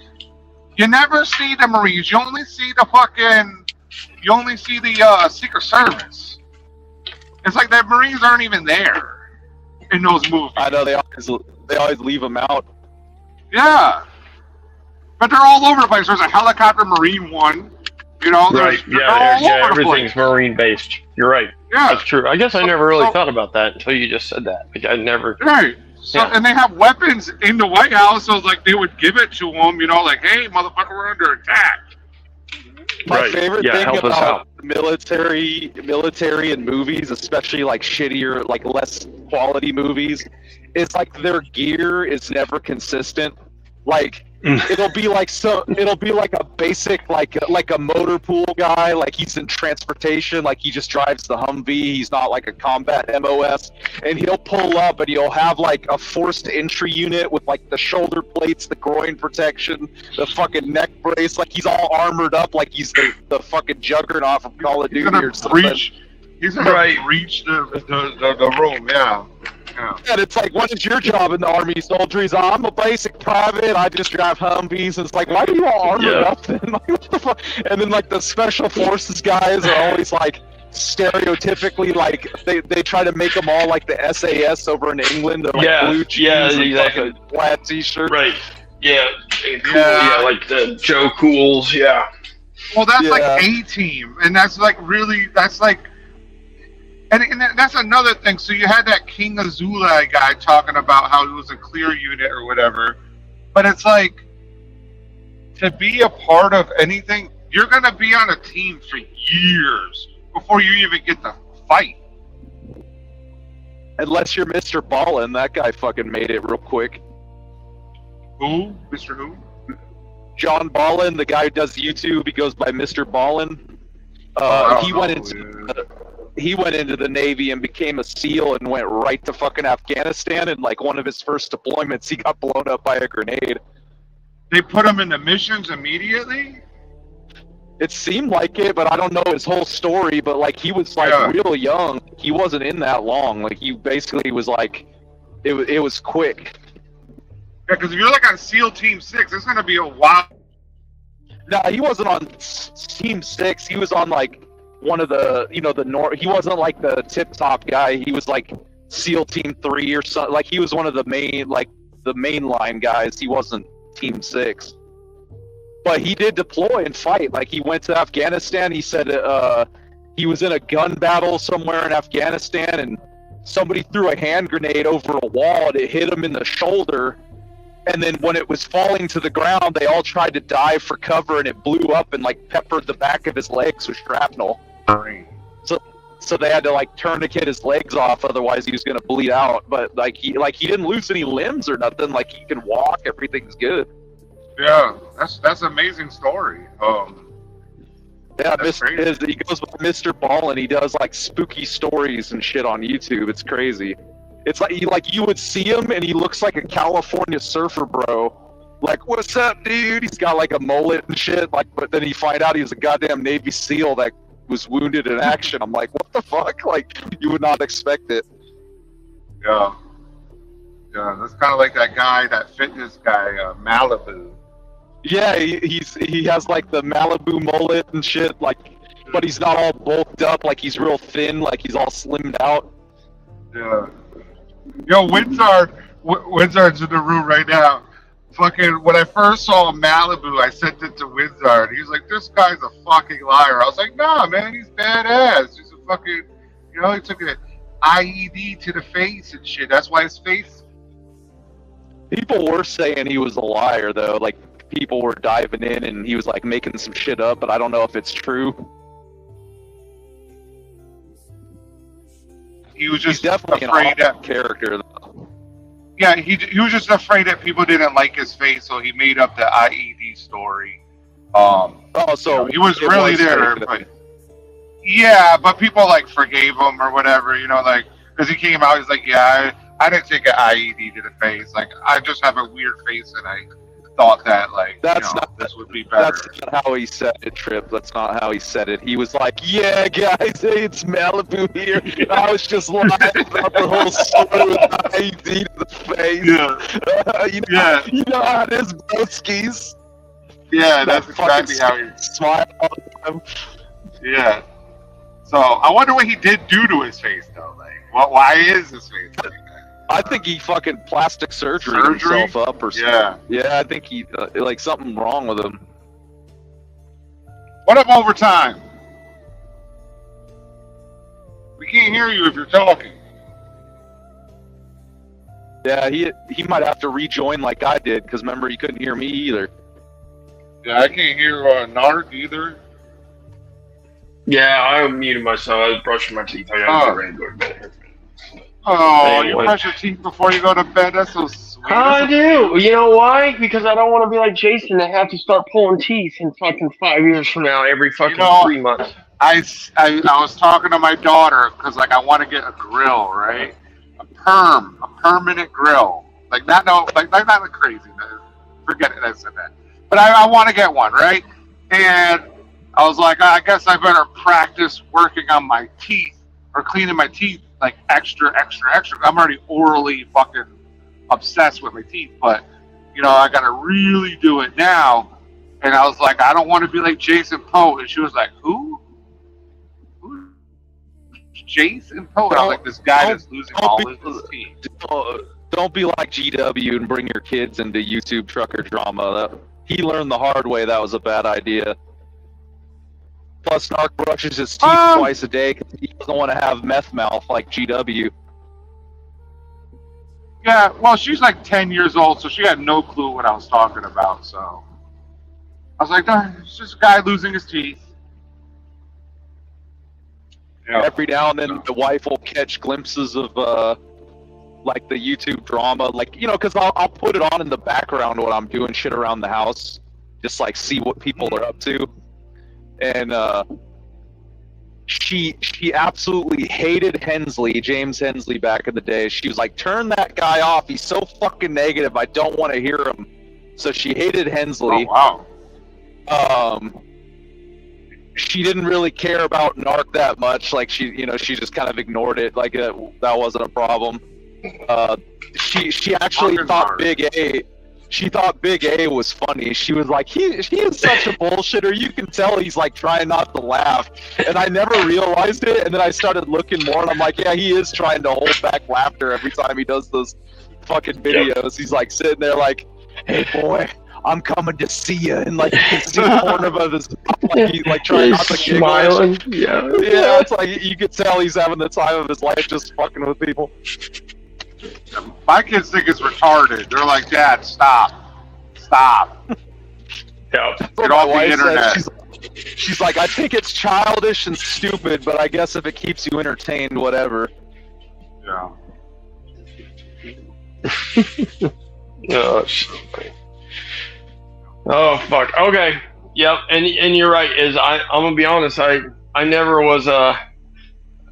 You never see the Marines. You only see the Secret Service. It's like the Marines aren't even there in those movies. I know they always leave him out. Yeah. But they're all over the place. There's a helicopter Marine one. You know, Right. they're Yeah. all over the Everything's place. marine based. You're right. Yeah. That's true. I guess I never really So- thought about that until you just said that. Like I never. Right. So, Yeah. and they have weapons in the White House, so it's like they would give it to them, you know, like, hey, motherfucker, we're under attack. My Right. favorite Yeah, thing help us about out. military and movies, especially like shittier, like less quality movies, is like their gear is never consistent. Like it'll be like a basic like a motor pool guy, like he's in transportation, like he just drives the Humvee, he's not like a combat MOS, and he'll pull up and he'll have like a forced entry unit with like the shoulder plates, the groin protection, the fucking neck brace, like he's all armored up like he's the fucking juggernaut from Call of He's Duty gonna or something. breach. He's gonna Right. breach the room. Yeah. Yeah. And it's like, what is your job in the Army, soldier? He's I'm a basic private. I just drive Humvees. And it's like, why are you all armored Yeah. up then? Like, what the fuck? And then like the special forces guys are always like stereotypically like they try to make them all like the SAS over in England. They're like Yeah, blue jeans yeah, and exactly. fucking flat t-shirt. Right. Yeah. Cool. Yeah. Yeah. Like the Joe Cools. Yeah. Well, that's like Yeah. A team, and that's like really, that's like, and that's another thing. So you had that King Azula guy talking about how he was a clear unit or whatever, but it's like to be a part of anything, you're gonna be on a team for years before you even get to fight. Unless you're Mr. Ballin, that guy fucking made it real quick. Who, Mr. Who? John Ballin, the guy who does YouTube, he goes by Mr. Ballin. I don't He know, went into he went into the Navy and became a SEAL and went right to fucking Afghanistan. And like one of his first deployments, he got blown up by a grenade. They put him in the missions immediately. It seemed like it, but I don't know his whole story. But like he was like Yeah. real young. He wasn't in that long. Like he basically was like, it was quick. Yeah, because if you're like on SEAL Team 6, it's gonna be a while. No, he wasn't on Team 6. He was on like one of the, he wasn't like the tip top guy. He was like SEAL Team 3 or something. Like he was one of the mainline guys. He wasn't Team 6. But he did deploy and fight. Like he went to Afghanistan. He said he was in a gun battle somewhere in Afghanistan and somebody threw a hand grenade over a wall and it hit him in the shoulder. And then when it was falling to the ground, they all tried to dive for cover, and it blew up and like peppered the back of his legs with shrapnel. So they had to like tourniquet his legs off, otherwise he was gonna bleed out. But like he didn't lose any limbs or nothing. Like he can walk, everything's good. Yeah, that's an amazing story. Yeah, That's crazy. he goes by Mr. Ball, and he does like spooky stories and shit on YouTube. It's crazy. It's like you would see him, and he looks like a California surfer bro. Like, what's up, dude? He's got like a mullet and shit. Like, but then you find out he's a goddamn Navy SEAL that was wounded in action. I'm like, what the fuck? Like, you would not expect it. Yeah, that's kind of like that guy, that fitness guy, Malibu. Yeah, he has like the Malibu mullet and shit. Like, but he's not all bulked up. Like he's real thin. Like he's all slimmed out. Yeah. Yo, Wizard's in the room right now. Fucking, when I first saw Malibu, I sent it to Wizard. He was like, this guy's a fucking liar. I was like, nah, man, he's badass. He's a fucking, he took an IED to the face and shit. That's why his face. People were saying he was a liar, though. Like, people were diving in, and he was, like, making some shit up, but I don't know if it's true. He was He's just definitely an afraid awesome that. character, though. Yeah, he was just afraid that people didn't like his face, so he made up the IED story. Oh, so he was it really was there. fake. But, yeah, but people like forgave him or whatever, like, because he came out, he's like, yeah, I didn't take an IED to the face. Like, I just have a weird face, and I thought that, like, this would be better. That's not how he said it, Trip. That's not how he said it. He was like, yeah, guys, hey, it's Malibu here. I was just lying about the whole story with IED to the face. Yeah. You know how it is, broskies. Yeah, that's exactly how he. Smile all the time. Yeah. So I wonder what he did do to his face, though. Like, why is his face like that? I think he fucking plastic surgery himself up or something. Yeah. Yeah, I think he like something wrong with him. What up, overtime? We can't hear you if you're talking. Yeah, he might have to rejoin like I did, because remember, he couldn't hear me either. Yeah, I can't hear Narc either. Yeah, I muted myself. I was brushing my teeth. I got ready to go to bed. Oh, Hey, you what? brush your teeth before you go to bed? That's so sweet. I do. You know why? Because I don't want to be like Jason and have to start pulling teeth in fucking 5 years from now every fucking 3 months. I was talking to my daughter because, like, I want to get a grill, right? A permanent grill. Like, not crazy. Forget it, I said that. But I want to get one, right? And I was like, I guess I better practice working on my teeth or cleaning my teeth, like, extra. I'm already orally fucking obsessed with my teeth, but, I got to really do it now. And I was like, I don't want to be like Jason Poe. And she was like, who? Who's Jason Poe? And I was like, this guy that's losing all his teeth. Don't be like GW and bring your kids into YouTube trucker drama. He learned the hard way that was a bad idea. Plus, Narc brushes his teeth twice a day because he doesn't want to have meth mouth like GW. Yeah, well, she's like 10 years old, so she had no clue what I was talking about. So I was like, no, it's just a guy losing his teeth. Yeah. Every now and then, the wife will catch glimpses of like the YouTube drama, like, because I'll put it on in the background when I'm doing shit around the house, just like see what people are up to. And she absolutely hated Hensley, James Hensley, back in the day. She was like, turn that guy off. He's so fucking negative. I don't want to hear him. So she hated Hensley. Oh, wow. She didn't really care about Narc that much. Like, she just kind of ignored it. Like, that wasn't a problem. She actually thought Big A. She thought Big A was funny. She was like, he is such a bullshitter. You can tell he's like trying not to laugh. And I never realized it. And then I started looking more, and I'm like, yeah, he is trying to hold back laughter every time he does those fucking videos. He's like sitting there like, hey boy, I'm coming to see you. And like, you can see the corner of his mouth, like he's like trying not to giggle. Smiling. Yeah. Yeah, it's like you could tell he's having the time of his life just fucking with people. My kids think it's retarded. They're like, Dad, stop. Yeah. Get off the wife internet. said, she's like, I think it's childish and stupid, but I guess if it keeps you entertained, whatever. Yeah. Oh, shit. Oh fuck. Okay. Yep. And you're right. I'm gonna be honest. I never was I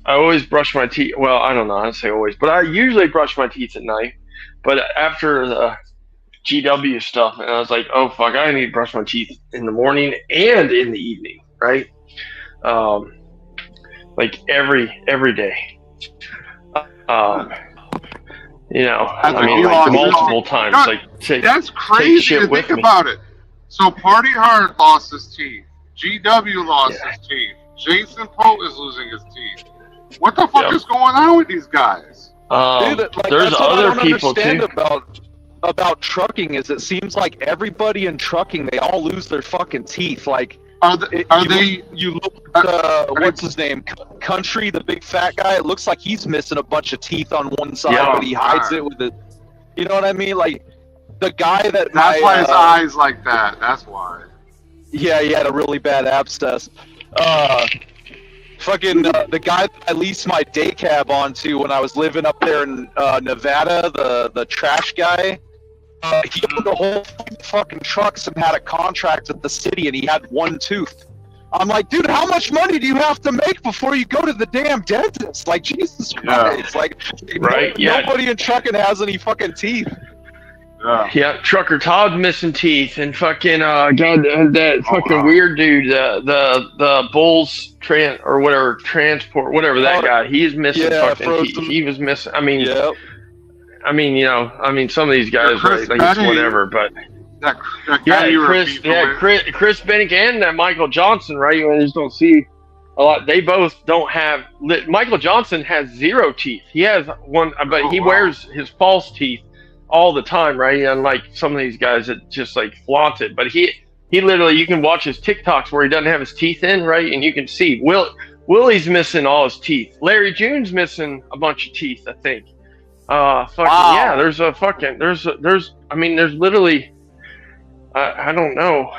always brush my teeth. Well, I don't know. I say always, but I usually brush my teeth at night. But after the GW stuff, and I was like, oh fuck, I need to brush my teeth in the morning and in the evening, right? Like every day. You know, That's I mean, like like Elon multiple Musk. times. God, Like take That's crazy shit to with think me. about it. So Party Hard lost his teeth. GW lost his teeth. Jason Poe is losing his teeth. What the fuck Yep. is going on with these guys? Dude, like, There's that's what other I don't people understand too. about trucking is it seems like everybody in trucking, they all lose their fucking teeth. Like, Are they? you look are what's they- his name? Country, the big fat guy. It looks like he's missing a bunch of teeth on one side, Yeah. but he hides it with it. You know what I mean? Like the guy that That's why his eyes like that. That's why. Yeah, he had a really bad abscess. Fucking the guy that I leased my day cab onto when I was living up there in Nevada, the trash guy. He owned a whole fucking trucks and had a contract with the city, and he had one tooth. I'm like, dude, how much money do you have to make before you go to the damn dentist? Like, Jesus Christ! Like, Right, yeah. nobody in trucking has any fucking teeth. Yeah. Yeah, Trucker Todd missing teeth, and fucking that fucking wow. weird dude, the Bulls or whatever transport, whatever that Oh, guy, he's missing yeah, fucking frozen. teeth. He was missing. I mean, Yep. some of these guys, Chris right, like it's Benny. whatever, but That yeah, guy you were Chris, beefing yeah, with. Chris Bennick and Michael Johnson, right? You just don't see a lot. They both don't have. Michael Johnson has 0 teeth. He has one, but he wow. wears his false teeth all the time, right? Unlike some of these guys that just like flaunt it. But he literally, you can watch his TikToks where he doesn't have his teeth in, right? And you can see Willie's missing all his teeth. Larry June's missing a bunch of teeth, I think. Fucking Wow. yeah. There's literally. I don't know.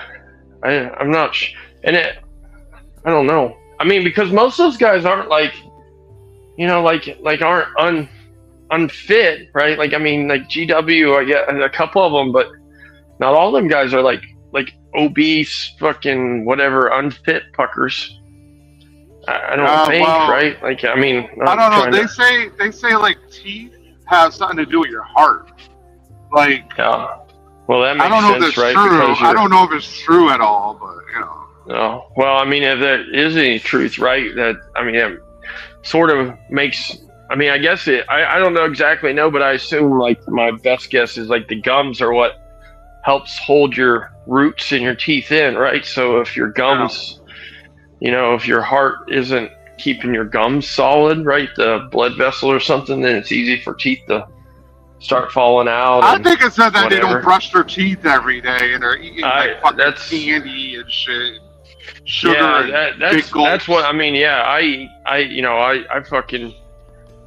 I'm not. I don't know. I mean, because most of those guys aren't like, aren't unfit, right? Like, I mean, like GW, I get a couple of them, but not all of them guys are like obese, fucking whatever, unfit puckers. I don't think, well, right? Like, I mean, I don't know. They say like teeth have something to do with your heart. Like, Yeah. Well, that makes I don't know if sense, that's right? true. Because I don't know if it's true at all, but you know. No. Well, I mean, if there is any truth, right? It sort of makes. I mean, I guess I don't know exactly, but I assume like my best guess is like the gums are what helps hold your roots and your teeth in, right? So if your gums, if your heart isn't keeping your gums solid, right, the blood vessel or something, then it's easy for teeth to start falling out. I think it said that they whatever. don't brush their teeth every day and they're eating like fucking that's- candy and shit, sugar Yeah, and big gulps. that's what I mean. Yeah, I fucking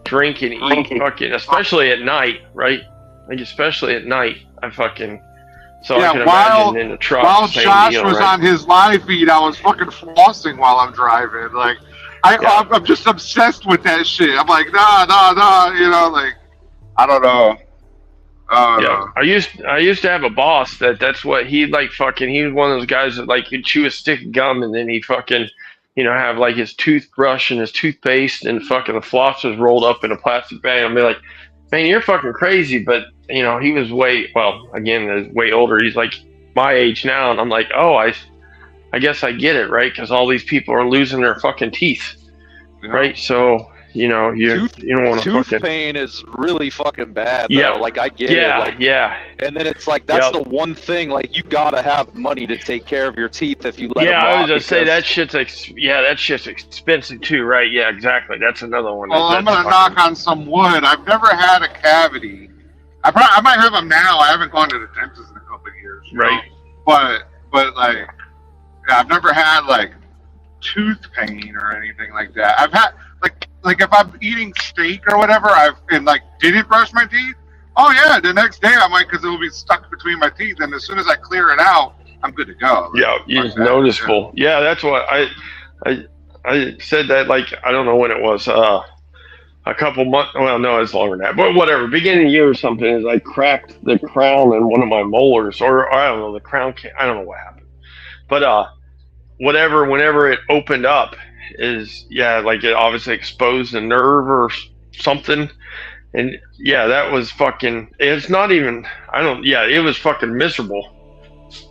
drink and eat fucking, especially at night, right? Like especially at night, I fucking. So I can imagine in the truck. While same Josh deal, was right? on his live feed, I was fucking flossing while I'm driving. Like, I'm just obsessed with that shit. I'm like, nah, like, I don't know. Yeah, I used to have a boss that's what he like fucking. He was one of those guys that like he'd chew a stick of gum and then he'd fucking, have like his toothbrush and his toothpaste and fucking the floss was rolled up in a plastic bag. I'd be like, man, you're fucking crazy. But he was way older. He's like my age now, and I'm like, oh, I guess I get it, right? Because all these people are losing their fucking teeth, right? So. You don't want to Tooth fucking. pain is really fucking bad. Yeah. Though. Like I get it. Like, yeah. and then it's like that's Yep. the one thing. Like you gotta have money to take care of your teeth if you let them Yeah, I rot, was gonna say because- that shit's expensive too, right? Yeah, exactly. That's another one. Well, I'm That's gonna knock on some wood. I've never had a cavity. I might have them now. I haven't gone to the dentist in a couple of years. you Right. know? But like, yeah, I've never had like tooth pain or anything like that. I've had like like if I'm eating steak or whatever, and like didn't brush my teeth. Oh yeah, the next day I might because it will be stuck between my teeth, and as soon as I clear it out, I'm good to go. Yeah, it's noticeable. Yeah, that's what I said that, like, I don't know when it was, a couple months, well, no, it's longer than that, but whatever, beginning of the year or something, is I cracked the crown in one of my molars, or I don't know, the crown, I don't know what happened. But, whenever it opened up, is, yeah, like it obviously exposed a nerve or something. And yeah, that was fucking, it's not even, it was fucking miserable.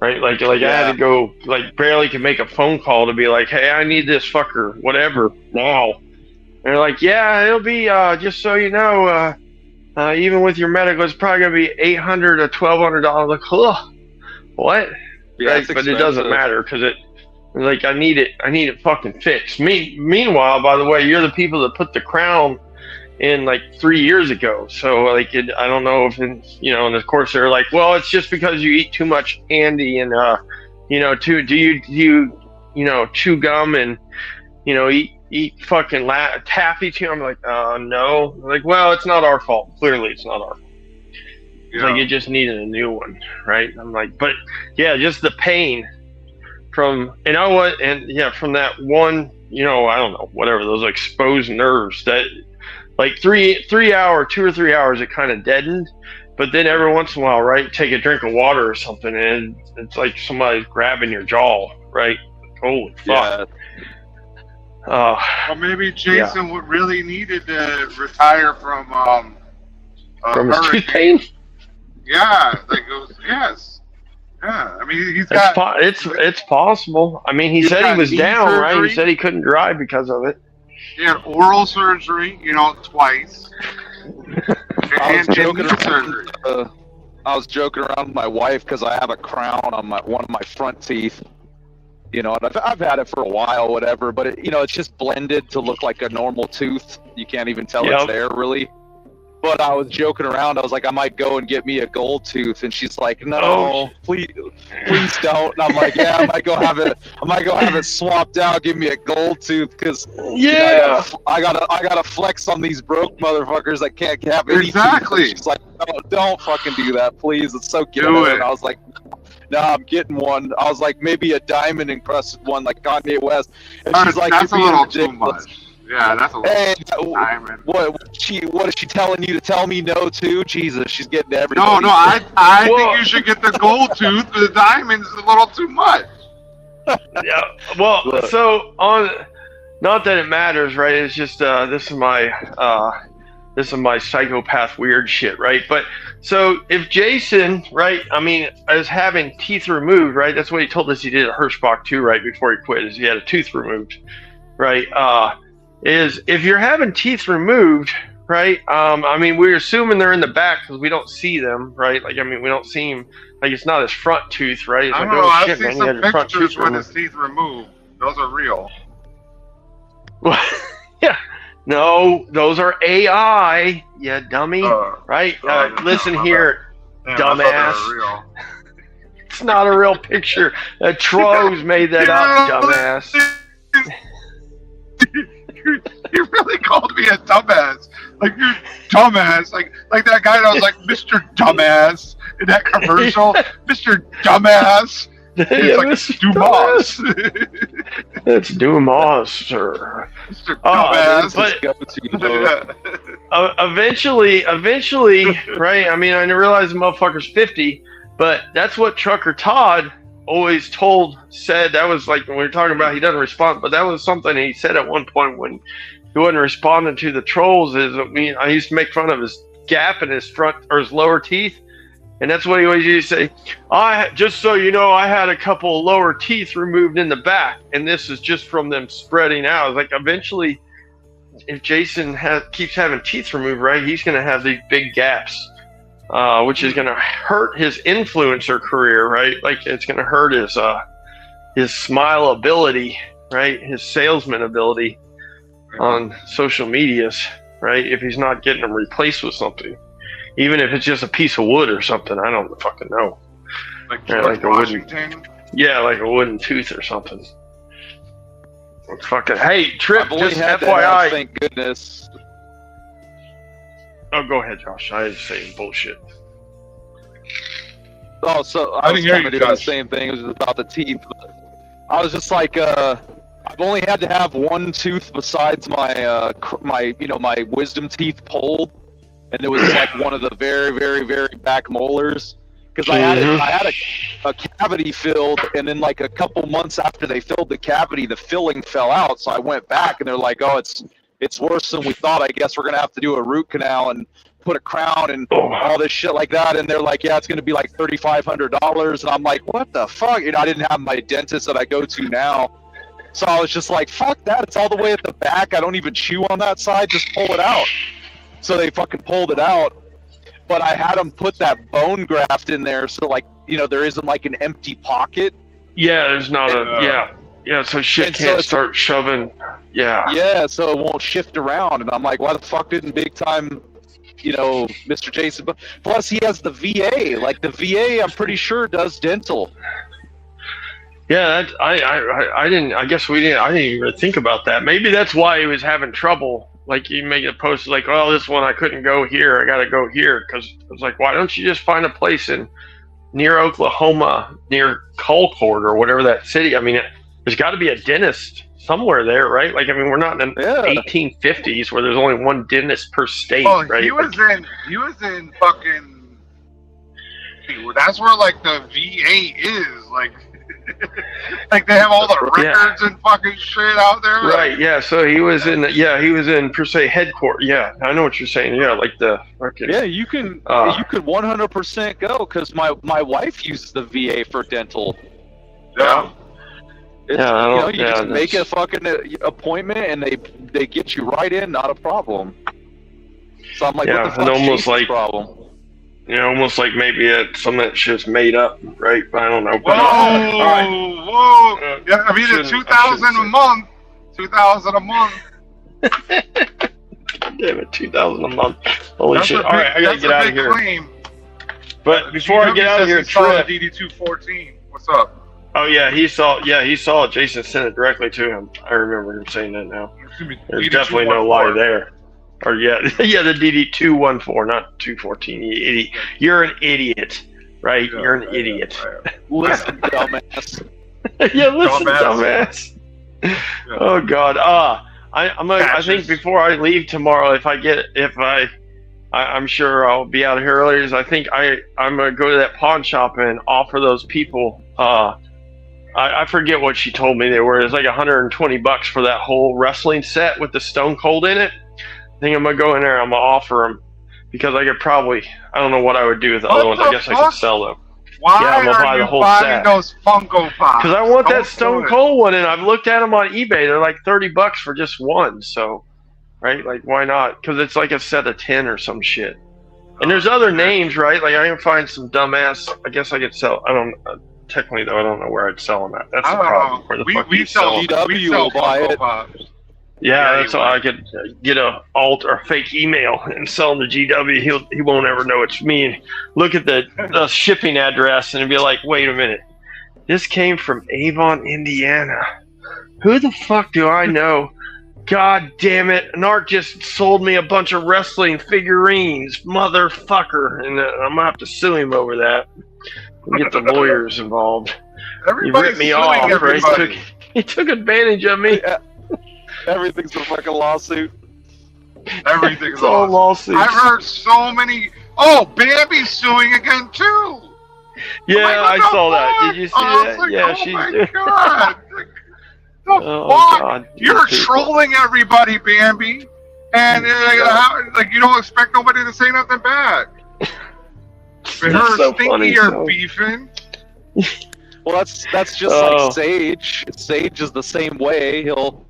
Right, like I had to go, like barely could make a phone call to be like, hey, I need this fucker, whatever, now. And they're like, yeah, it'll be just so you know, even with your medical, it's probably gonna be $800 to $1,200. Like, ugh, what? Yeah, right, but it doesn't matter because I need it fucking fixed. Meanwhile, by the way, you're the people that put the crown in like 3 years ago, so like I don't know if and of course they're like, well, it's just because you eat too much candy and do you chew gum and eat fucking taffy too. I'm like, no. Like, well, it's not our fault. Clearly it's not our fault. It's like, you just needed a new one, right? I'm like, but yeah, just the pain from from that one, I don't know, whatever, those exposed nerves that. Like 2 or 3 hours, it kind of deadened, but then every once in a while, right, take a drink of water or something, and it's like somebody's grabbing your jaw, right? Holy fuck! Well, maybe Jason would really needed to retire from his tooth pain. Yeah, like it was, yes. Yeah, I mean he's got. got. It's possible. I mean, he said he was down, surgery. Right? He said he couldn't drive because of it. He had oral surgery, twice. I was joking around with my wife because I have a crown on one of my front teeth. And I've had it for a while, whatever. But it's just blended to look like a normal tooth. You can't even tell it's there, really. But I was joking around. I was like, I might go and get me a gold tooth, and she's like, no, please don't. And I'm like, yeah, I might go have it swapped out. Give me a gold tooth, because I gotta flex on these broke motherfuckers that can't have any exactly. Teeth. She's like, no, don't fucking do that, please. It's so cute. And I was like, no, I'm getting one. I was like, maybe a diamond encrusted one like Kanye West. And she's like, that's a little ridiculous. too much. Yeah, that's a little diamond. What is she telling you to tell me no to? Jesus, she's getting everything. No, I think you should get the gold tooth. The diamond's a little too much. Yeah, well, so not that it matters, right? It's just this is my psychopath weird shit, right? But so if Jason, right, I mean, is having teeth removed, right? That's what he told us he did at Hirschbach too, right before he quit, is he had a tooth removed, right? Is if you're having teeth removed, right? I mean, we're assuming they're in the back because we don't see them, right? Like, I mean, we don't see him. Like, it's not his front tooth, right? It's I like, don't know. shit, I've seen man, some pictures with his teeth removed. Those are real. Yeah. No, those are AI. Yeah, dummy. Right? Listen here, dumbass. It's not a real picture. Tro's made that up, dumbass. You really called me a dumbass. Like, you're dumbass. Like that guy that was like, Mr. Dumbass in that commercial. Mr. Dumbass. It's like Dumas. It's Dumas, sir. Mr. Dumbass. But eventually, right? I mean, I realize the motherfucker's 50, but that's what Trucker Todd always said. That was like when we were talking about he doesn't respond, but that was something he said at one point when he wasn't responding to the trolls. I used to make fun of his gap in his front or his lower teeth, and that's what he always used to say. Just so you know, I had a couple of lower teeth removed in the back, and this is just from them spreading out. It's like eventually, if Jason keeps having teeth removed, right, he's going to have these big gaps. Which is going to hurt his influencer career, right? Like, it's going to hurt his smile ability, right? His salesman ability on social medias, right? If he's not getting them replaced with something, even if it's just a piece of wood or something, I don't fucking know. Like a Washington? Like a wooden tooth or something. Fucking hey, Trip. I've only Just had FYI. that, thank goodness. Oh, go ahead, Josh. I was saying bullshit. Oh, so I I was didn't hear kind you, of doing the Josh. same thing. It was about the teeth. I was just like, I've only had to have one tooth besides my my wisdom teeth pulled, and it was like one of the very, very, very back molars. Because I had a cavity filled, and then like a couple months after they filled the cavity, the filling fell out. So I went back, and they're like, "Oh, it's worse than we thought. I guess we're gonna have to do a root canal and put a crown and all this shit like that." And they're like, "Yeah, it's gonna be like $3,500." And I'm like, "What the fuck?" I didn't have my dentist that I go to now, so I was just like, "Fuck that! It's all the way at the back. I don't even chew on that side. Just pull it out." So they fucking pulled it out. But I had them put that bone graft in there, so like there isn't like an empty pocket. Yeah, there's not yeah. So shit And so can't it's- start shoving. Yeah. Yeah, so it won't shift around. And I'm like, why the fuck didn't big time, Mr. Jason? But plus he has the VA. Like the VA, I'm pretty sure does dental. Yeah, I didn't. I guess we didn't. I didn't even think about that. Maybe that's why he was having trouble. Like you make a post like, "Oh, this one I couldn't go here. I got to go here." Because I was like, "Why don't you just find a place near Oklahoma, near Colcord or whatever that city?" I mean, there's got to be a dentist somewhere there, right? Like, I mean, we're not in the 1850s where there's only one dentist per state, Oh, right? he was in fucking. That's where like the VA is, like, like they have all the records and fucking shit out there. Right. Yeah. So he was in. Yeah, he was in per se headquarters. Yeah, I know what you're saying. Yeah, like the fucking. Yeah, you could 100% go because my wife uses the VA for dental. Yeah. You just make a fucking appointment and they get you right in, not a problem. So I'm like, what the fuck's almost Jason's like problem? Almost like maybe some of that shit's made up, right? But I don't know. But, Whoa! Yeah, I mean, it's 2,000 a month. 2,000 a month. Damn it, 2,000 a month. Holy That's shit! a All right, I gotta get out of here. Claim. But before I get out of here, Trip. DD214. What's up? Oh yeah, he saw it. Jason sent it directly to him. I remember him saying that now. There's definitely no lie there. Or yeah, the DD214, not 214. You idiot. You're an idiot, right? You're an idiot. Listen, dumbass. Yeah, listen, dumbass. Oh God. I think before I leave tomorrow, I'm sure I'll be out here earlier. I think I'm gonna go to that pawn shop and offer those people. I forget what she told me they were. It's like $120 for that whole wrestling set with the Stone Cold in it. I think I'm gonna go in there. I'm gonna offer them because I could probably. I don't know what I would do with the other ones. I guess I could sell them. Why I'm gonna buy are the you whole buying set. those Funko Pops? Because I want that Don't Stone do it. Cold one, and I've looked at them on eBay. They're like $30 for just one. So, right? Like, why not? Because it's like a set of 10 or some shit. And there's other names, right? Like I can find some dumbass. I guess I could sell. I don't. Technically, though, I don't know where I'd sell them at. That's I the don't problem. know. Where the We fuck do you sell sell them? GW will buy Funko it. Pops. Yeah, Yeah, that's you all. I would. could get a alt or fake email and sell him to GW. He won't ever know it's me. And look at the shipping address and be like, wait a minute, this came from Avon, Indiana. Who the fuck do I know? God damn it! Narc just sold me a bunch of wrestling figurines, motherfucker, and I'm gonna have to sue him over that. We'll get the lawyers involved. He Everybody's ripped me suing off. Right? everybody. He took advantage of me. Everything's a fucking lawsuit. Everything's It's all awesome. lawsuits. I've heard so many. Oh, Bambi's suing again too. Yeah, I'm like, I what saw the that. fuck? Did you see I was that? like, Yeah, oh she's my doing. God. The Oh, fuck? God. You're These people. trolling everybody, Bambi, and like you don't expect nobody to say nothing back. But It's her so Stinky funny, are so- beefing. Well, that's just Oh. like Sage. Sage is the same way. He'll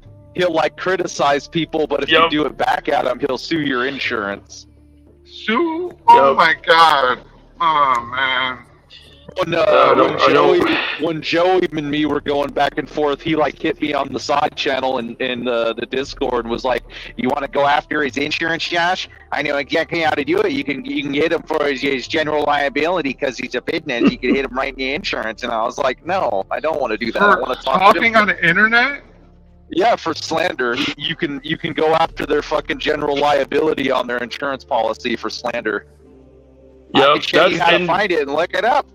like criticize people, but if Yep. you do it back at him, he'll sue your insurance. Sue? Oh Yep. my God. Oh man. When Joey and me were going back and forth, he like hit me on the side channel in the Discord and was like, "You want to go after his insurance, Josh? I know exactly how to do it. You can hit him for his general liability because he's a business. You can hit him right in the insurance." And I was like, "No, I don't want to do that. I For want to talk to talking him." on the internet? Yeah, for slander, you can go after their fucking general liability on their insurance policy for slander. I Yep, can show you how to find it and look it up.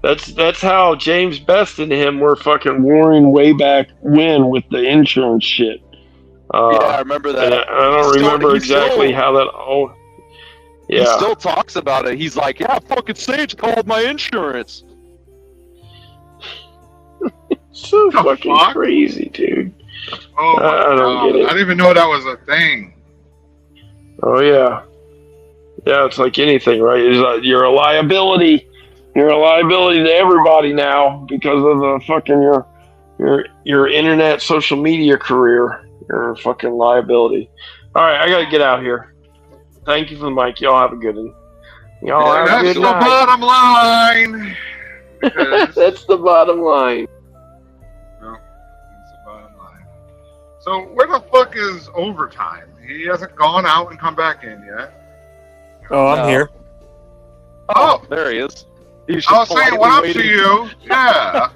that's how James Best and him were fucking warring way back when with the insurance shit. Yeah, I remember that. And I don't remember exactly how that all. He Yeah, still talks about it. He's like, yeah, fucking Sage called my insurance. so The fucking fuck? crazy, dude. Oh my I don't God. get it. I didn't even know that was a thing. Oh yeah, yeah. It's like anything, right? You're a liability. You're a liability to everybody now because of the fucking your internet social media career. You're a fucking liability. All right, I gotta get out here. Thank you for the mic. Y'all have a good one. Y'all have a That's good the night. bottom line. Because- That's the bottom line. No, that's the bottom line. So where the fuck is overtime? He hasn't gone out and come back in yet. Oh, I'm No. here. Oh, There he is. He's I was just saying what up politely to waiting. you. Yeah.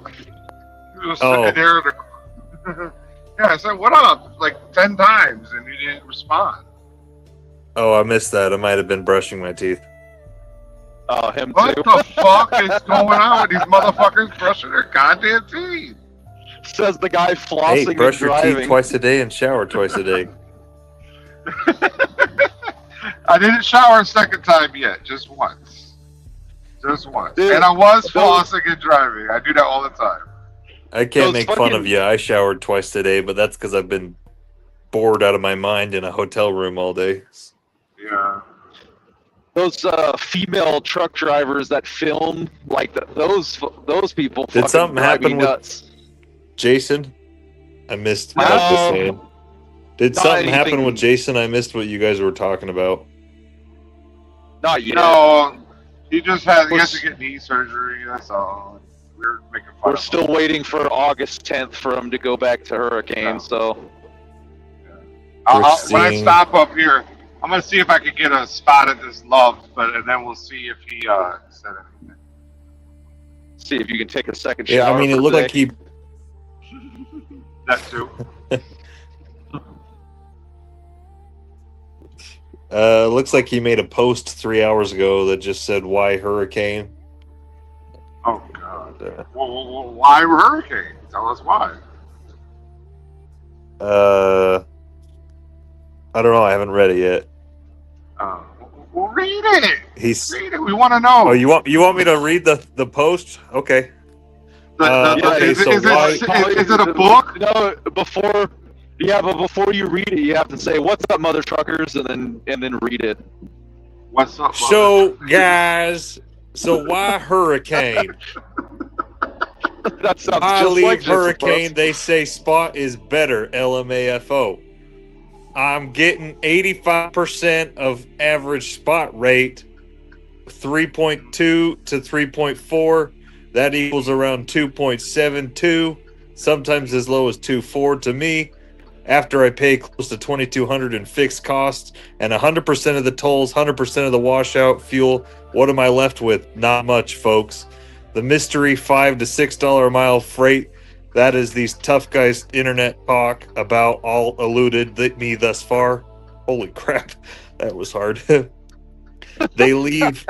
He was Oh. sitting there. Yeah, I said what up like 10 times and you didn't respond. Oh, I missed that. I might have been brushing my teeth. Oh, him What too. the fuck is going on with these motherfuckers brushing their goddamn teeth? Says the guy Hey, flossing brush and your driving. teeth twice a day and shower twice a day. I didn't shower a second time yet, just once. Just once. Dude, and I was Phil- flossing and driving. I do that all the time. I can't Those make fun fucking- of you. I showered twice today, but that's because I've been bored out of my mind in a hotel room all day. Yeah. Those female truck drivers that film like those people. Did fucking something drive me happen with- nuts. Jason, I missed No. what this saying. Did Not something happen anything- with Jason? I missed what you guys were talking about. Not yet. No, he just has to get knee surgery. That's all. We're making fun We're of still him. waiting for August 10th for him to go back to Hurricane. Yeah. So When I seeing- stop up here, I'm gonna see if I can get a spot at this love, and then we'll see if he said anything. see if you can take a second Yeah, shower. I mean, it for looked like today. he. That too. Looks like he made a post 3 hours ago that just said, "Why hurricane?" Oh God. Uh, Well, why hurricane? Tell us why. I don't know. I haven't read it yet. Well, read it. He's. Read it. We want to know. Oh, you want me to read the post? Okay. Okay, is, so why- is it a book? No, before you read it, you have to say, "What's up, mother truckers?" and then read it. What's up? So guys, so why hurricane? That sounds I just leave like Jason hurricane. Brooks. They say spot is better. LMAFO. I'm getting 85% of average spot rate, 3.2 to 3.4. That equals around 2.72, sometimes as low as 2.4 to me. After I pay close to $2,200 in fixed costs and 100% of the tolls, 100% of the washout fuel, what am I left with? Not much, folks. The mystery $5 to $6 a mile freight, that is these tough guys' internet talk about all eluded me thus far. Holy crap, that was hard. They leave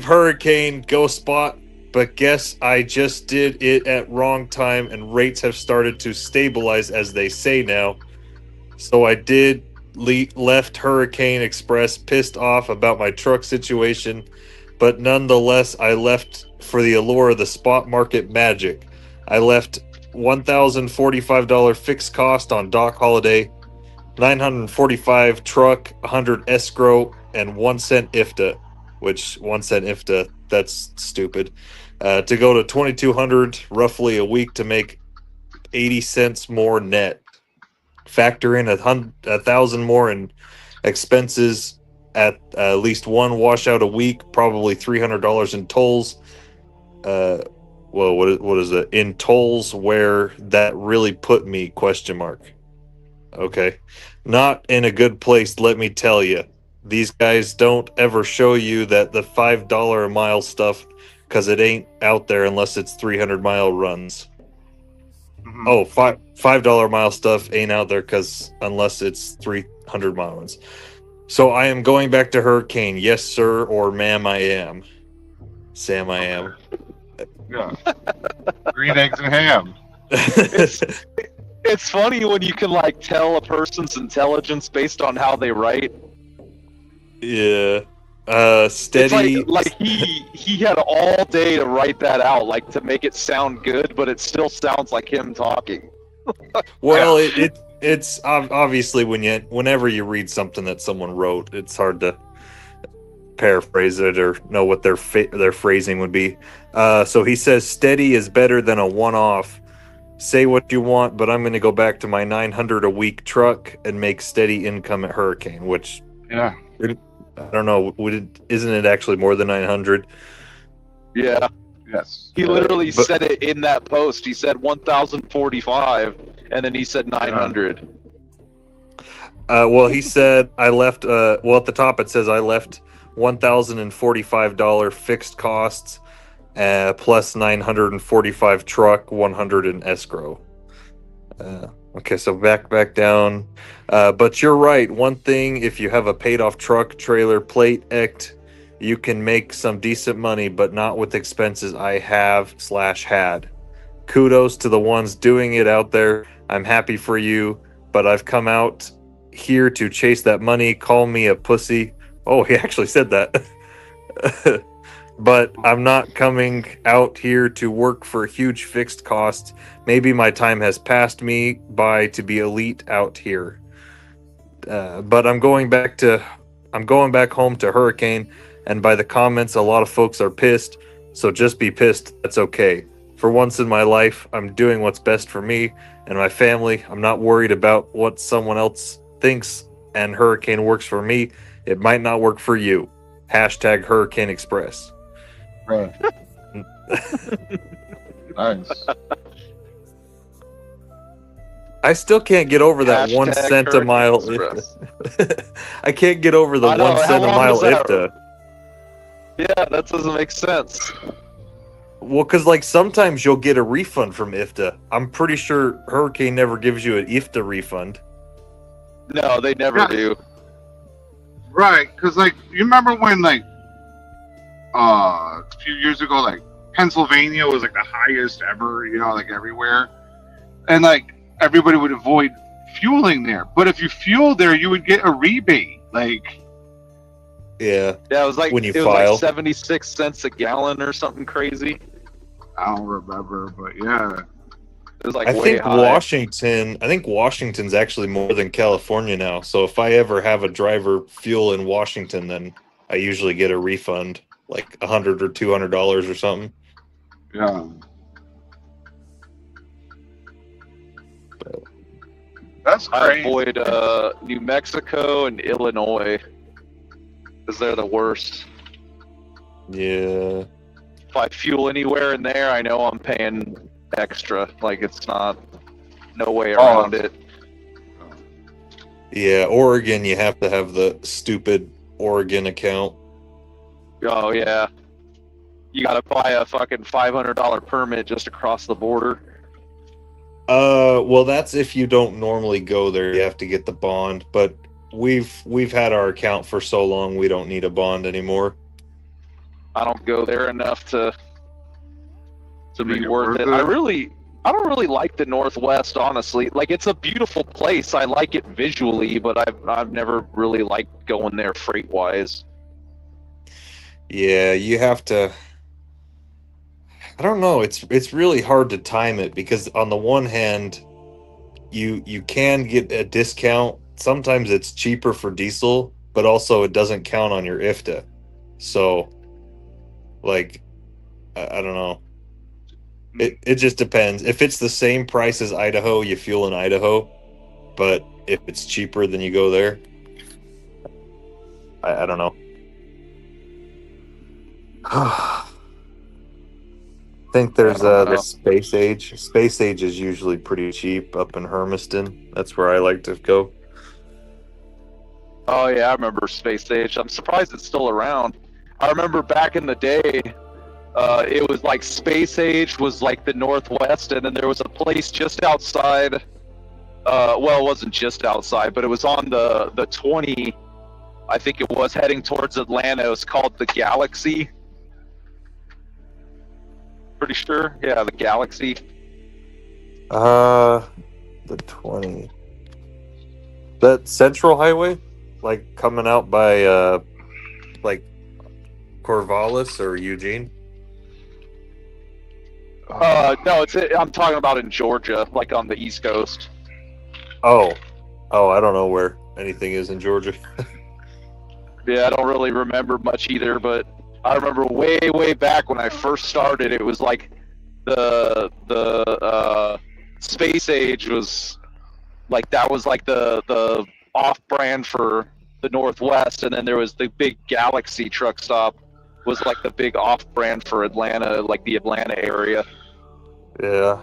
hurricane, go spot, but guess I just did it at wrong time and rates have started to stabilize, as they say now. So I did left Hurricane Express pissed off about my truck situation, but nonetheless I left for the allure of the spot market magic. I left $1,045 fixed cost on Doc Holiday, $945 truck, $100 escrow, and 1 cent IFTA, which 1 cent IFTA, that's stupid. To go to $2,200 roughly a week to make 80 cents more net. Factor in 1,000 more in expenses at least one washout a week, probably $300 in tolls. Well, what is it in tolls? Where that really put me? Question mark. Okay, not in a good place. Let me tell you, these guys don't ever show you that the $5 a mile stuff because it ain't out there unless it's 300-mile runs. Mhm. Oh, $5 mile stuff ain't out there because unless it's 300-mile ones. So I am going back to Hurricane. Yes, sir, or ma'am, I am. Sam, I am. Yeah. Green eggs and ham. It's funny when you can like tell a person's intelligence based on how they write. Yeah. It's Steady. like he had all day to write that out, like to make it sound good, but it still sounds like him talking. Well, it's obviously whenever you read something that someone wrote, it's hard to paraphrase it or know what their phrasing would be. So he says steady is better than a one-off. Say what you want, but I'm going to go back to my 900 a week truck and make steady income at Hurricane, which Yeah. I don't know. Isn't it actually more than 900? Yeah, Yes. he literally But- said it in that post. He said 1,045, and then he said 900. Well, he said I left. Well, at the top it says I left $1,045 fixed costs, plus 945 truck, 100 in escrow. Okay, so back down. But you're right. One thing, if you have a paid off truck, trailer, plate, ect, you can make some decent money, but not with expenses I have/had. Kudos to the ones doing it out there. I'm happy for you, but I've come out here to chase that money. Call me a pussy. Oh, he actually said that. But I'm not coming out here to work for huge fixed costs. Maybe my time has passed me by to be elite out here. But I'm going back home to Hurricane, and by the comments, a lot of folks are pissed. So just be pissed. That's okay. For once in my life, I'm doing what's best for me and my family. I'm not worried about what someone else thinks, and Hurricane works for me. It might not work for you. Hashtag Hurricane Express. Right. Nice. I still can't get over that Hashtag 1 cent a Hurricane mile. Express. I can't get over the I know, 1 how cent a long mile is that? IFTA. Yeah, that doesn't make sense. Well, because like sometimes you'll get a refund from IFTA. I'm pretty sure Hurricane never gives you an IFTA refund. No, they never Yeah. do. Right, because like you remember when like a few years ago, like Pennsylvania was like the highest ever, you know, like everywhere, and like everybody would avoid fueling there. But if you fuel there, you would get a rebate. Like, Yeah. Yeah, it was like When you it was file. like 76 cents a gallon or something crazy. I don't remember, but yeah, It was like I way think high. Washington's actually more than California now. So if I ever have a driver fuel in Washington, then I usually get a refund, like $100 or $200 or something. yeah. That's I great. avoid New Mexico and Illinois because they're the worst. Yeah. If I fuel anywhere in there, I know I'm paying extra. Like it's not no way around it. Yeah, Oregon, you have to have the stupid Oregon account. Oh yeah, you gotta buy a fucking $500 permit just across the border. Well, that's if you don't normally go there. You have to get the bond, but we've had our account for so long we don't need a bond anymore. I don't go there enough to Make be it worth worth it. it? I don't really like the Northwest, honestly. Like it's a beautiful place. I like it visually, but I've never really liked going there freight wise. Yeah, you have to. I don't know. It's really hard to time it because on the one hand, you can get a discount. Sometimes it's cheaper for diesel, but also it doesn't count on your IFTA. So, like, I don't know. It just depends. If it's the same price as Idaho, you fuel in Idaho. But if it's cheaper, then you go there. I don't know. I think there's I don't the know. Space Age. Space Age is usually pretty cheap up in Hermiston. That's where I like to go. Oh yeah, I remember Space Age. I'm surprised it's still around. I remember back in the day It was like Space Age was like the Northwest, and then there was a place just outside. Well, it wasn't just outside, but it was on the 20. I think it was heading towards Atlanta. It was called the Galaxy. Pretty sure, yeah, the Galaxy. The 20. That Central Highway, like coming out by like Corvallis or Eugene. No, I'm talking about in Georgia, like on the East Coast. Oh, I don't know where anything is in Georgia. Yeah, I don't really remember much either, but I remember way back when I first started, it was like the Space Age was like that was like the off brand for the Northwest, and then there was the big Galaxy truck stop was like the big off brand for Atlanta, like the Atlanta area. Yeah.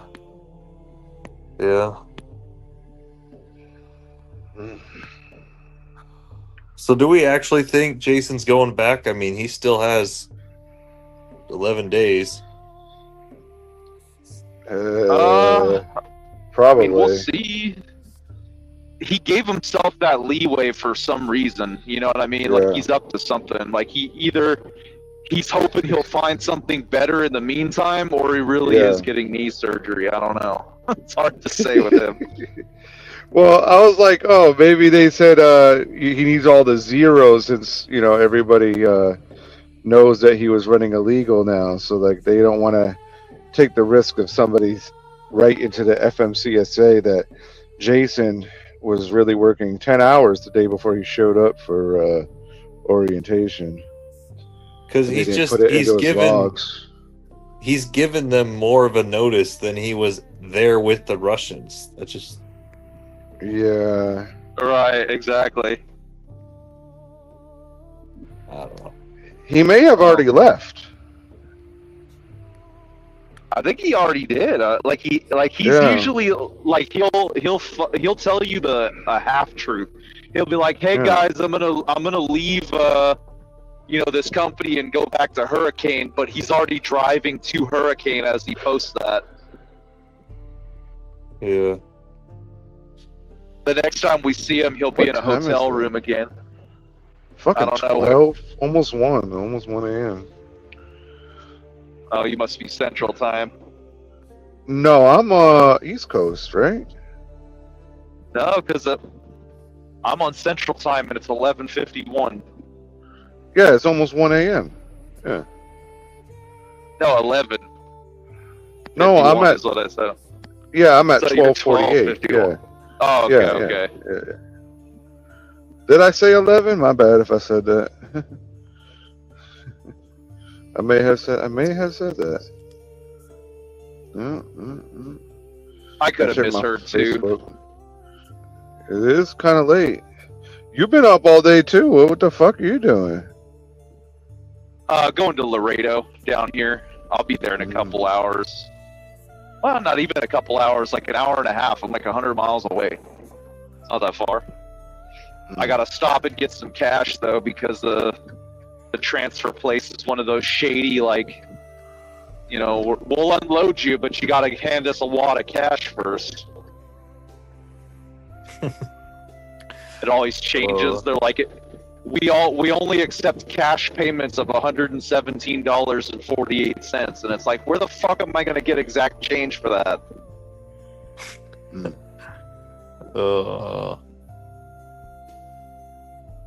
So do we actually think Jason's going back? I mean, he still has 11 days. Probably. I mean, we'll see. He gave himself that leeway for some reason. You know what I mean? Yeah. Like he's up to something. Like he's hoping he'll find something better in the meantime, or he really is getting knee surgery. I don't know. It's hard to say with him. Well, I was like, oh, maybe they said he needs all the zeros since, you know, everybody knows that he was running illegal now. So, like, they don't want to take the risk of somebody right into the FMCSA that Jason was really working 10 hours the day before he showed up for orientation. Because And they he's didn't just put it into his logs. he's given them more of a notice than he was there with the Russians. That's just Yeah. Right, exactly. I don't know. He may have already left. I think he already did. He's Yeah. usually like he'll tell you a half truth. He'll be like, "Hey Yeah. guys, I'm gonna leave this company and go back to Hurricane," but he's already driving to Hurricane as he posts that. Yeah. The next time we see him, he'll be What in a time is hotel it? room again. Fucking I don't know. 12, almost 1 a.m. Oh, you must be Central Time. No, I'm East Coast, right? No, because I'm on Central Time and it's 11:51. Yeah, it's almost 1 a.m. No, 11. No, I'm 51 at is what I said. yeah, I'm at So you're 12:48. 12:51. Yeah, Oh, okay, yeah, okay. yeah. Did I say 11? My bad if I said that. I may have said that. I could have Check my misheard too. Facebook. It is kind of late. You've been up all day too. What the fuck are you doing? Going to Laredo down here. I'll be there in a couple hours. Well, not even a couple hours, like an hour and a half. I'm like 100 miles away. It's not that far. I gotta stop and get some cash though, because the transfer place is one of those shady, like, we'll unload you, but you gotta hand us a wad of cash first. It always changes. They're like, we only accept cash payments of $117.48, and it's like, where the fuck am I gonna get exact change for that?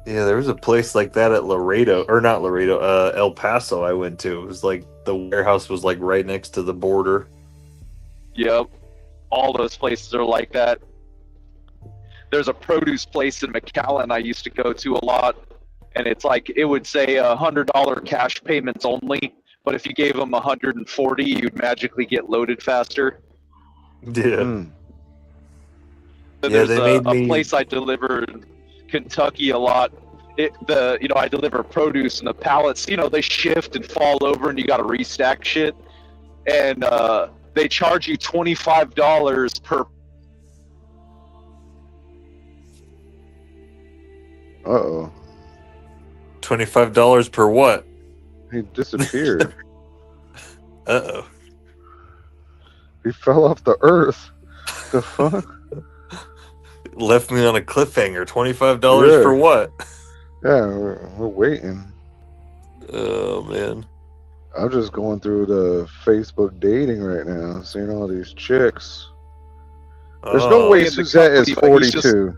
Yeah, there was a place like that at Laredo, or not Laredo, El Paso I went to. It was like the warehouse was like right next to the border. Yep. All those places are like that. There's a produce place in McAllen I used to go to a lot, and it's like it would say $100 cash payments only, but if you gave them $140, you'd magically get loaded faster. Yeah. There's they a made me- place I deliver in Kentucky a lot. I deliver produce, and the pallets, they shift and fall over, and you got to restack shit. And they charge you $25 per. Uh-oh. $25 per what? He disappeared. Uh-oh. He fell off the earth. The fuck? Left me on a cliffhanger. $25 Yeah. for what? Yeah, we're waiting. Oh, man. I'm just going through the Facebook dating right now, seeing all these chicks. There's no Oh, way in the Suzette is company, like, he's just- 42.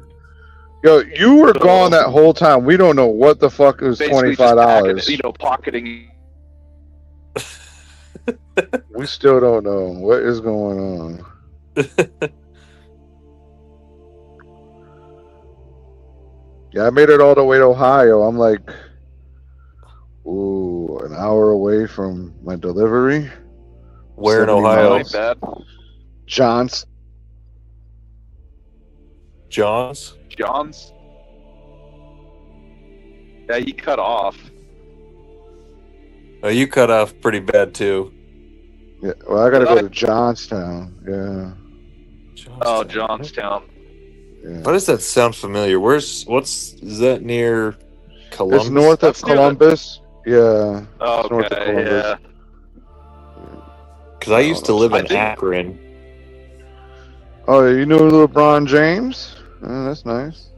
Yo, you were gone that whole time. We don't know what the fuck is Basically just $25. pocketing. We still don't know what is going on. Yeah, I made it all the way to Ohio. I'm like, ooh, an hour away from my delivery. Where in 70 Ohio? miles. Bad. John's. John's? John's. Yeah, he cut off. Oh, you cut off pretty bad, too. Yeah, well, I gotta Did go I? to Johnstown. Yeah, Oh, Johnstown. yeah. Why does that sound familiar? Is that near Columbus? It's north of That's near the- Columbus. Yeah. Oh, It's north of okay, Columbus. yeah. Because I used to live I in think- Akron. Oh, you know LeBron James? That's nice.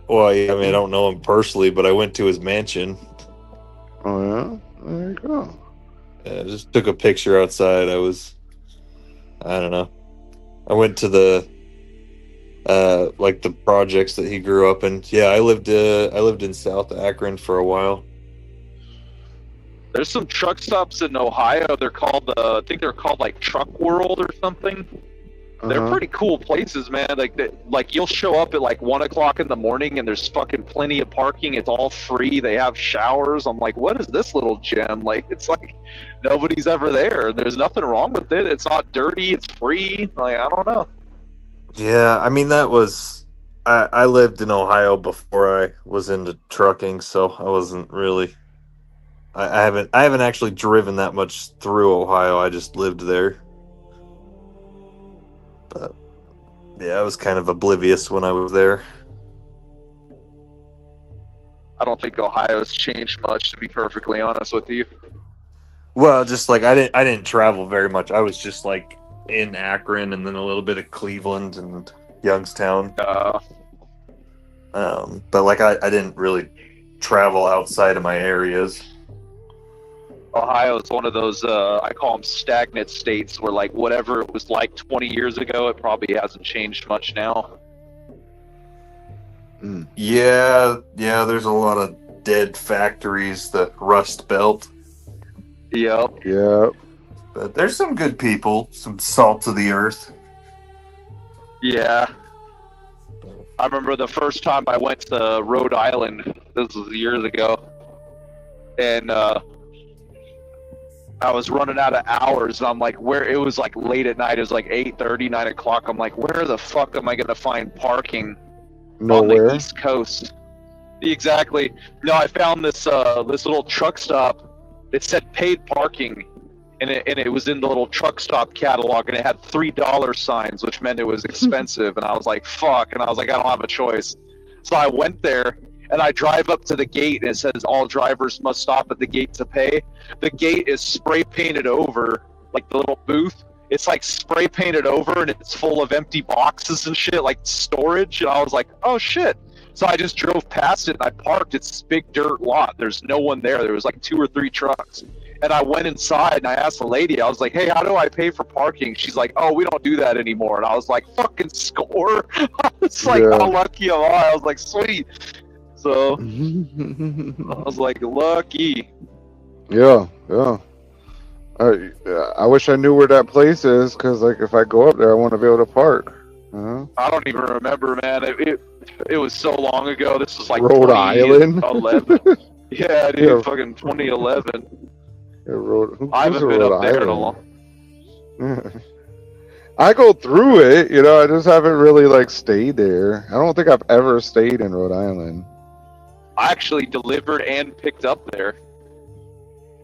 Well, yeah, I mean, I don't know him personally, but I went to his mansion. Oh yeah, there you go. I just took a picture outside. I don't know. I went to the like the projects that he grew up in. Yeah, I lived in South Akron for a while. There's some truck stops in Ohio. They're called, I think they're called like Truck World or something. They're Uh-huh. pretty cool places, man. Like you'll show up at like 1 o'clock in the morning, and there's fucking plenty of parking. It's all free. They have showers. I'm like, what is this little gem? Like, it's like nobody's ever there. There's nothing wrong with it. It's not dirty. It's free. Like, I don't know. Yeah, I mean I lived in Ohio before I was into trucking, so I wasn't really. I haven't actually driven that much through Ohio. I just lived there. But yeah, I was kind of oblivious when I was there. I don't think Ohio's changed much, to be perfectly honest with you. Well, just like I didn't travel very much. I was just like in Akron and then a little bit of Cleveland and Youngstown. But like I didn't really travel outside of my areas. Ohio is one of those, I call them stagnant states, where like whatever it was like 20 years ago, it probably hasn't changed much now. Yeah, there's a lot of dead factories, the Rust Belt. Yep. Yeah. But there's some good people, some salt of the earth. Yeah. I remember the first time I went to Rhode Island, this was years ago, and I was running out of hours, and I'm like, where, it was like late at night, it was like 8:30, 9 o'clock, I'm like, where the fuck am I going to find parking on Nowhere. the East Coast? Exactly. No, I found this this little truck stop. It said paid parking, and it was in the little truck stop catalog, and it had $3 signs, which meant it was expensive. And I was like, fuck. And I was like, I don't have a choice. So I went there, and I drive up to the gate, and it says all drivers must stop at the gate to pay. The gate is spray painted over, like the little booth. It's like spray painted over, and it's full of empty boxes and shit, like storage. And I was like, oh shit. So I just drove past it, and I parked. It's this big dirt lot. There's no one there. There was like 2 or 3 trucks. And I went inside, and I asked the lady, I was like, hey, how do I pay for parking? She's like, oh, we don't do that anymore. And I was like, fucking score. I was like, Yeah. how lucky am I? I was like, sweet. So I was like, lucky. Yeah. I wish I knew where that place is, because like if I go up there, I want to be able to park. I don't even remember, man. It was so long ago. This was like Rhode Island? 2011. Yeah, dude, Yeah. fucking 2011. Who's I haven't in been Rhode up there in a Island? long. I go through it, I just haven't really like stayed there. I don't think I've ever stayed in Rhode Island. I actually delivered and picked up there.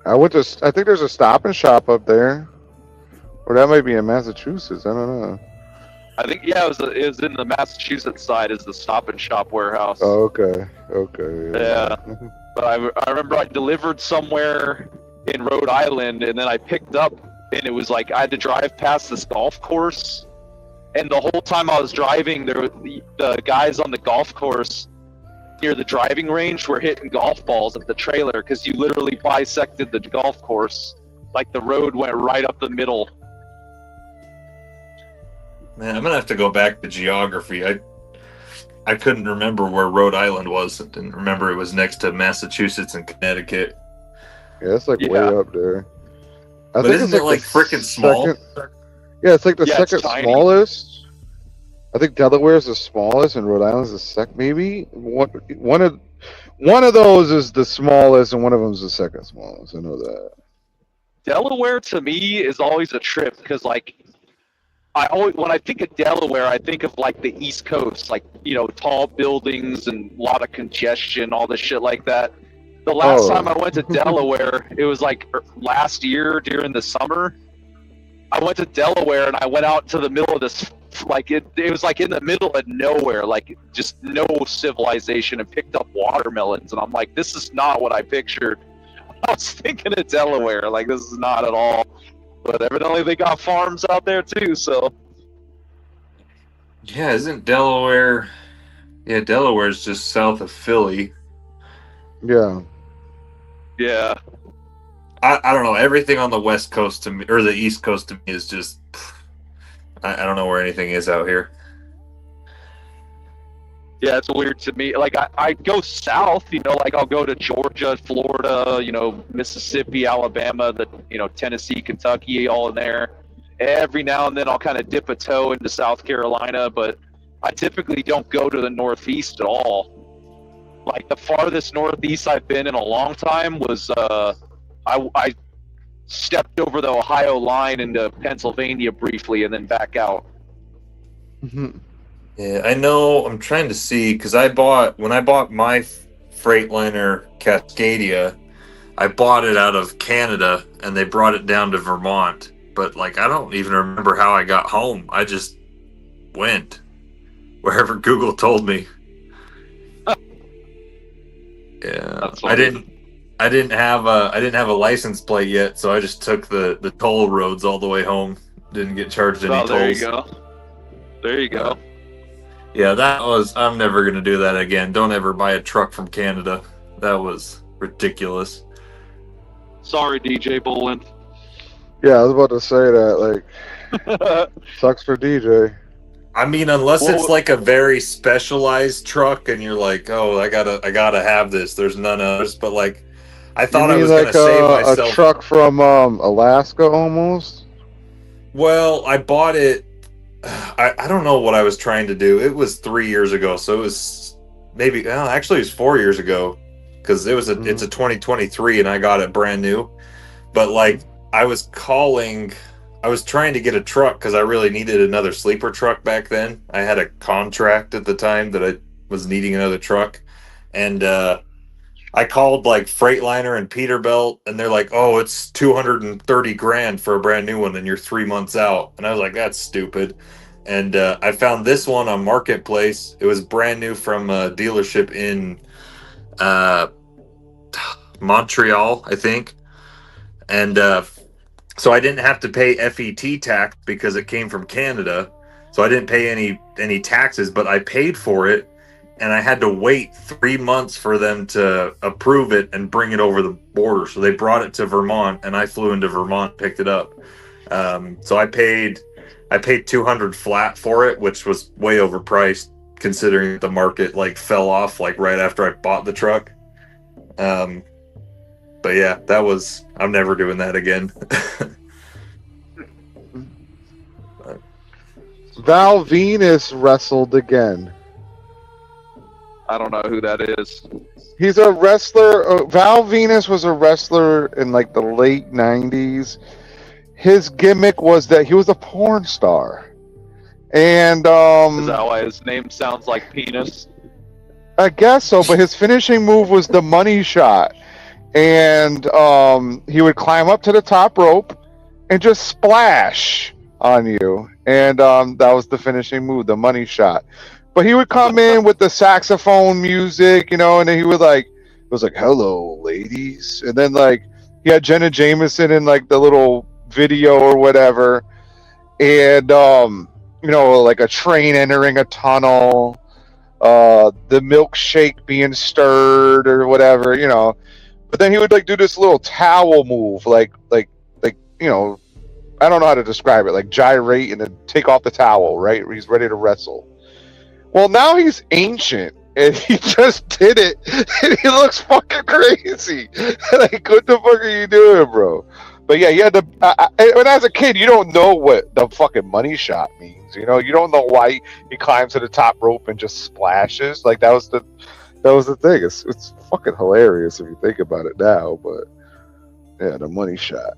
I think there's a Stop and Shop up there. Or that might be in Massachusetts, I don't know. I think, yeah, it was in the Massachusetts side, is the Stop and Shop warehouse. Oh, okay. Yeah. But I remember I delivered somewhere in Rhode Island, and then I picked up, and it was like I had to drive past this golf course, and the whole time I was driving, the guys on the golf course near the driving range were hitting golf balls at the trailer because you literally bisected the golf course. Like the road went right up the middle. Man, I'm gonna have to go back to geography. I couldn't remember where Rhode Island was. I didn't remember it was next to Massachusetts and Connecticut. Yeah, it's like way Yeah. up there. I But think isn't it's it like the freaking small? Yeah, it's like the Yeah, it's second tiny. smallest. I think Delaware is the smallest, and Rhode Island is the second. Maybe one of those is the smallest, and one of them is the second smallest. I know that. Delaware to me is always a trip because like when I think of Delaware, I think of like the East Coast, like tall buildings and a lot of congestion, all this shit like that. The last Oh. time I went to Delaware, it was like last year during the summer. I went to Delaware and I went out to the middle of this, like it was like in the middle of nowhere, like just no civilization, and picked up watermelons. And I'm like, this is not what I pictured. I was thinking of Delaware, like this is not at all. But evidently they got farms out there too, so. Yeah, isn't Delaware? Yeah, Delaware's just south of Philly. Yeah. Yeah. I don't know. Everything on the West Coast to me, or the East Coast to me, is just. I don't know where anything is out here. Yeah, it's weird to me. Like I go south, like I'll go to Georgia, Florida, Mississippi, Alabama, Tennessee, Kentucky, all in there. Every now and then I'll kind of dip a toe into South Carolina, but I typically don't go to the Northeast at all. Like the farthest Northeast I've been in a long time was I stepped over the Ohio line into Pennsylvania briefly and then back out. Yeah, I know. I'm trying to see because when I bought my Freightliner Cascadia, I bought it out of Canada and they brought it down to Vermont. But like, I don't even remember how I got home. I just went wherever Google told me. Yeah, That's I funny. didn't have a license plate yet, so I just took the toll roads all the way home. Didn't get charged any Oh, tolls. there you go. There you go. Yeah, I'm never going to do that again. Don't ever buy a truck from Canada. That was ridiculous. Sorry, DJ Bolin. Yeah, I was about to say that. Like, sucks for DJ. I mean, unless Well, it's like a very specialized truck and you're like, oh, I gotta have this. There's none others. But like, I thought I was like going to save myself. a truck from Alaska almost? Well, I bought it. I don't know what I was trying to do. It was 3 years ago, so it was maybe. Well, actually, it was 4 years ago because it's a 2023, and I got it brand new. But like, I was trying to get a truck because I really needed another sleeper truck back then. I had a contract at the time that I was needing another truck, and I called like Freightliner and Peterbilt, and they're like, "Oh, it's $230,000 for a brand new one, and you're 3 months out." And I was like, "That's stupid." And I found this one on Marketplace. It was brand new from a dealership in Montreal, I think. And so I didn't have to pay FET tax because it came from Canada. So I didn't pay any taxes, but I paid for it. And I had to wait 3 months for them to approve it and bring it over the border. So they brought it to Vermont, and I flew into Vermont, picked it up. So I paid $200 flat for it, which was way overpriced considering the market like fell off like right after I bought the truck. But yeah, I'm never doing that again. Val Venus wrestled again. I don't know who that is. He's a wrestler. Val Venus was a wrestler in like the late 90s. His gimmick was that he was a porn star. And Is that why his name sounds like penis? I guess so, but his finishing move was the money shot. And he would climb up to the top rope and just splash on you. And that was the finishing move, the money shot. But he would come in with the saxophone music, and then he would it was like, "Hello, ladies," and then like he had Jenna Jameson in like the little video or whatever, and you know, like a train entering a tunnel, the milkshake being stirred or whatever, you know. But then he would like do this little towel move, like you know, I don't know how to describe it, like gyrate and then take off the towel, right? He's ready to wrestle. Well, now he's ancient, and he just did it, and he looks fucking crazy. Like, what the fuck are you doing, bro? But yeah, he had to. And as a kid, you don't know what the fucking money shot means. You know, you don't know why he climbs to the top rope and just splashes. Like that was the thing. It's fucking hilarious if you think about it now. But yeah, the money shot.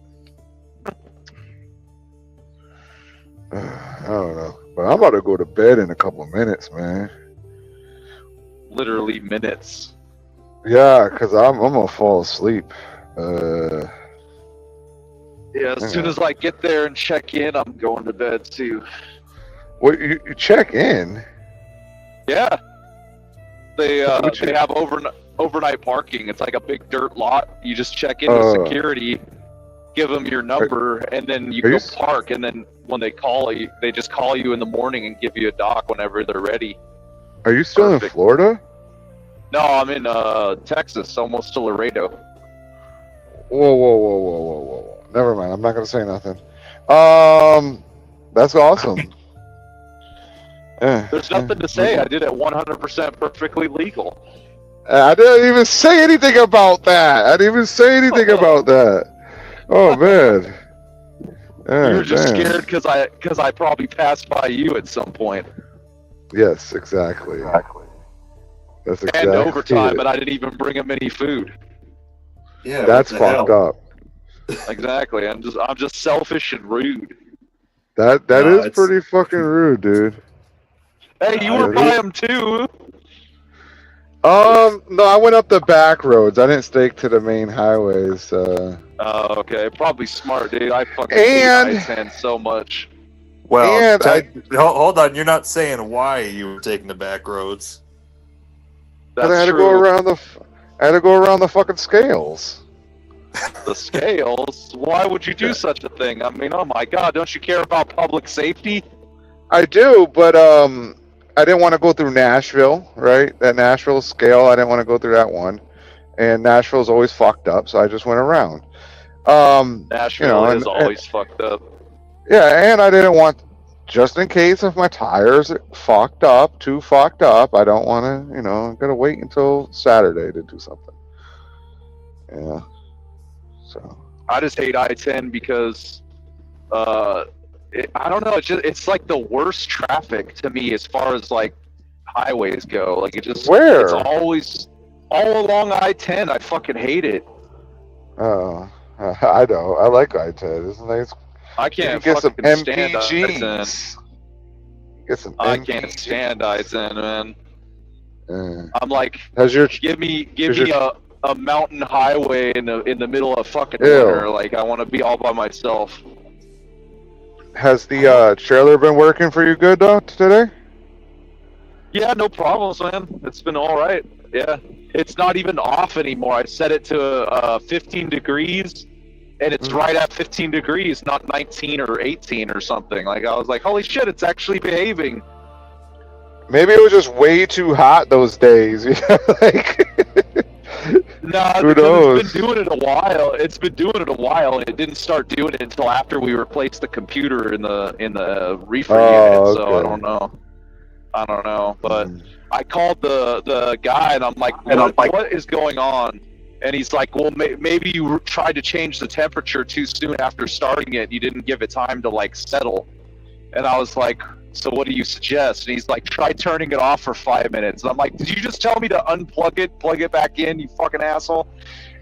I don't know, but I'm about to go to bed in a couple of minutes, man. Literally minutes. Yeah, cause I'm gonna fall asleep. Yeah, as soon as I get there and check in, I'm going to bed too. What you check in? Yeah. They have overnight parking. It's like a big dirt lot. You just check into security, give them your number, and then you go park. And then when they call you, they just call you in the morning and give you a dock whenever they're ready. Are you still in Florida? No, I'm in Texas, almost to Laredo. Whoa. Never mind. I'm not gonna say nothing. That's awesome. There's nothing to say. I did it 100% perfectly legal. I didn't even say anything about that. Oh man. You were just scared because I probably passed by you at some point. Yes, exactly. That's exactly. And overtime, but I didn't even bring him any food. Yeah, that's fucked up. Exactly. I'm just selfish and rude. That is pretty fucking rude, dude. Hey, you were by him too. No, I went up the back roads. I didn't stake to the main highways. Oh, okay. Probably smart, dude. I fucking hate I-10 so much. Well, hold on. You're not saying why you were taking the back roads. That's I had to true. go around the fucking scales. The scales? Why would you do such a thing? I mean, oh my god, don't you care about public safety? I do, but I didn't want to go through Nashville, right? That Nashville scale, I didn't want to go through that one. And Nashville's always fucked up, so I just went around. Nashville is always fucked up. Yeah, and I didn't want, just in case if my tires fucked up, too fucked up, I don't want to, I'm going to wait until Saturday to do something. Yeah. So. I just hate I-10 because, I don't know, it's like the worst traffic to me as far as like highways go. Like Where? It's always all along I-10. I fucking hate it. Oh, I know. I like I-10. Isn't nice? I can't get some fucking stand MPGs. Get some I can't stand I-10, man. I'm like, give me a mountain highway in the middle of fucking winter. Like, I want to be all by myself. Has the trailer been working for you good though today? Yeah, no problems, man. It's been all right. Yeah, it's not even off anymore. I set it to 15 degrees, and it's right at 15 degrees, not 19 or 18 or something. Like, I was like, holy shit, it's actually behaving. Maybe it was just way too hot those days. Like. No, who knows? It's been doing it a while. And it didn't start doing it until after we replaced the computer in the reefer unit. Okay. So I don't know. But I called the guy and I'm like, what is going on? And he's like, well, maybe you tried to change the temperature too soon after starting it. You didn't give it time to like settle. And I was like, so what do you suggest? And he's like, try turning it off for 5 minutes. And I'm like, did you just tell me to unplug it, plug it back in, you fucking asshole?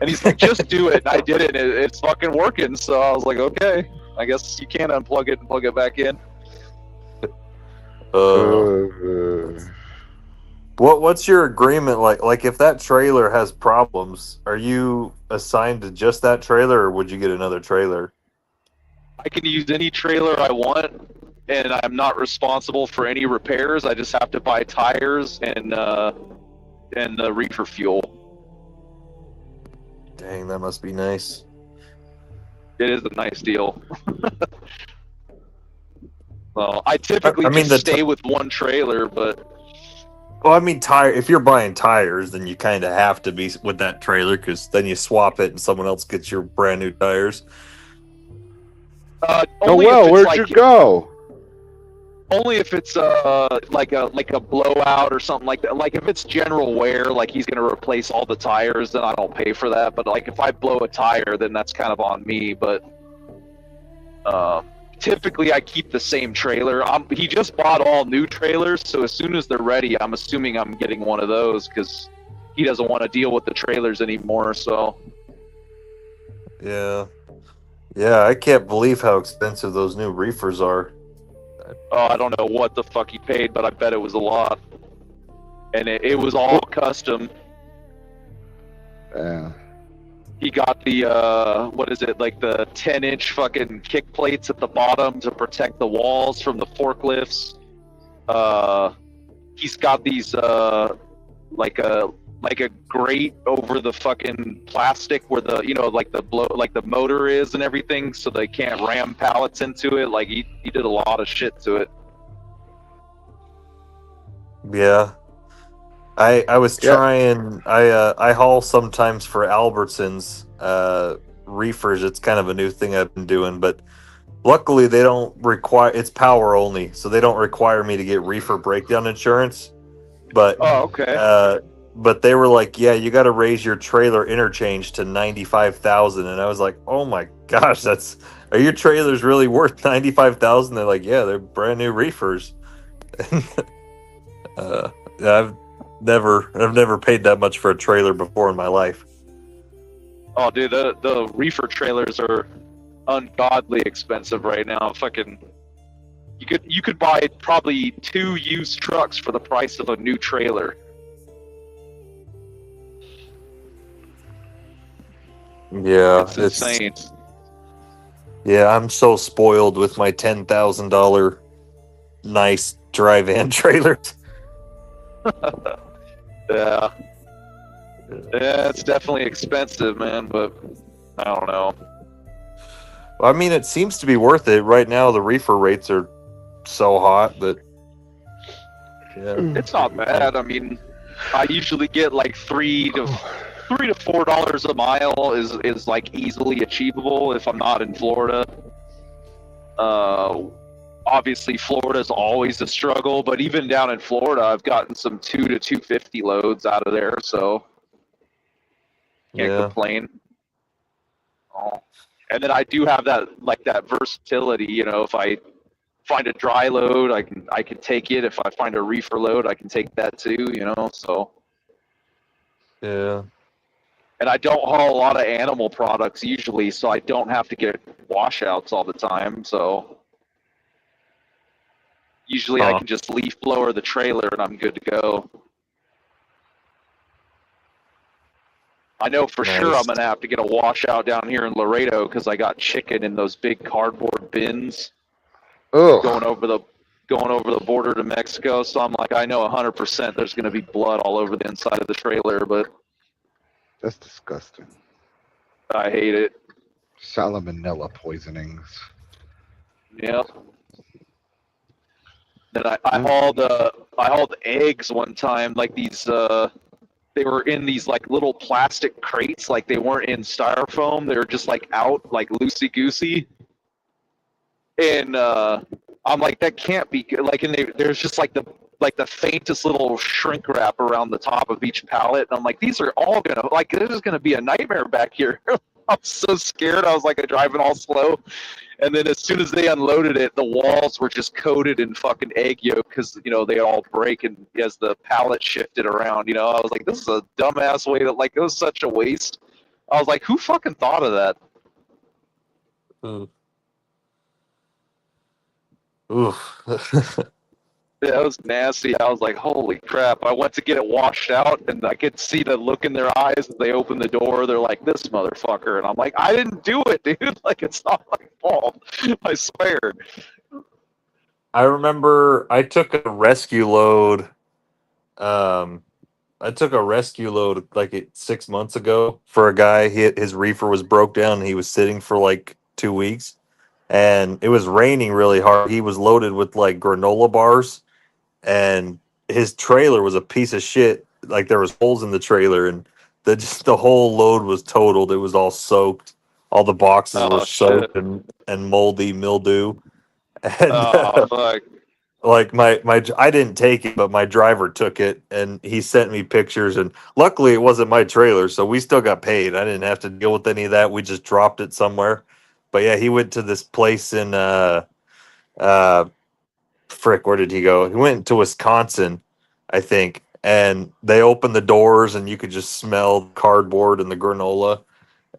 And he's like, just do it. And I did it, and it's fucking working. So I was like, okay, I guess you can unplug it and plug it back in. What's your agreement like? Like, if that trailer has problems, are you assigned to just that trailer, or would you get another trailer? I can use any trailer I want, and I'm not responsible for any repairs. I just have to buy tires and the reefer fuel. Dang, that must be nice. It is a nice deal. Well, I typically I mean, just stay with one trailer, but Well, I mean, if you're buying tires, then you kind of have to be with that trailer because then you swap it and someone else gets your brand new tires. Oh only if well, it's where'd like, you go? only if it's like a blowout or something like that. Like if it's general wear, like he's gonna replace all the tires, then I don't pay for that. But like if I blow a tire, then that's kind of on me. But typically I keep the same trailer. He just bought all new trailers, so as soon as they're ready, I'm assuming I'm getting one of those because he doesn't want to deal with the trailers anymore. So Yeah. Yeah, I can't believe how expensive those new reefers are. I don't know what the fuck he paid, but I bet it was a lot. And it was all custom. Yeah. He got the what is it, like the 10-inch fucking kick plates at the bottom to protect the walls from the forklifts. He's got these like a grate over the fucking plastic where the like the motor is and everything, so they can't ram pallets into it. Like he did a lot of shit to it. Yeah. I was Yeah. trying. I haul sometimes for Albertsons reefers. It's kind of a new thing I've been doing, but luckily they don't require. It's power only, so they don't require me to get reefer breakdown insurance. But Oh, okay. but they were like, yeah, you got to raise your trailer interchange to 95,000, and I was like, oh my gosh, are your trailers really worth 95,000? They're like, yeah, they're brand new reefers. I've never paid that much for a trailer before in my life. Oh, dude, the reefer trailers are ungodly expensive right now. Fucking, you could buy probably 2 used trucks for the price of a new trailer. Yeah, It's insane. Yeah, I'm so spoiled with my $10,000 nice dry van trailers. Yeah. Yeah, it's definitely expensive, man, but I don't know. I mean, it seems to be worth it. Right now, the reefer rates are so hot that. Yeah. It's not bad. I mean, I usually get like $3 to $4 a mile is like easily achievable if I'm not in Florida. Obviously, Florida is always a struggle, but even down in Florida, I've gotten some 2 to 250 loads out of there, so can't complain. Oh. And then I do have that versatility. You know, if I find a dry load, I can take it. If I find a reefer load, I can take that too. You know, so. Yeah. And I don't haul a lot of animal products usually, so I don't have to get washouts all the time. So usually I can just leaf blower the trailer and I'm good to go. I know for sure I'm gonna have to get a washout down here in Laredo because I got chicken in those big cardboard bins going over the border to Mexico. So I'm like, I know 100% there's gonna be blood all over the inside of the trailer, but That's disgusting. I hate it. Salmonella poisonings. Yeah. Then I hauled eggs one time, like these they were in these like little plastic crates, like they weren't in styrofoam, they were just like out like loosey goosey. And I'm like, that can't be good. Like, and there's just like the faintest little shrink wrap around the top of each pallet. And I'm like, these are all gonna, like, this is gonna be a nightmare back here. I'm so scared. I was like driving all slow. And then as soon as they unloaded it, the walls were just coated in fucking egg yolk because, you know, they all break and as the pallet shifted around, you know, I was like, this is a dumbass way to, like, it was such a waste. I was like, who fucking thought of that? Oof. Yeah, it was nasty. I was like, holy crap. I went to get it washed out, and I could see the look in their eyes as they opened the door. They're like, this motherfucker. And I'm like, I didn't do it, dude. Like, it's not my fault. I swear. I remember I took a rescue load. Like 6 months ago for a guy. His reefer was broke down, and he was sitting for like 2 weeks, and it was raining really hard. He was loaded with like granola bars, and his trailer was a piece of shit. Like there was holes in the trailer, and the whole load was totaled. It was all soaked. All the boxes were Oh shit. soaked and moldy mildew. And Oh fuck. like my I didn't take it, but my driver took it, and he sent me pictures. And luckily, it wasn't my trailer, so we still got paid. I didn't have to deal with any of that. We just dropped it somewhere. But yeah, he went to this place in frick, where did he go? He went to Wisconsin, I think, and they opened the doors, and you could just smell the cardboard and the granola.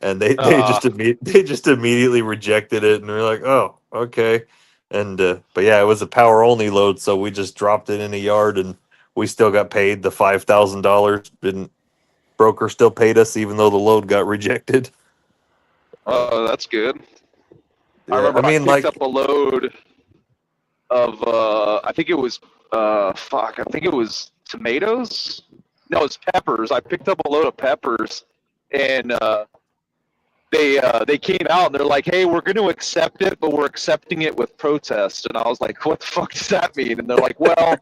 And they just immediately rejected it, and they're like, "Oh, okay." And but yeah, it was a power only load, so we just dropped it in a yard, and we still got paid the $5,000. Didn't broker still paid us even though the load got rejected? Oh, that's good. Yeah, I remember I mean, picked up a load of I think it was I think it was tomatoes. No, it's peppers. I picked up a load of peppers, and they came out and they're like, "Hey, we're going to accept it, but we're accepting it with protest." And I was like, "What the fuck does that mean?" And they're like, "Well,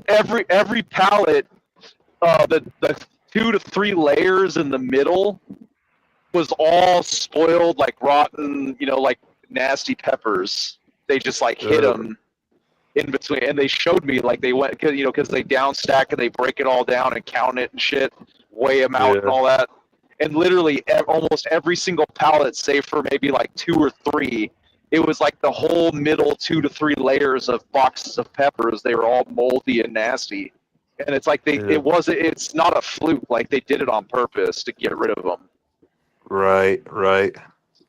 every pallet, the 2 to 3 layers in the middle was all spoiled, like rotten, like nasty peppers. They just like hit them in between, and they showed me like they went, because they down stack and they break it all down and count it and shit, weigh them out and all that." And literally almost every single pallet, save for maybe like 2 or 3, it was like the whole middle 2 to 3 layers of boxes of peppers. They were all moldy and nasty. And it's like it's not a fluke. Like they did it on purpose to get rid of them. Right.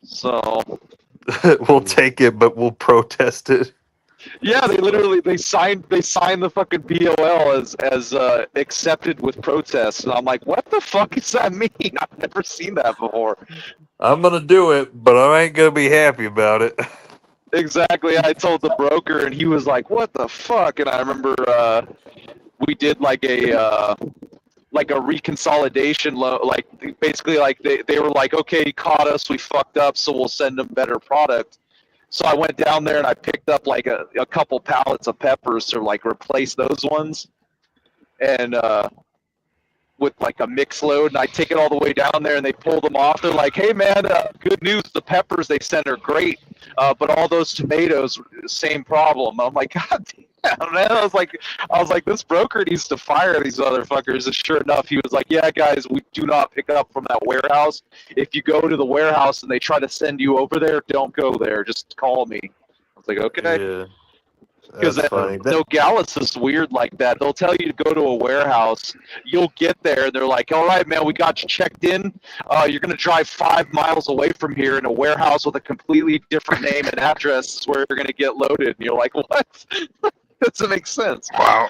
So We'll take it, but we'll protest it. yeah, they signed the fucking POL as accepted with protest, and I'm like, what the fuck does that mean? I've never seen that before. I'm gonna do it, but I ain't gonna be happy about it. Exactly. I told the broker, and he was like, "What the fuck?" And I remember we did like a reconsolidation like basically like they were like, "Okay, you caught us, we fucked up, so we'll send them better product." So I went down there and I picked up like a couple pallets of peppers to like replace those ones, and with like a mix load, and I take it all the way down there, and they pull them off. They're like, "Hey man, good news, the peppers they sent are great, but all those tomatoes, same problem." I'm like, "God damn, man!" I was like, this broker needs to fire these motherfuckers. And sure enough, he was like, "Yeah, guys, we do not pick up from that warehouse. If you go to the warehouse and they try to send you over there, don't go there. Just call me." I was like, "Okay." Yeah. Because That's funny. Nogales is weird like that. They'll tell you to go to a warehouse. You'll get there, and they're like, "All right, man, we got you checked in. You're going to drive 5 miles away from here in a warehouse with a completely different name and address is where you're going to get loaded." And you're like, "What?" Doesn't make sense. Wow.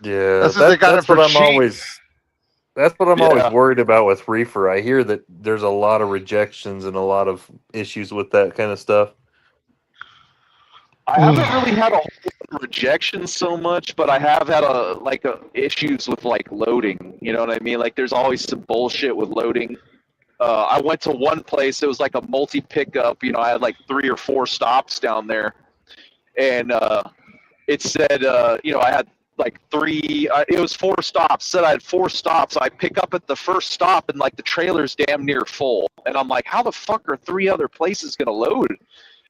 Yeah, That's what they got that's it for what I'm cheap. always Yeah. worried about with reefer. I hear that there's a lot of rejections and a lot of issues with that kind of stuff. I haven't really had a whole lot of rejection so much, but I have had issues with like loading. You know what I mean? Like there's always some bullshit with loading. I went to one place. It was like a multi pickup. I had like 3 or 4 stops down there, and it said I had like 3. It was 4 stops. Said I had 4 stops. I pick up at the first stop, and like the trailer's damn near full. And I'm like, how the fuck are 3 other places gonna load?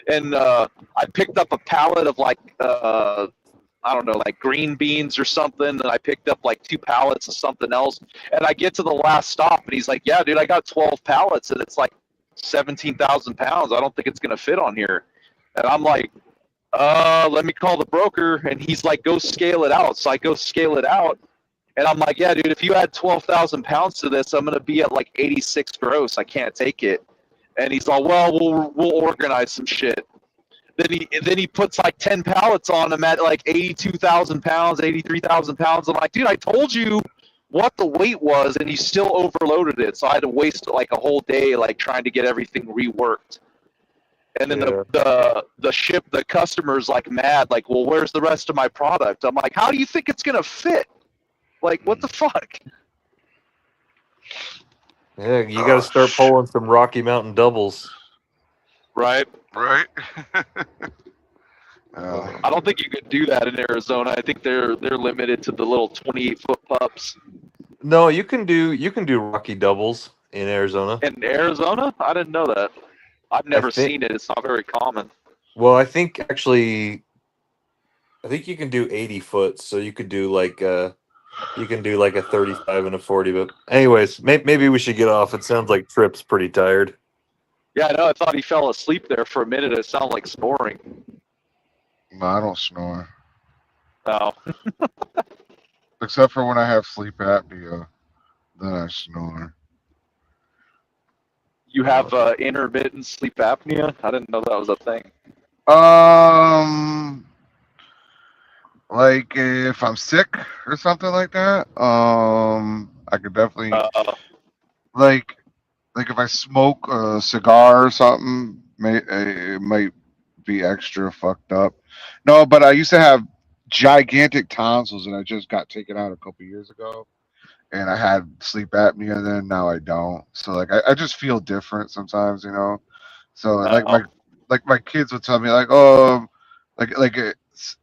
And I picked up a pallet of like I don't know, like green beans or something, and I picked up like 2 pallets of something else. And I get to the last stop, and he's like, "Yeah, dude, I got 12 pallets, and it's like 17,000 pounds. I don't think it's gonna fit on here." And I'm like, let me call the broker. And he's like, "Go scale it out." So I go scale it out, and I'm like, "Yeah, dude, if you add 12,000 pounds to this, I'm gonna be at like 86 gross. I can't take it." And he's like, "Well, we'll organize some shit." Then he puts like 10 pallets on them at like 82,000 pounds, 83,000 pounds. I'm like, "Dude, I told you what the weight was, and you still overloaded it." So I had to waste like a whole day like trying to get everything reworked. And then the customer's like mad, like, "Well, where's the rest of my product?" I'm like, "How do you think it's gonna fit? Like, what the fuck?" Yeah, you got to start pulling some Rocky Mountain doubles. Right? right? I don't think you could do that in Arizona. I think they're limited to the little 28-foot pups. No, you can do Rocky doubles in Arizona. In Arizona? I didn't know that. I've never think- seen it. It's not very common. Well, I think you can do 80 foot, so you could do like a 35 and a 40. But anyways, maybe we should get off. It sounds like Trip's pretty tired. Yeah, I know. I thought he fell asleep there for a minute. It sounded like snoring. No, I don't snore. Oh, Except for when I have sleep apnea. Then I snore. you have intermittent sleep apnea? I didn't know that was a thing. Like if I'm sick or something like that, I could definitely like if I smoke a cigar or something, it might be extra fucked up. No, but I used to have gigantic tonsils, and I just got taken out a couple years ago, and I had sleep apnea then. Now I don't. So like I just feel different sometimes, you know. So like my kids would tell me like, oh, like it's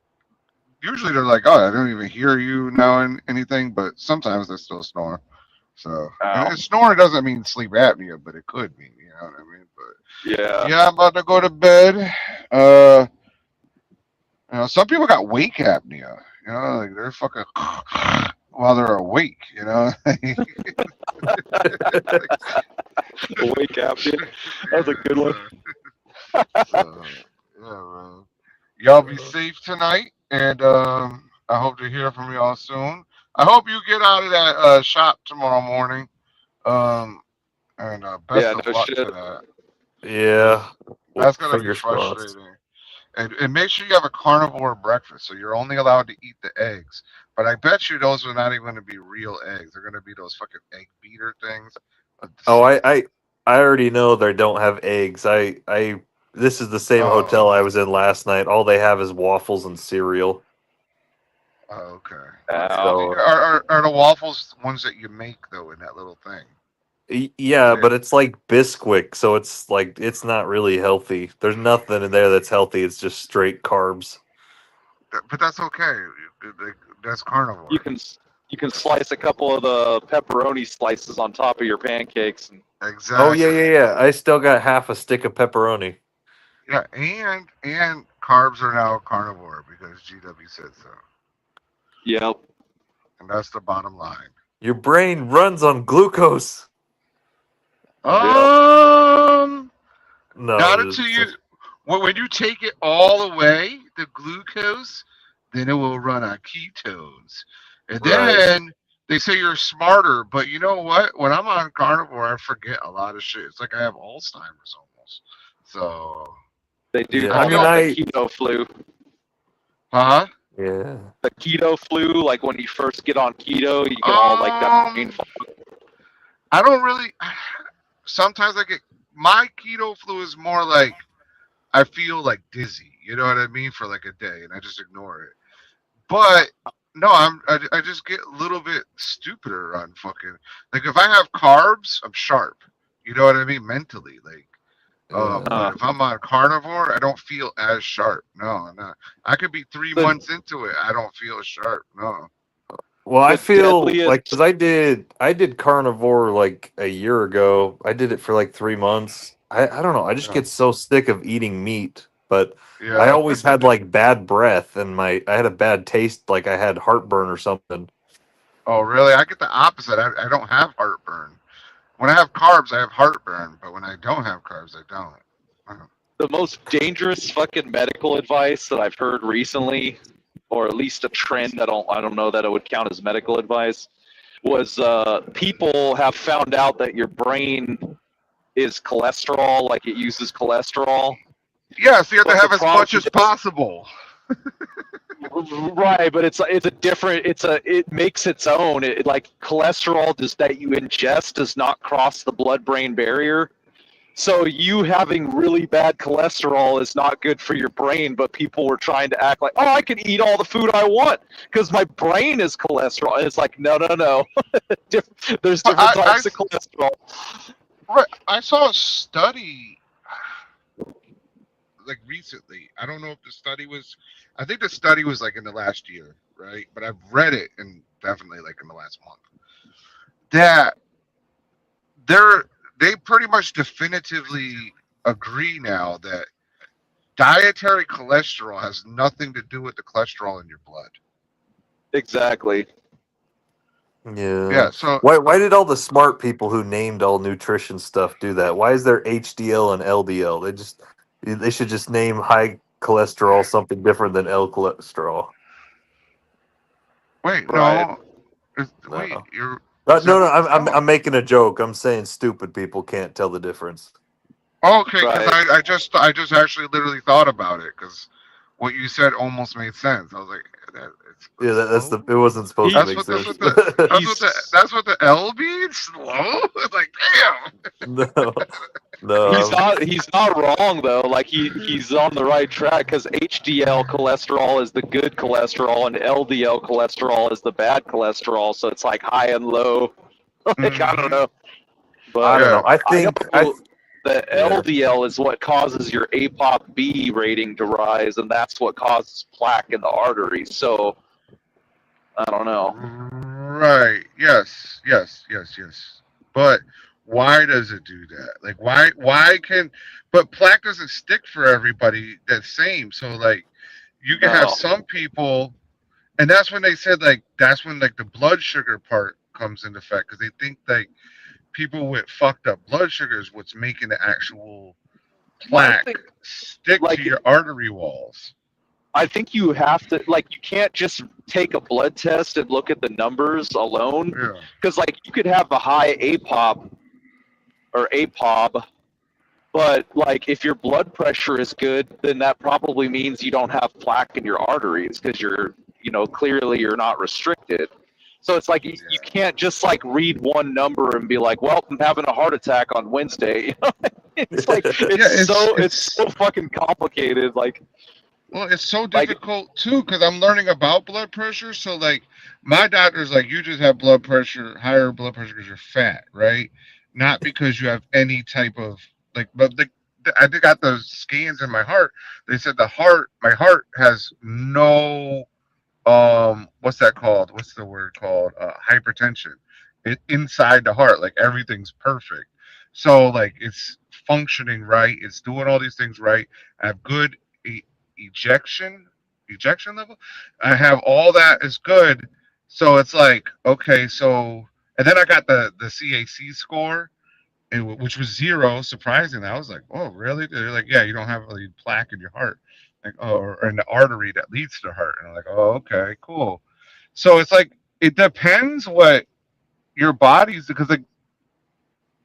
usually they're like, oh, I don't even hear you now and anything, but sometimes they still snore. So and snoring doesn't mean sleep apnea, but it could mean, you know what I mean? But Yeah. I'm about to go to bed. You know, some people got wake apnea. You know, like they're fucking while they're awake. You know. Wake apnea. That's a good one. So, yeah, man. Y'all be safe tonight, and I hope to hear from y'all soon. I hope you get out of that shop tomorrow morning. And best of luck to that. Yeah, That's gonna be fingers crossed. frustrating. And make sure you have a carnivore breakfast, so you're only allowed to eat the eggs. But I bet you those are not even going to be real eggs. They're going to be those fucking egg beater things. Oh, I already know they don't have eggs. This is the same hotel I was in last night. All they have is waffles and cereal. Oh, okay. So, Are the waffles ones that you make though in that little thing? yeah, but it's like Bisquick, so it's like it's not really healthy. There's nothing in there that's healthy. It's just straight carbs. But that's okay. That's carnivore. You can slice a couple of the pepperoni slices on top of your pancakes. And Exactly. Oh yeah. I still got half a stick of pepperoni. Yeah, and carbs are now carnivore because GW said so. yep. And that's the bottom line. Your brain runs on glucose. No, not it's- until you when you take it all away, the glucose, then it will run on ketones. And then they say you're smarter, but you know what? When I'm on carnivore, I forget a lot of shit. It's like I have Alzheimer's almost. So They do Yeah, call I mean, that the keto flu. huh? Yeah. The keto flu, like when you first get on keto, you get all like that brain fog. I don't really sometimes I get my keto flu is more like I feel like dizzy, you know what I mean, for like a day, and I just ignore it. But no, I just get a little bit stupider on fucking like if I have carbs, I'm sharp. You know what I mean, mentally, like. But if I'm on carnivore, I don't feel as sharp. No. I could be 3 months into it. I don't feel sharp. No. Well, I The feel deadliest- like because I did carnivore like a year ago. I did it for like 3 months. I don't know. I just Yeah. get so sick of eating meat. But Yeah. I always had like bad breath and I had a bad taste, like I had heartburn or something. Oh, really? I get the opposite. I don't have heartburn. When I have carbs, I have heartburn. But when I don't have carbs, I don't. The most dangerous fucking medical advice that I've heard recently, or at least a trend, I don't know that it would count as medical advice, was people have found out that your brain is cholesterol, like it uses cholesterol. Yeah, so you have to But have the as problem much as is- possible. Right, but it's a different. It makes its own. Like cholesterol that you ingest does not cross the blood-brain barrier. So you having really bad cholesterol is not good for your brain. But people were trying to act like, oh, I can eat all the food I want because my brain is cholesterol. And it's like, no. There's But different I- types of cholesterol. Right. I saw a study. like recently. I don't know if the study was. I think the study was like in the last year, right? But I've read it and definitely like in the last month that they're they pretty much definitively agree now that dietary cholesterol has nothing to do with the cholesterol in your blood. Exactly. Yeah. Yeah. So Why did all the smart people who named all nutrition stuff do that? Why is there HDL and LDL? They should just name high cholesterol something different than L cholesterol. wait, Right. no. Wait, No. you're. No, Is that no, what it's I'm called? I'm making a joke. I'm saying stupid people can't tell the difference. Okay, because Right. I just actually literally thought about it because what you said almost made sense. I was like, Yeah, it's that's slow. It wasn't supposed to He make That's sense. what the that's what the L means. Slow. It's like damn. No, no. he's not wrong though. Like he's on the right track because HDL cholesterol is the good cholesterol and LDL cholesterol is the bad cholesterol. So it's like high and low. Like I don't Mhm. know, I but don't know. I I know think the yeah. LDL is what causes your ApoB rating to rise, and that's what causes plaque in the arteries. So I don't know. Right. Yes. Yes. Yes. Yes. But why does it do that? Like why? Why can? But plaque doesn't stick for everybody the same. So like you can have No. some people, and that's when they said like that's when like the blood sugar part comes into effect because they think like people with fucked up blood sugar is what's making the actual I plaque think stick to like your artery walls. I think you have to like you can't just take a blood test and look at the numbers alone Yeah. because like you could have a high APOB or APOB, but like if your blood pressure is good, then that probably means you don't have plaque in your arteries because you're clearly you're not restricted. So it's like you can't just like read one number and be like, well, I'm having a heart attack on Wednesday. It's like it's so fucking complicated. Like Well, it's so difficult too because I'm learning about blood pressure. So, like, my doctor's like, you just have blood pressure, higher blood pressure because you're fat, right? Not because you have any type of like. But I did got those scans in my heart. They said my heart has no what's that called? What's the word called? Hypertension. Inside the heart, like everything's perfect. So like it's functioning right. It's doing all these things right. I have good e- ejection ejection level. I have all that is good. So it's like okay. So and then I got the CAC score, which was 0. Surprisingly, I was like, oh really? They're like, yeah, you don't have any plaque in your heart, like or in the artery that leads to the heart. And I'm like, oh okay, cool. So it's like it depends what your body's because like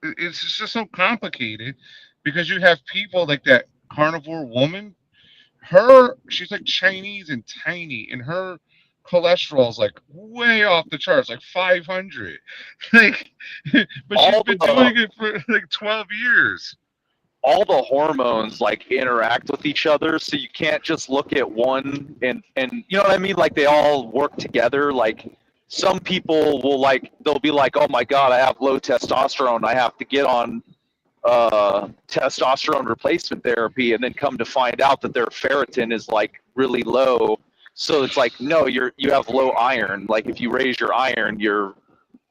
it's just so complicated because you have people like that carnivore woman. She's like Chinese and tiny, and her cholesterol's like way off the charts, like 500. Like, but she's all been the doing it for like 12 years. all the hormones like interact with each other, so you can't just look at one and you know what I mean, like they all work together. Like some people will like they'll be like, oh my god, I have low testosterone, I have to get on testosterone replacement therapy, and then come to find out that their ferritin is like really low. So it's like, no, you have low iron. Like if you raise your iron, your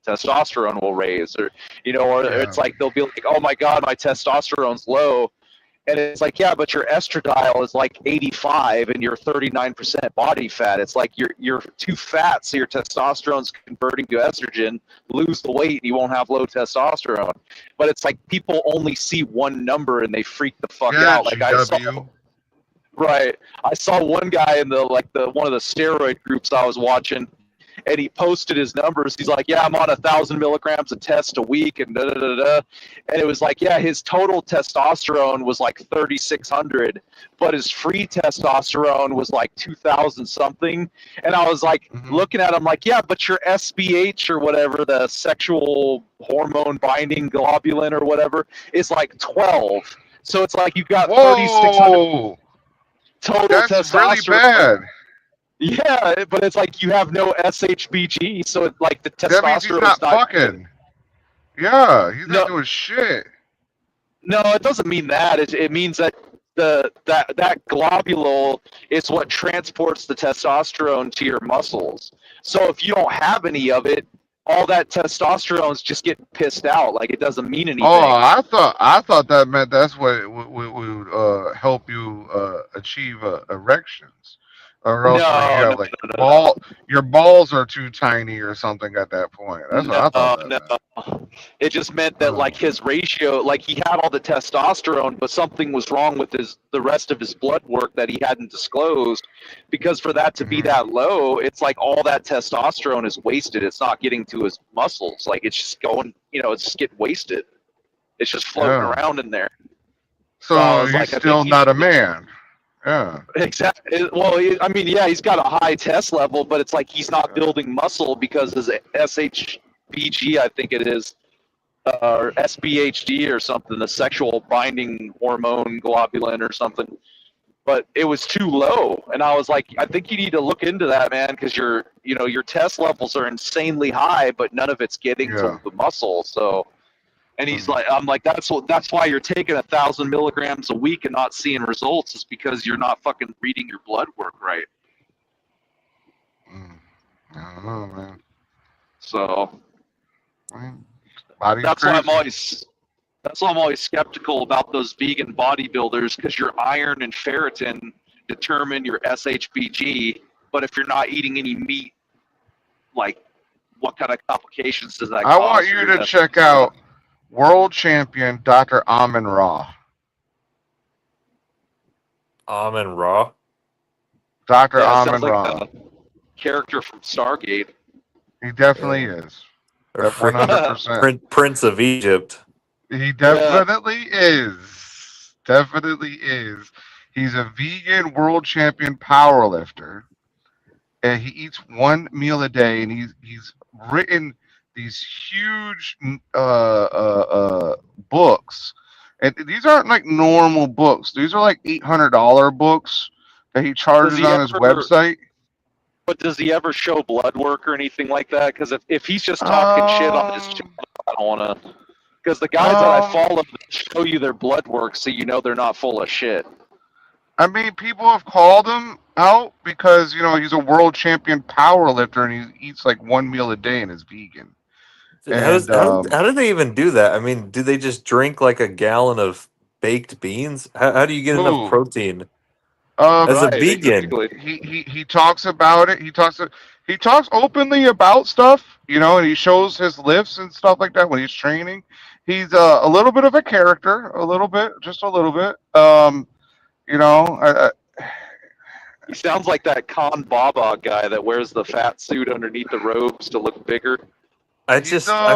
testosterone will raise, or or Yeah. it's like they'll be like, oh my god, my testosterone's low, and it's like, yeah, but your estradiol is like 85 and you're 39% body fat. It's like you're too fat, so your testosterone's converting to estrogen. Lose the weight, you won't have low testosterone. But it's like people only see one number and they freak the fuck Yeah, out. Like I saw, GW. right, I saw one guy in the one of the steroid groups I was watching, and he posted his numbers. He's like, yeah, I'm on 1,000 milligrams of test a week, and da da da da. And it was like, yeah, his total testosterone was like 3,600, but his free testosterone was like 2,000 something. And I was like, looking at him like, yeah, but your SBH or whatever, the sexual hormone binding globulin or whatever, is like 12. So it's like you got 3,600 Whoa, total that's really testosterone. bad. Yeah, but it's like you have no SHBG, so it, like the That means he's testosterone not is not fucking. Yeah, he's No. not doing shit. No, it doesn't mean that. It means that that globule is what transports the testosterone to your muscles. So if you don't have any of it, all that testosterone's just getting pissed out. Like it doesn't mean anything. Oh, I thought that meant that's what would help you achieve erections, or else you No, have like your balls are too tiny or something at that point. That's what I thought that meant. No. It just meant that like his ratio, like he had all the testosterone, but something was wrong with the rest of his blood work that he hadn't disclosed. Because for that to be that low, it's like all that testosterone is wasted. It's not getting to his muscles. Like it's just going, it's just getting wasted. It's just floating around in there. So he's still not a man. Yeah. Exactly. Well, he's got a high test level, but it's like he's not building muscle because his SHBG, I think it is, or SBHD or something, the sexual binding hormone globulin or something. But it was too low, and I was like, I think you need to look into that, man, because your test levels are insanely high, but none of it's getting to the muscle. So. And he's like, I'm like, that's why you're taking 1,000 milligrams a week and not seeing results, is because you're not fucking reading your blood work right. I don't know, man. So that's why I'm always skeptical about those vegan bodybuilders, because your iron and ferritin determine your SHBG, but if you're not eating any meat, like what kind of complications does that cause? I want you to check out world champion Dr. Amin-Ra. Amin-Ra? Dr. Sounds Amin-Ra. like a character from Stargate. He definitely is. 100%. Prince of Egypt. He definitely is. Definitely is. He's a vegan world champion powerlifter. And he eats one meal a day, and he's written these huge books, and these aren't like normal books. These are like $800 books that he charges on his website. But does he ever show blood work or anything like that? Because if he's just talking shit on his channel, I don't want to. Because the guys that I follow show you their blood work, so you know they're not full of shit. I mean, people have called him out because he's a world champion powerlifter and he eats like one meal a day and is vegan. How do they even do that? I mean, do they just drink like a gallon of baked beans? How do you get enough protein as a vegan? Exactly. He talks about it. He talks openly about stuff, and he shows his lifts and stuff like that when he's training. He's a little bit of a character, just a little bit. He sounds like that Khan Baba guy that wears the fat suit underneath the robes to look bigger. I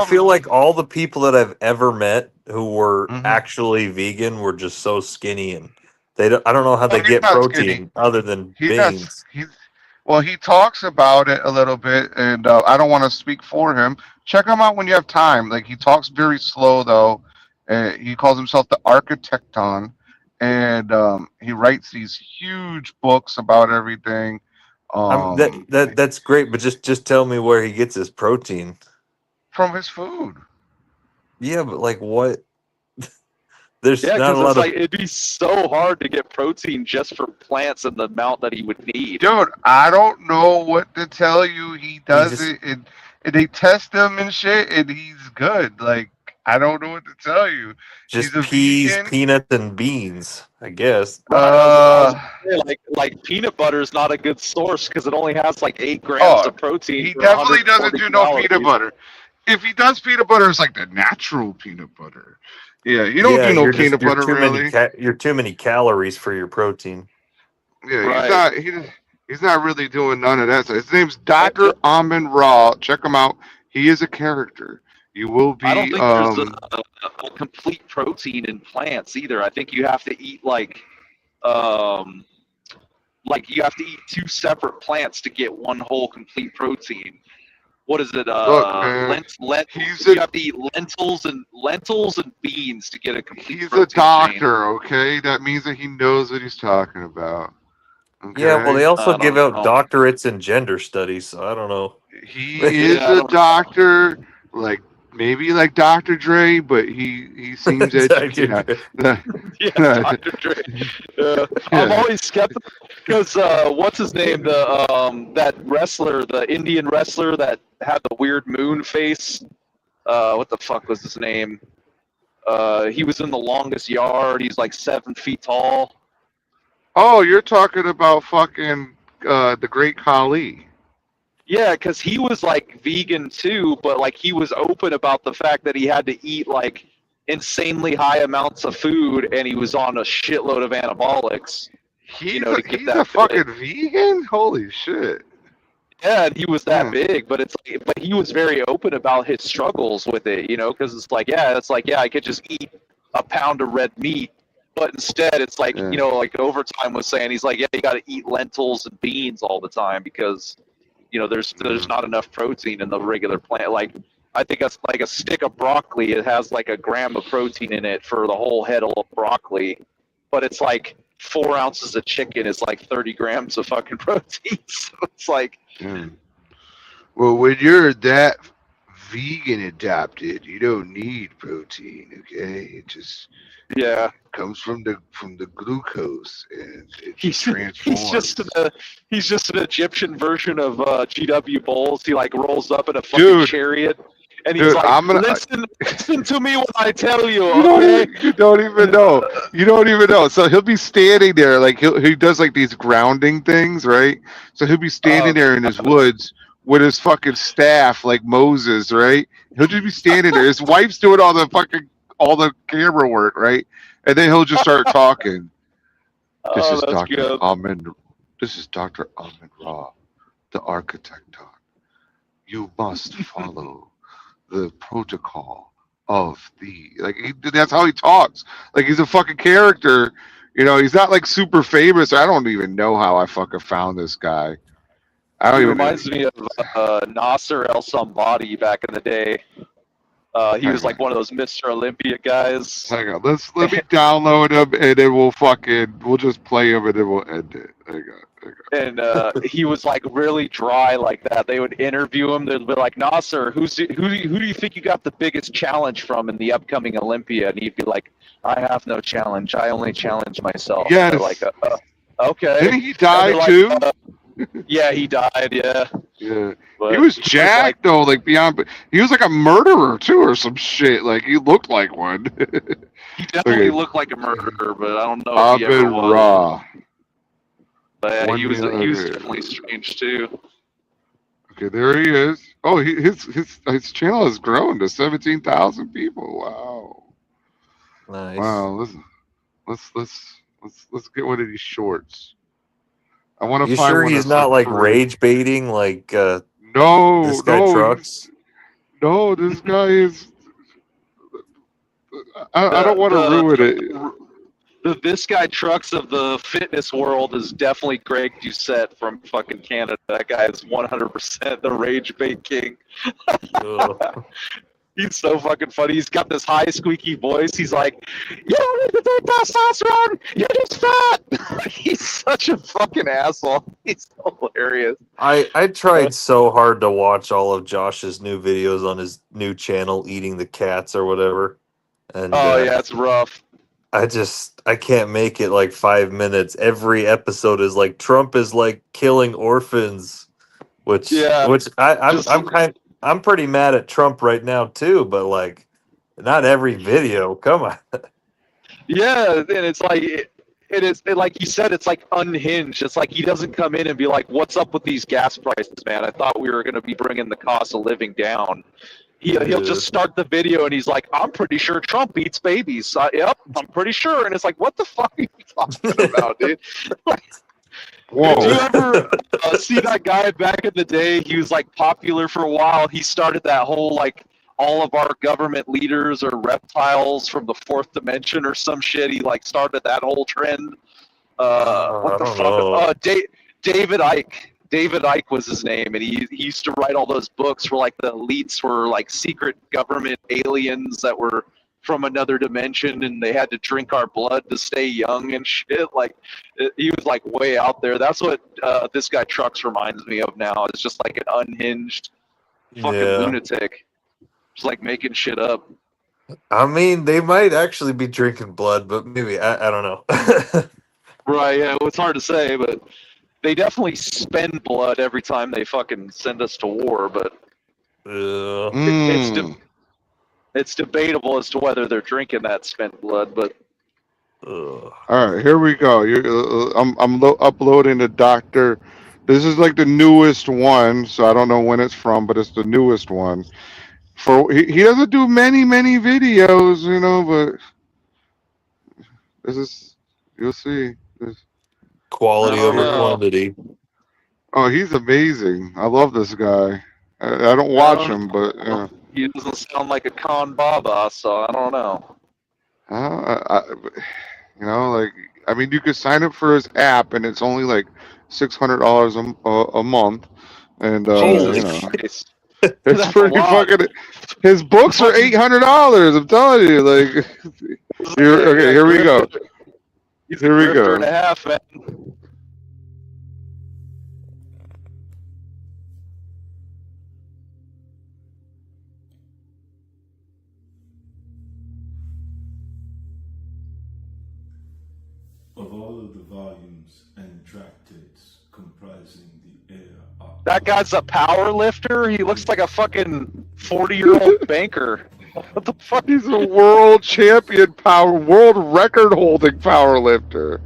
feel like all the people that I've ever met who were actually vegan were just so skinny, and I don't know how they get protein skinny. Other than beans. He talks about it a little bit, and I don't want to speak for him. Check him out when you have time. Like, he talks very slow though. He calls himself the Architecton, and he writes these huge books about everything. That's great, but just tell me where he gets his protein. From his food. Yeah, but like what? There's not a lot of. It'd be so hard to get protein just from plants and the amount that he would need. Dude, I don't know what to tell you. He does it, and they test him and shit, and he's good. Like, I don't know what to tell you. Just peas, peanuts, and beans, I guess. Like peanut butter is not a good source because it only has like 8 grams of protein. He definitely doesn't do no peanut butter. If he does peanut butter, it's like the natural peanut butter. Yeah, you don't do no peanut butter really. You're too many calories for your protein. Yeah, right. He's not really doing none of that. So his name's Dr. Amin-Ra. Check him out. He is a character. You will be. I don't think there's a complete protein in plants either. I think you have to eat like you have to eat 2 separate plants to get one whole complete protein. What is it? You have to eat lentils and beans to get a complete. He's a doctor, okay? That means that he knows what he's talking about. Okay? Yeah, well, they also give out doctorates in gender studies, so I don't know. He is a doctor, like maybe like Dr. Dre, but he seems educated. Yeah, Dr. Dre. I'm always skeptical because what's his name? That wrestler, the Indian wrestler that had the weird moon face. What the fuck was his name? He was in The Longest Yard. He's like 7 feet tall. Oh, you're talking about fucking the Great Khali. Yeah, because he was like vegan too, but like he was open about the fact that he had to eat like insanely high amounts of food, and he was on a shitload of anabolics. He's to get he's that a fucking fit. vegan. Holy shit. Yeah, and he was that Hmm. big, but but he was very open about his struggles with it, because it's like, I could just eat a pound of red meat, but instead it's like, Yeah. like Overtime was saying, he's like, yeah, you got to eat lentils and beans all the time because, there's not enough protein in the regular plant. Like, I think it's like a stick of broccoli. It has like a gram of protein in it for the whole head of broccoli, but it's like 4 ounces of chicken is like 30 grams of fucking protein. So it's like, Yeah. Well, when you're that vegan adapted, you don't need protein. Okay, it just yeah. comes from the glucose and it He's transforms. he's just an Egyptian version of GW Bowles. He like rolls up in a fucking Dude. chariot, and he's Dude, like, I'm gonna. listen to me when I tell you, You okay? don't even know. You don't even know. So he'll be standing there, like he does like these grounding things, right? So he'll be standing there in his woods with his fucking staff, like Moses, right? He'll just be standing there. His wife's doing all the camera work, right? And then he'll just start talking. This is That's Dr. good. Amin. This is Dr. Amin Ra, the architect. You must follow the protocol of that's how he talks. Like he's a fucking character. He's not like super famous. I don't even know how I fucking found this guy. I don't He even. reminds me of Nasser El Somebody back in the day. He was like one of those Mr. Olympia guys. Hang on. Let me download him and then we'll just play him and then we'll end it. Hang on. And he was like really dry like that. They would interview him. They'd be like, Nasser, who do you think you got the biggest challenge from in the upcoming Olympia? And he'd be like, I have no challenge. I only challenge myself. Yes. They're like, okay. Didn't he And die they're like, too? yeah, he died. Yeah. Yeah. But He was jacked though, like beyond. He was like a murderer too, or some shit. Like he looked like one. He definitely Okay. looked like a murderer, but I don't know if he ever Amin was. Ra. But yeah, One he was meal every- definitely strange too. Okay, there he is. Oh, his channel has grown to 17,000 people. Wow. Nice. Wow. Let's get one of these shorts. I want to You find sure one he's that's not like for- rage baiting like No, this guy no, Trucks? no. This guy is. I don't want to ruin it. This guy Trucks of the fitness world is definitely Greg Doucette from fucking Canada. That guy is 100% the rage bait king. Ugh. He's so fucking funny. He's got this high squeaky voice. He's like, you don't need to take testosterone. You're just fat. He's such a fucking asshole. He's hilarious. I tried so hard to watch all of Josh's new videos on his new channel, eating the cats or whatever. And Oh yeah, it's rough. I can't make it like 5 minutes. Every episode is like Trump is like killing orphans, which Yeah, I'm pretty mad at Trump right now too, but like not every video. Come on. Yeah, and it's like like you said, it's like unhinged. It's like he doesn't come in and be like, "What's up with these gas prices, man? I thought we were going to be bringing the cost of living down." He'll just start the video and he's like, "I'm pretty sure Trump eats babies." Yep, I'm pretty sure. And it's like, what the fuck are you talking about, dude? Whoa. Did you ever see that guy back in the day? He was like popular for a while. He started that whole like all of our government leaders are reptiles from the fourth dimension or some shit. He like started that whole trend. What the I don't fuck? know. David Icke. David Icke was his name, and he used to write all those books where like the elites were like secret government aliens that were from another dimension, and they had to drink our blood to stay young and shit. Like he was like way out there. That's what this guy Trucks reminds me of now. It's just like an unhinged fucking Yeah. lunatic. Just like making shit up. I mean, they might actually be drinking blood, but maybe I don't know. Right, yeah, well, it's hard to say, but they definitely spend blood every time they fucking send us to war, but Mm. it's debatable as to whether they're drinking that spent blood, but All right, here we go. I'm uploading the doctor. This is like the newest one, so I don't know when it's from, but it's the newest one. He doesn't do many videos, you know, but this is you'll see. Quality I don't over know. quantity. Oh, he's amazing. I love this guy. I don't watch him, but he doesn't sound like a con baba, so I don't know. you know, like I mean, you could sign up for his app, and it's only like $600 a month, and Holy you know, Christ. it's That's pretty a lot. fucking. His books are $800. I'm telling you, like. Okay, here we go. He's Here we a go. and a half, man. Of all of the volumes and tractates comprising the air That guy's a power lifter. He looks like a fucking 40-year-old banker. What the fuck? He's a world champion world record holding power lifter.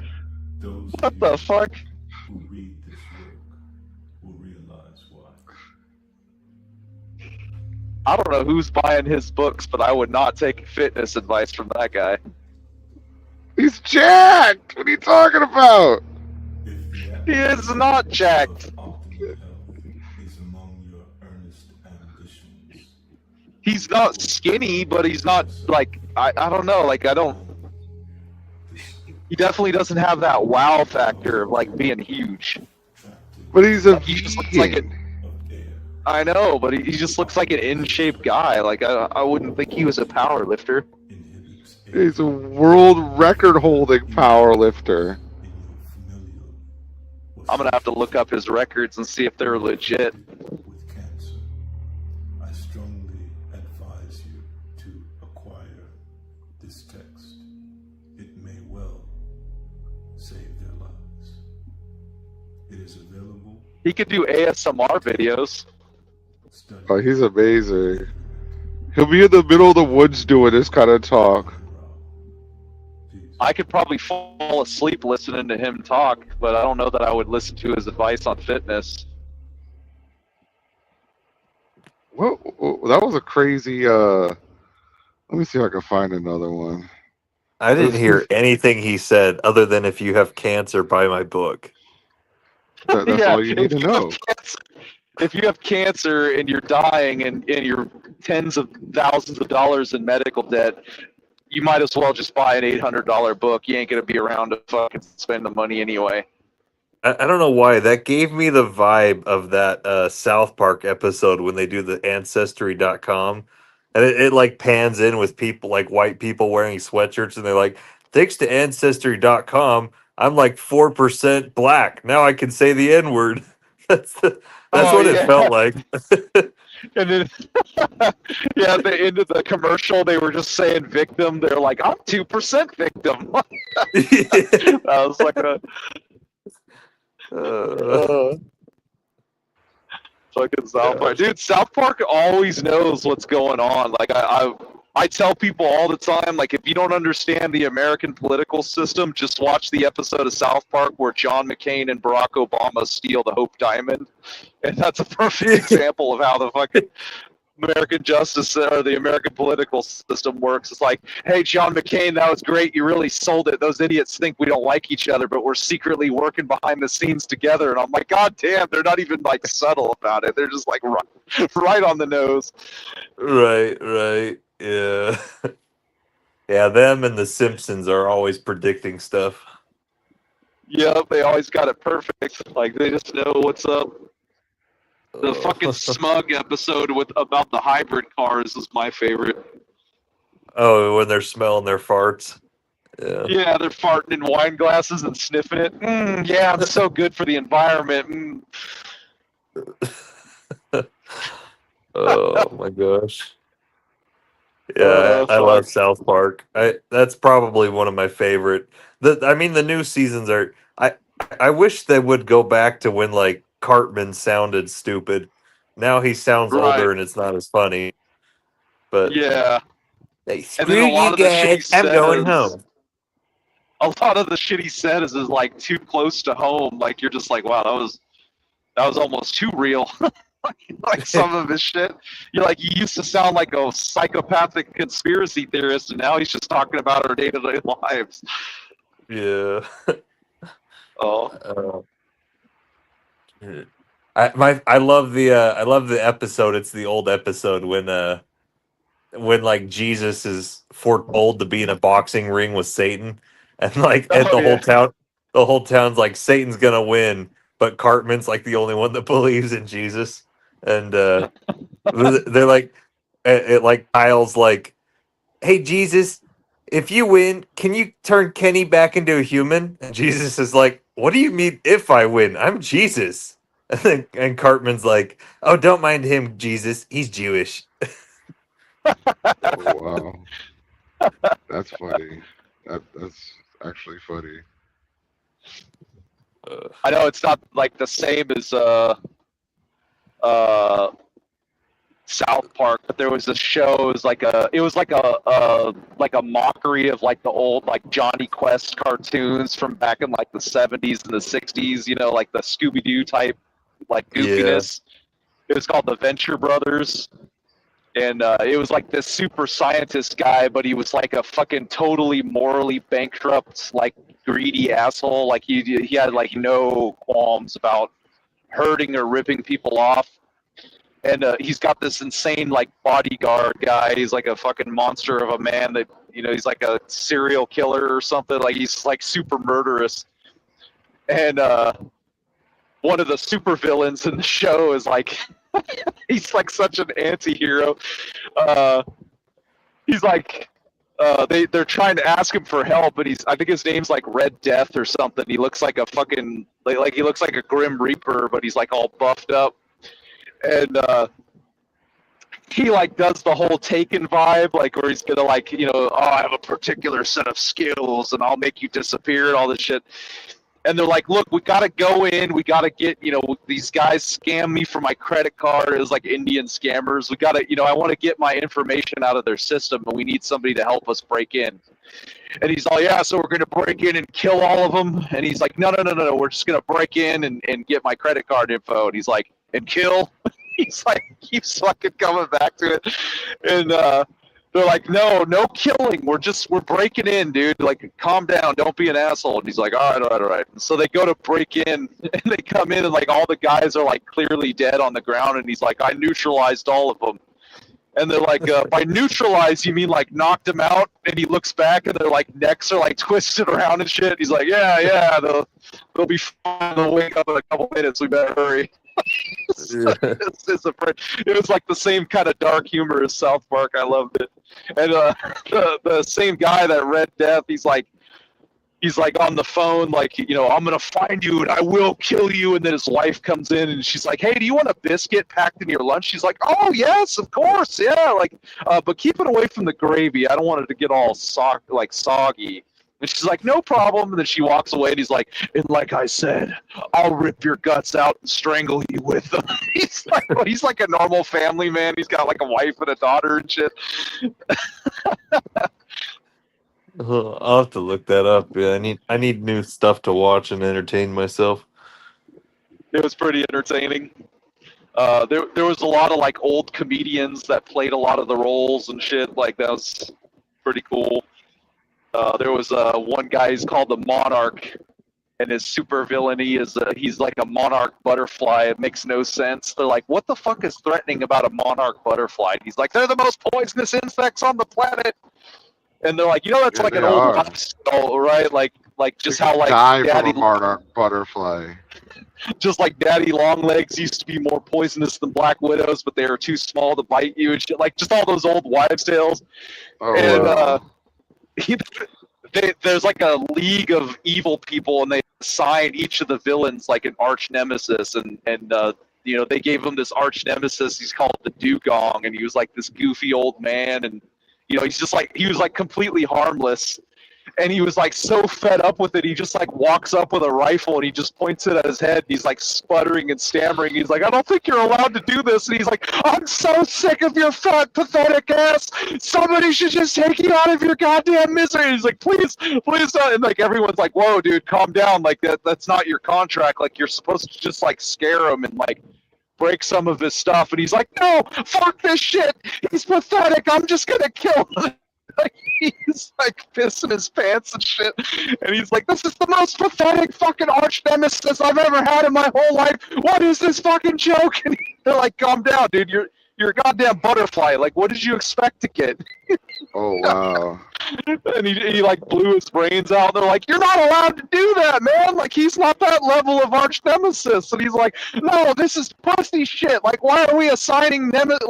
those What the fuck? who read this work will realize why. I don't know who's buying his books, but I would not take fitness advice from that guy. He's jacked. What are you talking about? If He is not jacked. of optimal health is among your earnest ambitions, He's not skinny, but he's not like I don't know, like I don't. He definitely doesn't have that wow factor of like being huge. But he's a He just looks like vegan. of air, I know, but he just looks like an in-shape guy. Like I wouldn't think he was a power lifter. inhibits air He's a world record holding power lifter. in your familial or I'm gonna have to look up his records and see if they're legit. with cancer. I strongly advise you to acquire this text. It may well save their lives. It is available. He could do ASMR videos. Study. Oh, he's amazing. He'll be in the middle of the woods doing this kind of talk. I could probably fall asleep listening to him talk, but I don't know that I would listen to his advice on fitness. What? That was a crazy. Let me see if I can find another one. I didn't hear anything he said other than if you have cancer, buy my book. That's all you need to if know. have cancer- If you have cancer and you're dying and you're tens of thousands of dollars in medical debt, you might as well just buy an $800 book. You ain't gonna be around to fucking spend the money anyway. I don't know why. That gave me the vibe of that South Park episode when they do the Ancestry.com. And it like pans in with people, like white people wearing sweatshirts, and they're like, thanks to Ancestry.com, I'm like 4% black. Now I can say the N-word. That's what yeah. it felt like. And then, yeah, at the end of the commercial, they were just saying victim. They're like, I'm 2% victim. That was like a fucking South Park. Dude, South Park always knows what's going on. Like, I tell people all the time, like, if you don't understand the American political system, just watch the episode of South Park where John McCain and Barack Obama steal the Hope Diamond. And that's a perfect example of how the fucking American justice or the American political system works. It's like, hey, John McCain, that was great. You really sold it. Those idiots think we don't like each other, but we're secretly working behind the scenes together. And I'm like, God damn, they're not even like subtle about it. They're just like right on the nose. Right. Yeah. Yeah, them and the Simpsons are always predicting stuff. Yeah, they always got it perfect. Like they just know what's up. The fucking smug episode about the hybrid cars is my favorite. Oh, when they're smelling their farts. Yeah. Yeah, they're farting in wine glasses and sniffing it. Yeah, it's so good for the environment. Oh my gosh. Yeah, I fuck. love South Park. That's probably one of my favorite. The new seasons are. I wish they would go back to when like Cartman sounded stupid. Now he sounds Right. older and it's not as funny. But Yeah. hey, And then screw a lot you of the shit he guys, I'm going says, home. a lot of the shit he said is like too close to home. Like you're just like, wow, that was almost too real. Like some of his shit. You're like, he used to sound like a psychopathic conspiracy theorist, and now he's just talking about our day-to-day lives. Yeah. Oh, I love the episode. It's the old episode when like Jesus is foretold to be in a boxing ring with Satan, and Oh, the yeah. the whole town's like Satan's gonna win, but Cartman's like the only one that believes in Jesus, and they're like, like Kyle's like, hey Jesus, if you win, can you turn Kenny back into a human? And Jesus is like, what do you mean if I win? I'm Jesus. And Cartman's like, oh, don't mind him, Jesus. He's Jewish. Oh, wow. That's funny. That's actually funny. I know it's not like the same as South Park, but there was a show. It was like a mockery of like the old like Johnny Quest cartoons from back in like the 70s and the 60s. You know, like the Scooby Doo type like goofiness. It was called the Venture Brothers, and it was like this super scientist guy, but he was like a fucking totally morally bankrupt, like greedy asshole. Like he had like no qualms about hurting or ripping people off. And he's got this insane like bodyguard guy. He's like a fucking monster of a man that, you know, he's like a serial killer or something. Like he's like super murderous. And one of the super villains in the show is like he's like such an anti-hero. He's like they're trying to ask him for help, but I think his name's like Red Death or something. He looks like a fucking like he looks like a Grim Reaper, but he's like all buffed up. And he like does the whole Taken vibe, like where he's gonna like, you know, oh, I have a particular set of skills and I'll make you disappear and all this shit. And they're like, look, we gotta go in, we gotta get, you know, these guys scam me for my credit card. It was like Indian scammers. We gotta, you know, I want to get my information out of their system, and we need somebody to help us break in. And he's all, yeah, so we're going to break in and kill all of them. And he's like, no, we're just going to break in and get my credit card info. And he's like, and kill? He's like, keeps fucking coming back to it. And they're like, no killing. We're breaking in, dude. Like, calm down. Don't be an asshole. And he's like, all right. And so they go to break in, and they come in, and like all the guys are like clearly dead on the ground. And he's like, I neutralized all of them. And they're like, by neutralize, you mean like knocked him out? And he looks back, and their like necks are like twisted around and shit. He's like, yeah, they'll be fine. They'll wake up in a couple minutes. We better hurry. It was like the same kind of dark humor as South Park. I loved it. And the same guy that Red Death, he's like on the phone, like, you know, I'm gonna find you and I will kill you. And then his wife comes in and she's like, hey, do you want a biscuit packed in your lunch? She's like, oh yes, of course, yeah, like, but keep it away from the gravy. I don't want it to get all soggy. And she's like, no problem. And then she walks away, and he's like, and like I said, I'll rip your guts out and strangle you with them. He's like a normal family man. He's got like a wife and a daughter and shit. I'll have to look that up. Yeah, I need new stuff to watch and entertain myself. It was pretty entertaining. There was a lot of like old comedians that played a lot of the roles and shit. Like that was pretty cool. There was one guy, he's called the Monarch, and his super villainy is he's like a monarch butterfly. It makes no sense. They're like, what the fuck is threatening about a monarch butterfly? And he's like, they're the most poisonous insects on the planet. And they're like, you know, that's Yeah, like an they old are. lifestyle, right? Like just You how could like die daddy, from a monarch butterfly. just like daddy long legs used to be more poisonous than black widows, but they were too small to bite you and shit. Like just all those old wives' tales. Oh, And wow. there's like a league of evil people, and they assign each of the villains like an arch nemesis, and you know, they gave him this arch nemesis. He's called the Dugong, and he was like this goofy old man, and You know, he's just like, he was like completely harmless. And he was like so fed up with it, he just like walks up with a rifle and he just points it at his head. He's like sputtering and stammering. He's like, I don't think you're allowed to do this. And he's like, I'm so sick of your fat, pathetic ass. Somebody should just take you out of your goddamn misery. And he's like, please, please don't. And like everyone's like, whoa, dude, calm down. Like that's not your contract. Like you're supposed to just like scare him and like break some of his stuff. And he's like, no, fuck this shit. He's pathetic. I'm just gonna kill him. Like, he's like pissing his pants and shit, and he's like, "This is the most pathetic fucking arch nemesis I've ever had in my whole life. What is this fucking joke?" And they're like, "Calm down, dude. You're a goddamn butterfly. Like, what did you expect to get?" Oh wow. And he like blew his brains out. They're like, "You're not allowed to do that, man. Like, he's not that level of arch nemesis." And he's like, "No, this is pussy shit. Like, why are we assigning nemesis?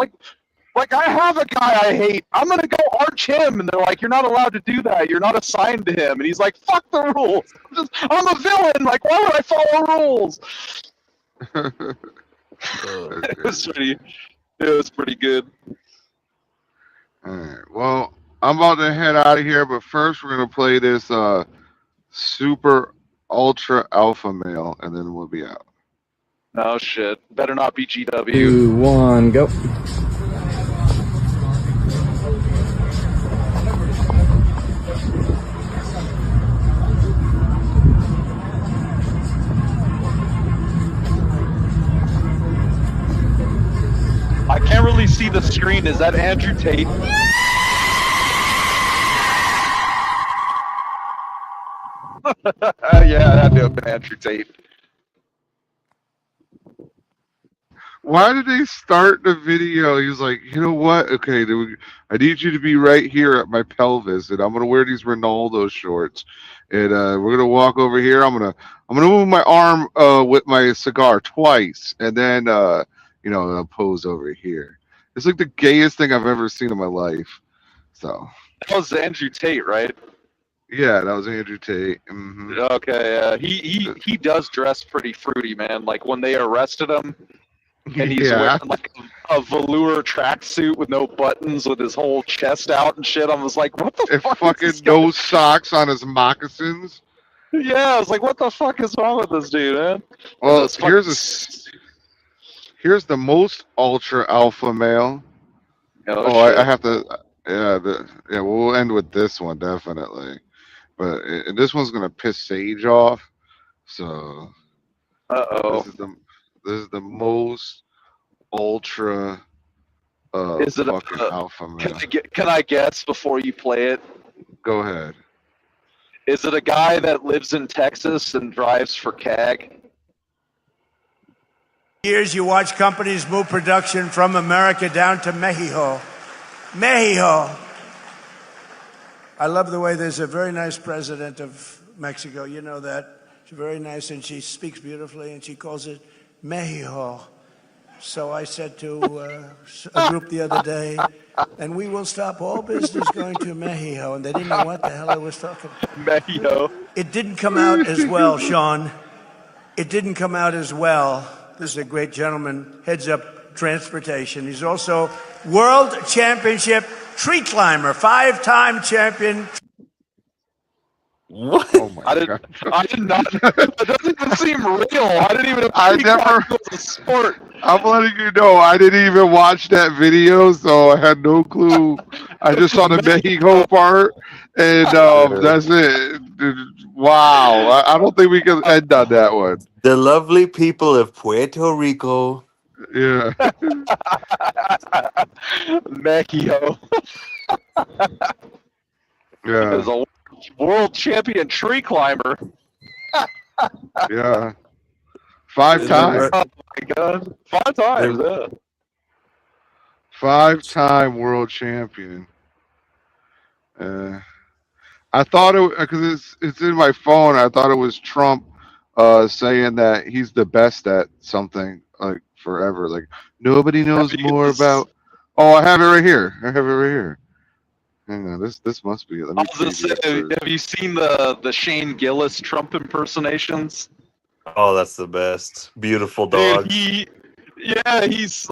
Like, I have a guy I hate. I'm going to go arch him." And they're like, "You're not allowed to do that. You're not assigned to him." And he's like, "Fuck the rules. I'm a villain. Like, why would I follow rules?" It was pretty good. All right. Well, I'm about to head out of here, but first we're going to play this super ultra alpha male, and then we'll be out. Oh, shit. Better not be GW. 2, 1, go. I can't really see the screen. Is that Andrew Tate? Yeah, that'd have been Andrew Tate. Why did they start the video? He was like, you know what? Okay, I need you to be right here at my pelvis, and I'm gonna wear these Ronaldo shorts, and we're gonna walk over here. I'm gonna move my arm with my cigar twice, and then I'll pose over here. It's like the gayest thing I've ever seen in my life. So That was Andrew Tate, right? yeah, that was Andrew Tate. Mm-hmm. Okay, he does dress pretty fruity, man. Like when they arrested him, and he's wearing like a velour tracksuit with no buttons, with his whole chest out and shit. I was like, what the And fuck? fucking no socks on his moccasins. Yeah, I was like, what the fuck is wrong with this dude, man? Well, Those fucking- here's the most ultra alpha male. Oh, I have to. Yeah, we'll end with this one definitely, but this one's gonna piss Sage off. So Uh-oh. this is the most ultra Is it fucking alpha male. Can I guess before you play it? Go ahead. Is it a guy that lives in Texas and drives for CAG? Years you watch companies move production from America down to Mexico. Mexico. I love the way there's a very nice president of Mexico. You know that. She's very nice and she speaks beautifully and she calls it Mexico. So I said to a group the other day, and we will stop all business going to Mexico. And they didn't know what the hell I was talking about. Mexico. It didn't come out as well, Sean. It didn't come out as well. This is a great gentleman, heads up transportation. He's also world championship tree climber, 5-time champion. What? Oh my I did not. That doesn't even seem real. I didn't even. It was a sport. I'm letting you know, I didn't even watch that video, so I had no clue. I just saw the Mexico part, and that's it. Wow, I don't think we can end on that one. The lovely people of Puerto Rico. Yeah. Mexico Yeah. is a world champion tree climber. Yeah. 5 times. Oh my god, 5 times. Yeah. 5-time world champion. I thought it because it's in my phone. I thought it was Trump saying that he's the best at something like forever. Like nobody knows more about. Oh, I have it right here. Hang on, this must be it. Let me I was gonna preview it say, first. have you seen the Shane Gillis Trump impersonations? Oh, that's the best. Beautiful dog. Dude, Yeah, he's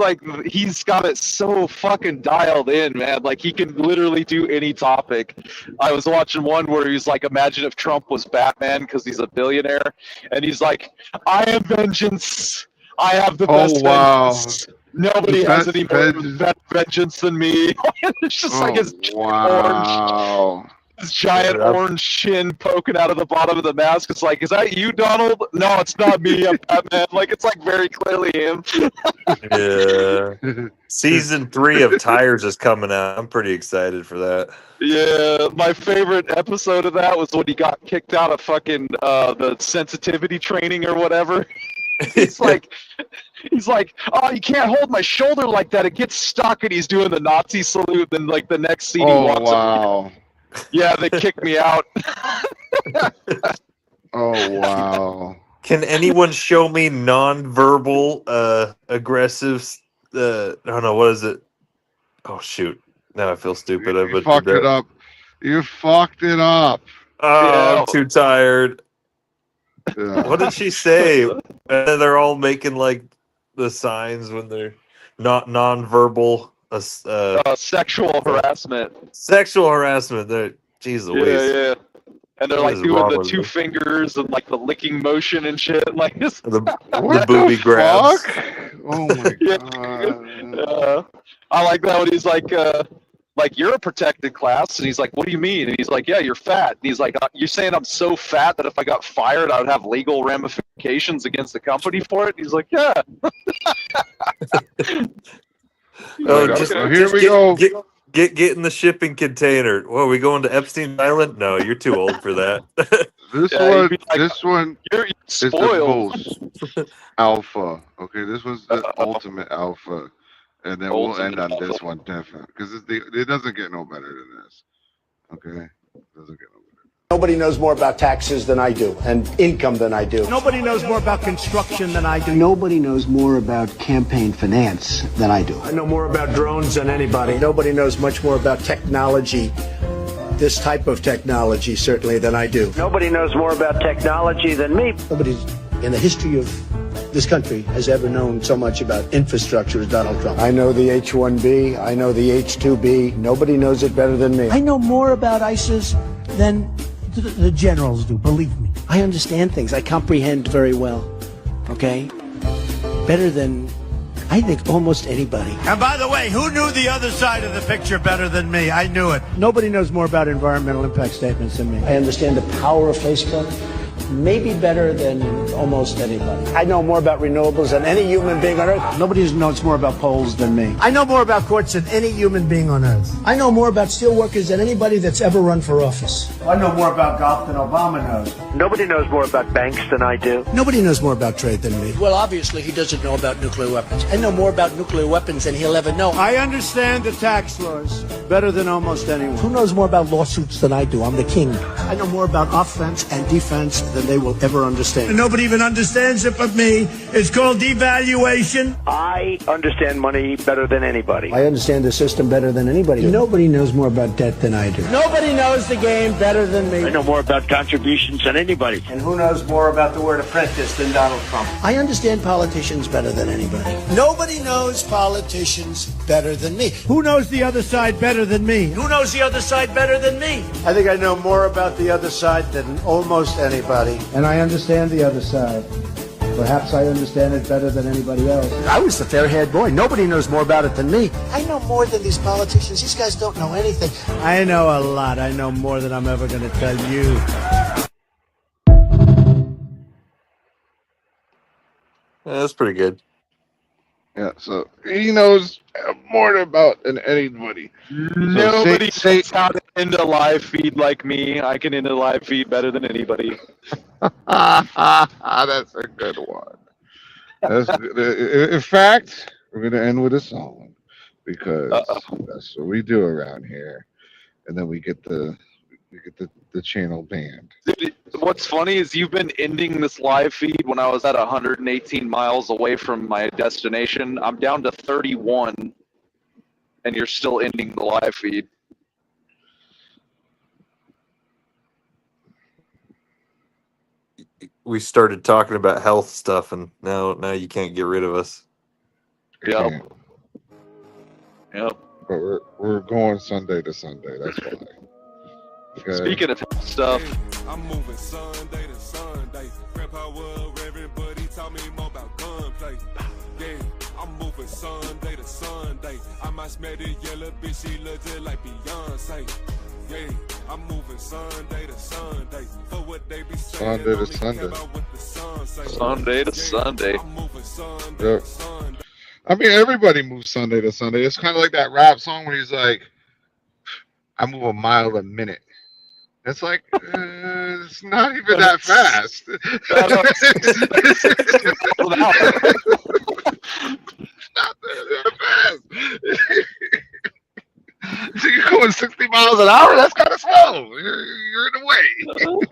got it so fucking dialed in, man. Like he can literally do any topic. I was watching one where he's like, imagine if Trump was Batman because he's a billionaire, and he's like, I am vengeance. I have the best vengeance. Nobody has any more vengeance than me. It's just like his giant orange chin poking out of the bottom of the mask. It's like, is that you, Donald? No, it's not me. I'm Batman. Like, it's like very clearly him. Yeah. Season 3 of Tires is coming out. I'm pretty excited for that. Yeah, my favorite episode of that was when he got kicked out of fucking the sensitivity training or whatever. He's like, oh, you can't hold my shoulder like that. It gets stuck, and he's doing the Nazi salute. Then, like the next scene, he walks up. Yeah, they kicked me out. Oh wow! Can anyone show me non-verbal aggressive? I don't know, what is it? Oh shoot! Now I feel stupid. You fucked it up. You fucked it up. Oh, Yeah. I'm too tired. Yeah. What did she say? And then they're all making like the signs when they're not non-verbal. Sexual harassment. Sexual harassment. They're jeez Louise. Yeah. And they're What like is doing wrong the with two them? fingers and like the licking motion and shit. Like this. The What booby the grabs. fuck? Oh my Yeah. god! I like that when he's like you're a protected class, and he's like, what do you mean? And he's like, yeah, you're fat. And he's like, you're saying I'm so fat that if I got fired, I would have legal ramifications against the company for it? And he's like, yeah. Oh, Okay, just, so here just we get, go. Get in the shipping container. What, are we going to Epstein Island? No, you're too old for that. This Yeah, one, you'd be like, this one You're is the spoiled. most alpha. Okay, this was the Uh-oh. ultimate alpha, and then we'll end on Ultimate this alpha. one definitely because it doesn't get no better than this. Okay, it doesn't get no better. Nobody knows more about taxes than I do, and income than I do. Nobody knows more about construction than I do. Nobody knows more about campaign finance than I do. I know more about drones than anybody. Nobody knows much more about technology, this type of technology, certainly, than I do. Nobody knows more about technology than me. Nobody in the history of this country has ever known so much about infrastructure as Donald Trump. I know the H-1B. I know the H-2B. Nobody knows it better than me. I know more about ISIS than the generals do, believe me. I understand things. I comprehend very well. Okay? Better than, I think, almost anybody. And by the way, who knew the other side of the picture better than me? I knew it. Nobody knows more about environmental impact statements than me. I understand the power of Facebook maybe better than almost anybody. I know more about renewables than any human being on Earth. Nobody knows more about polls than me. I know more about courts than any human being on Earth. I know more about steelworkers than anybody that's ever run for office. I know more about golf than Obama knows. Nobody knows more about banks than I do. Nobody knows more about trade than me. Well, obviously, he doesn't know about nuclear weapons. I know more about nuclear weapons than he'll ever know. I understand the tax laws better than almost anyone. Who knows more about lawsuits than I do? I'm the king. I know more about offense and defense than they will ever understand. And nobody even understands it but me. It's called devaluation. I understand money better than anybody. I understand the system better than anybody. Nobody knows more about debt than I do. Nobody knows the game better than me. I know more about contributions than anybody. And who knows more about the word apprentice than Donald Trump? I understand politicians better than anybody. Nobody knows politicians better than me. Who knows the other side better than me? Who knows the other side better than me? I think I know more about the other side than almost anybody. And I understand the other side. Perhaps I understand it better than anybody else. I was the fair-haired boy. Nobody knows more about it than me. I know more than these politicians. These guys don't know anything. I know a lot. I know more than I'm ever going to tell you. Yeah, that's pretty good. Yeah, so he knows more about than anybody. Nobody say- knows how to end a live feed like me. I can end a live feed better than anybody. That's a good one. In fact, we're gonna end with a song because that's what we do around here, and then we get the channel banned. Dude, what's funny is you've been ending this live feed when I was at 118 miles away from my destination. I'm down to 31, and you're still ending the live feed. We started talking about health stuff, and now you can't get rid of us. Yep. can't. Yep. But we're going Sunday to Sunday. That's why. Okay. Speaking of stuff, I'm moving Sunday to Sunday. Grandpa was Reverend, but he taught me more about gunplay. Yeah, I'm moving Sunday to Sunday. I might smell the yellow bitch, she look just like Beyonce. Yeah, I'm moving Sunday to Sunday. For what they be saying, Sunday to Sunday. Sunday to Sunday. I'm moving Sunday Yep. to Sunday. I mean, everybody moves Sunday to Sunday. It's kind of like that rap song where he's like, "I move a mile a minute." It's like it's not even that fast. It's not that fast. So you're going 60 miles an hour? That's kind of slow. You're in the way.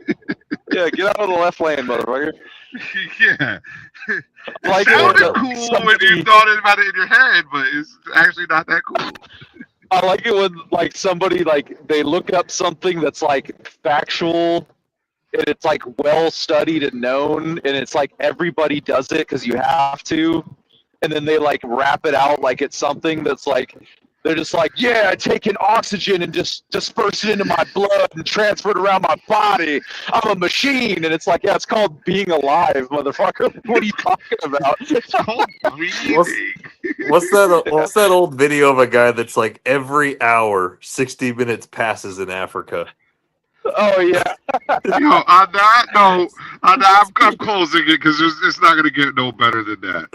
Yeah, get out of the left lane, motherfucker. Yeah. Like it sounded when cool when somebody- you thought about it in your head, but it's actually not that cool. I like it when like somebody like they look up something that's like factual and it's like well studied and known and it's like everybody does it because you have to, and then they like wrap it out like it's something that's like they're just like, yeah, I take in oxygen and just disperse it into my blood and transfer it around my body. I'm a machine, and it's like, yeah, it's called being alive, motherfucker. What are you talking about? It's called breathing. What's that old video of a guy that's like every hour 60 minutes passes in Africa? Oh yeah. Yo, on that note, I'm closing it because it's not gonna get no better than that.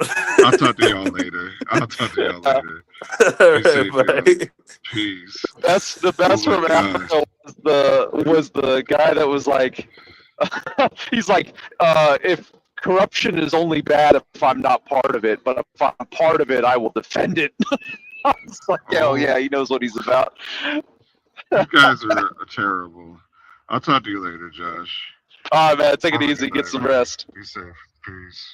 I'll talk to y'all later. Be safe, y'all. Peace. That's the best Oh my from Africa was the guy that was like, he's like, if corruption is only bad if I'm not part of it, but if I'm part of it, I will defend it. I was like, oh yeah, he knows what he's about. You guys are terrible. I'll talk to you later, Josh. All right, man, take it easy, get some rest. Be safe. Peace.